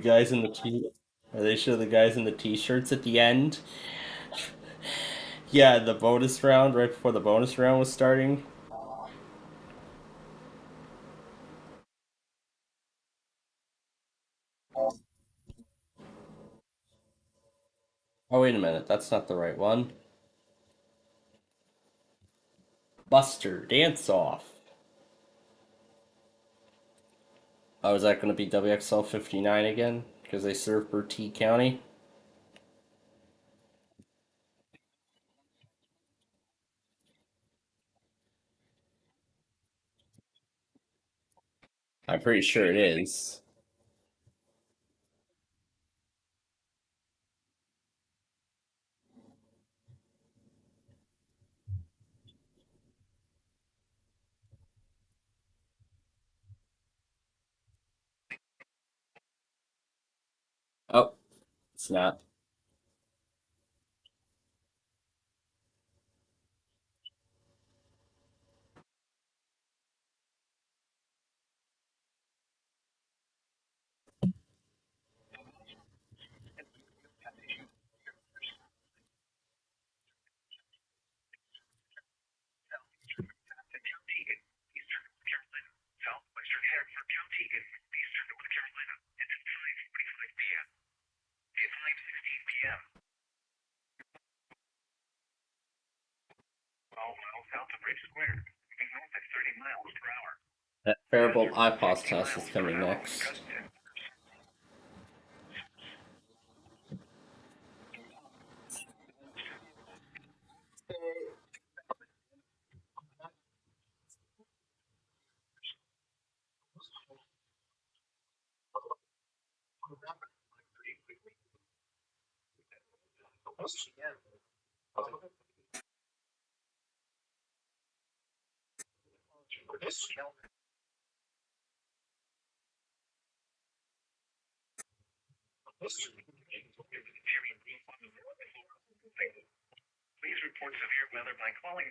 guys in the where they showed the guys in the t-shirts at the end. Yeah, the bonus round right before the bonus round was starting. Oh wait a minute, that's not the right one. Buster Dance Off. Oh, is that going to be WXL 59 again? Because they serve Bertie County? I'm pretty sure it is. Oh, it's not. Southwestern Harrisburg County in eastern North Carolina. And it's 5:45 p.m. It's 5:16 p.m. 12 miles south of Bridge Square. Moving north at 30 miles per hour. That Faribault iPOS test is coming next. Please report severe weather by calling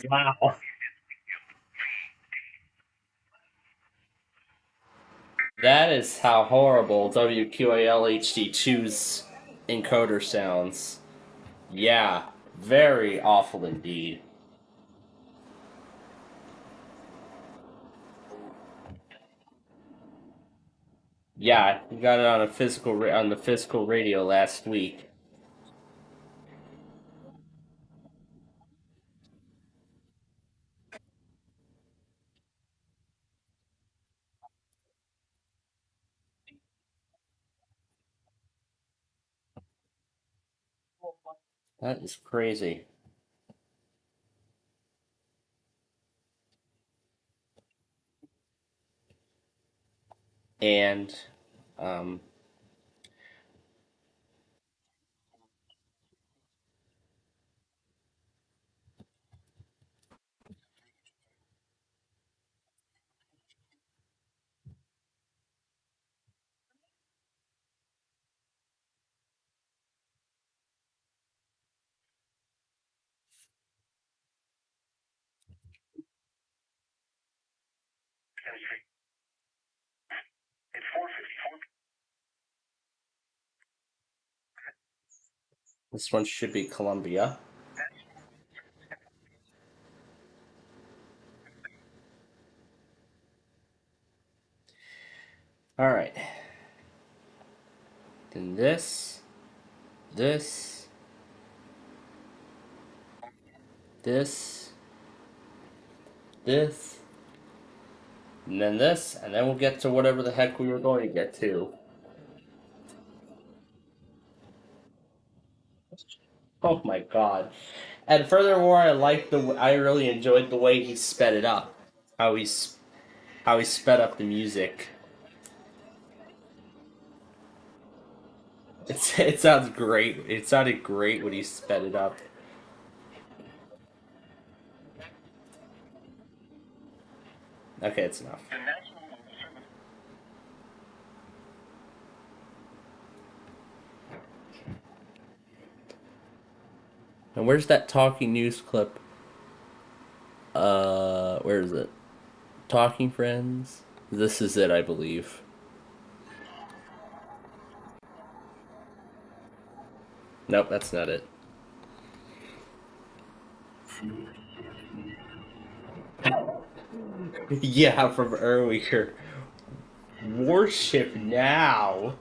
757-899-2415. Wow. That is how horrible WQAL HD2's encoder sounds. Yeah, very awful indeed. Yeah, we got it on a on the physical radio last week. That is crazy. And um, This one should be Columbia. All right. Then this, this, this, this, and then this, and then we'll get to whatever the heck we were going to get to. Oh my god. And furthermore, I really enjoyed the way he sped it up. How he sped up the music. It sounds great. It sounded great when he sped it up. Okay, it's enough. And where's that talking news clip? Where is it? Talking Friends? This is it, I believe. Nope, that's not it. Yeah, from earlier. Warship now.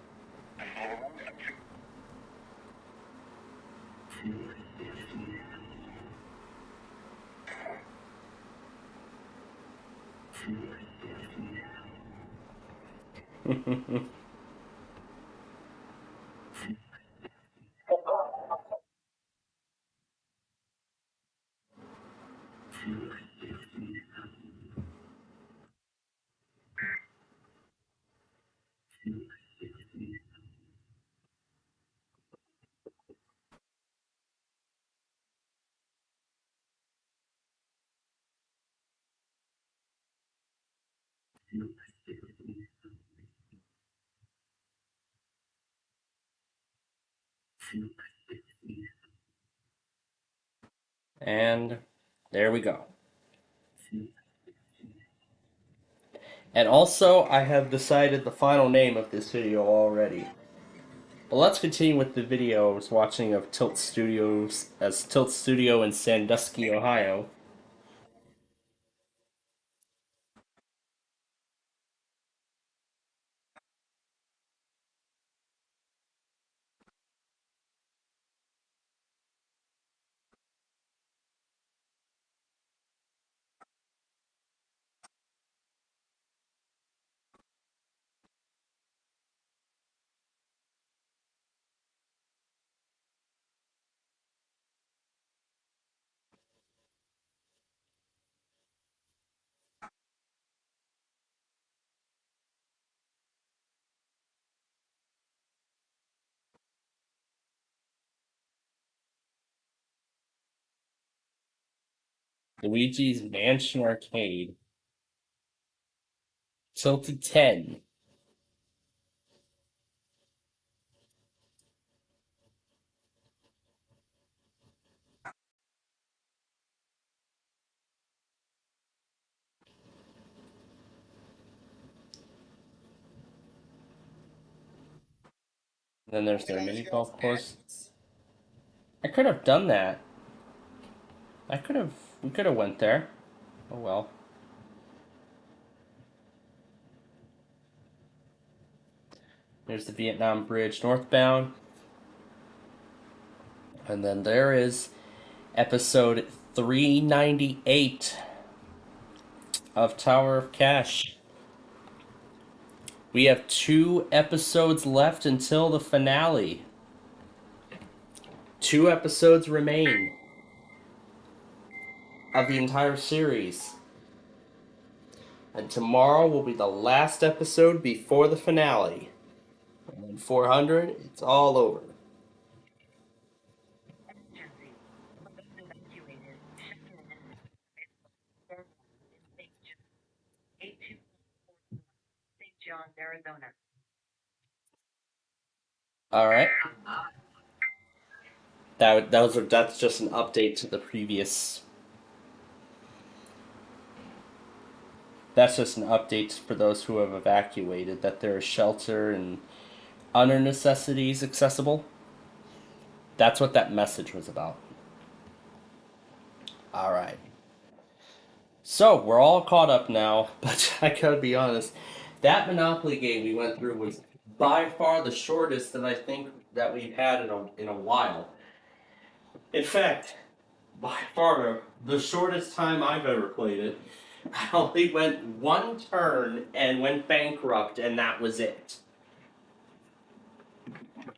And there we go. And also, I have decided the final name of this video already. But let's continue with the video I was watching of Tilt Studios as Tilt Studio in Sandusky, Ohio. Luigi's Mansion Arcade. Tilted 10. Then there's their mini golf course. I could have done that. We could have went there. Oh well. There's the Vietnam Bridge northbound. And then there is episode 398 of Tower of Cash. We have 2 episodes left until the finale. 2 episodes remain of the entire series. And tomorrow will be the last episode before the finale. And then 400, it's all over. Arizona. All right. That's just an update to the previous. That's just an update for those who have evacuated, that there is shelter and other necessities accessible. That's what that message was about. All right. So we're all caught up now, but I gotta be honest, that Monopoly game we went through was by far the shortest that I think that we've had in a while. In fact, by far the shortest time I've ever played it. I only went one turn and went bankrupt, and that was it.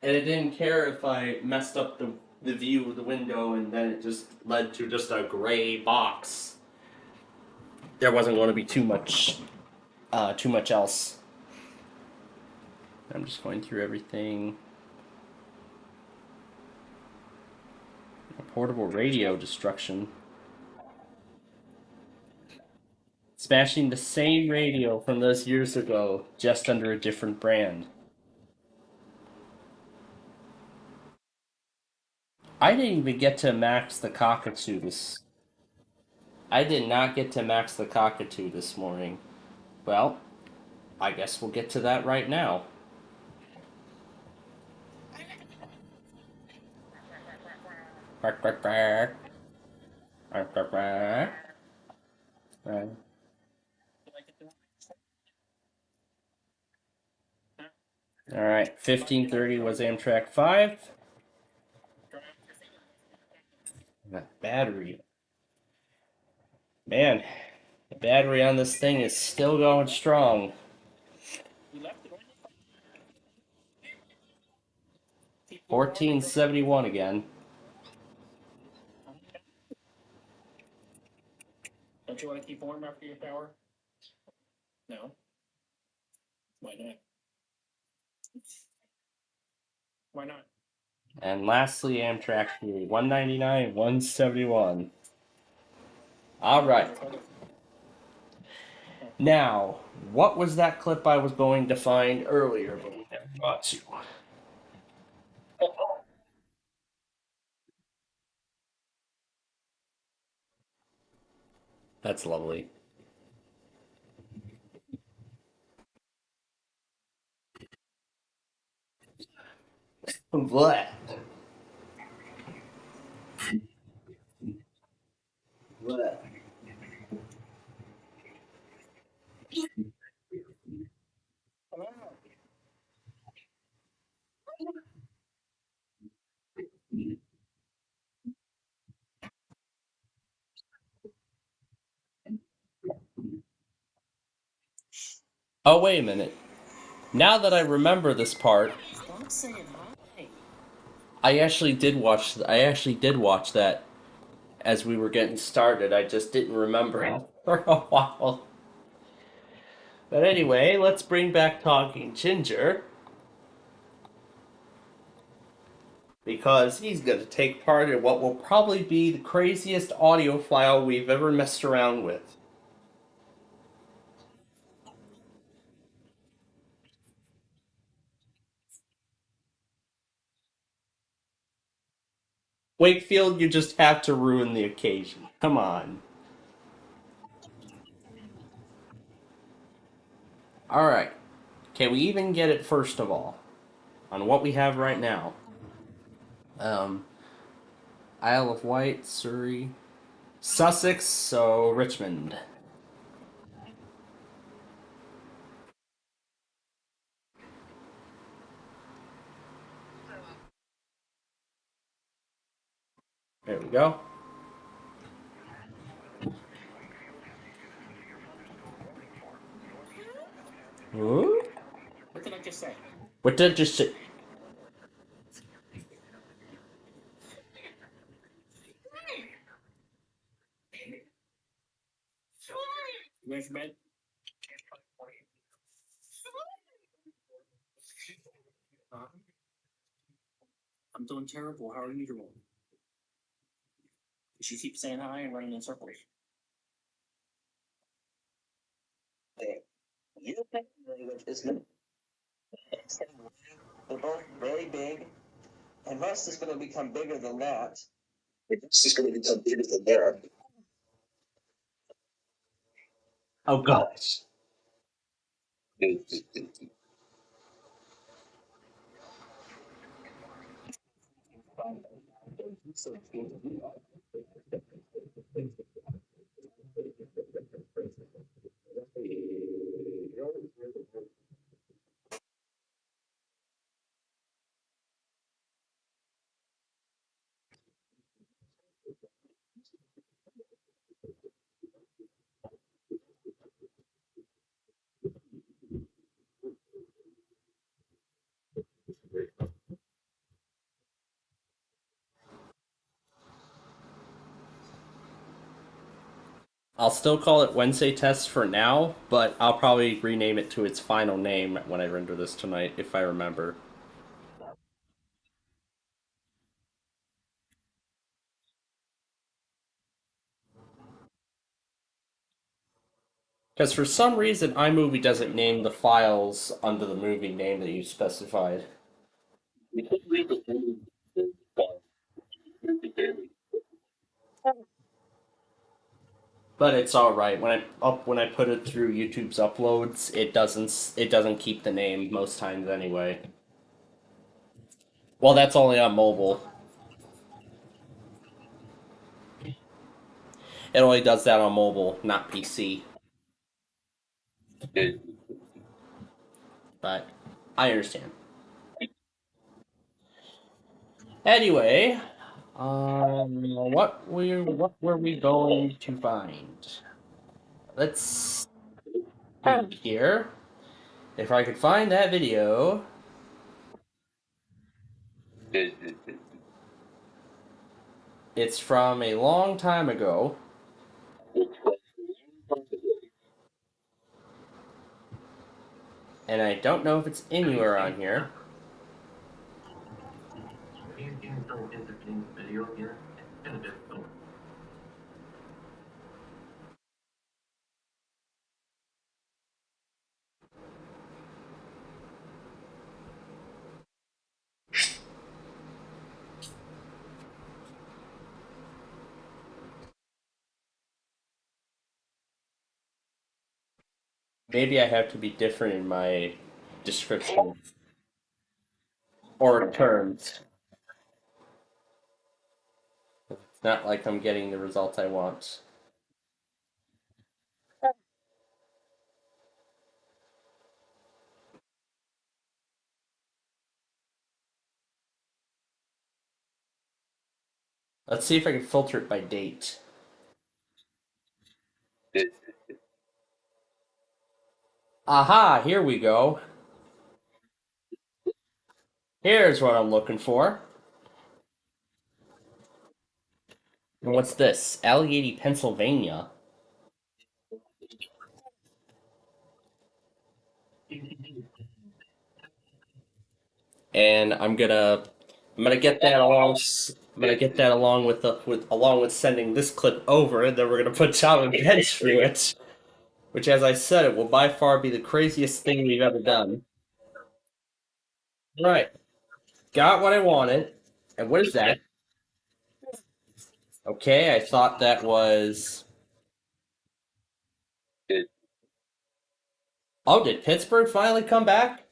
And it didn't care if I messed up the view of the window, and then it just led to just a gray box. There wasn't going to be too much else. I'm just going through everything. A portable radio destruction. Smashing the same radio from those years ago, just under a different brand. I didn't even get to max the cockatoo this. I did not get to max the cockatoo this morning. Well, I guess we'll get to that right now. Bark, bark, bark. Bark, bark, bark. Right. All right, 1530 was Amtrak 5. That battery. Man, the battery on this thing is still going strong. 1471 again. Don't you want to keep warm after your shower? No. Why not? Why not? And lastly, Amtrak 3, 199, 171. All right. Now, what was that clip I was going to find earlier, but we never got to? That's lovely. What? What? Oh, wait a minute. Now that I remember this part, Stop saying hi. I actually did watch that as we were getting started. I just didn't remember it for a while. But anyway, let's bring back Talking Ginger, because he's going to take part in what will probably be the craziest audio file we've ever messed around with. Wakefield, you just have to ruin the occasion. Come on. Alright. Can we even get it first of all? On what we have right now. Isle of Wight, Surrey, Sussex, so Richmond. There we go. Ooh. What did I just say? What did I just say? You ready for bed? I'm doing terrible. How are you doing? She keeps saying hi and running in circles. You think language is not. They're both very big, and Rust is going to become bigger than that. This is going to become bigger than there. Oh gosh. I'll still call it Wednesday Test for now, but I'll probably rename it to its final name when I render this tonight, if I remember. Because for some reason, iMovie doesn't name the files under the movie name that you specified. But it's all right. When I put it through YouTube's uploads, it doesn't keep the name most times anyway. Well, that's only on mobile. It only does that on mobile, not PC. But I understand. Anyway, what were we going to find? Let's see here. If I could find that video. It's from a long time ago. And I don't know if it's anywhere on here. Maybe I have to be different in my description or terms. It's not like I'm getting the result I want. Let's see if I can filter it by date. Aha, here we go. Here's what I'm looking for. And what's this? Allegheny, Pennsylvania. And I'm gonna get that along. I'm gonna get that along with sending this clip over, and then we're gonna put Tom and Ben through it. Which, as I said, it will by far be the craziest thing we've ever done. Right, got what I wanted. And what is that? Okay, I thought that was. Oh, did Pittsburgh finally come back?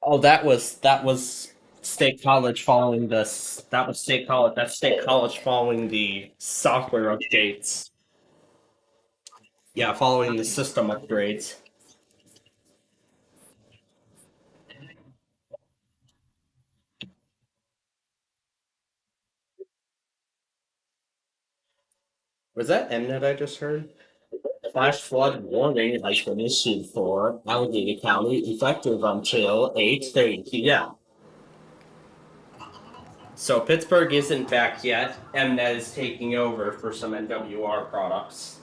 Oh, that was State College following this. That was State College. That's State College following the software updates. Yeah, following the system upgrades. Was that Mnet I just heard? Flash flood warning has been issued for Allegheny County, effective until 8:30 p.m. So Pittsburgh isn't back yet. Mnet is taking over for some NWR products.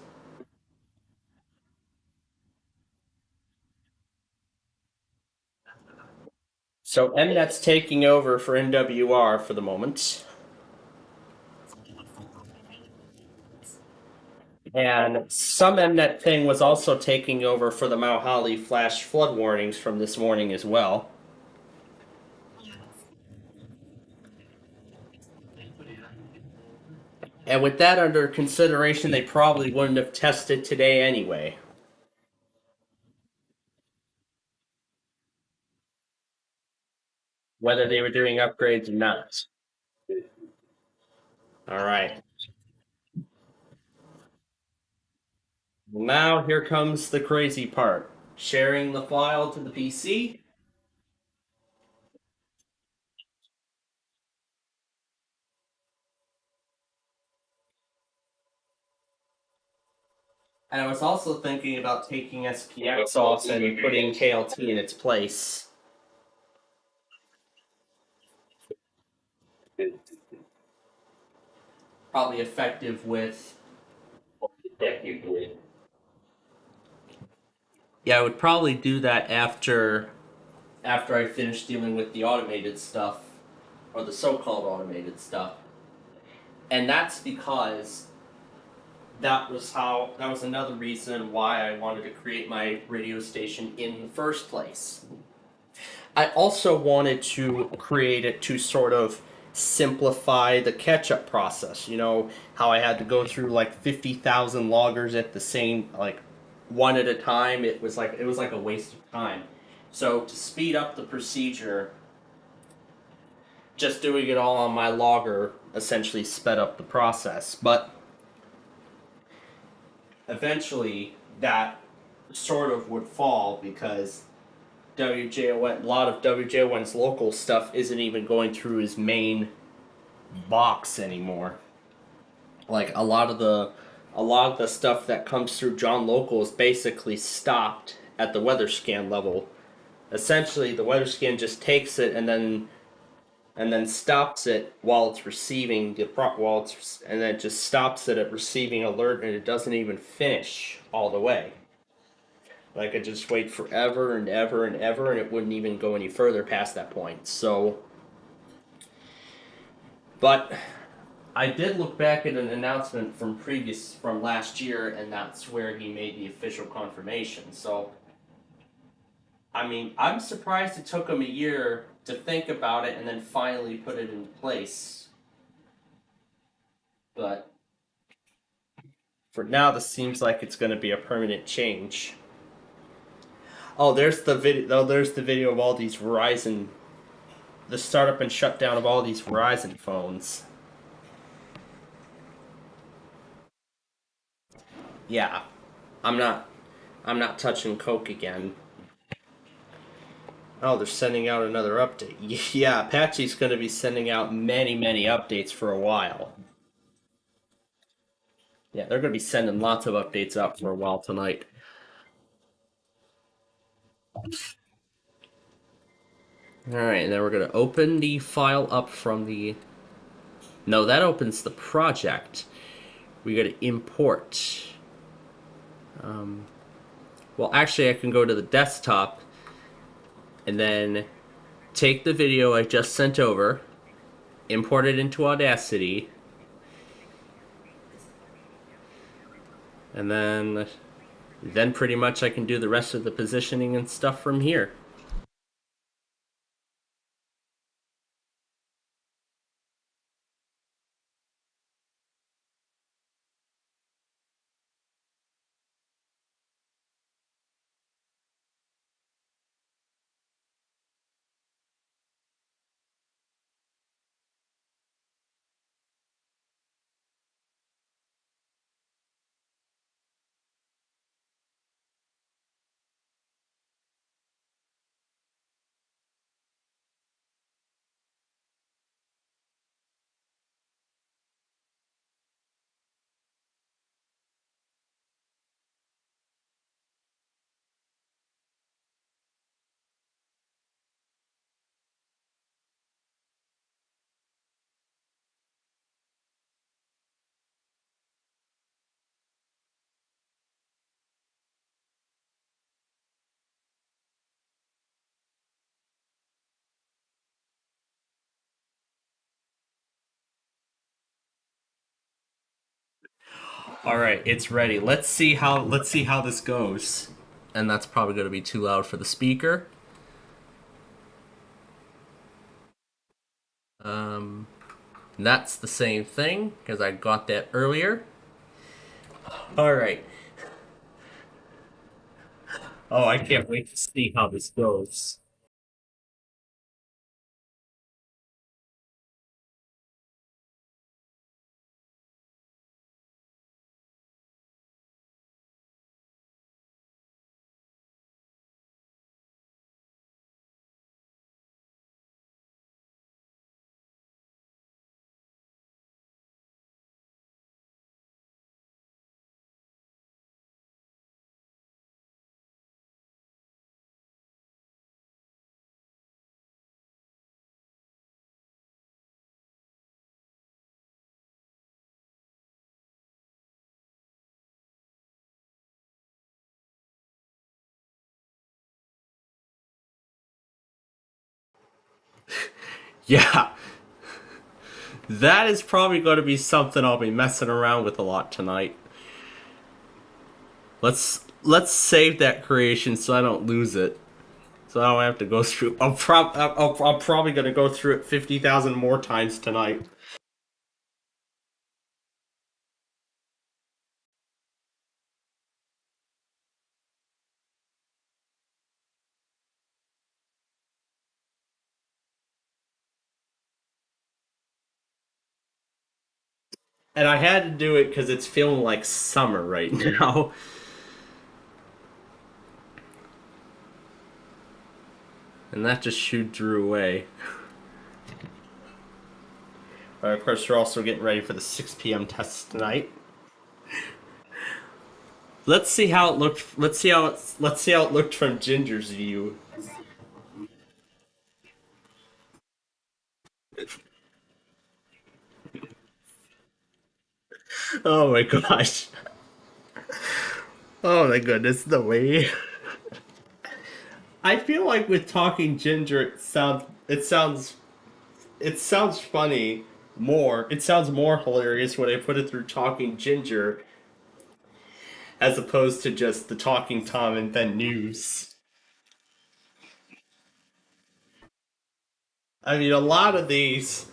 So Mnet's taking over for NWR for the moment. And some Mnet thing was also taking over for the Mount Holly flash flood warnings from this morning as well. And with that under consideration, they probably wouldn't have tested today anyway. whether they were doing upgrades or not. All right. Now here comes the crazy part. Sharing the file to the PC. And I was also thinking about taking SPX off and putting KLT in its place. Probably effective with. Yeah, I would probably do that after I finish dealing with the automated stuff, or the so-called automated stuff. And that's because that was another reason why I wanted to create my radio station in the first place. I also wanted to create it to sort of simplify the catch-up process. You know how I had to go through like 50,000 loggers at the same, like, one at a time. It was like a waste of time. So to speed up the procedure, just doing it all on my logger essentially sped up the process. But eventually that sort of would fall because WJON, a lot of WJON's local stuff isn't even going through his main box anymore. Like a lot of the stuff that comes through John Local is basically stopped at the weather scan level. Essentially, the weather scan just takes it and then stops it while it's receiving and then it just stops it at receiving alert, and it doesn't even finish all the way. Like, I just wait forever and ever and ever, and it wouldn't even go any further past that point. So, but I did look back at an announcement from last year, and that's where he made the official confirmation. So, I mean, I'm surprised it took him a year to think about it and then finally put it in place. But for now, this seems like it's going to be a permanent change. Oh, there's the video. Oh, there's the video of all these Verizon, the startup and shutdown of all these Verizon phones. Yeah, I'm not touching Coke again. Oh, they're sending out another update. Yeah, Apache's going to be sending out many, many updates for a while. Yeah, they're going to be sending lots of updates out for a while tonight. Alright, and then we're going to open the file up from the... No, that opens the project. We got to import. Well, actually, I can go to the desktop and then take the video I just sent over, import it into Audacity, and then pretty much I can do the rest of the positioning and stuff from here. All right, it's ready. Let's see how this goes. And that's probably going to be too loud for the speaker. That's the same thing because I got that earlier. All right. Oh, I can't wait to see how this goes. Yeah. That is probably going to be something I'll be messing around with a lot tonight. Let's save that creation so I don't lose it. So I don't have to go through. I'm probably going to go through it 50,000 more times tonight. And I had to do it because it's feeling like summer right now. And that just shooed Drew away. But of course, we're also getting ready for the 6 p.m. tests tonight. Let's see how it looked. Let's see how it looked from Ginger's view. Oh my gosh. Oh my goodness, the way. I feel like with talking Ginger, it sounds funny more. It sounds more hilarious when I put it through talking Ginger as opposed to just the talking Tom and then news. I mean, a lot of these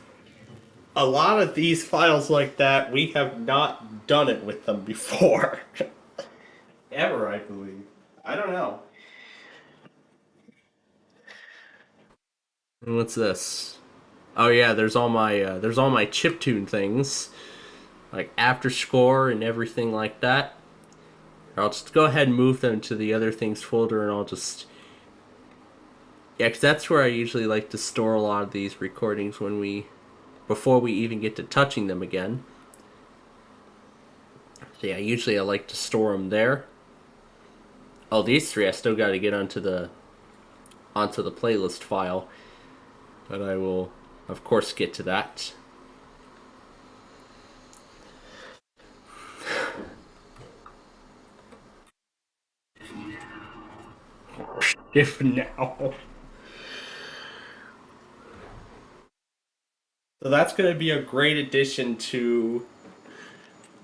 files like that, we have not done it with them before. Ever, I believe. I don't know. And what's this? Oh yeah, there's all my chiptune things, like after score and everything like that. I'll just go ahead and move them to the other things folder, and I'll just because that's where I usually like to store a lot of these recordings before we even get to touching them again. So yeah, usually I like to store them there. Oh, these three I still got to get onto the playlist file, but I will of course get to that. If now. So that's going to be a great addition to.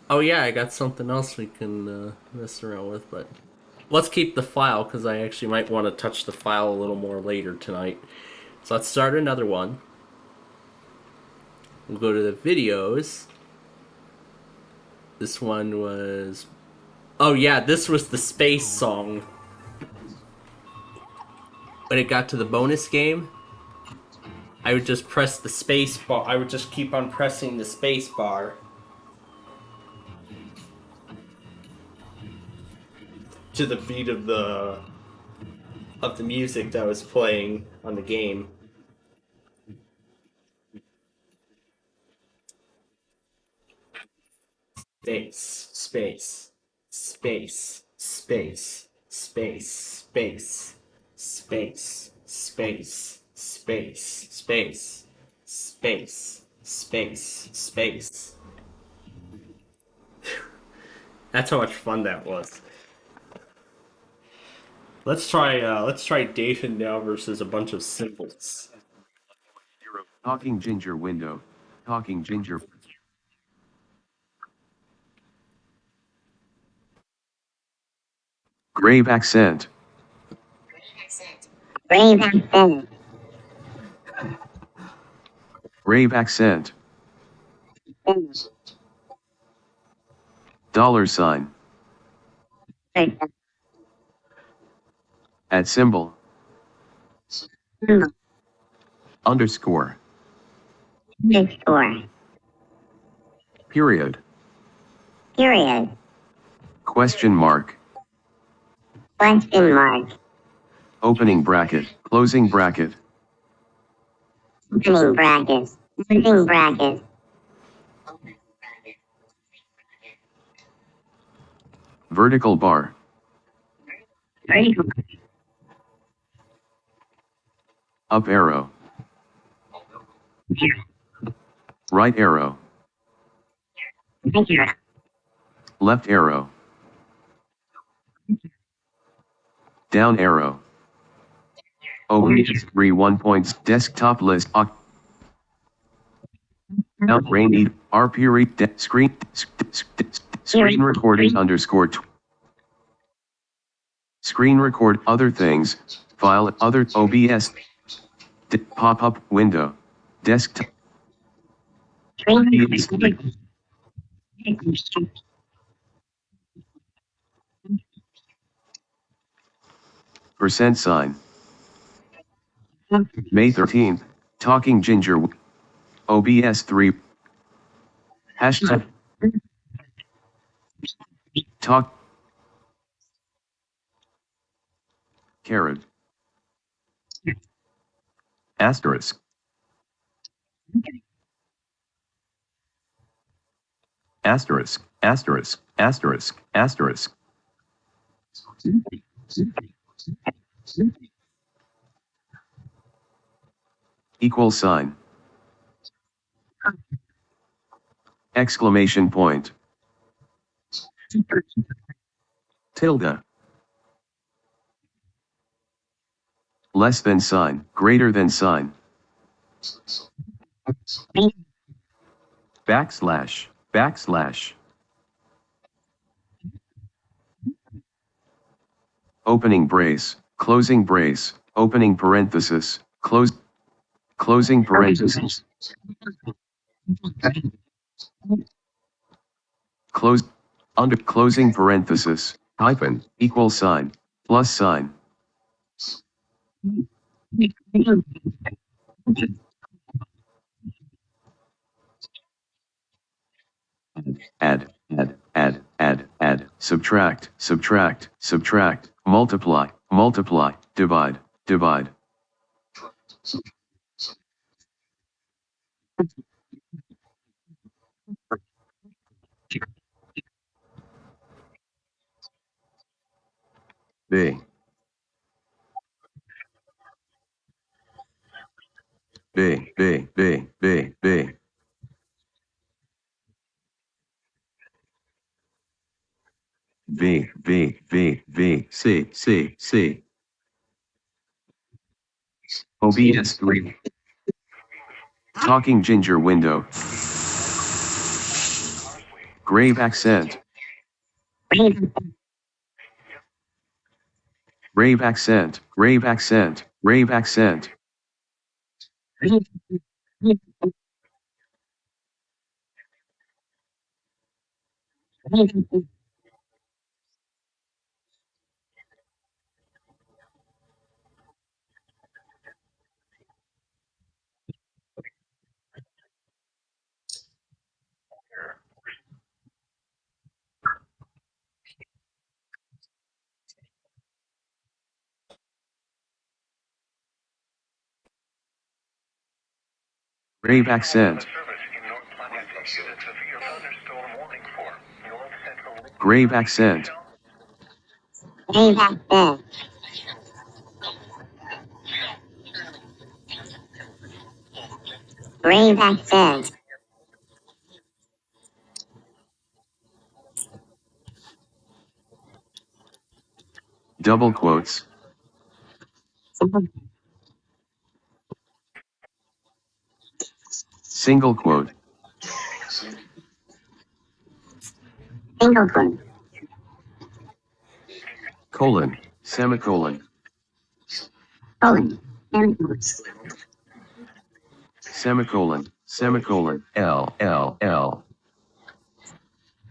Oh yeah, I got something else we can mess around with, but let's keep the file because I actually might want to touch the file a little more later tonight. So let's start another one. We'll go to the videos. This one was. Oh yeah, this was the space song. When it got to the bonus game, I would just press the space bar. I would just keep on pressing the space bar to the beat of the music that was playing on the game. Space, space, space, space, space, space, space, space, space, space, space, space, space. That's how much fun that was. Let's try David now versus a bunch of symbols. Talking Ginger window. Talking Ginger. Grave accent. Grave accent. Grave accent. Dollar sign. At symbol. Underscore. Underscore. Period. Period. Question mark. Question mark. Opening bracket. Closing bracket. Opening bracket. Closing bracket. Vertical bar. Vertical. Up arrow. Right arrow. Right arrow. Left arrow. Down arrow. OH3 1 points. Desktop list. Out rainy. RP read screen recording underscore. Screen record other things. File other OBS. Pop up window. Desktop. Percent sign. May 13th. Talking Ginger. OBS 3. Hashtag. Talk. Carrot. Asterisk. Asterisk. Asterisk. Asterisk. Asterisk. Equal sign. Exclamation point. Tilde. Less than sign. Greater than sign. Backslash. Backslash. Opening brace. Closing brace. Opening parenthesis. Closing parenthesis. Close. Under closing parenthesis. Hyphen. Equal sign. Plus sign. Add, subtract, multiply, divide, B, B, B, B, B, B, V, V, V, V, C, C, C, OBS 3, Talking Ginger window, grave accent, grave accent, grave accent, grave accent, grave accent, grave accent, Grave accent. Grave accent. double quotes, single quote, Single quote. colon, semicolon, Colon. Semicolon. semicolon, semicolon, L, L, L,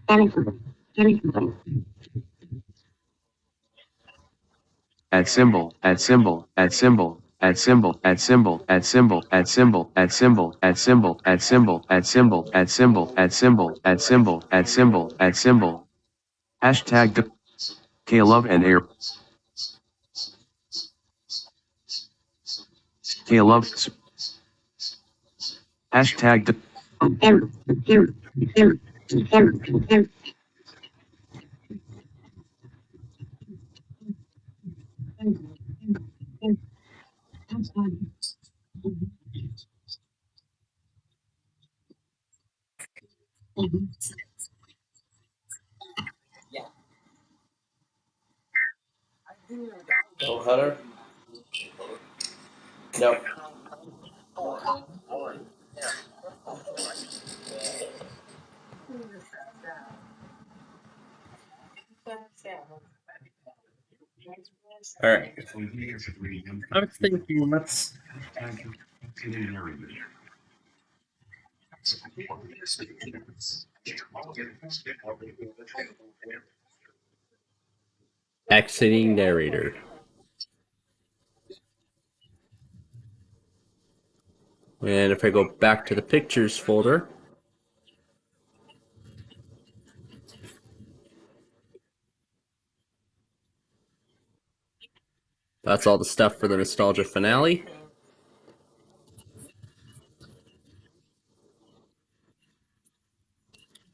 Semicolon. Semicolon. at symbol, at symbol, at symbol, at symbol, at symbol, at symbol, at symbol, at symbol, at symbol, at symbol, at symbol, at symbol, at symbol, at symbol, at symbol, at symbol, hashtag Caleb and Air, Caleb, hashtag No Hunter? No. All right. I was thinking, let's. Exiting narrator. And if I go back to the pictures folder, that's all the stuff for the nostalgia finale.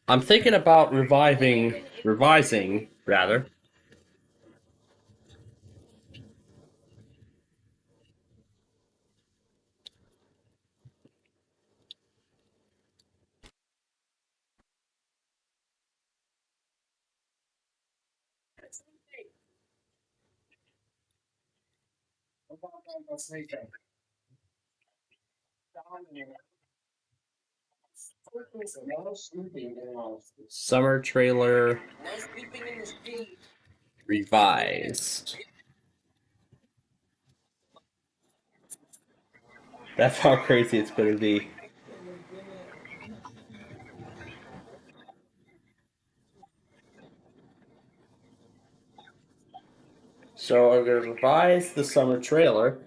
I'm thinking about revising, rather. Summer trailer revised. That's how crazy it's going to be. So I'm going to revise the summer trailer.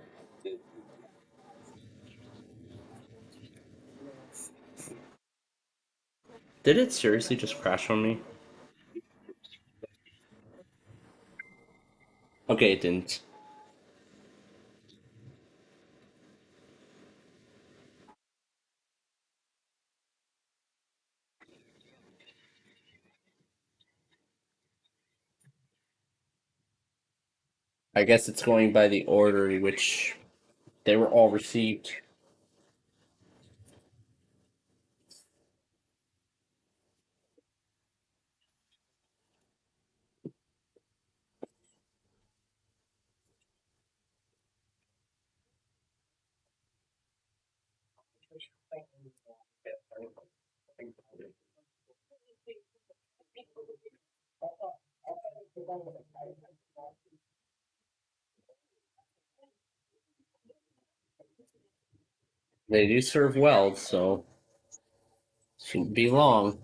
Did it seriously just crash on me? Okay, it didn't. I guess it's going by the order in which they were all received. They do serve well, so shouldn't be long.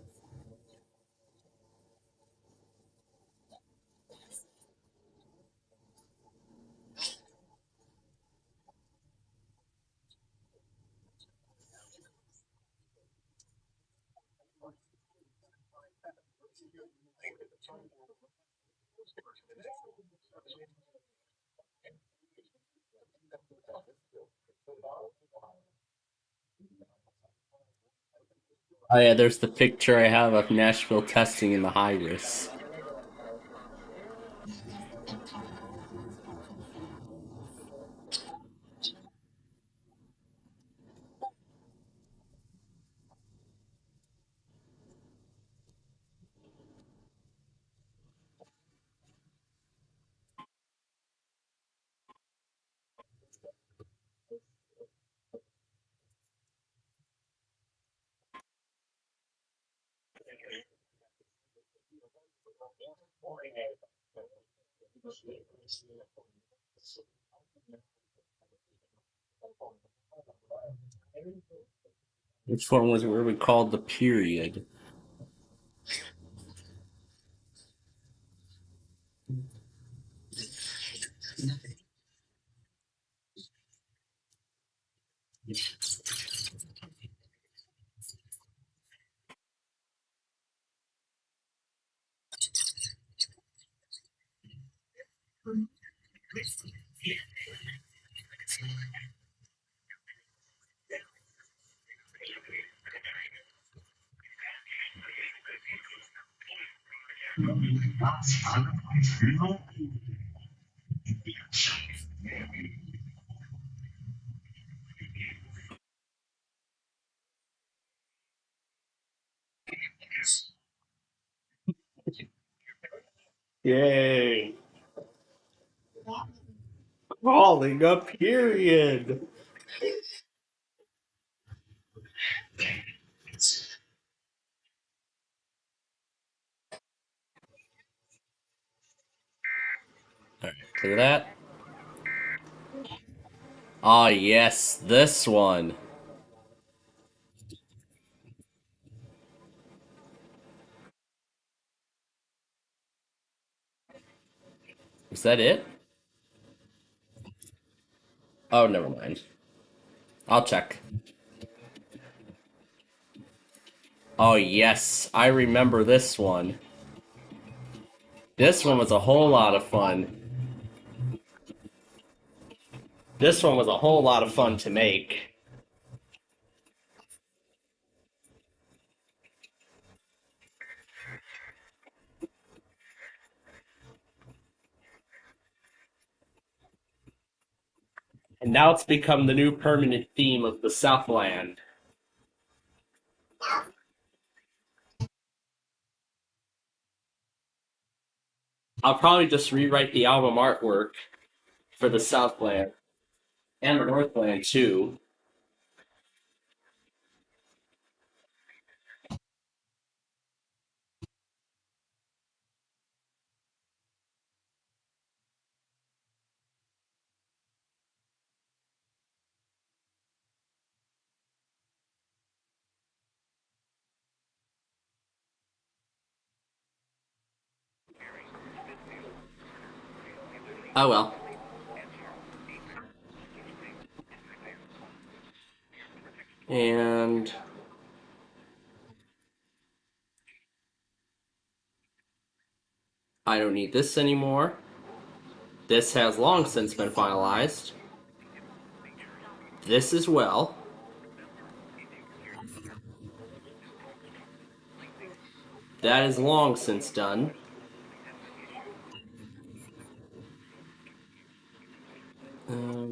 Oh yeah, there's the picture I have of Nashville testing in the high risk. Which one was where we called the period? Yay! Calling a period! Clear that. Ah, yes, this one. Is that it? Oh, never mind. I'll check. Oh, yes, I remember this one. This one was a whole lot of fun. This one was a whole lot of fun to make. And now it's become the new permanent theme of the Southland. I'll probably just rewrite the album artwork for the Southland and the Northland too. Oh well. And I don't need this anymore. This has long since been finalized. This as well. That is long since done.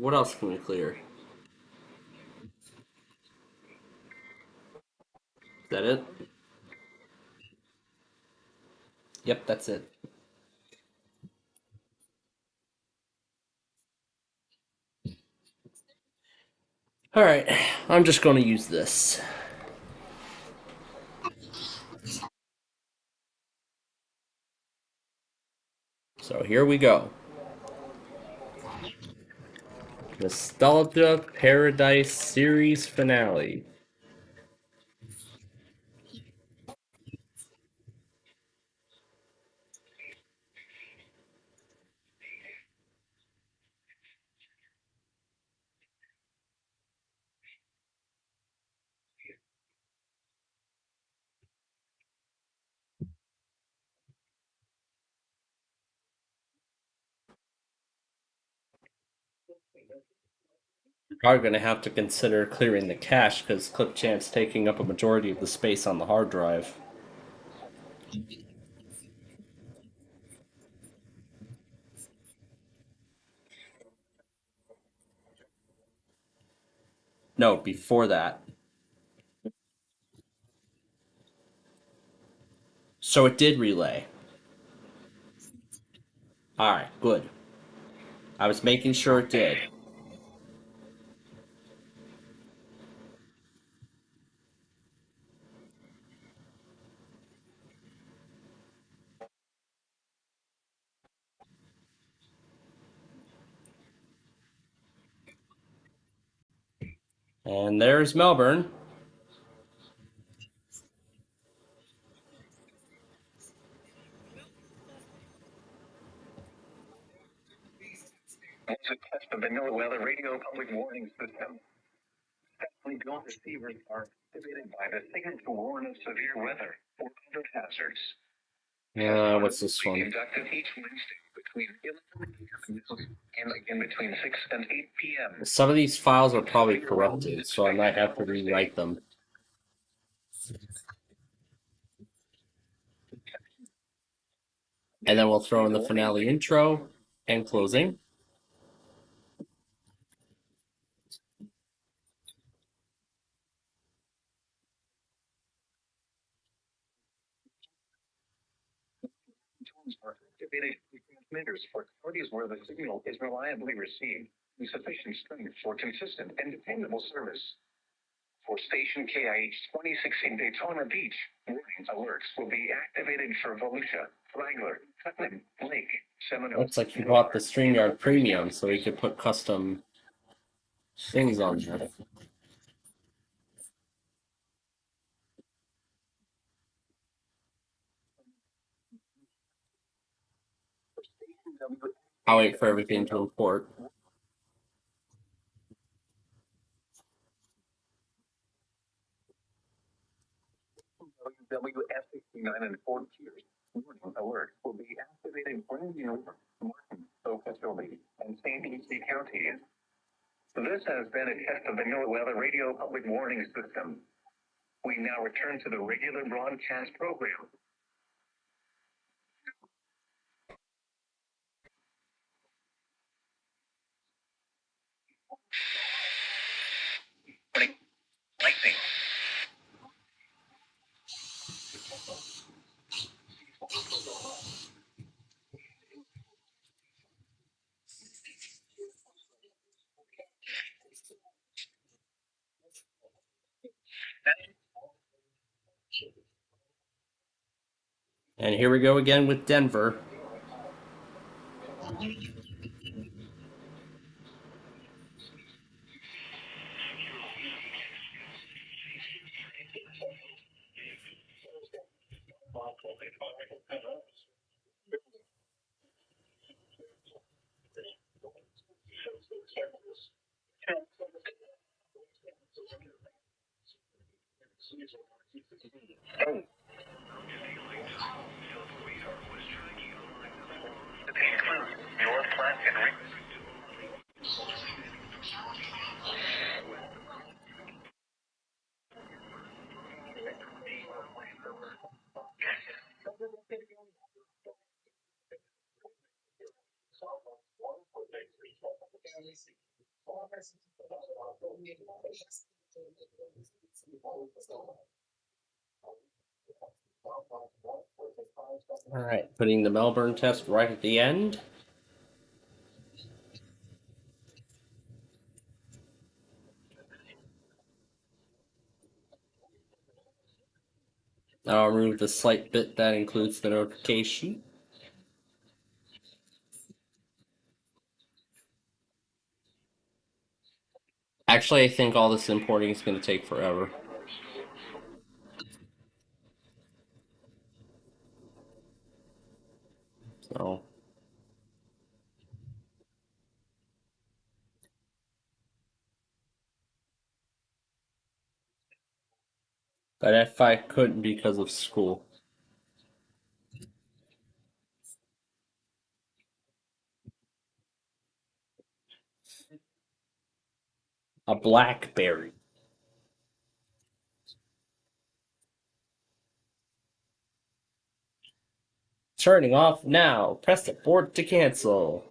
What else can we clear? Is that it? Yep, that's it. Alright, I'm just going to use this. So here we go. Nostalgia Paradise Series Finale. Are going to have to consider clearing the cache because Clipchamp's taking up a majority of the space on the hard drive. No, before that. So it did relay. Alright, good. I was making sure it did. And there's Melbourne. To test the vanilla weather radio public warning system. Specially built receivers are activated by the signal to warn of severe weather or other hazards. What's this one? Conducted each Wednesday between 11 p.m. and again between 6 and 8 p.m. Some of these files are probably corrupted, so I might have to rewrite them. And then we'll throw in the finale intro and closing. Are activated transmitters for areas where the signal is reliably received with sufficient strength for consistent and dependable service. For station KIH 2016 Daytona Beach, warning alerts will be activated for Volusia, Flagler, Putnam, Lake, Looks like he bought the StreamYard Premium so he could put custom things on there. I'll wait for everything to import. WF69 and 4 tiers. Warning alert will be activated when you Martin, Okeechobee, and St. Lucie counties. This has been a test of the NOAA Weather Radio Public Warning System. We now return to the regular broadcast program. Lightning. And here we go again with Denver. Your flat can All right, putting the Melbourne test right at the end. I'll remove the slight bit that includes the notification. Actually, I think all this importing is going to take forever. So. But if I couldn't because of school. A BlackBerry. Turning off now. Press abort to cancel.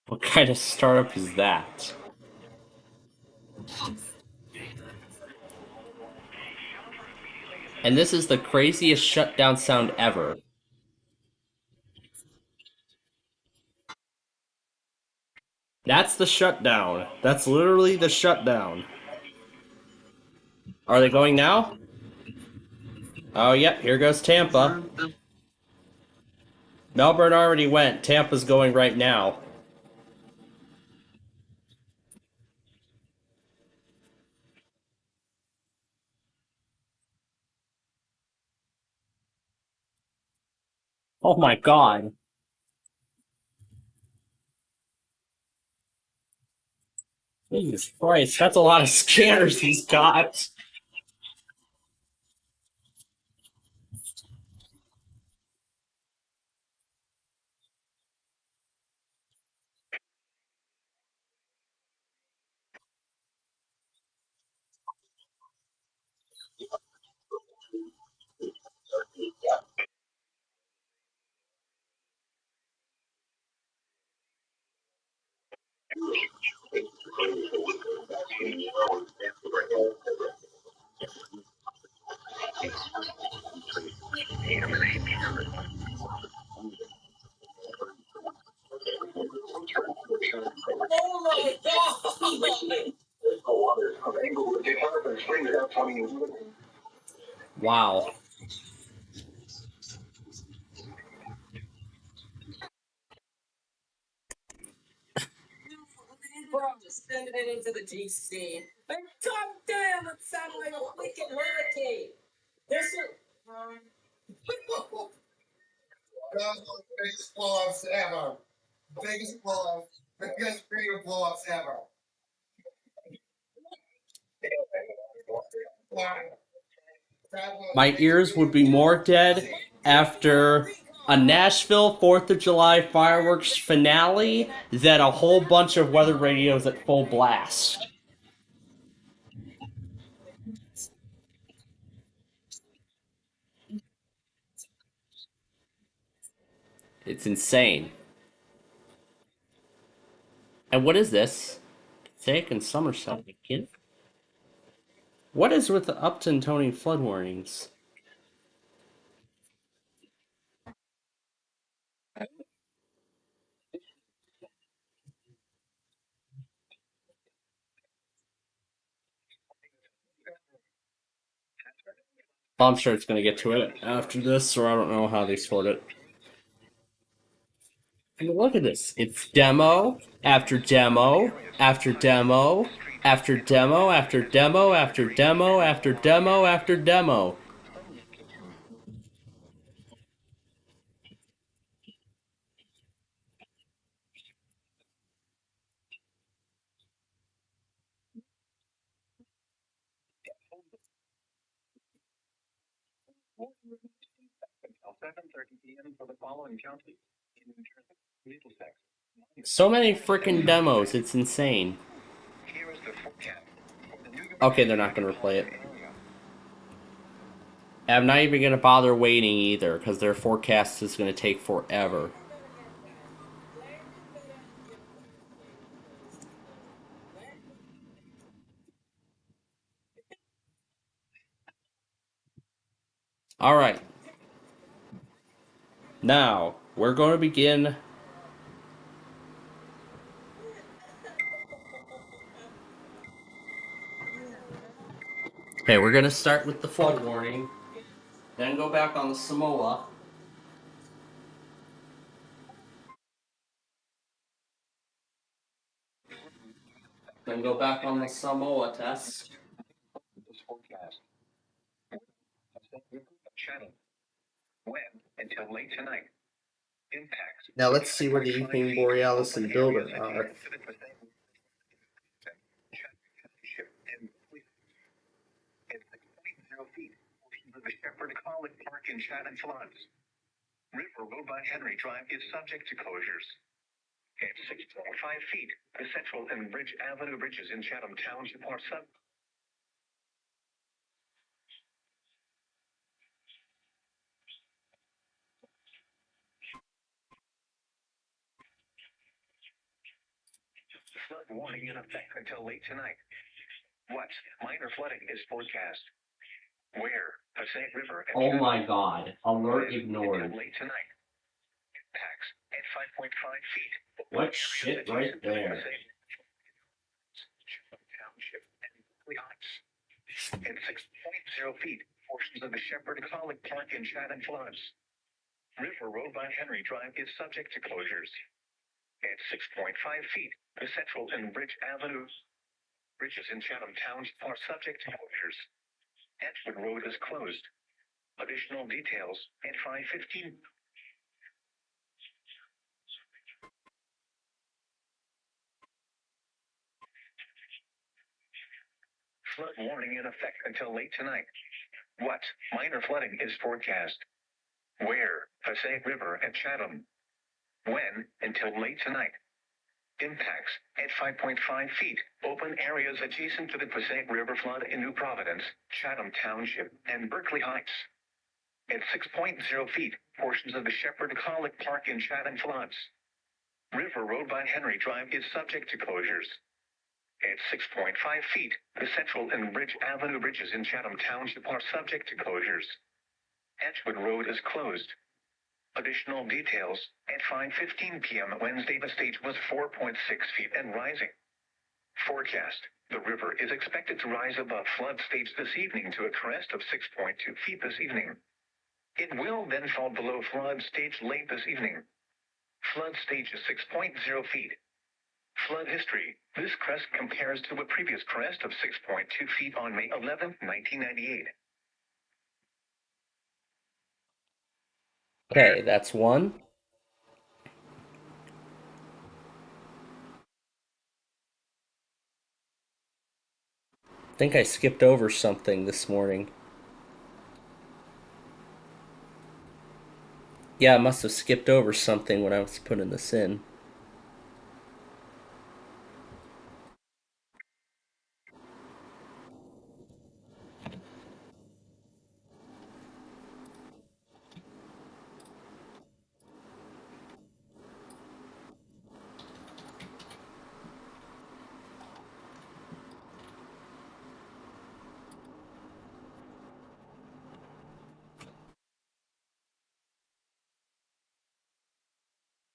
What kind of startup is that? And this is the craziest shutdown sound ever. That's the shutdown. That's literally the shutdown. Are they going now? Oh, yep, here goes Tampa. Melbourne already went. Tampa's going right now. Oh my god. Jesus Christ, that's a lot of scanners he's got. Wow. Bro, just sending it into the GC. And god damn, it sounded like a wicked hurricane. There's a... That was one of the biggest blow-ups ever. Biggest blow-up. Biggest freedom blow-ups ever. My ears would be more dead after a Nashville 4th of July fireworks finale than a whole bunch of weather radios at full blast. It's insane. And what is this? Passaic and Somerset again? What is with the Upton Tony flood warnings? I'm sure it's going to get to it after this, or I don't know how they sort it. And look at this. It's demo after demo after demo after demo after demo after demo after demo after demo. Until 7:30 p.m. for the following counties: in New Jersey, Middlesex. So many freaking demos, it's insane. Here is the forecast for the New York Okay, they're not going to replay it. I'm not even going to bother waiting either, because their forecast is going to take forever. Alright. Now, we're going to begin. Okay, we're going to start with the flood warning, then go back on the Samoa. Then go back on the Samoa test. This forecast. Channel. When until late tonight. Impacts. Now let's see where the evening borealis and builder are. The Shepherd College Park in Chatham floods. River Road by Henry Drive is subject to closures. At 6.5 feet, the Central and Bridge Avenue bridges in Chatham Township are sub. Flood warning in effect until late tonight. What minor flooding is forecast? Where? Passaic River and Oh my god. Alert ignored. until late tonight. Impacts at 5.5 feet. What shit right there? Township and Berkeley Heights. At 6.0 feet, portions of the Shepherd College Park in Chatham floods. River Road by Henry Drive is subject to closures. At 6.5 feet, the Central and Bridge Avenue bridges in Chatham Township are subject to closures. Edgewood Road is closed. Additional details at 5:15. Flood warning in effect until late tonight. What minor flooding is forecast? Where? Passaic River and Chatham. When? Until late tonight. Impacts at 5.5 feet. Open areas adjacent to the Passaic River flood in New Providence, Chatham Township, and Berkeley Heights. At 6.0 feet, portions of the Shepherd College Park in Chatham floods. River Road by Henry Drive is subject to closures. At 6.5 feet, the Central and Bridge Avenue bridges in Chatham Township are subject to closures. Edgewood Road is closed. Additional details. At 5:15 p.m. Wednesday, the stage was 4.6 feet and rising. Forecast. The river is expected to rise above flood stage this evening to a crest of 6.2 feet this evening. It will then fall below flood stage late this evening. Flood stage is 6.0 feet. Flood history. This crest compares to a previous crest of 6.2 feet on May 11, 1998. Okay, that's one. I think I skipped over something this morning. Yeah, I must have skipped over something when I was putting this in.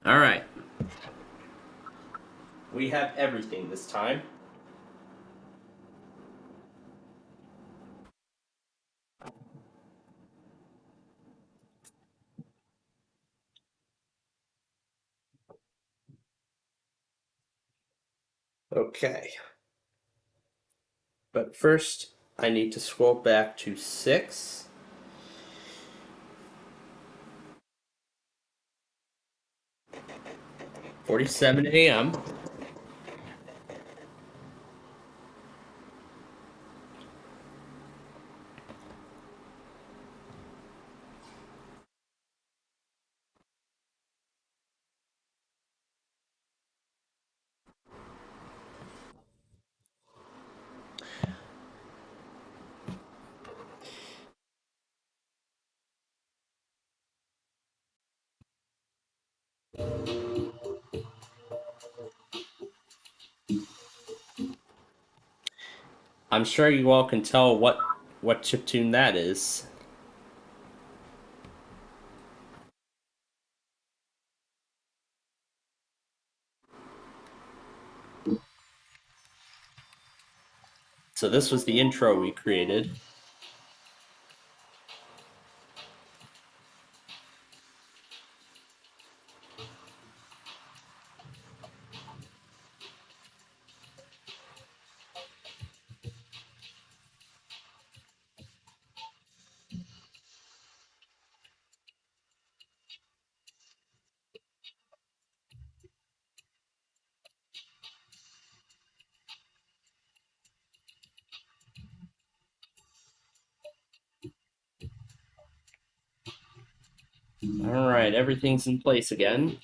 All right. We have everything this time. Okay. But first, I need to scroll back to 6. .47 a.m. I'm sure you all can tell what chiptune that is. So this was the intro we created. All right, everything's in place again.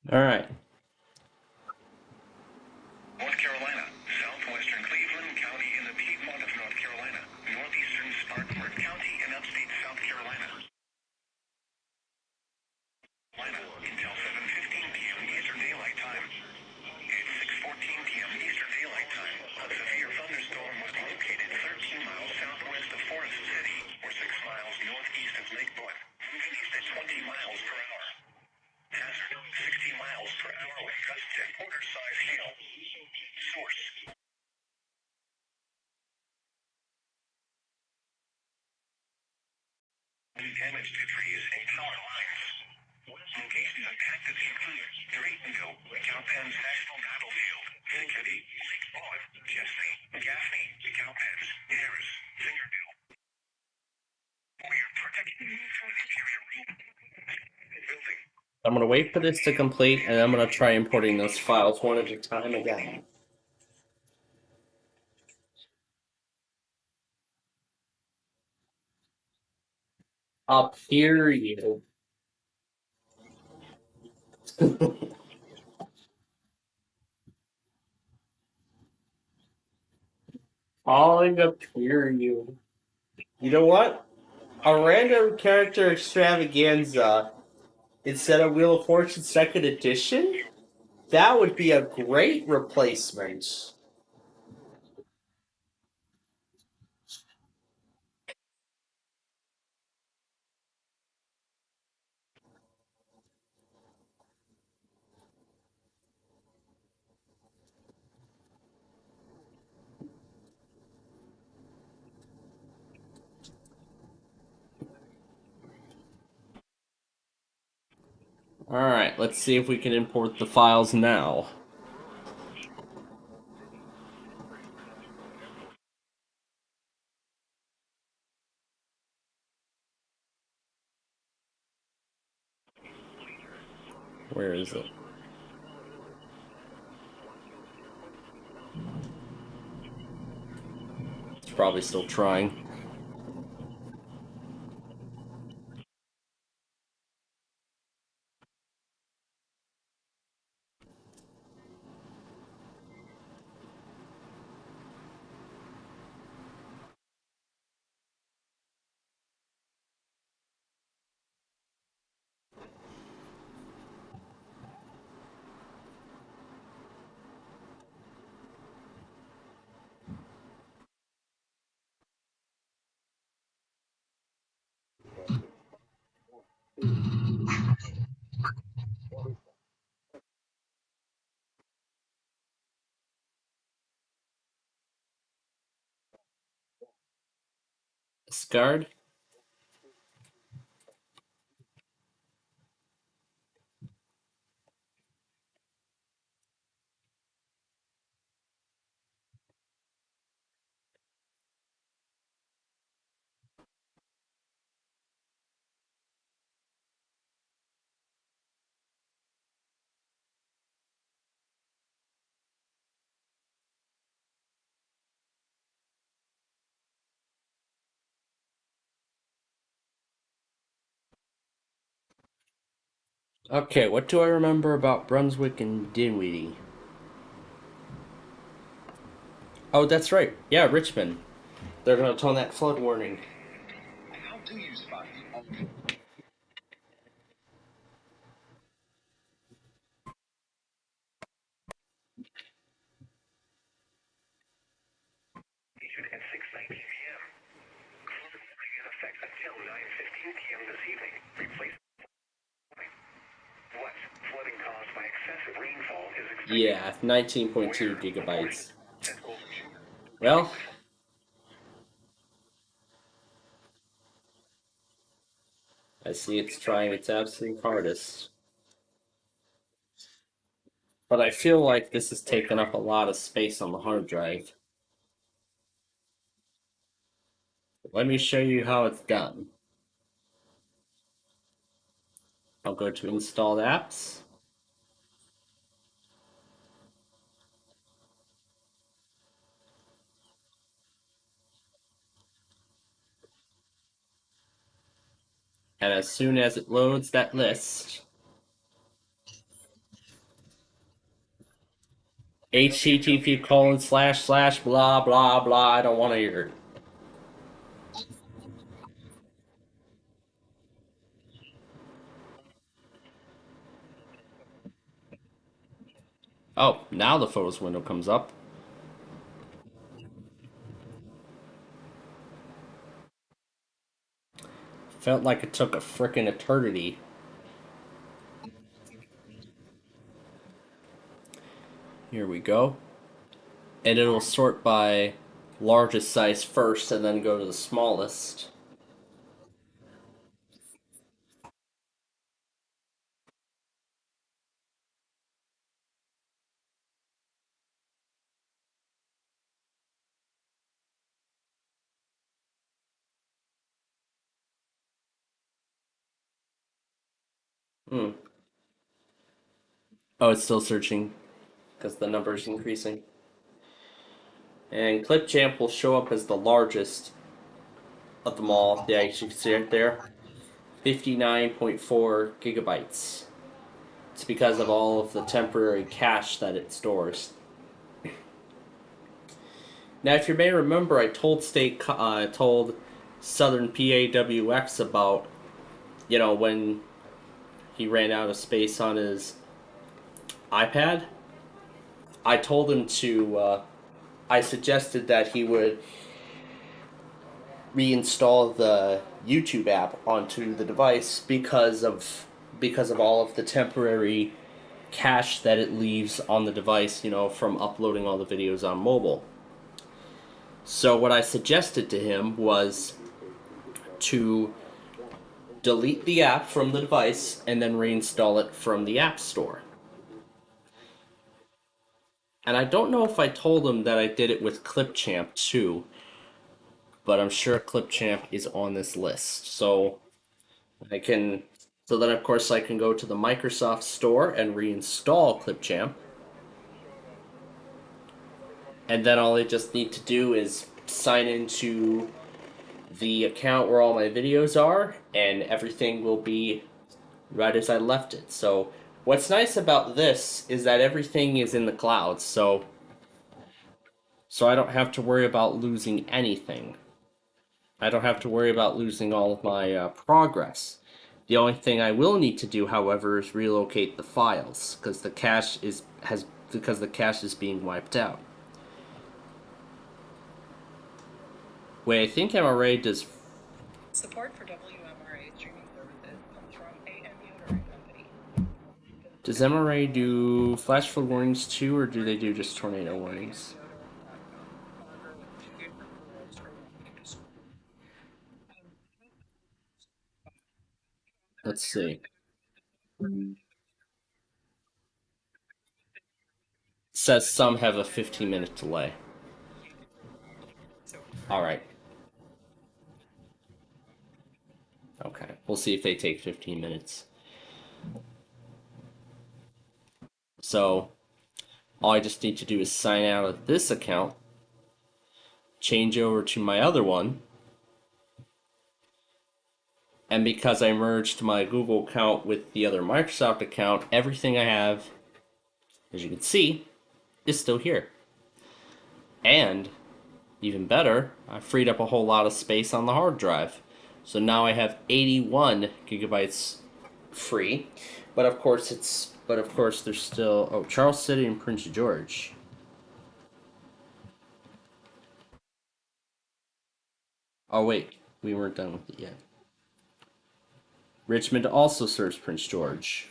All right. North Carolina, southwestern Cleveland County in the Piedmont of North Carolina, northeastern Spartanburg County in upstate South Carolina. Until 7:15 p.m. Eastern Daylight Time. At 6:14 p.m. Eastern Daylight Time, a severe thunderstorm was located 13 miles southwest of Forest City, or 6 miles northeast of Lake Blunt, moving east at 20 miles per hour. Hazard, 60 miles per hour with gusts and quarter-size hail. Source. Damage to trees and power lines. Locations impacted include Draytonville, Cowpens National Battlefield, Hinckley, Lake Blunt, Jesse, Gaffney, Cowpens, Harris, Fingerville. For your I'm going to wait for this to complete, and I'm going to try importing those files one at a time again. A period. Falling a period. You know what? A random character extravaganza instead of Wheel of Fortune Second Edition? That would be a great replacement. Alright, let's see if we can import the files now. Where is it? It's probably still trying. Discard? Okay, what do I remember about Brunswick and Dinwiddie? Oh, that's right. Yeah, Richmond. They're gonna tone that flood warning. How do you spot the only at 6:19 p.m. Flood warning in effect until 9:15 p.m. this evening. Replace what? Flooding caused by excessive rainfall is expected. Yeah, 19.2 gigabytes. Well, I see it's trying its absolute hardest. But I feel like this has taken up a lot of space on the hard drive. Let me show you how it's done. I'll go to installed apps. And as soon as it loads that list, http:// blah blah blah, I don't want to hear it. Oh, now the photos window comes up. Felt like it took a frickin' eternity. Here we go. And it'll sort by largest size first and then go to the smallest. Hmm. Oh, it's still searching because the number is increasing. And Clipchamp will show up as the largest of them all. Yeah, you can see it there. 59.4 gigabytes. It's because of all of the temporary cache that it stores. Now, if you may remember, I told told Southern PAWX about, when he ran out of space on his iPad. I told him I suggested that he would reinstall the YouTube app onto the device because of all of the temporary cache that it leaves on the device, from uploading all the videos on mobile. So what I suggested to him was to delete the app from the device and then reinstall it from the App Store. And I don't know if I told him that I did it with Clipchamp too, but I'm sure Clipchamp is on this list. So then of course I can go to the Microsoft Store and reinstall Clipchamp. And then all I just need to do is sign into the account where all my videos are, and everything will be right as I left it. So what's nice about this is that everything is in the cloud, so I don't have to worry about losing anything. I don't have to worry about losing all of my progress. The only thing I will need to do, however, is relocate the files because the cache is being wiped out. Wait, I think MRA does. Support for WMRA streaming services comes from AM Uniter Company. Does MRA do flash flood warnings too, or do they do just tornado warnings? Let's see. It says some have a 15-minute delay. Alright. Okay, we'll see if they take 15 minutes. So, all I just need to do is sign out of this account, change over to my other one, and because I merged my Google account with the other Microsoft account, everything I have, as you can see, is still here. And, even better, I freed up a whole lot of space on the hard drive. So now I have 81 gigabytes free, but of course there's still Charles City and Prince George. Oh wait, we weren't done with it yet. Richmond also serves Prince George.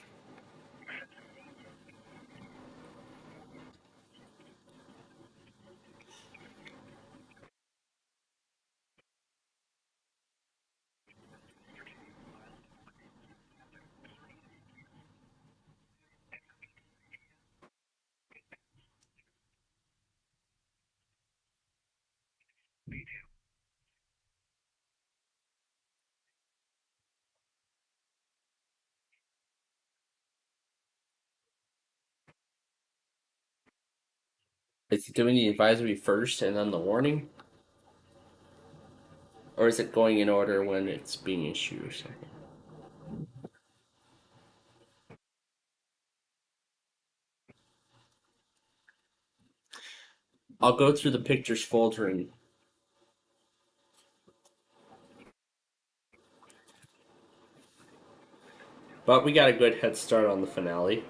Is it doing the advisory first and then the warning? Or is it going in order when it's being issued or something? I'll go through the pictures folder and but we got a good head start on the finale.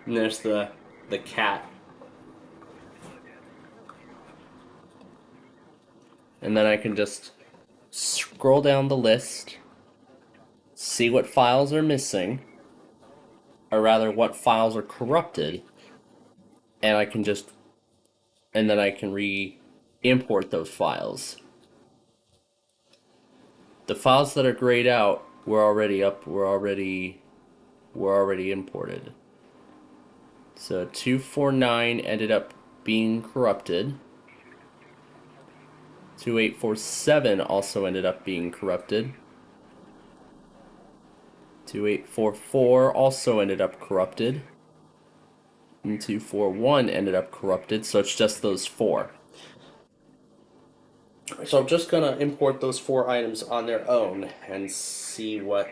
And there's the cat. And then I can just scroll down the list, see what files are missing, or rather what files are corrupted, and then I can re-import those files. The files that are grayed out were already imported. So 249 ended up being corrupted. 2847 also ended up being corrupted. 2844 also ended up corrupted. And 241 ended up corrupted, so it's just those 4. So I'm just gonna import those 4 items on their own and see what,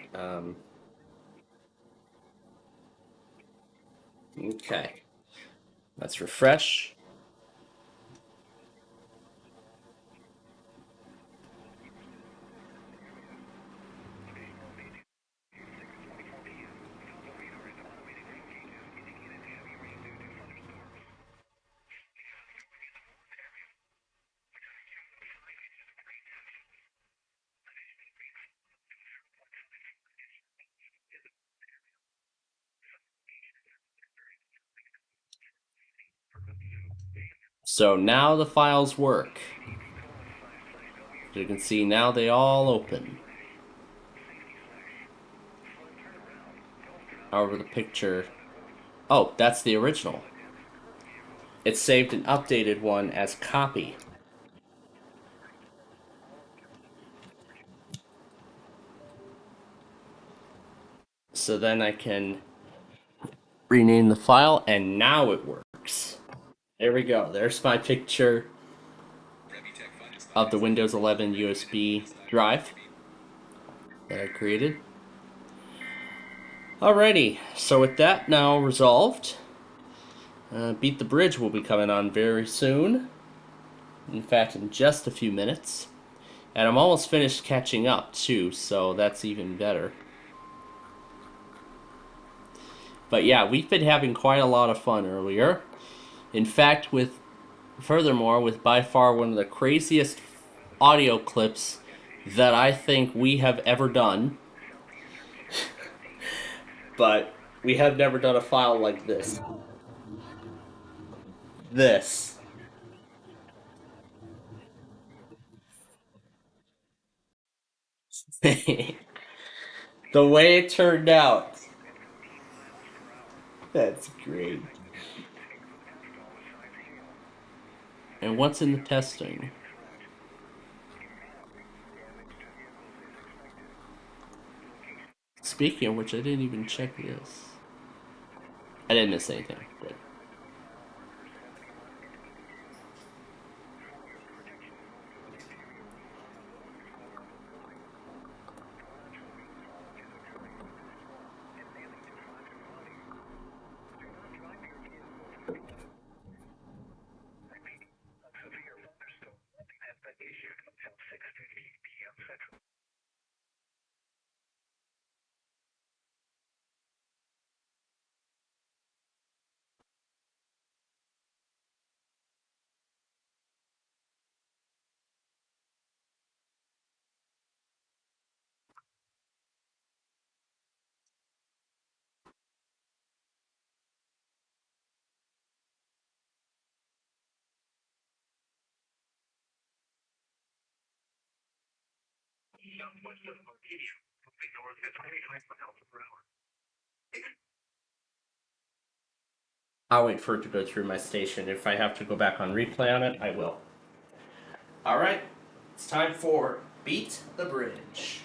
okay. Let's refresh. So now the files work. As you can see, now they all open. However, the picture... Oh, that's the original. It saved an updated one as copy. So then I can rename the file, and now it works. There we go. There's my picture of the Windows 11 USB drive that I created. Alrighty, so with that now resolved, Beat the Bridge will be coming on very soon. In fact, in just a few minutes. And I'm almost finished catching up too, so that's even better. But yeah, we've been having quite a lot of fun earlier. In fact, furthermore, with by far one of the craziest audio clips that I think we have ever done. But we have never done a file like this. This. The way it turned out. That's great. And what's in the testing? Speaking of which, I didn't even check this. I didn't miss anything. Good. I'll wait for it to go through my station. If I have to go back on replay on it, I will. Alright, it's time for Beat the Bridge.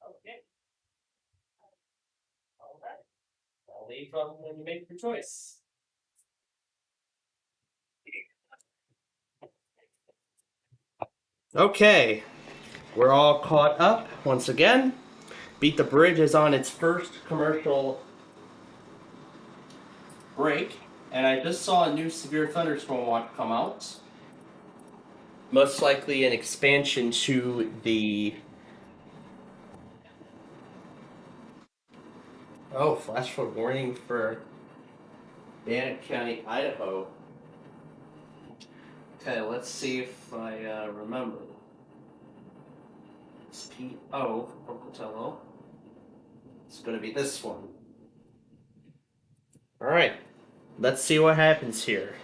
Okay. All right. I'll leave when you make your choice. Okay, we're all caught up once again. Beat the Bridge is on its first commercial break, and I just saw a new severe thunderstorm come out. Most likely an expansion to the... Oh, flash flood warning for Bannock County, Idaho. Okay, let's see if I remember. SPO for Pocatello. It's going to be this one. Alright, let's see what happens here.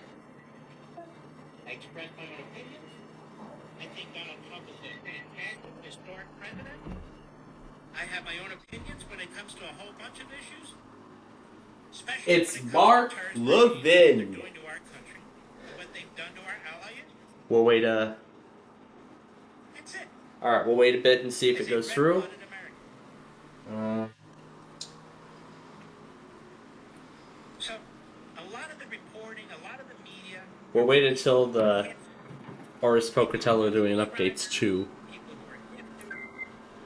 I express my own opinion. I think Donald Trump is a fantastic, historic president. I have my own opinions when it comes to a whole bunch of issues. Especially It's when it comes Mark to terrorist Levin. they're doing to our country and what they've done to our allies. We'll wait a. That's it. All right, we'll wait a bit and see if As it a goes through. red-blooded American. So, a lot of the reporting, a lot of the media. We'll wait until the Oris Pocatello are doing updates too.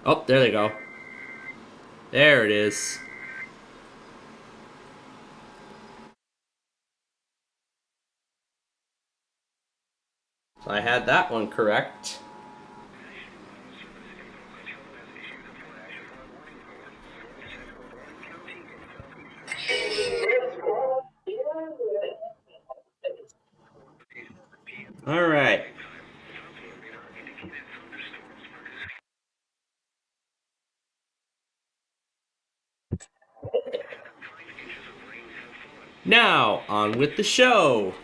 Oh, there they go. There it is. So I had that one correct. All right. Now, on with the show.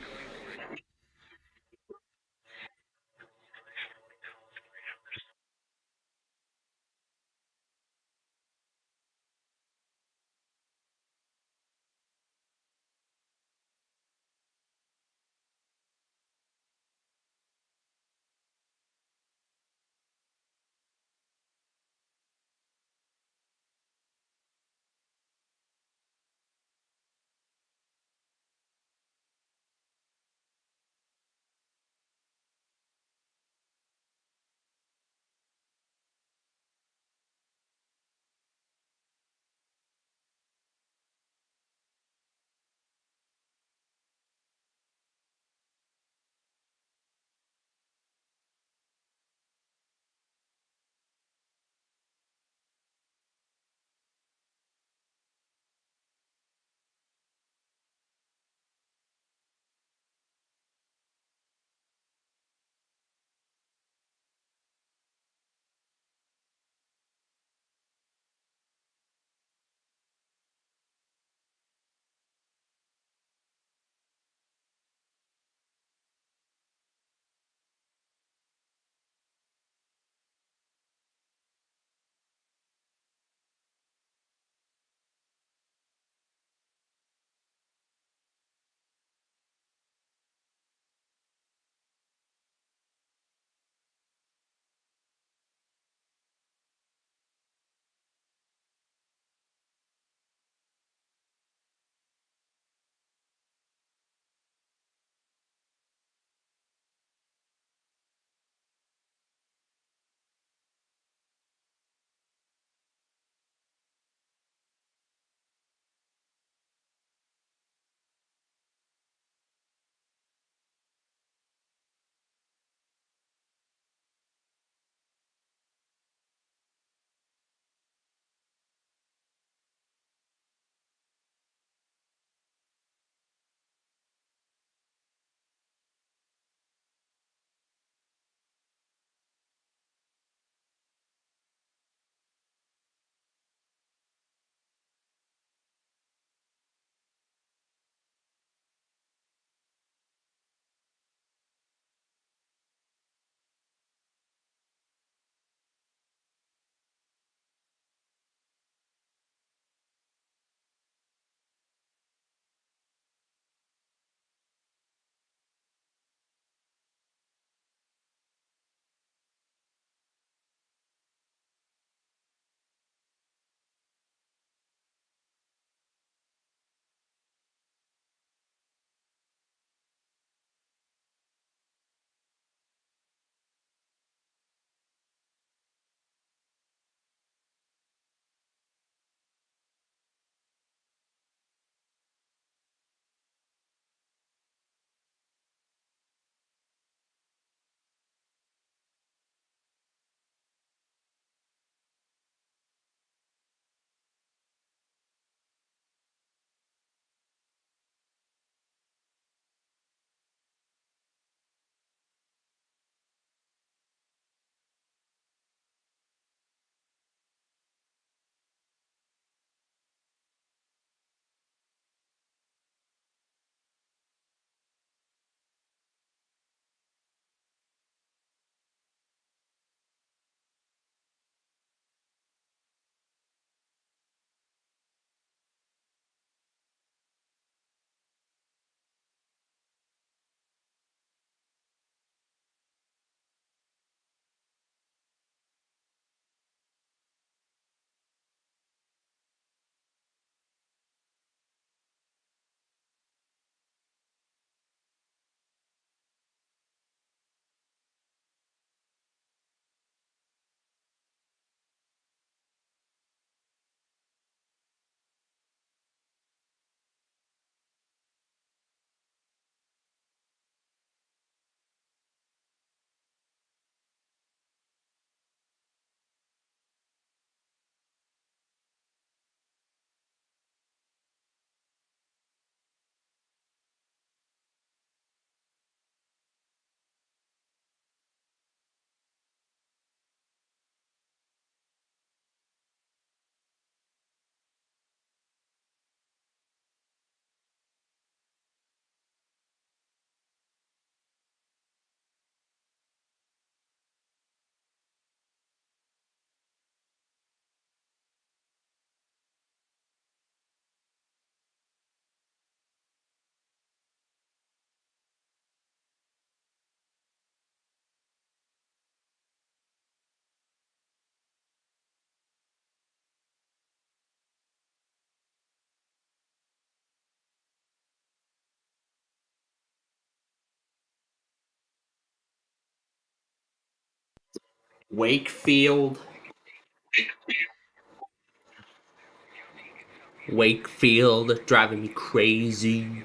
Wakefield. Wakefield driving me crazy.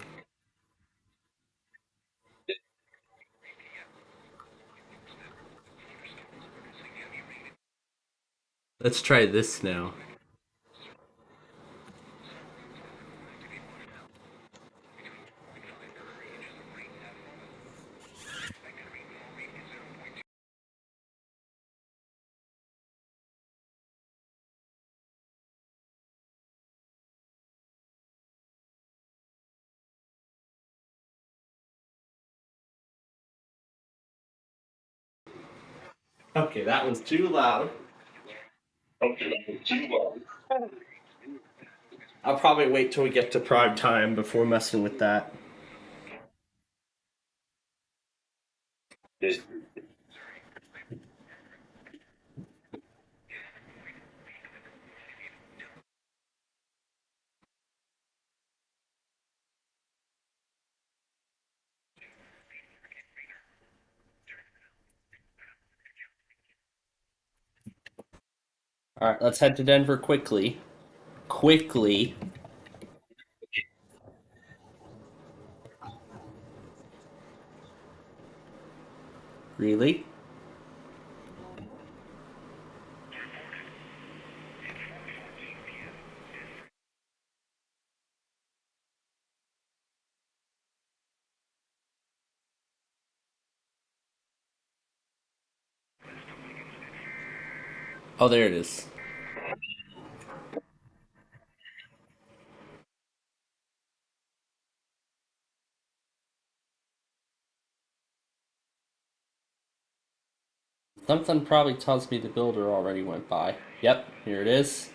Let's try this now. Okay, that was too loud. I'll probably wait till we get to prime time before messing with that. Alright, let's head to Denver quickly. Quickly. Really? Oh, there it is. Something probably tells me the builder already went by. Yep, here it is.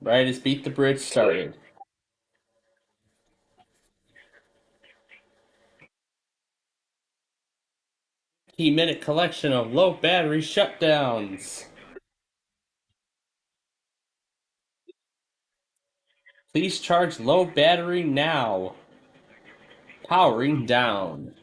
Right as Beat the Bridge started. 15-minute collection of low battery shutdowns. Please charge low battery now. Powering down.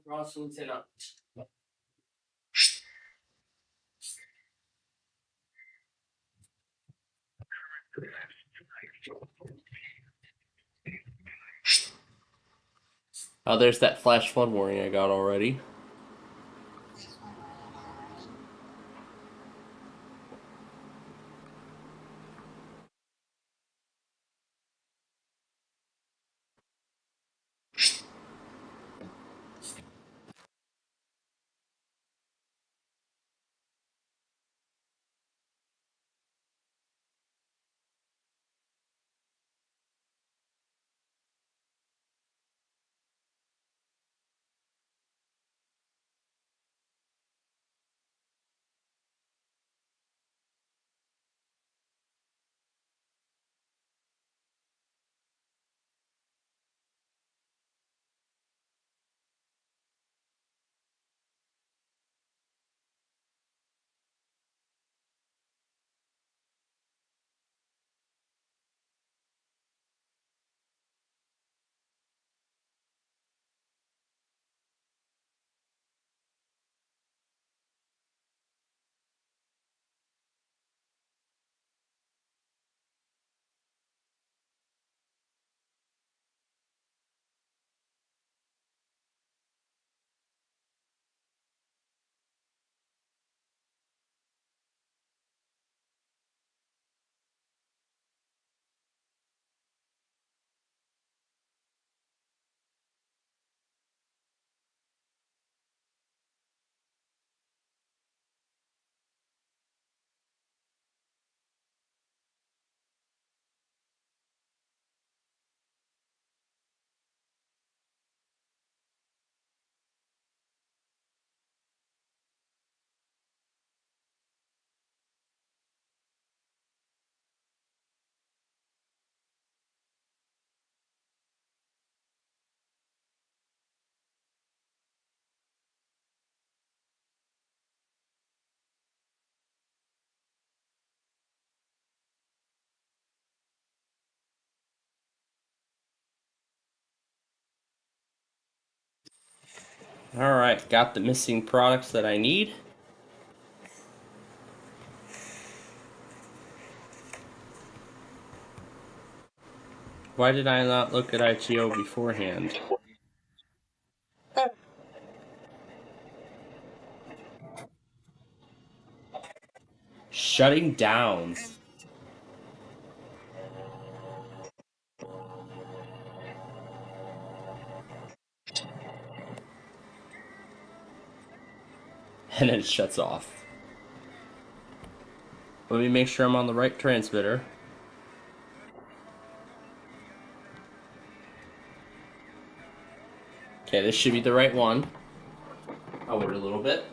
Ross Lieutenant. Oh, there's that flash flood warning I got already. Alright, got the missing products that I need. Why did I not look at ITO beforehand? Shutting down. And then it shuts off. Let me make sure I'm on the right transmitter. Okay, this should be the right one. I'll wait a little bit.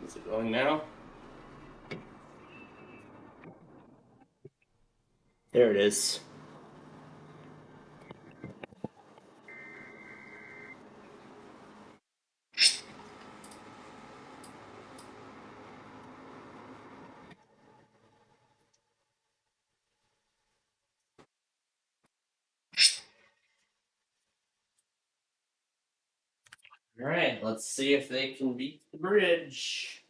Is it going now? There it is. Alright, let's see if they can beat the bridge.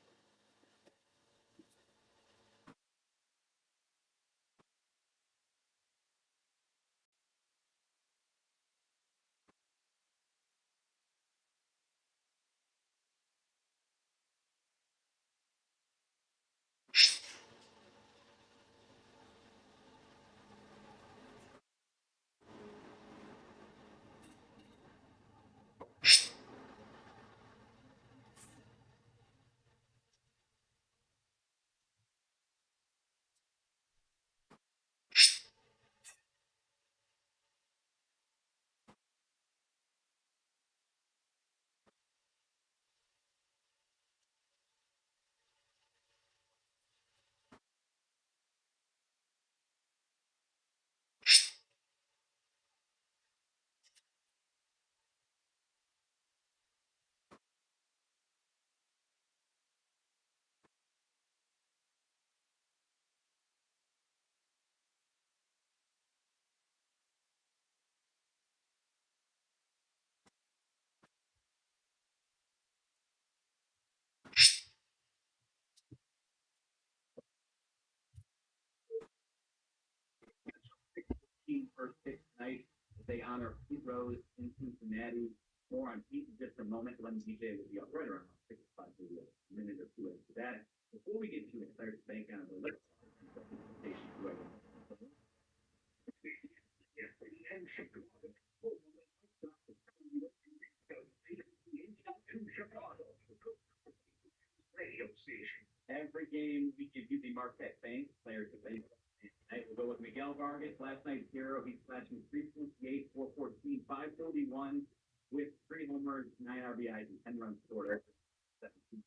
first pick tonight as they honor Pete Rose in Cincinnati. More on Pete in just a moment. Lemon DJ will be up right around 6 o'clock, maybe a minute or two after that. Before we get to it, Claire's Bank on the list. Station right. Radio station. Every game we give you the Marquette Bank players to bank. Tonight we'll go with Miguel Vargas. Last night's hero, he's flashing 328, 414, 531 with 3 homers, 9 RBIs, and 10 runs scored. 17.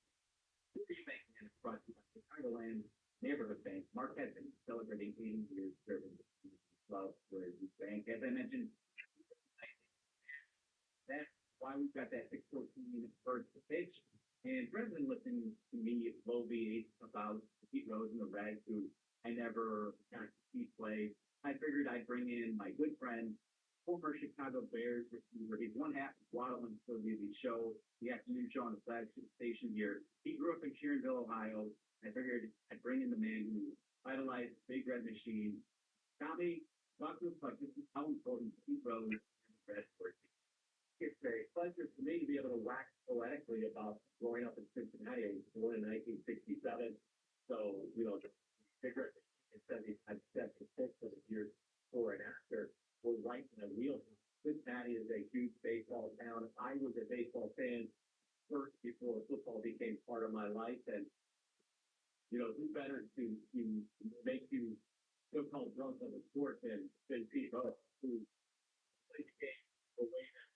Bank is brought to you by Chicagoland Neighborhood Bank. Marquette Bank celebrating 80 years serving the community. Love where you bank. As I mentioned, that's why we've got that 614 first pitch. And rather than listening to me bloviate about Pete Rose and the Reds, who I never got to see play, I figured I'd bring in my good friend, former Chicago Bears receiver. He's one half of Waddleman's for the show, the afternoon show on the flagship station here. He grew up in Sharonville, Ohio. I figured I'd bring in the man who idolized Big Red Machine. Tommy, talk to us about this is how important Pete Rose and the Reds were. It's a pleasure for me to be able to wax poetically about growing up in Cincinnati. I was born in 1967. So, the figure in 76 of the years before and after were right in the wheel. Cincinnati is a huge baseball town. I was a baseball fan first before football became part of my life. And, who better to make you so-called drunk on the sport than Pete Rose, who played the game the way that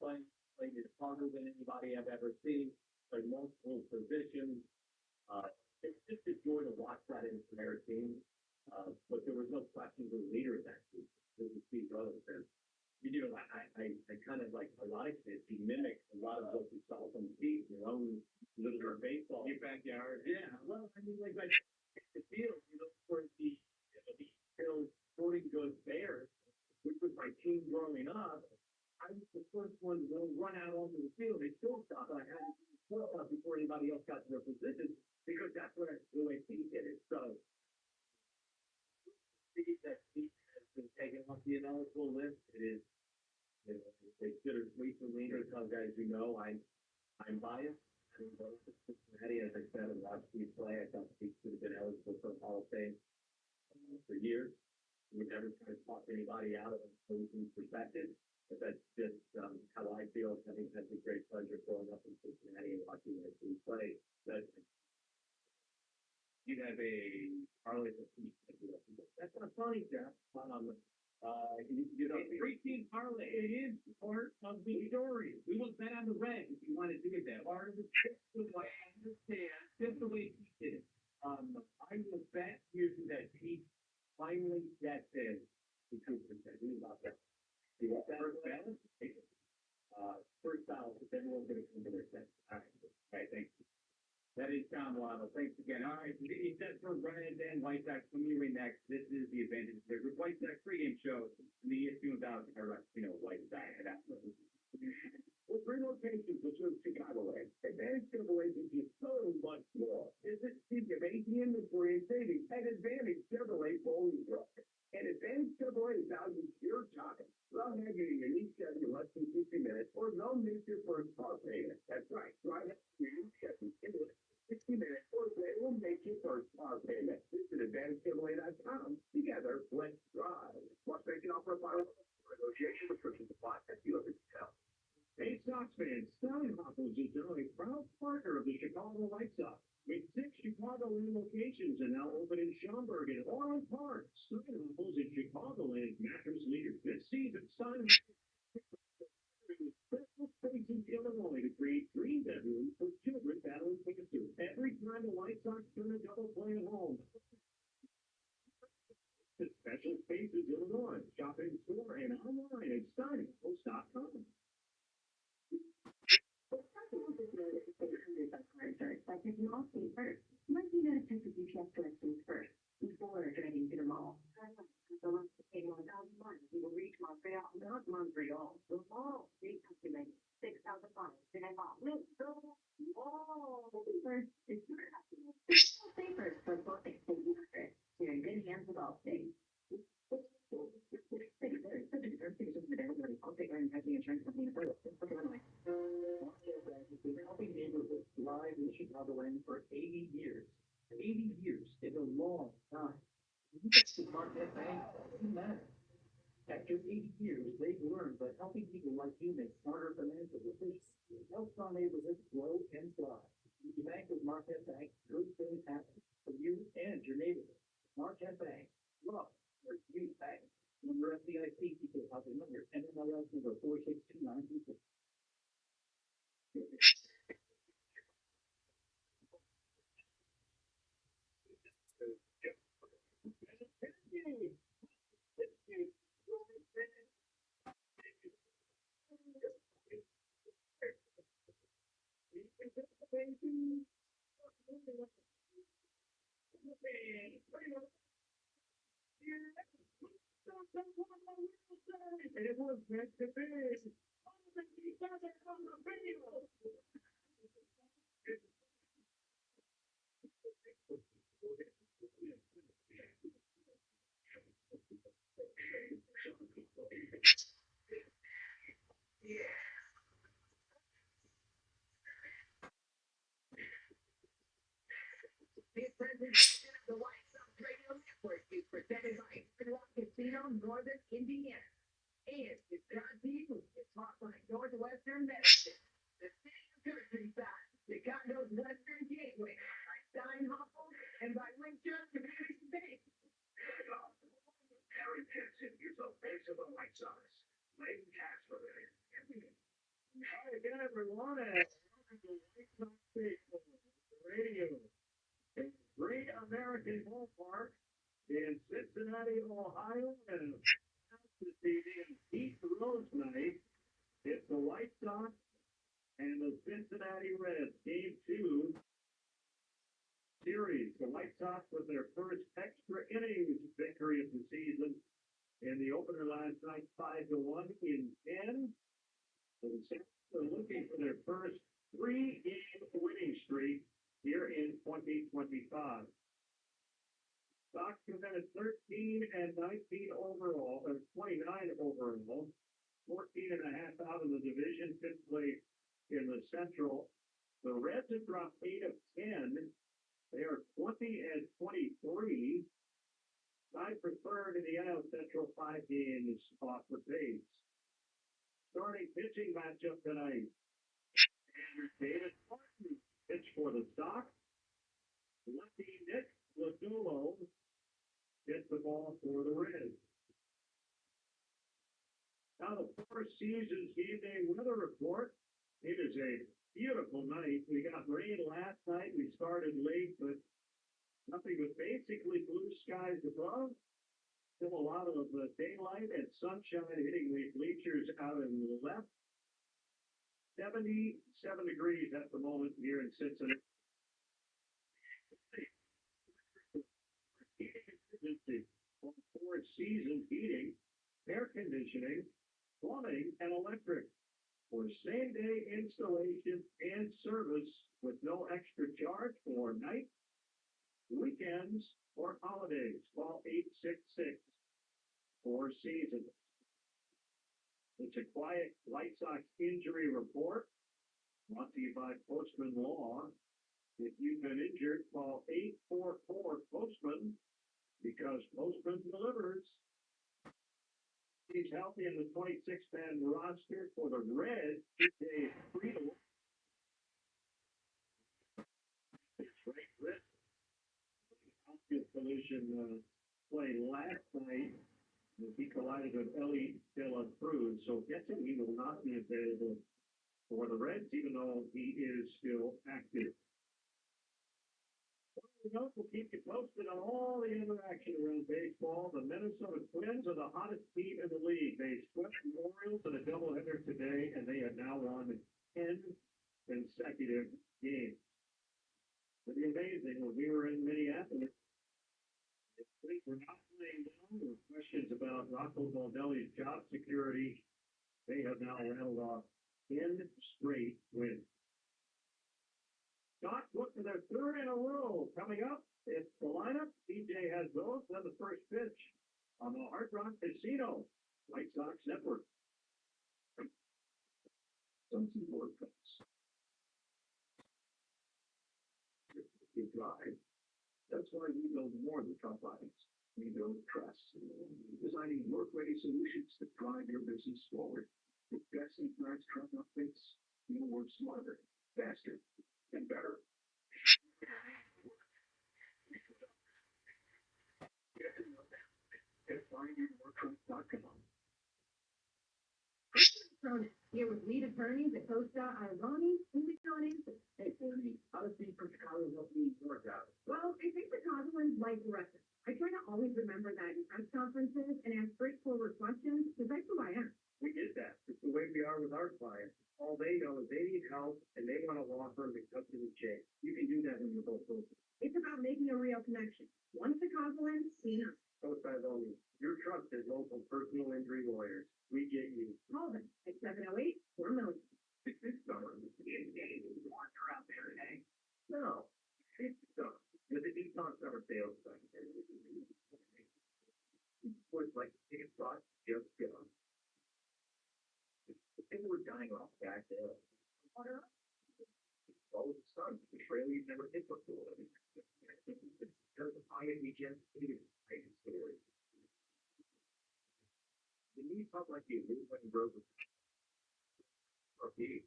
played it harder than anybody I've ever seen, played multiple positions. It's just a joy to watch that entire team. But there was no question who the leader of that team. It was Steve Rose. And, I kind of like ironically, he mimicked a lot of what you saw from Steve, your own little baseball. Your backyard. Yeah. Well, I mean, like the field, for the Hills Sporting Goods Bears, which was my team growing up. I was the first one to run out onto the field. They shortstop. I had to shortstop before anybody else got to their position because that's where the way Pete did it. So, Pete has been taken off the ineligible list. It is, it's bittersweet for me because, as you know, I'm biased. I mean, both of Cincinnati, as I said, and watched Pete play. I thought Pete should have been eligible for the Hall of Fame for years. We never try to talk anybody out of an opposing perspective. But that's just how I feel. I think that's a great pleasure growing up in Cincinnati and watching that team play. That you have a parlay for Pete. That's not funny, Jeff. Three-team parlay. It is part of the story. We will bet on the red if you want to do it that. Part of the trip was what I understand. Just the way he did it. I will bet here that Pete finally gets in. About that. You want that balance? First balance, if everyone's going to come to their sense. All right, thank you. That is Tom Waddle. Thanks again. All right, he said for Reds and White Sox coming your way next. This is the Advantage There's White Sox pregame show in the ESPN without White Sox. With 3 locations which are Chicagoland, Advantage Chevrolet gives you so much more. Visit CVS inventory and savings at Advantage Chevrolet Bowling Brook. And Advantage Chevrolet values your time. Love having a unique Chevy in less than 50 minutes or no miss your first car payment. That's right. Drive up to your unique Chevy in less than 60 minutes or they will make your first car payment. Visit AdvantageChevrolet.com. Together, let's drive. Plus, they can offer a final negotiation restrictions apply at dealer detail. Hey, Sox fans, Steinhoffels is now a proud partner of the Chicago White Sox. With 6 Chicagoland locations and now open in Schaumburg and Orland Park, Steinhoffels is Chicagoland mattress leader. This season, Steinhoffels special space in Illinois to create dream bedrooms for children battling cancer. Every time the White Sox turn a double play at home, the special spaces Illinois. Shop in store and online at Steinhoffels.com. By checking all states first. You might need to check the GPS directions first before driving to the mall. So once you pay 1,000 miles, you will reach Montreal, not Montreal, the mall. Recalculate 6,000 miles. Then I bought mall. First, it's your happiness. Stay first for both extended trips. You're in good hands with all things. years is a long time. You get to Marquette Bank, doesn't matter. After 80 years, they've learned that helping people like you make smarter financial decisions helps our neighborhoods grow and thrive. When you bank with Marquette Bank, good things happen for you and your neighborhood. Marquette Bank, love where you bank. Member FDIC, equal housing number, NMLS number 462924. It was meant to be. This presentation of the White Sox Radio Network is presented by Rock Casino, Northern Indiana. And it's got people. It's hot like Northwestern Medicine. The city of Countryside, Chicago's Western Gateway, by Steinhoffel, and by Winchester Community Bank. Harry Jensen is the face of the White Sox. Lane Casper. Hi again, everyone, and welcome to White Sox Baseball Radio. A great American ballpark in Cincinnati, Ohio, and this evening, East Rose Night. It's the White Sox and the Cincinnati Reds, Game 2 series. The White Sox with their first extra innings victory of the season in the opener last night, 5-1 in 10. So the Sox are looking for their first 3-game winning streak here in 2025. Sox presented 13 and 19 overall, or 29 overall, 14 and a half out of the division, fifth place in the Central. The Reds have dropped 8 of 10. They are 20 and 23. Tied for third in the NL Central, 5 games off the pace. Starting pitching matchup tonight. Andrew David Martin pitch for the Sox. Lefty Nick Lodolo hit the ball for the Reds. Now the Four Seasons Game Day weather report. It is a beautiful night. We got rain last night. We started late, but nothing but basically blue skies above. Still a lot of daylight and sunshine hitting the bleachers out in the left. 77 degrees at the moment here in Cincinnati. Four Seasons Heating, air conditioning, plumbing, and electric for same-day installation and service with no extra charge for nights, weekends, or holidays. Call 866 Four Seasons. It's a quiet White Sox injury report brought to you by Postman Law. If you've been injured, call 844-POSTMAN because Postman delivers. He's healthy in the 26-man roster for the Reds. Dave Friedel. It's right wrist. Outfield collision play last night as he collided with Ellie De La Cruz. So guessing he will not be available for the Reds, even though he is still active. We'll keep you posted on all the interaction around baseball. The Minnesota Twins are the hottest team in the league. They swept the Orioles in a doubleheader today, and they have now won 10 consecutive games. Pretty amazing. When we were in Minneapolis, things were not playing well. There were questions about Rocco Baldelli's job security. They have now rattled off 10 straight wins. Sox look for their third in a row. Coming up, it's the lineup. DJ has those. Then the first pitch on the Hard Rock Casino White Sox Network. Some more cuts. Drive. That's why we build more than truck bodies. We build trust, designing work-ready solutions that drive your business forward. With best-in-class truck updates, you'll work smarter, faster, and better. At findyourworktruck.com. Here with lead attorneys at Costa Aragoni, who's attorneys? Hey, Tony, how does being from Chicago help me work out? Well, I think Chicagoans like the rest of us. I try to always remember that in press conferences and ask straightforward questions because that's who I am. We get that. It's the way we are with our clients. All they know is they need help and they want a law firm that cuts to the chase. You can do that when you're both local. It's about making a real connection. One Chicagoan, seen us. Both sides only. Your trusted local personal injury lawyers. We get you. Call them at 708-4 It's summer. It's getting warmer out there today. No, it's summer. With the Nissan summer sales thing. Was like ticket spots just go. People were dying off back there. Water. All of the sun. The trail you've never hit before. There's a high-end weekend. Great story. The need talk like you move when you broke with RP.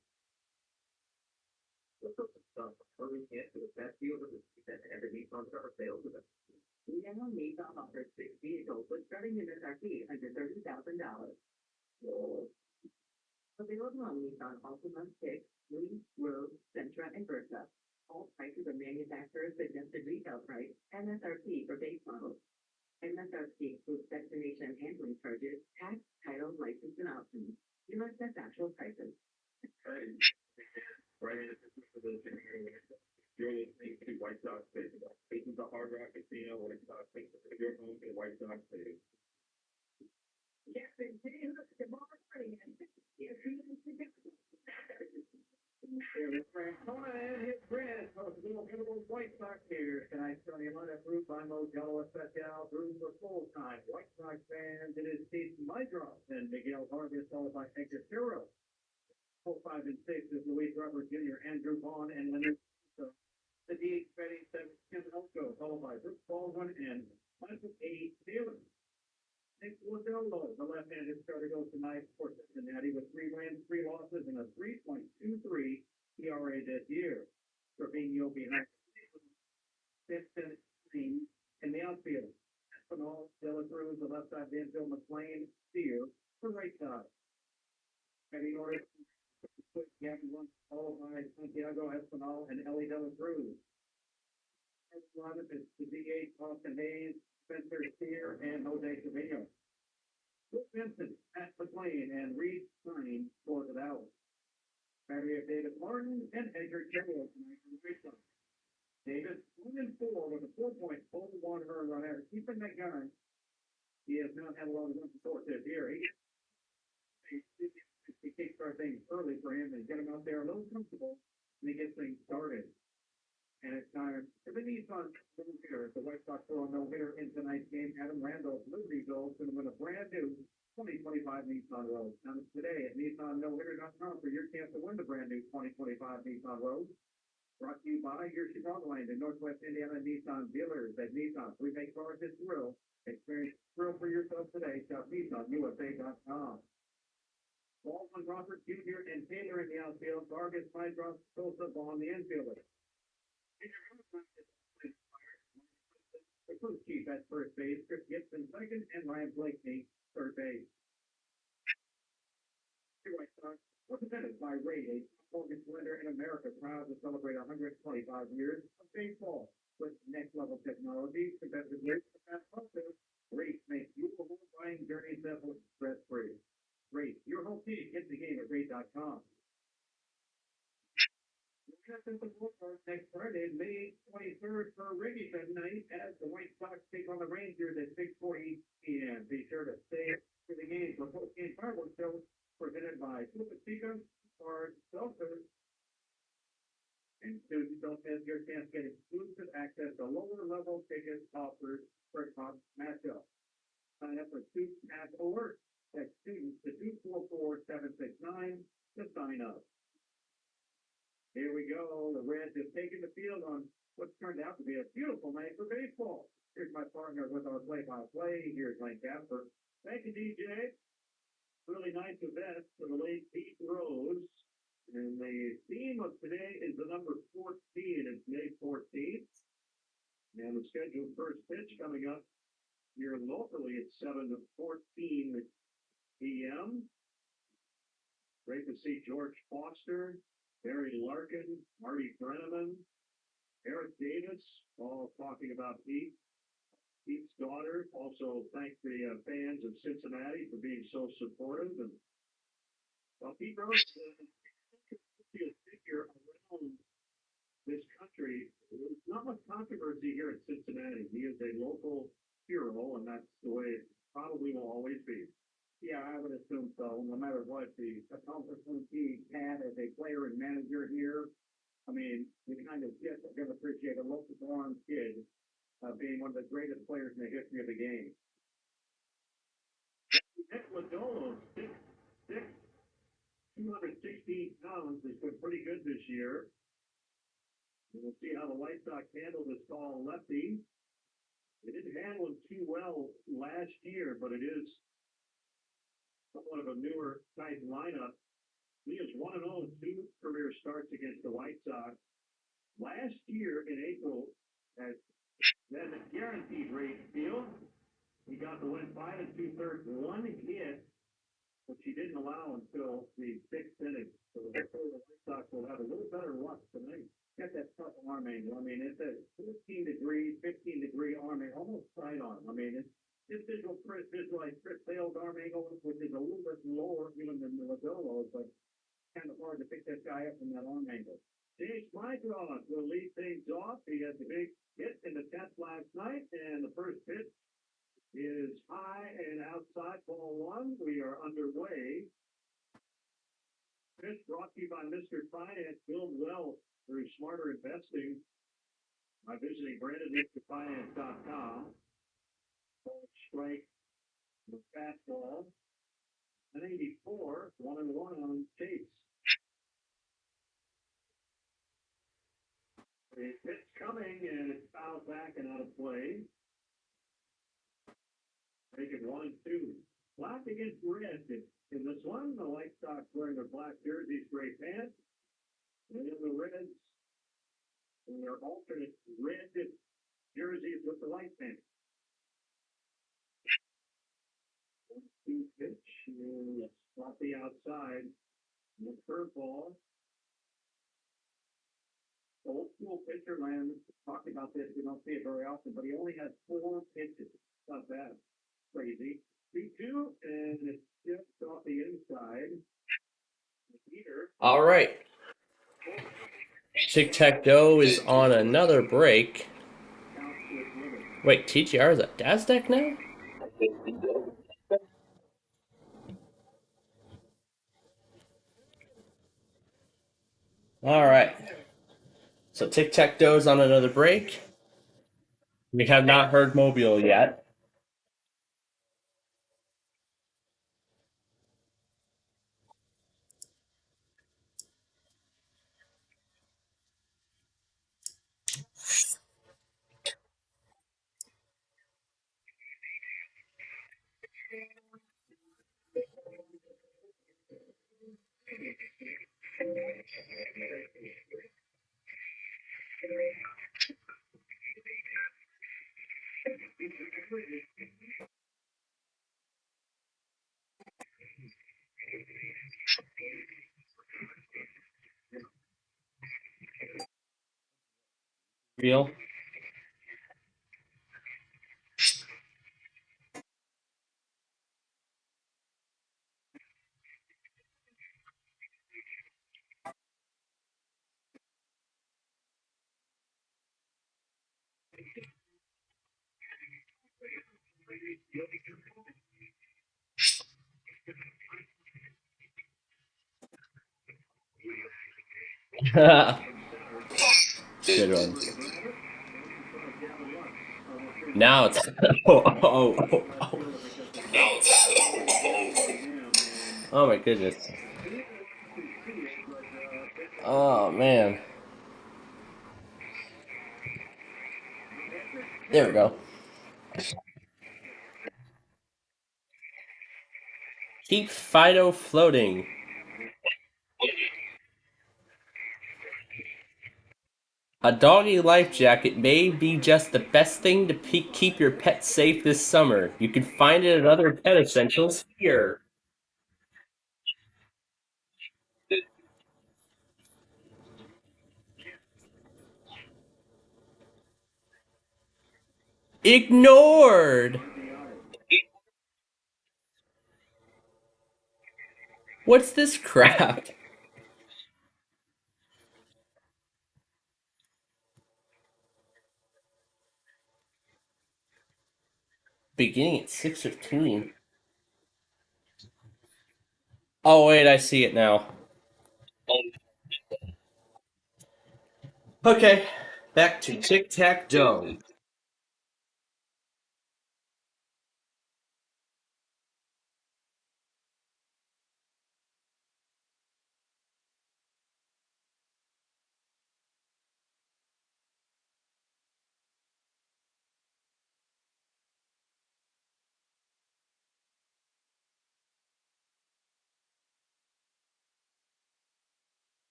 What's up some stuff? Hurrying in to the best deals of the season and the Nissan summer sales event. Now Nissan offers 6 vehicles with starting MSRP under $30,000. Available on Nissan Altima, Kicks, Lee, Rogue, Sentra, and Versa. All prices are manufacturer's suggested retail price, MSRP for base models. MSRP includes destination and handling charges, tax, title, license, and options. You must set actual prices. Right, this is for the you're listening to White Sox Baseball. This is the Hard Rock Casino, White Sox Baseball. Your home to White Sox Stadium. Yes, indeed. Look at the ball running. Francona and his friends host little beautiful White Sox here tonight. Starting lineup group by Mogello Especial, room for full-time White Sox fans. It is Steve Mydroff and Miguel Vargas, followed by Hector Ciro. 4, 5, and 6 is Luis Robert Jr., Andrew Vaughn, and Leonard. The DH Betty 7, Kim Elko, followed by Brooks Baldwin and Michael A. Taylor. Nick Lodolo, the left-handed starter, goes tonight for Cincinnati with 3 wins, 3 losses, and a 3.23 ERA this year. Trevino behind 5th and Green in the outfield. Espinal, Dela Cruz, the left side, the infield, McLean, Steer, the right side. Heading order, Gavin Lund, followed by Santiago Espinal and Ellie Dela Cruz. Lineup is the DH, Austin Hayes, Spencer Steer, and Jose Trevino. Luke Vincent, Pat McLean, and Reed Stein close it out. Battery of David Martin and Edgar Carroll tonight from the Sox. Davis 1-4 with a 4.01 earned run average. Keeping that gun. He has not had a lot of runs to sort this year. He kickstart things early for him and get him out there a little comfortable and he gets things started. And it's time for the Nissan no-hitter. The White Sox throw a no-hitter in tonight's game. Adam Randall, Liberty Gold, going to win a brand new 2025 Nissan Rogue. Now today at NissanNoHitter.com for your chance to win the brand new 2025 Nissan Rogue. Brought to you by your Chicagoland and Northwest Indiana Nissan dealers at Nissan. We make cars that thrill. Experience thrill for yourself today. Shop NissanUSA.com. Baldwin, Robert Jr., and Taylor in the outfield. Vargas, Mydroff, Sosa, Vaughn, the infielder. The crew chief at first base, Chris Gibson second, and Ryan Blakeney third base. The White Sox, represented by Ray, a mortgage lender in America, proud to celebrate 125 years of baseball with next-level technology, competitive rates, and process. Race makes your home buying journey simple, stress-free. Race, your home team. Get the game at rate.com. Next Friday, May 23rd for Riggington night as the White Sox take on the Rangers at 6:40 p.m. Be sure to stay for the game for post-game fireworks show presented by Superstica or Seltzer. And students don't miss your chance to get exclusive access to lower-level tickets offered for top matchup. Sign up for Student Pass Alert. Text students to 244-769 to sign up. Here we go. The Reds have taken the field on what's turned out to be a beautiful night for baseball. Here's my partner with our play-by-play. Here's Lane Casper. Thank you, DJ. Really nice event for the late Pete Rose. And the theme of today is the number 14. It's May 14th. And the scheduled first pitch coming up here locally at 7:14 p.m. Great to see George Foster, Barry Larkin, Marty Brenneman, Eric Davis, all talking about Pete. Pete's daughter also thanked the fans of Cincinnati for being so supportive. And well, Pete Rose is a figure around this country. There's not much controversy here in Cincinnati. He is a local hero, and that's the way it probably will always be. Yeah, I would assume so. No matter what the accomplishments he had as a player and manager here, I mean, you kind of get to appreciate a local born kid being one of the greatest players in the history of the game. Nick Lodolo, 6'6", 216 pounds, has been pretty good this year. We'll see how the White Sox handle this tall lefty. They didn't handle him too well last year, but it is somewhat of a newer type lineup. He is 1-0 in 2 career starts against the White Sox. Last year in April, at then the guaranteed rate field, he got to win 5 2/3, 1 hit, which he didn't allow until the 6th inning. So the White Sox will have a little better luck tonight. Got that tough arm angle. I mean, it's a 14-degree, 15-degree arm angle, almost side arm. I mean, it's visualize Chris Sale's arm angle, which is a little bit lower even than the Lodolo's, but kind of hard to pick that guy up from that arm angle. James Mydross will lead things off. He had the big hit in the 10th last night, and the first pitch is high and outside, ball 1. We are underway. Pitch brought to you by Mr. Finance. Build wealth through smarter investing by visiting BrandonMrFinance.com. Strike the fastball. 184, 1-1 on Chase. It's coming and it's fouled back and out of play. Make it 1-2. Black against red in this one. The White Sox wearing their black jerseys, gray pants. And then the Reds in their alternate red jerseys with the white pants. 1-2 pitch. And off the outside. The curveball. Old school pitcher, man, talking about this, you don't see it very often, but he only has 4 pitches. Not bad. Crazy. 3-2, and it's just off the inside. All right. Tic-Tac-Doe is on another break. Wait, TGR is at Dad's deck now? All right. So Tic-Tac-Doe's on another break. We have not heard Mobile yet. Real. Good one. Now it's oh my goodness. Oh man. There we go. Keep Fido floating. A doggy life jacket may be just the best thing to keep your pet safe this summer. You can find it at other pet essentials here. Ignored! What's this crap? Beginning at 6:15. Oh wait, I see it now. Okay, back to tic-tac-toe.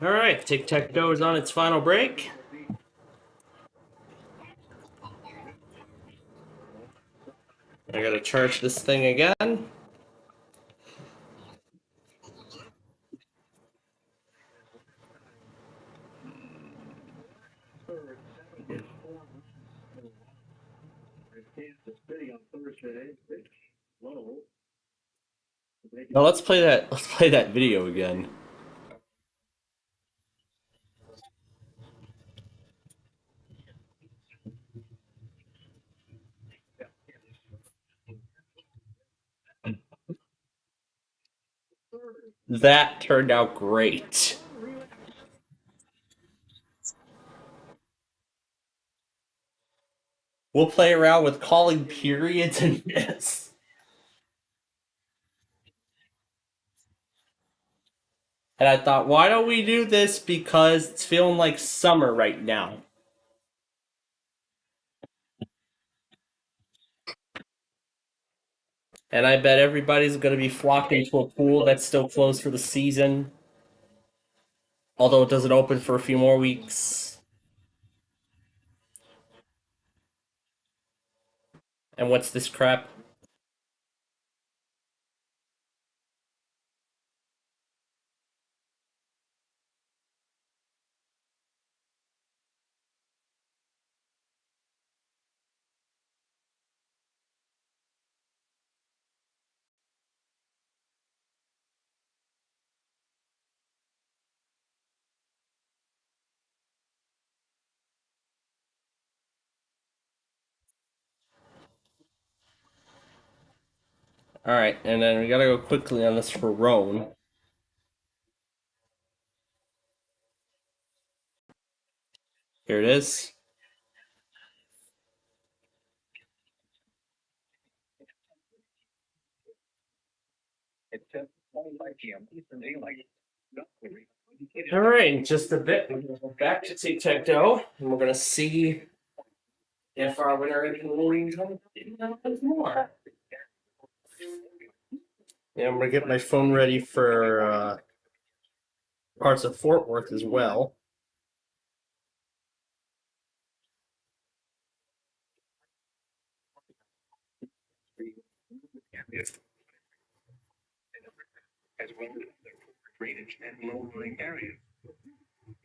All right, tic-tac-toe is on its final break. I gotta charge this thing again. Now let's play that. Let's play that video again. That turned out great. We'll play around with calling periods and this. And I thought, why don't we do this? Because it's feeling like summer right now. And I bet everybody's going to be flocking to a pool that's still closed for the season. Although it doesn't open for a few more weeks. And what's this crap? Alright, and then we gotta go quickly on this for Roan. Here it is. Alright, in just a bit, we're gonna go back to tic-tac-toe, and we're gonna see if our winner can more. And I'm gonna get my phone ready for parts of Fort Worth as well. As well as drainage and low-lying areas.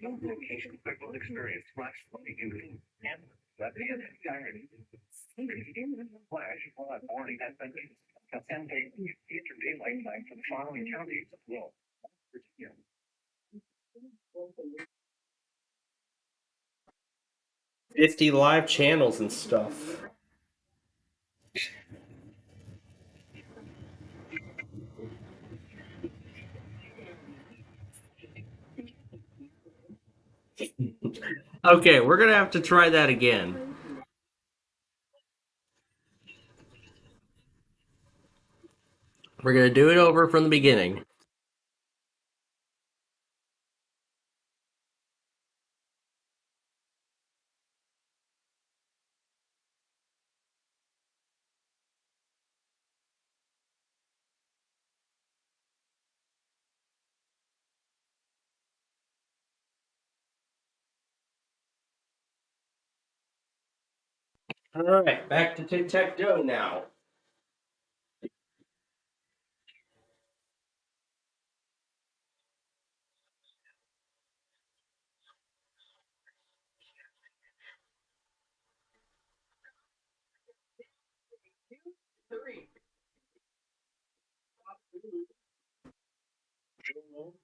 No location will experience flash flooding in the and that is irony. Flash flood warning has been issued until 10 days Eastern Daylight Time for the following counties as well. Virginia. 50 live channels and stuff. Okay, we're gonna have to try that again. We're gonna do it over from the beginning. Alright, back to tic-tac-toe now.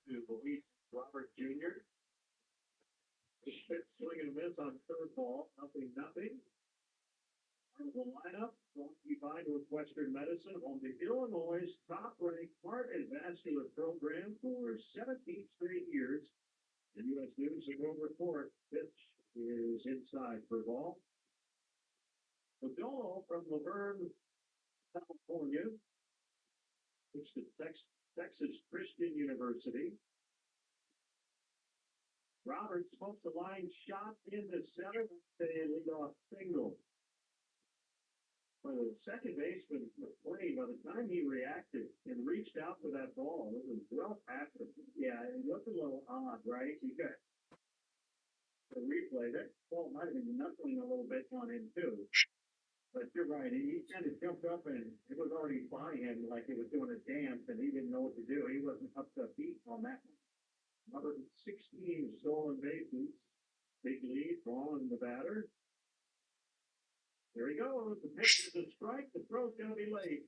To Luis Robert Jr. Swing and a miss on third ball, nothing. The lineup brought to you by Northwestern Medicine on the Illinois top-ranked heart and vascular program for 17 straight years. The U.S. News and World Report pitch is inside for ball. O'Donnell from Laverne, California, pitched to Texas Christian University. Roberts smokes the line shot into center, a leadoff single. Well, the second baseman was playing by the time he reacted and reached out for that ball. It was well past him. Yeah, it looked a little odd, right? You got the replay. That ball might have been knuckling a little bit on him, too. But you're right. He kind of jumped up and it was already by him like he was doing a dance and he didn't know what to do. He wasn't up to beat on that one. Another 16 stolen bases. Big lead, ball in the batter. There he goes. The pitch is a strike. The throw's going to be late.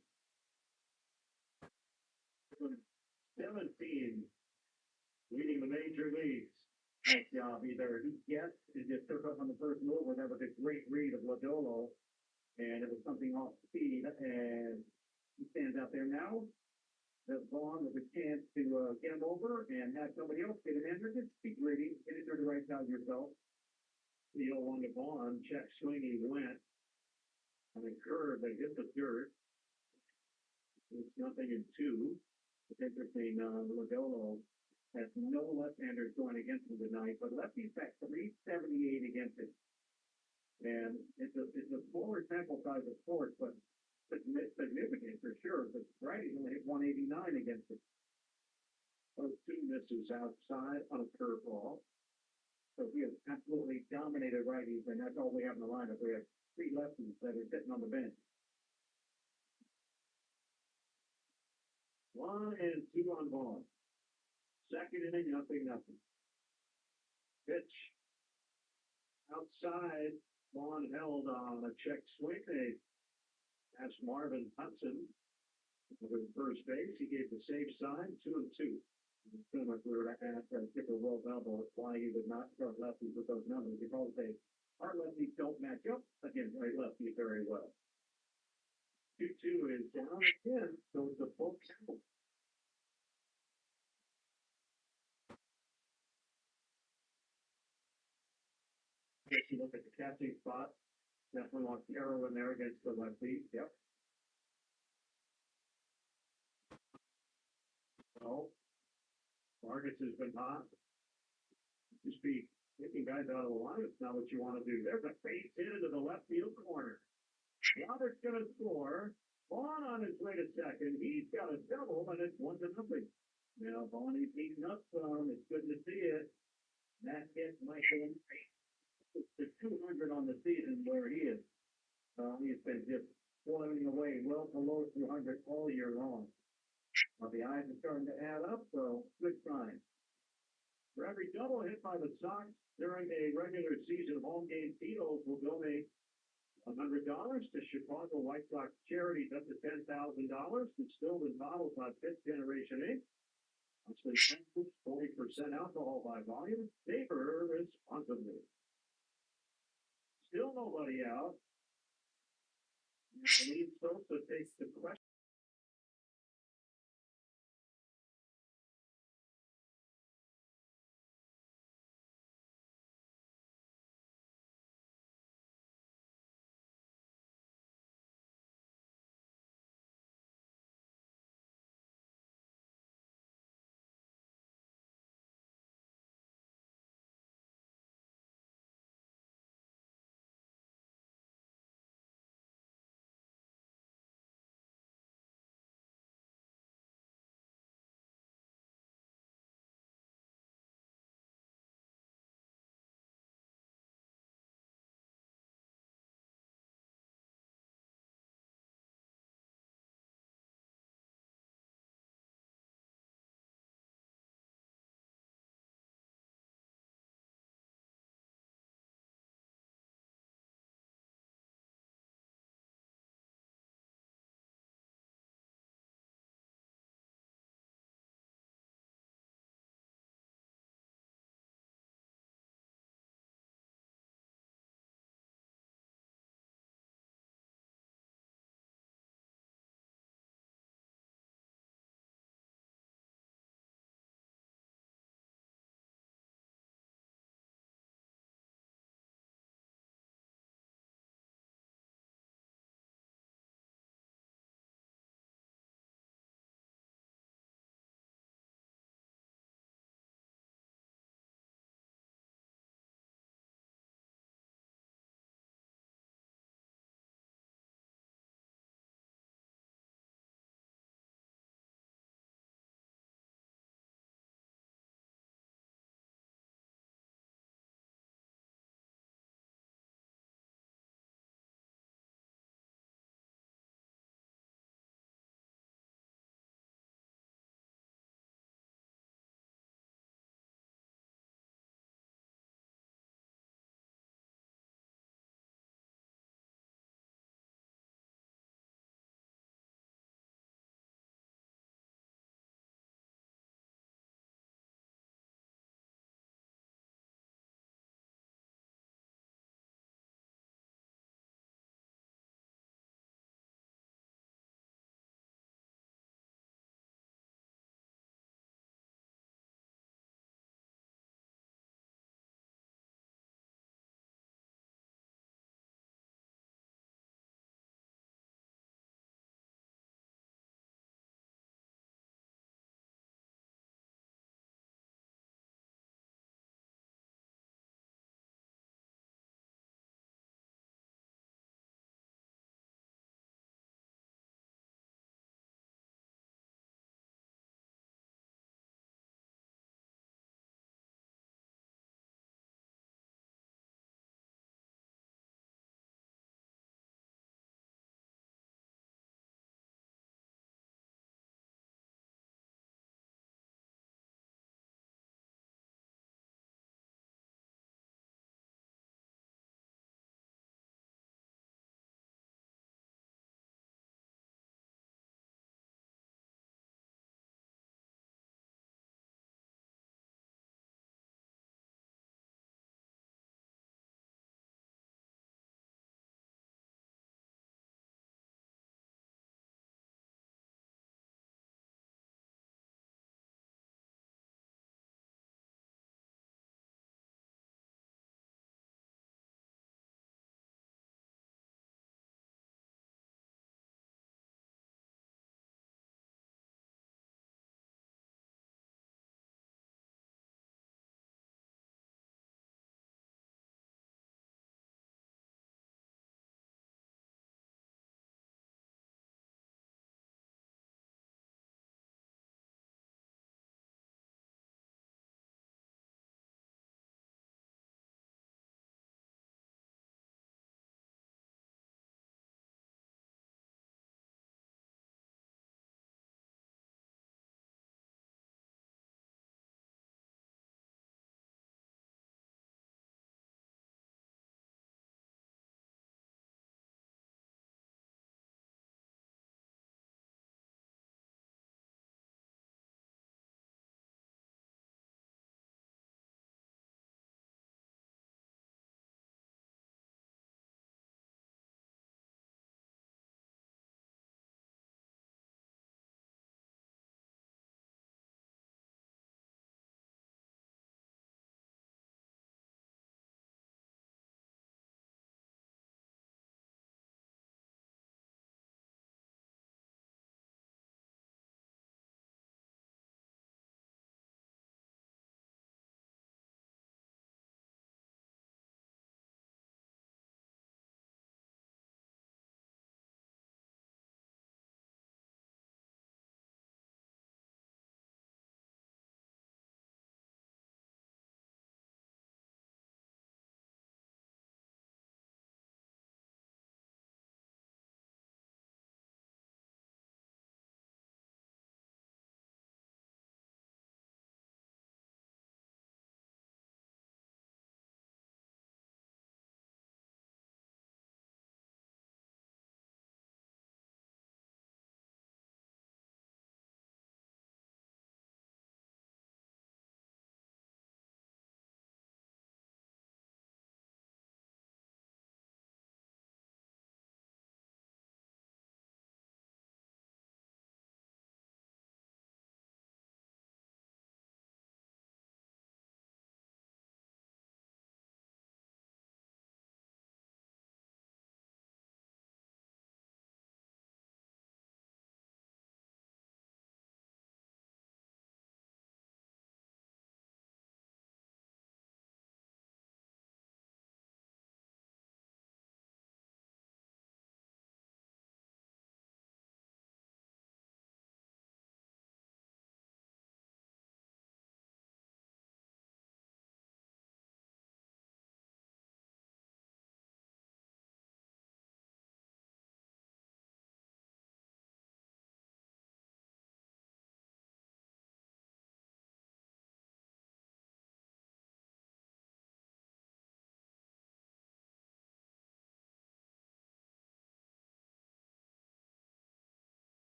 17, leading the major leagues. Nice job. Either he guessed and just took up on the first move, or that was a great read of Lodolo, and it was something off speed, and he stands out there now. The Vaughn with a chance to get him over and have somebody else get him in. Just be gritty. Get it to the right side yourself. The 0-1 to Vaughn. Check swing. He went on a curve. They hit the dirt. It's nothing in two. It's interesting. Lodolo has no left-handers going against him tonight, but lefty's at 378 against him. And it's a smaller sample size, of course, but significant for sure. But righty's only hit 189 against him. Those two misses outside on a curveball. So we have absolutely dominated righties, and that's all we have in the lineup. We have three lefties that are sitting on the bench. 1 and 2 on ball. Second inning, nothing. Pitch outside. Vaughn held on a check swing. They asked Marvin Hudson over the first base. He gave the safe sign, 2-2. Pretty much we were to ask Skipper Will Belleville why he would not start lefties with those numbers. He probably say our lefties don't match up against right lefties very well. 2-2 is down again, so it's a full count. If you look at the catching spot, definitely wants the arrow in there against the lefty. Yep. Well, Vargas has been hot. Just be kicking guys out of the line. It's not what you want to do. There's a base hit into the left field corner. Robert's going to score. Vaughn on his way to second. He's got a double, and it's 1-0. Now, Vaughn, he's heating up some. It's good to see it. That hit Michael to 200 on the season where he is. He's been just floating away well below 200 all year long. The eyes are starting to add up, so good sign. For every double hit by the Sox during a regular season home game, Tito's will donate $100 to Chicago White Sox charities up to $10,000. Distilled and bottled by Fifth Generation Inc. Actually, 40% alcohol by volume. Savor responsibly. Still nobody out. Lead Sosa takes the question.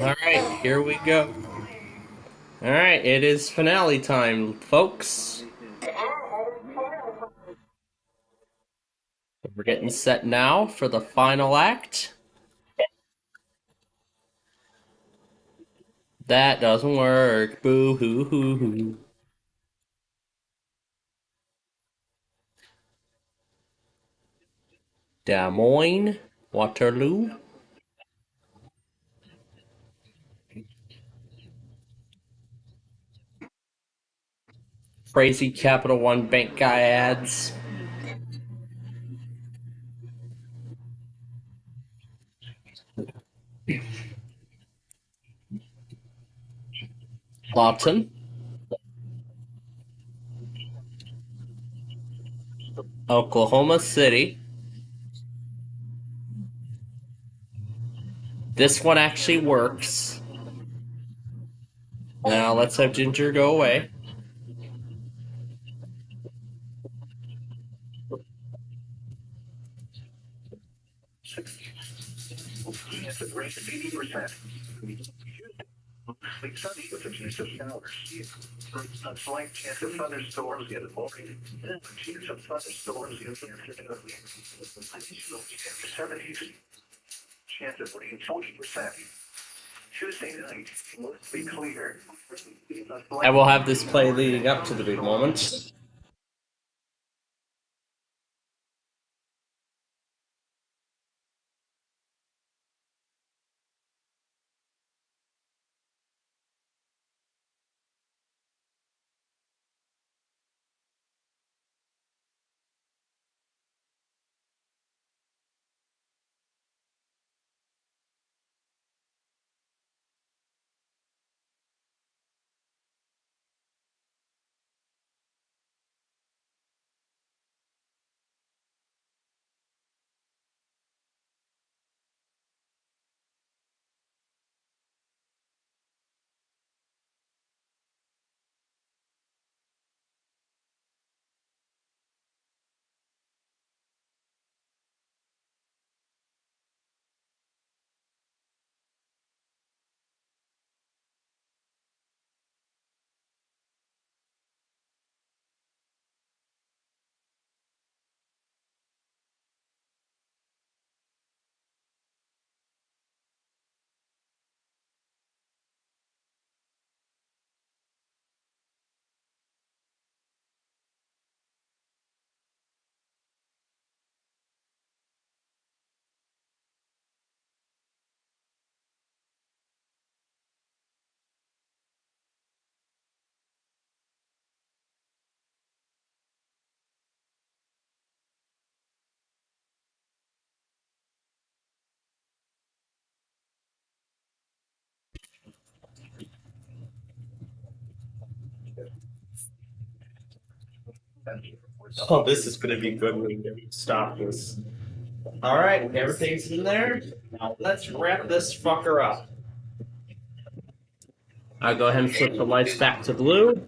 Alright, here we go. Alright, it is finale time, folks. We're getting set now for the final act. That doesn't work. Boo hoo hoo hoo. Des Moines, Waterloo. Crazy Capital One Bank guy ads. Lawton. Oklahoma City. This one actually works. Now let's have Ginger go away. Chance of rain 80%. Mostly sunny with a chance of showers. A slight chance of thunderstorms in the morning. A chance of thunderstorms in the afternoon. Additional chance of 70s. Chance of rain 40%. Tuesday night, mostly clear. I will have this play leading up to the big moment. Oh, this is going to be good when we stop this. Alright, everything's in there. Now let's wrap this fucker up. I'll go ahead and flip the lights back to blue.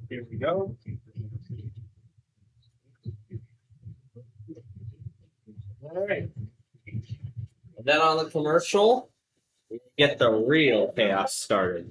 Here we go. Alright. And then on the commercial, we get the real chaos started.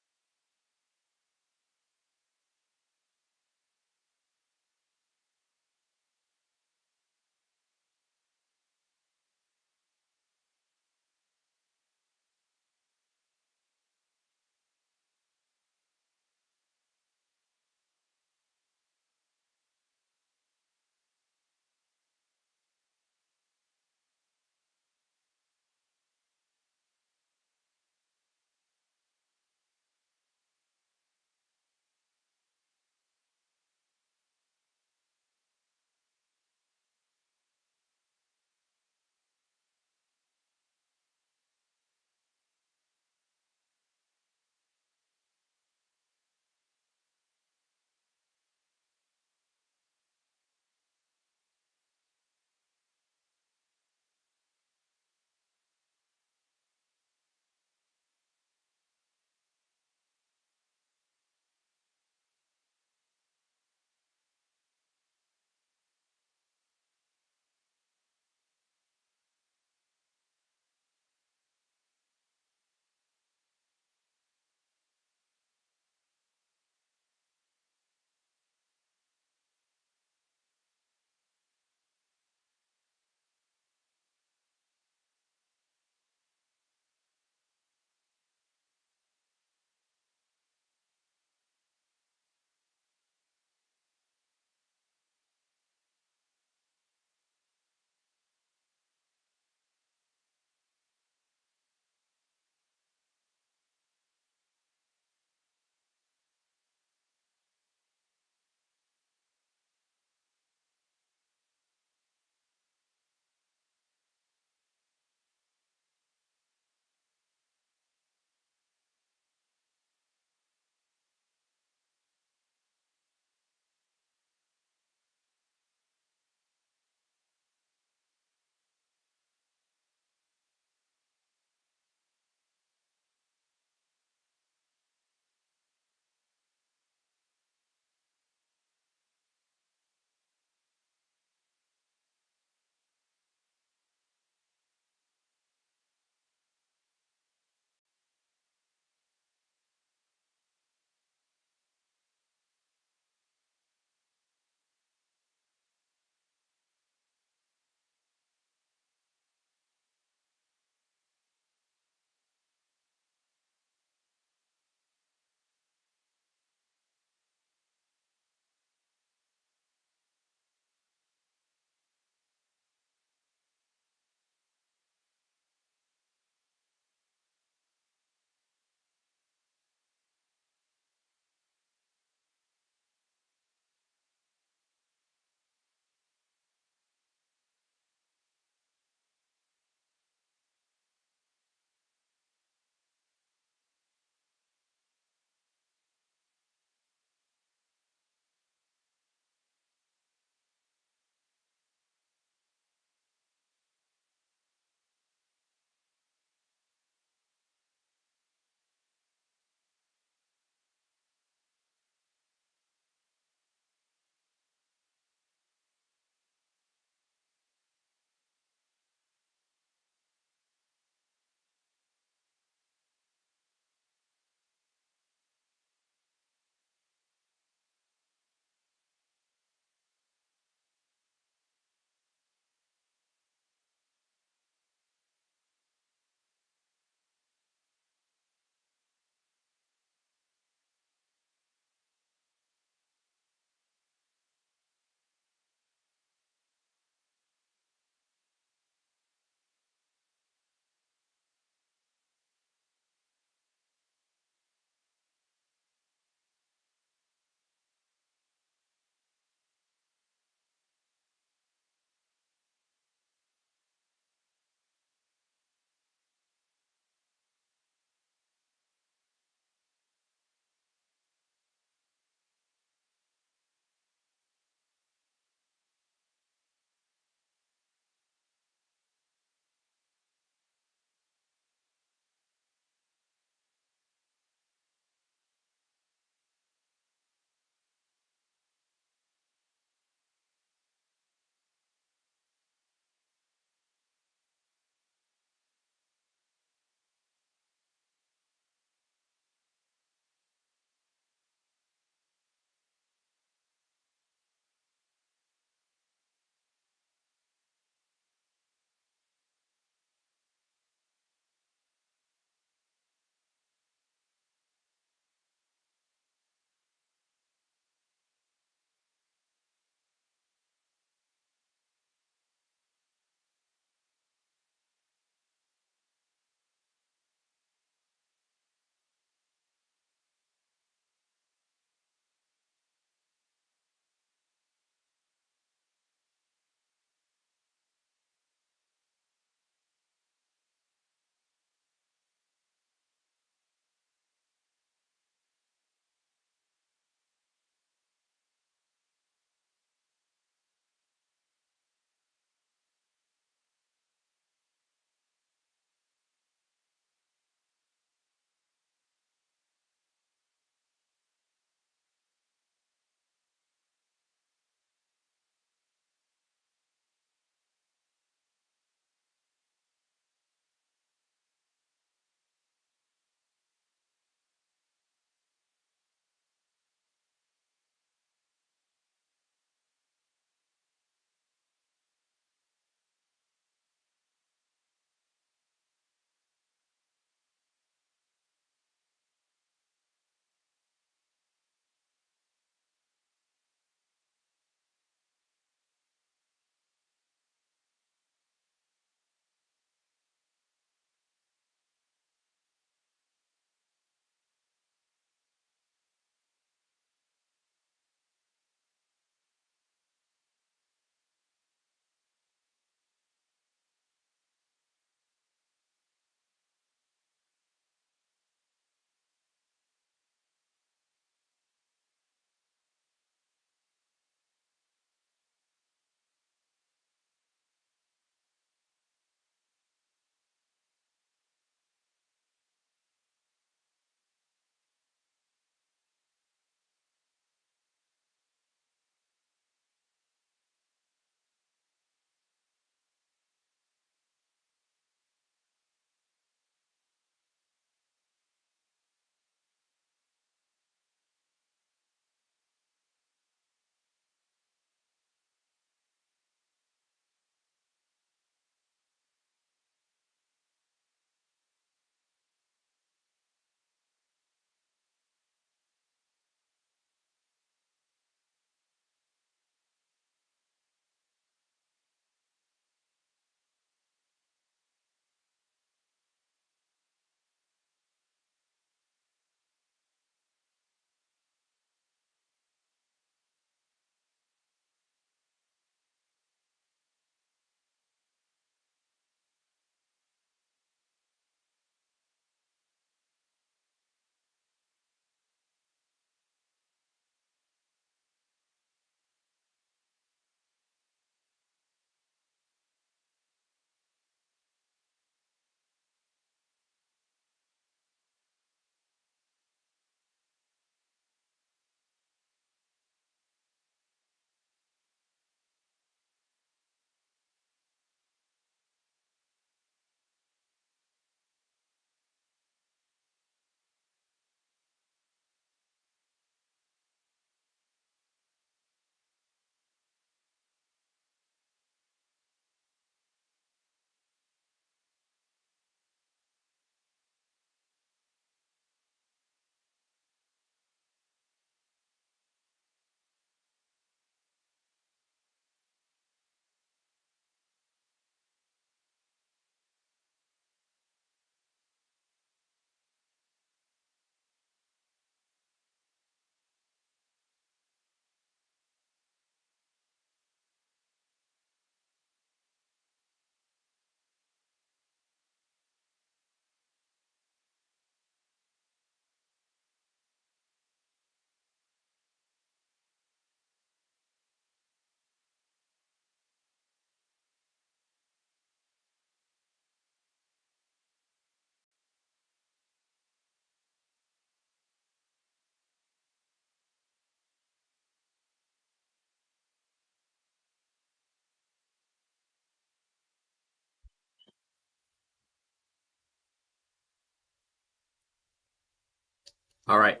All right.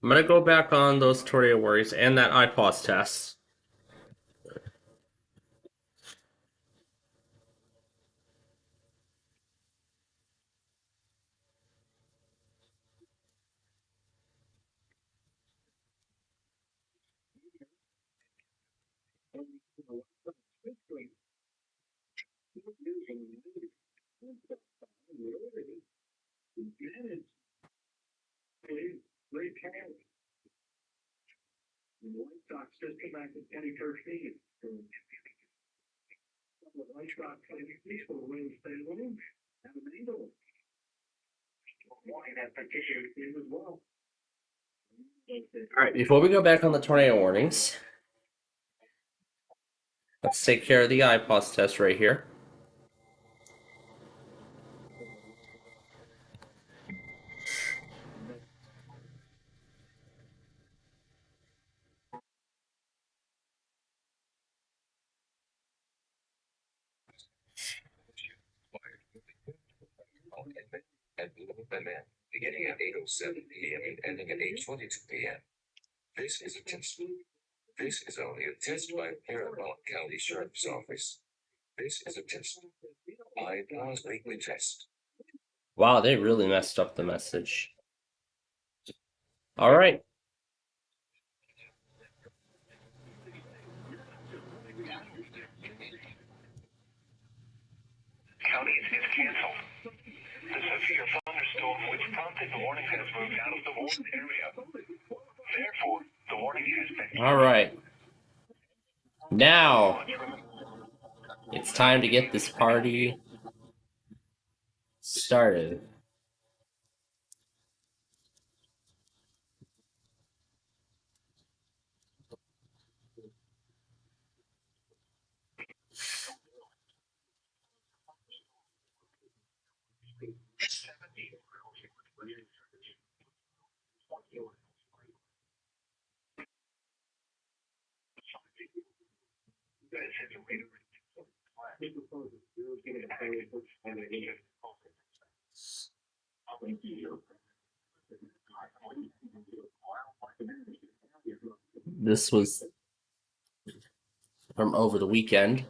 I'm gonna go back on those tornado warnings and that IPOS test. All right, before we go back on the tornado warnings, let's take care of the IPOS test right here. Beginning at 8:07 p.m. and ending at 8:22 p.m. This is a test. This is only a test by Paramount County Sheriff's Office. This is a test. IPOS weekly test. Wow, they really messed up the message. All right. Counties is canceled. The severe thunderstorm which prompted the warning has moved out of the warning area. Therefore, the warning has been. All right. Now it's time to get this party started. This was from over the weekend.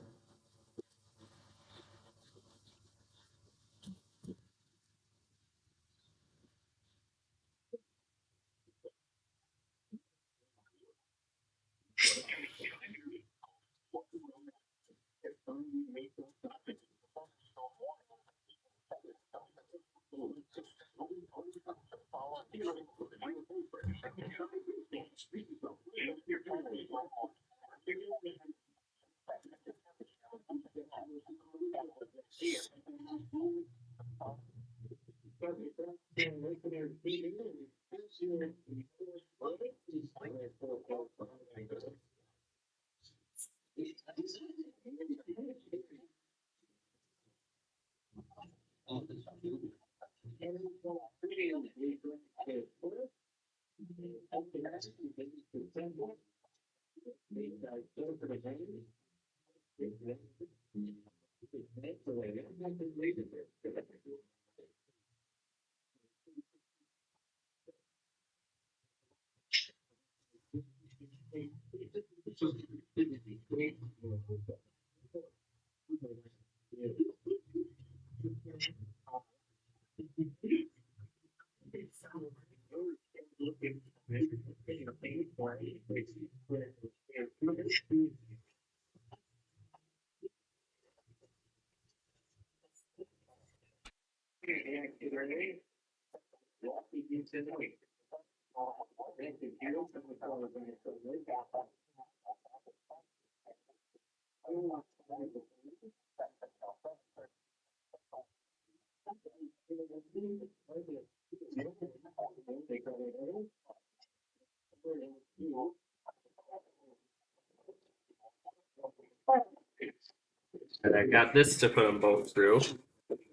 And I got this to put them both through.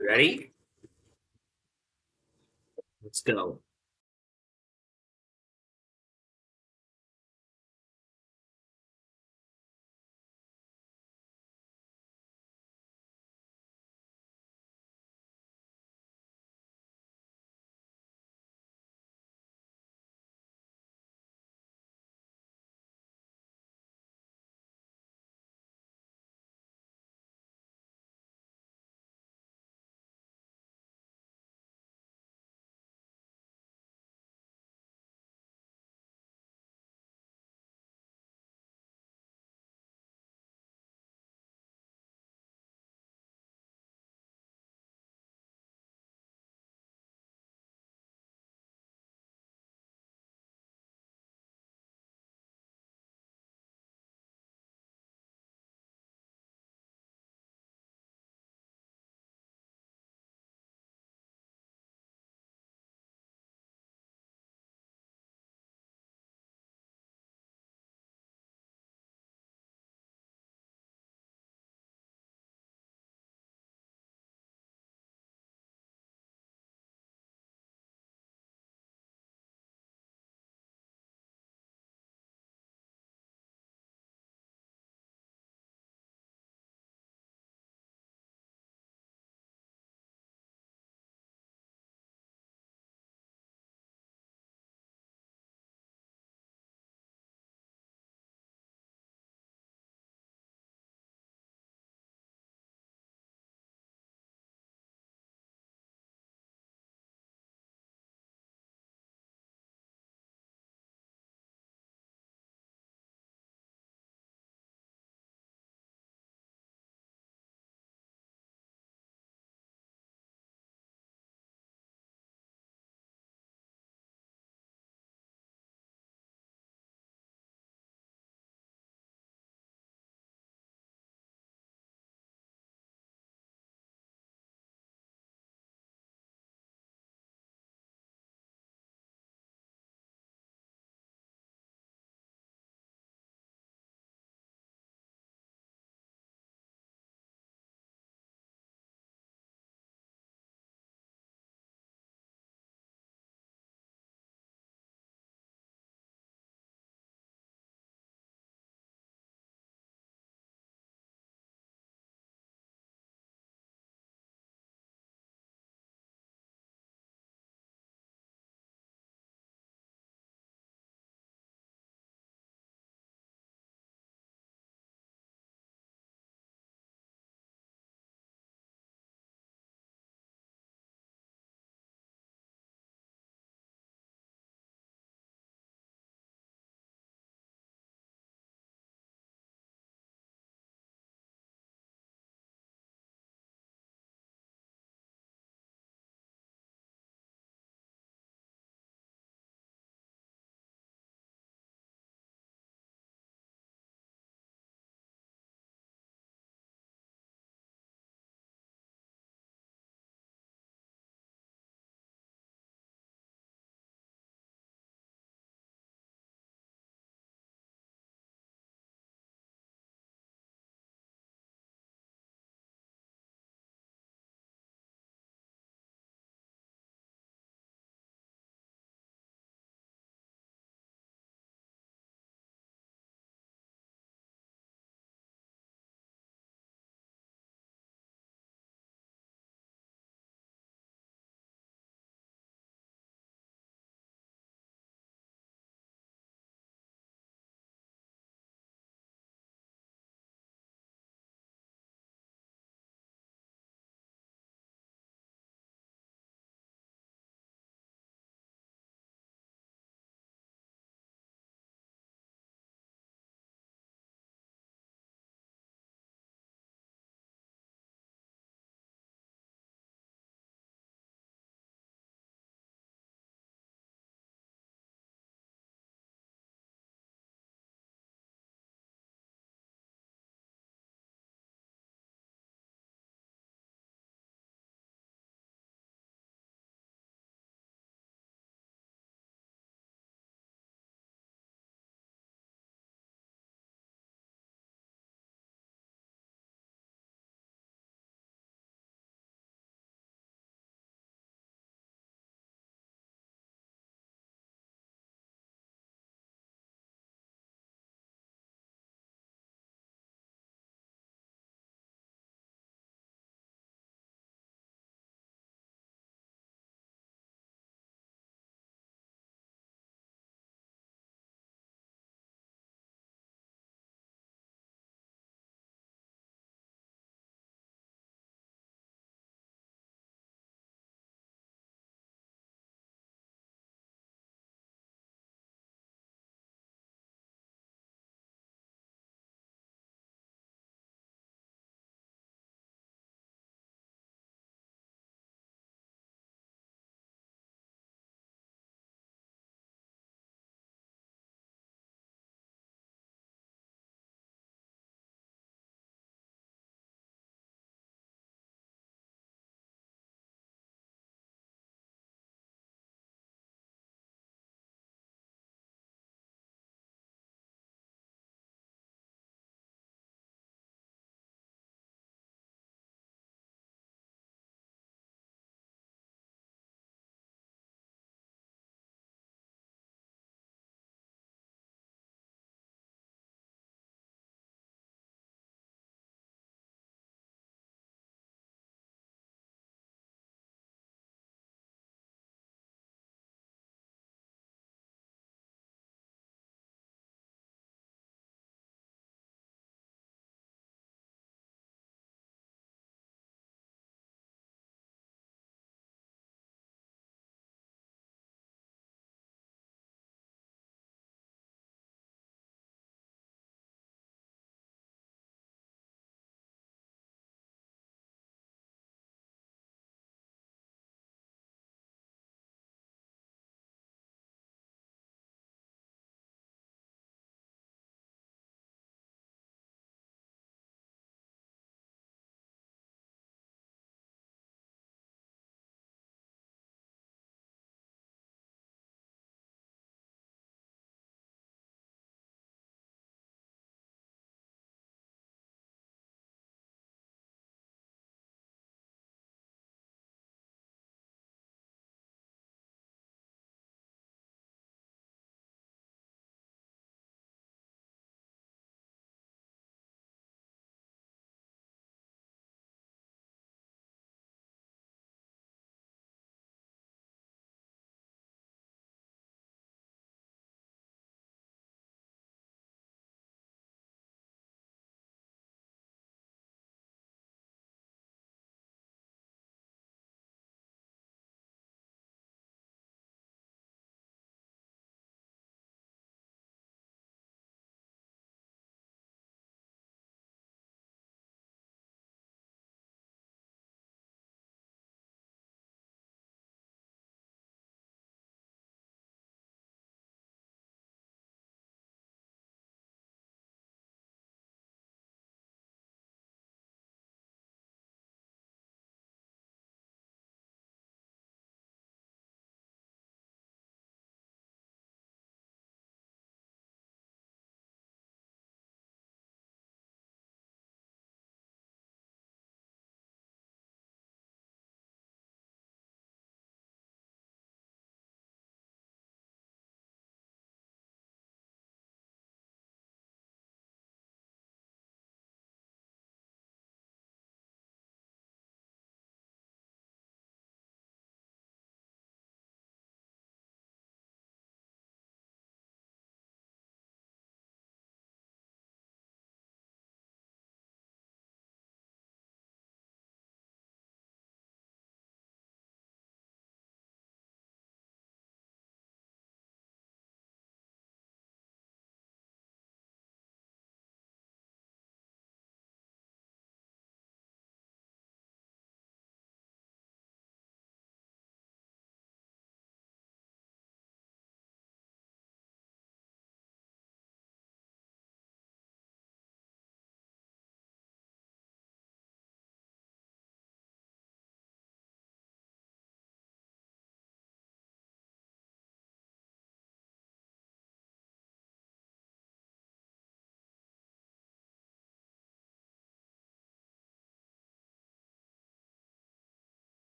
Ready? Let's go.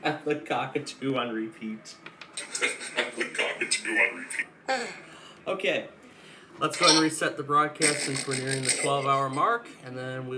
Have the cockatoo on repeat. Have the cockatoo on repeat. Okay, let's go ahead and reset the broadcast since we're nearing the 12-hour mark, and then we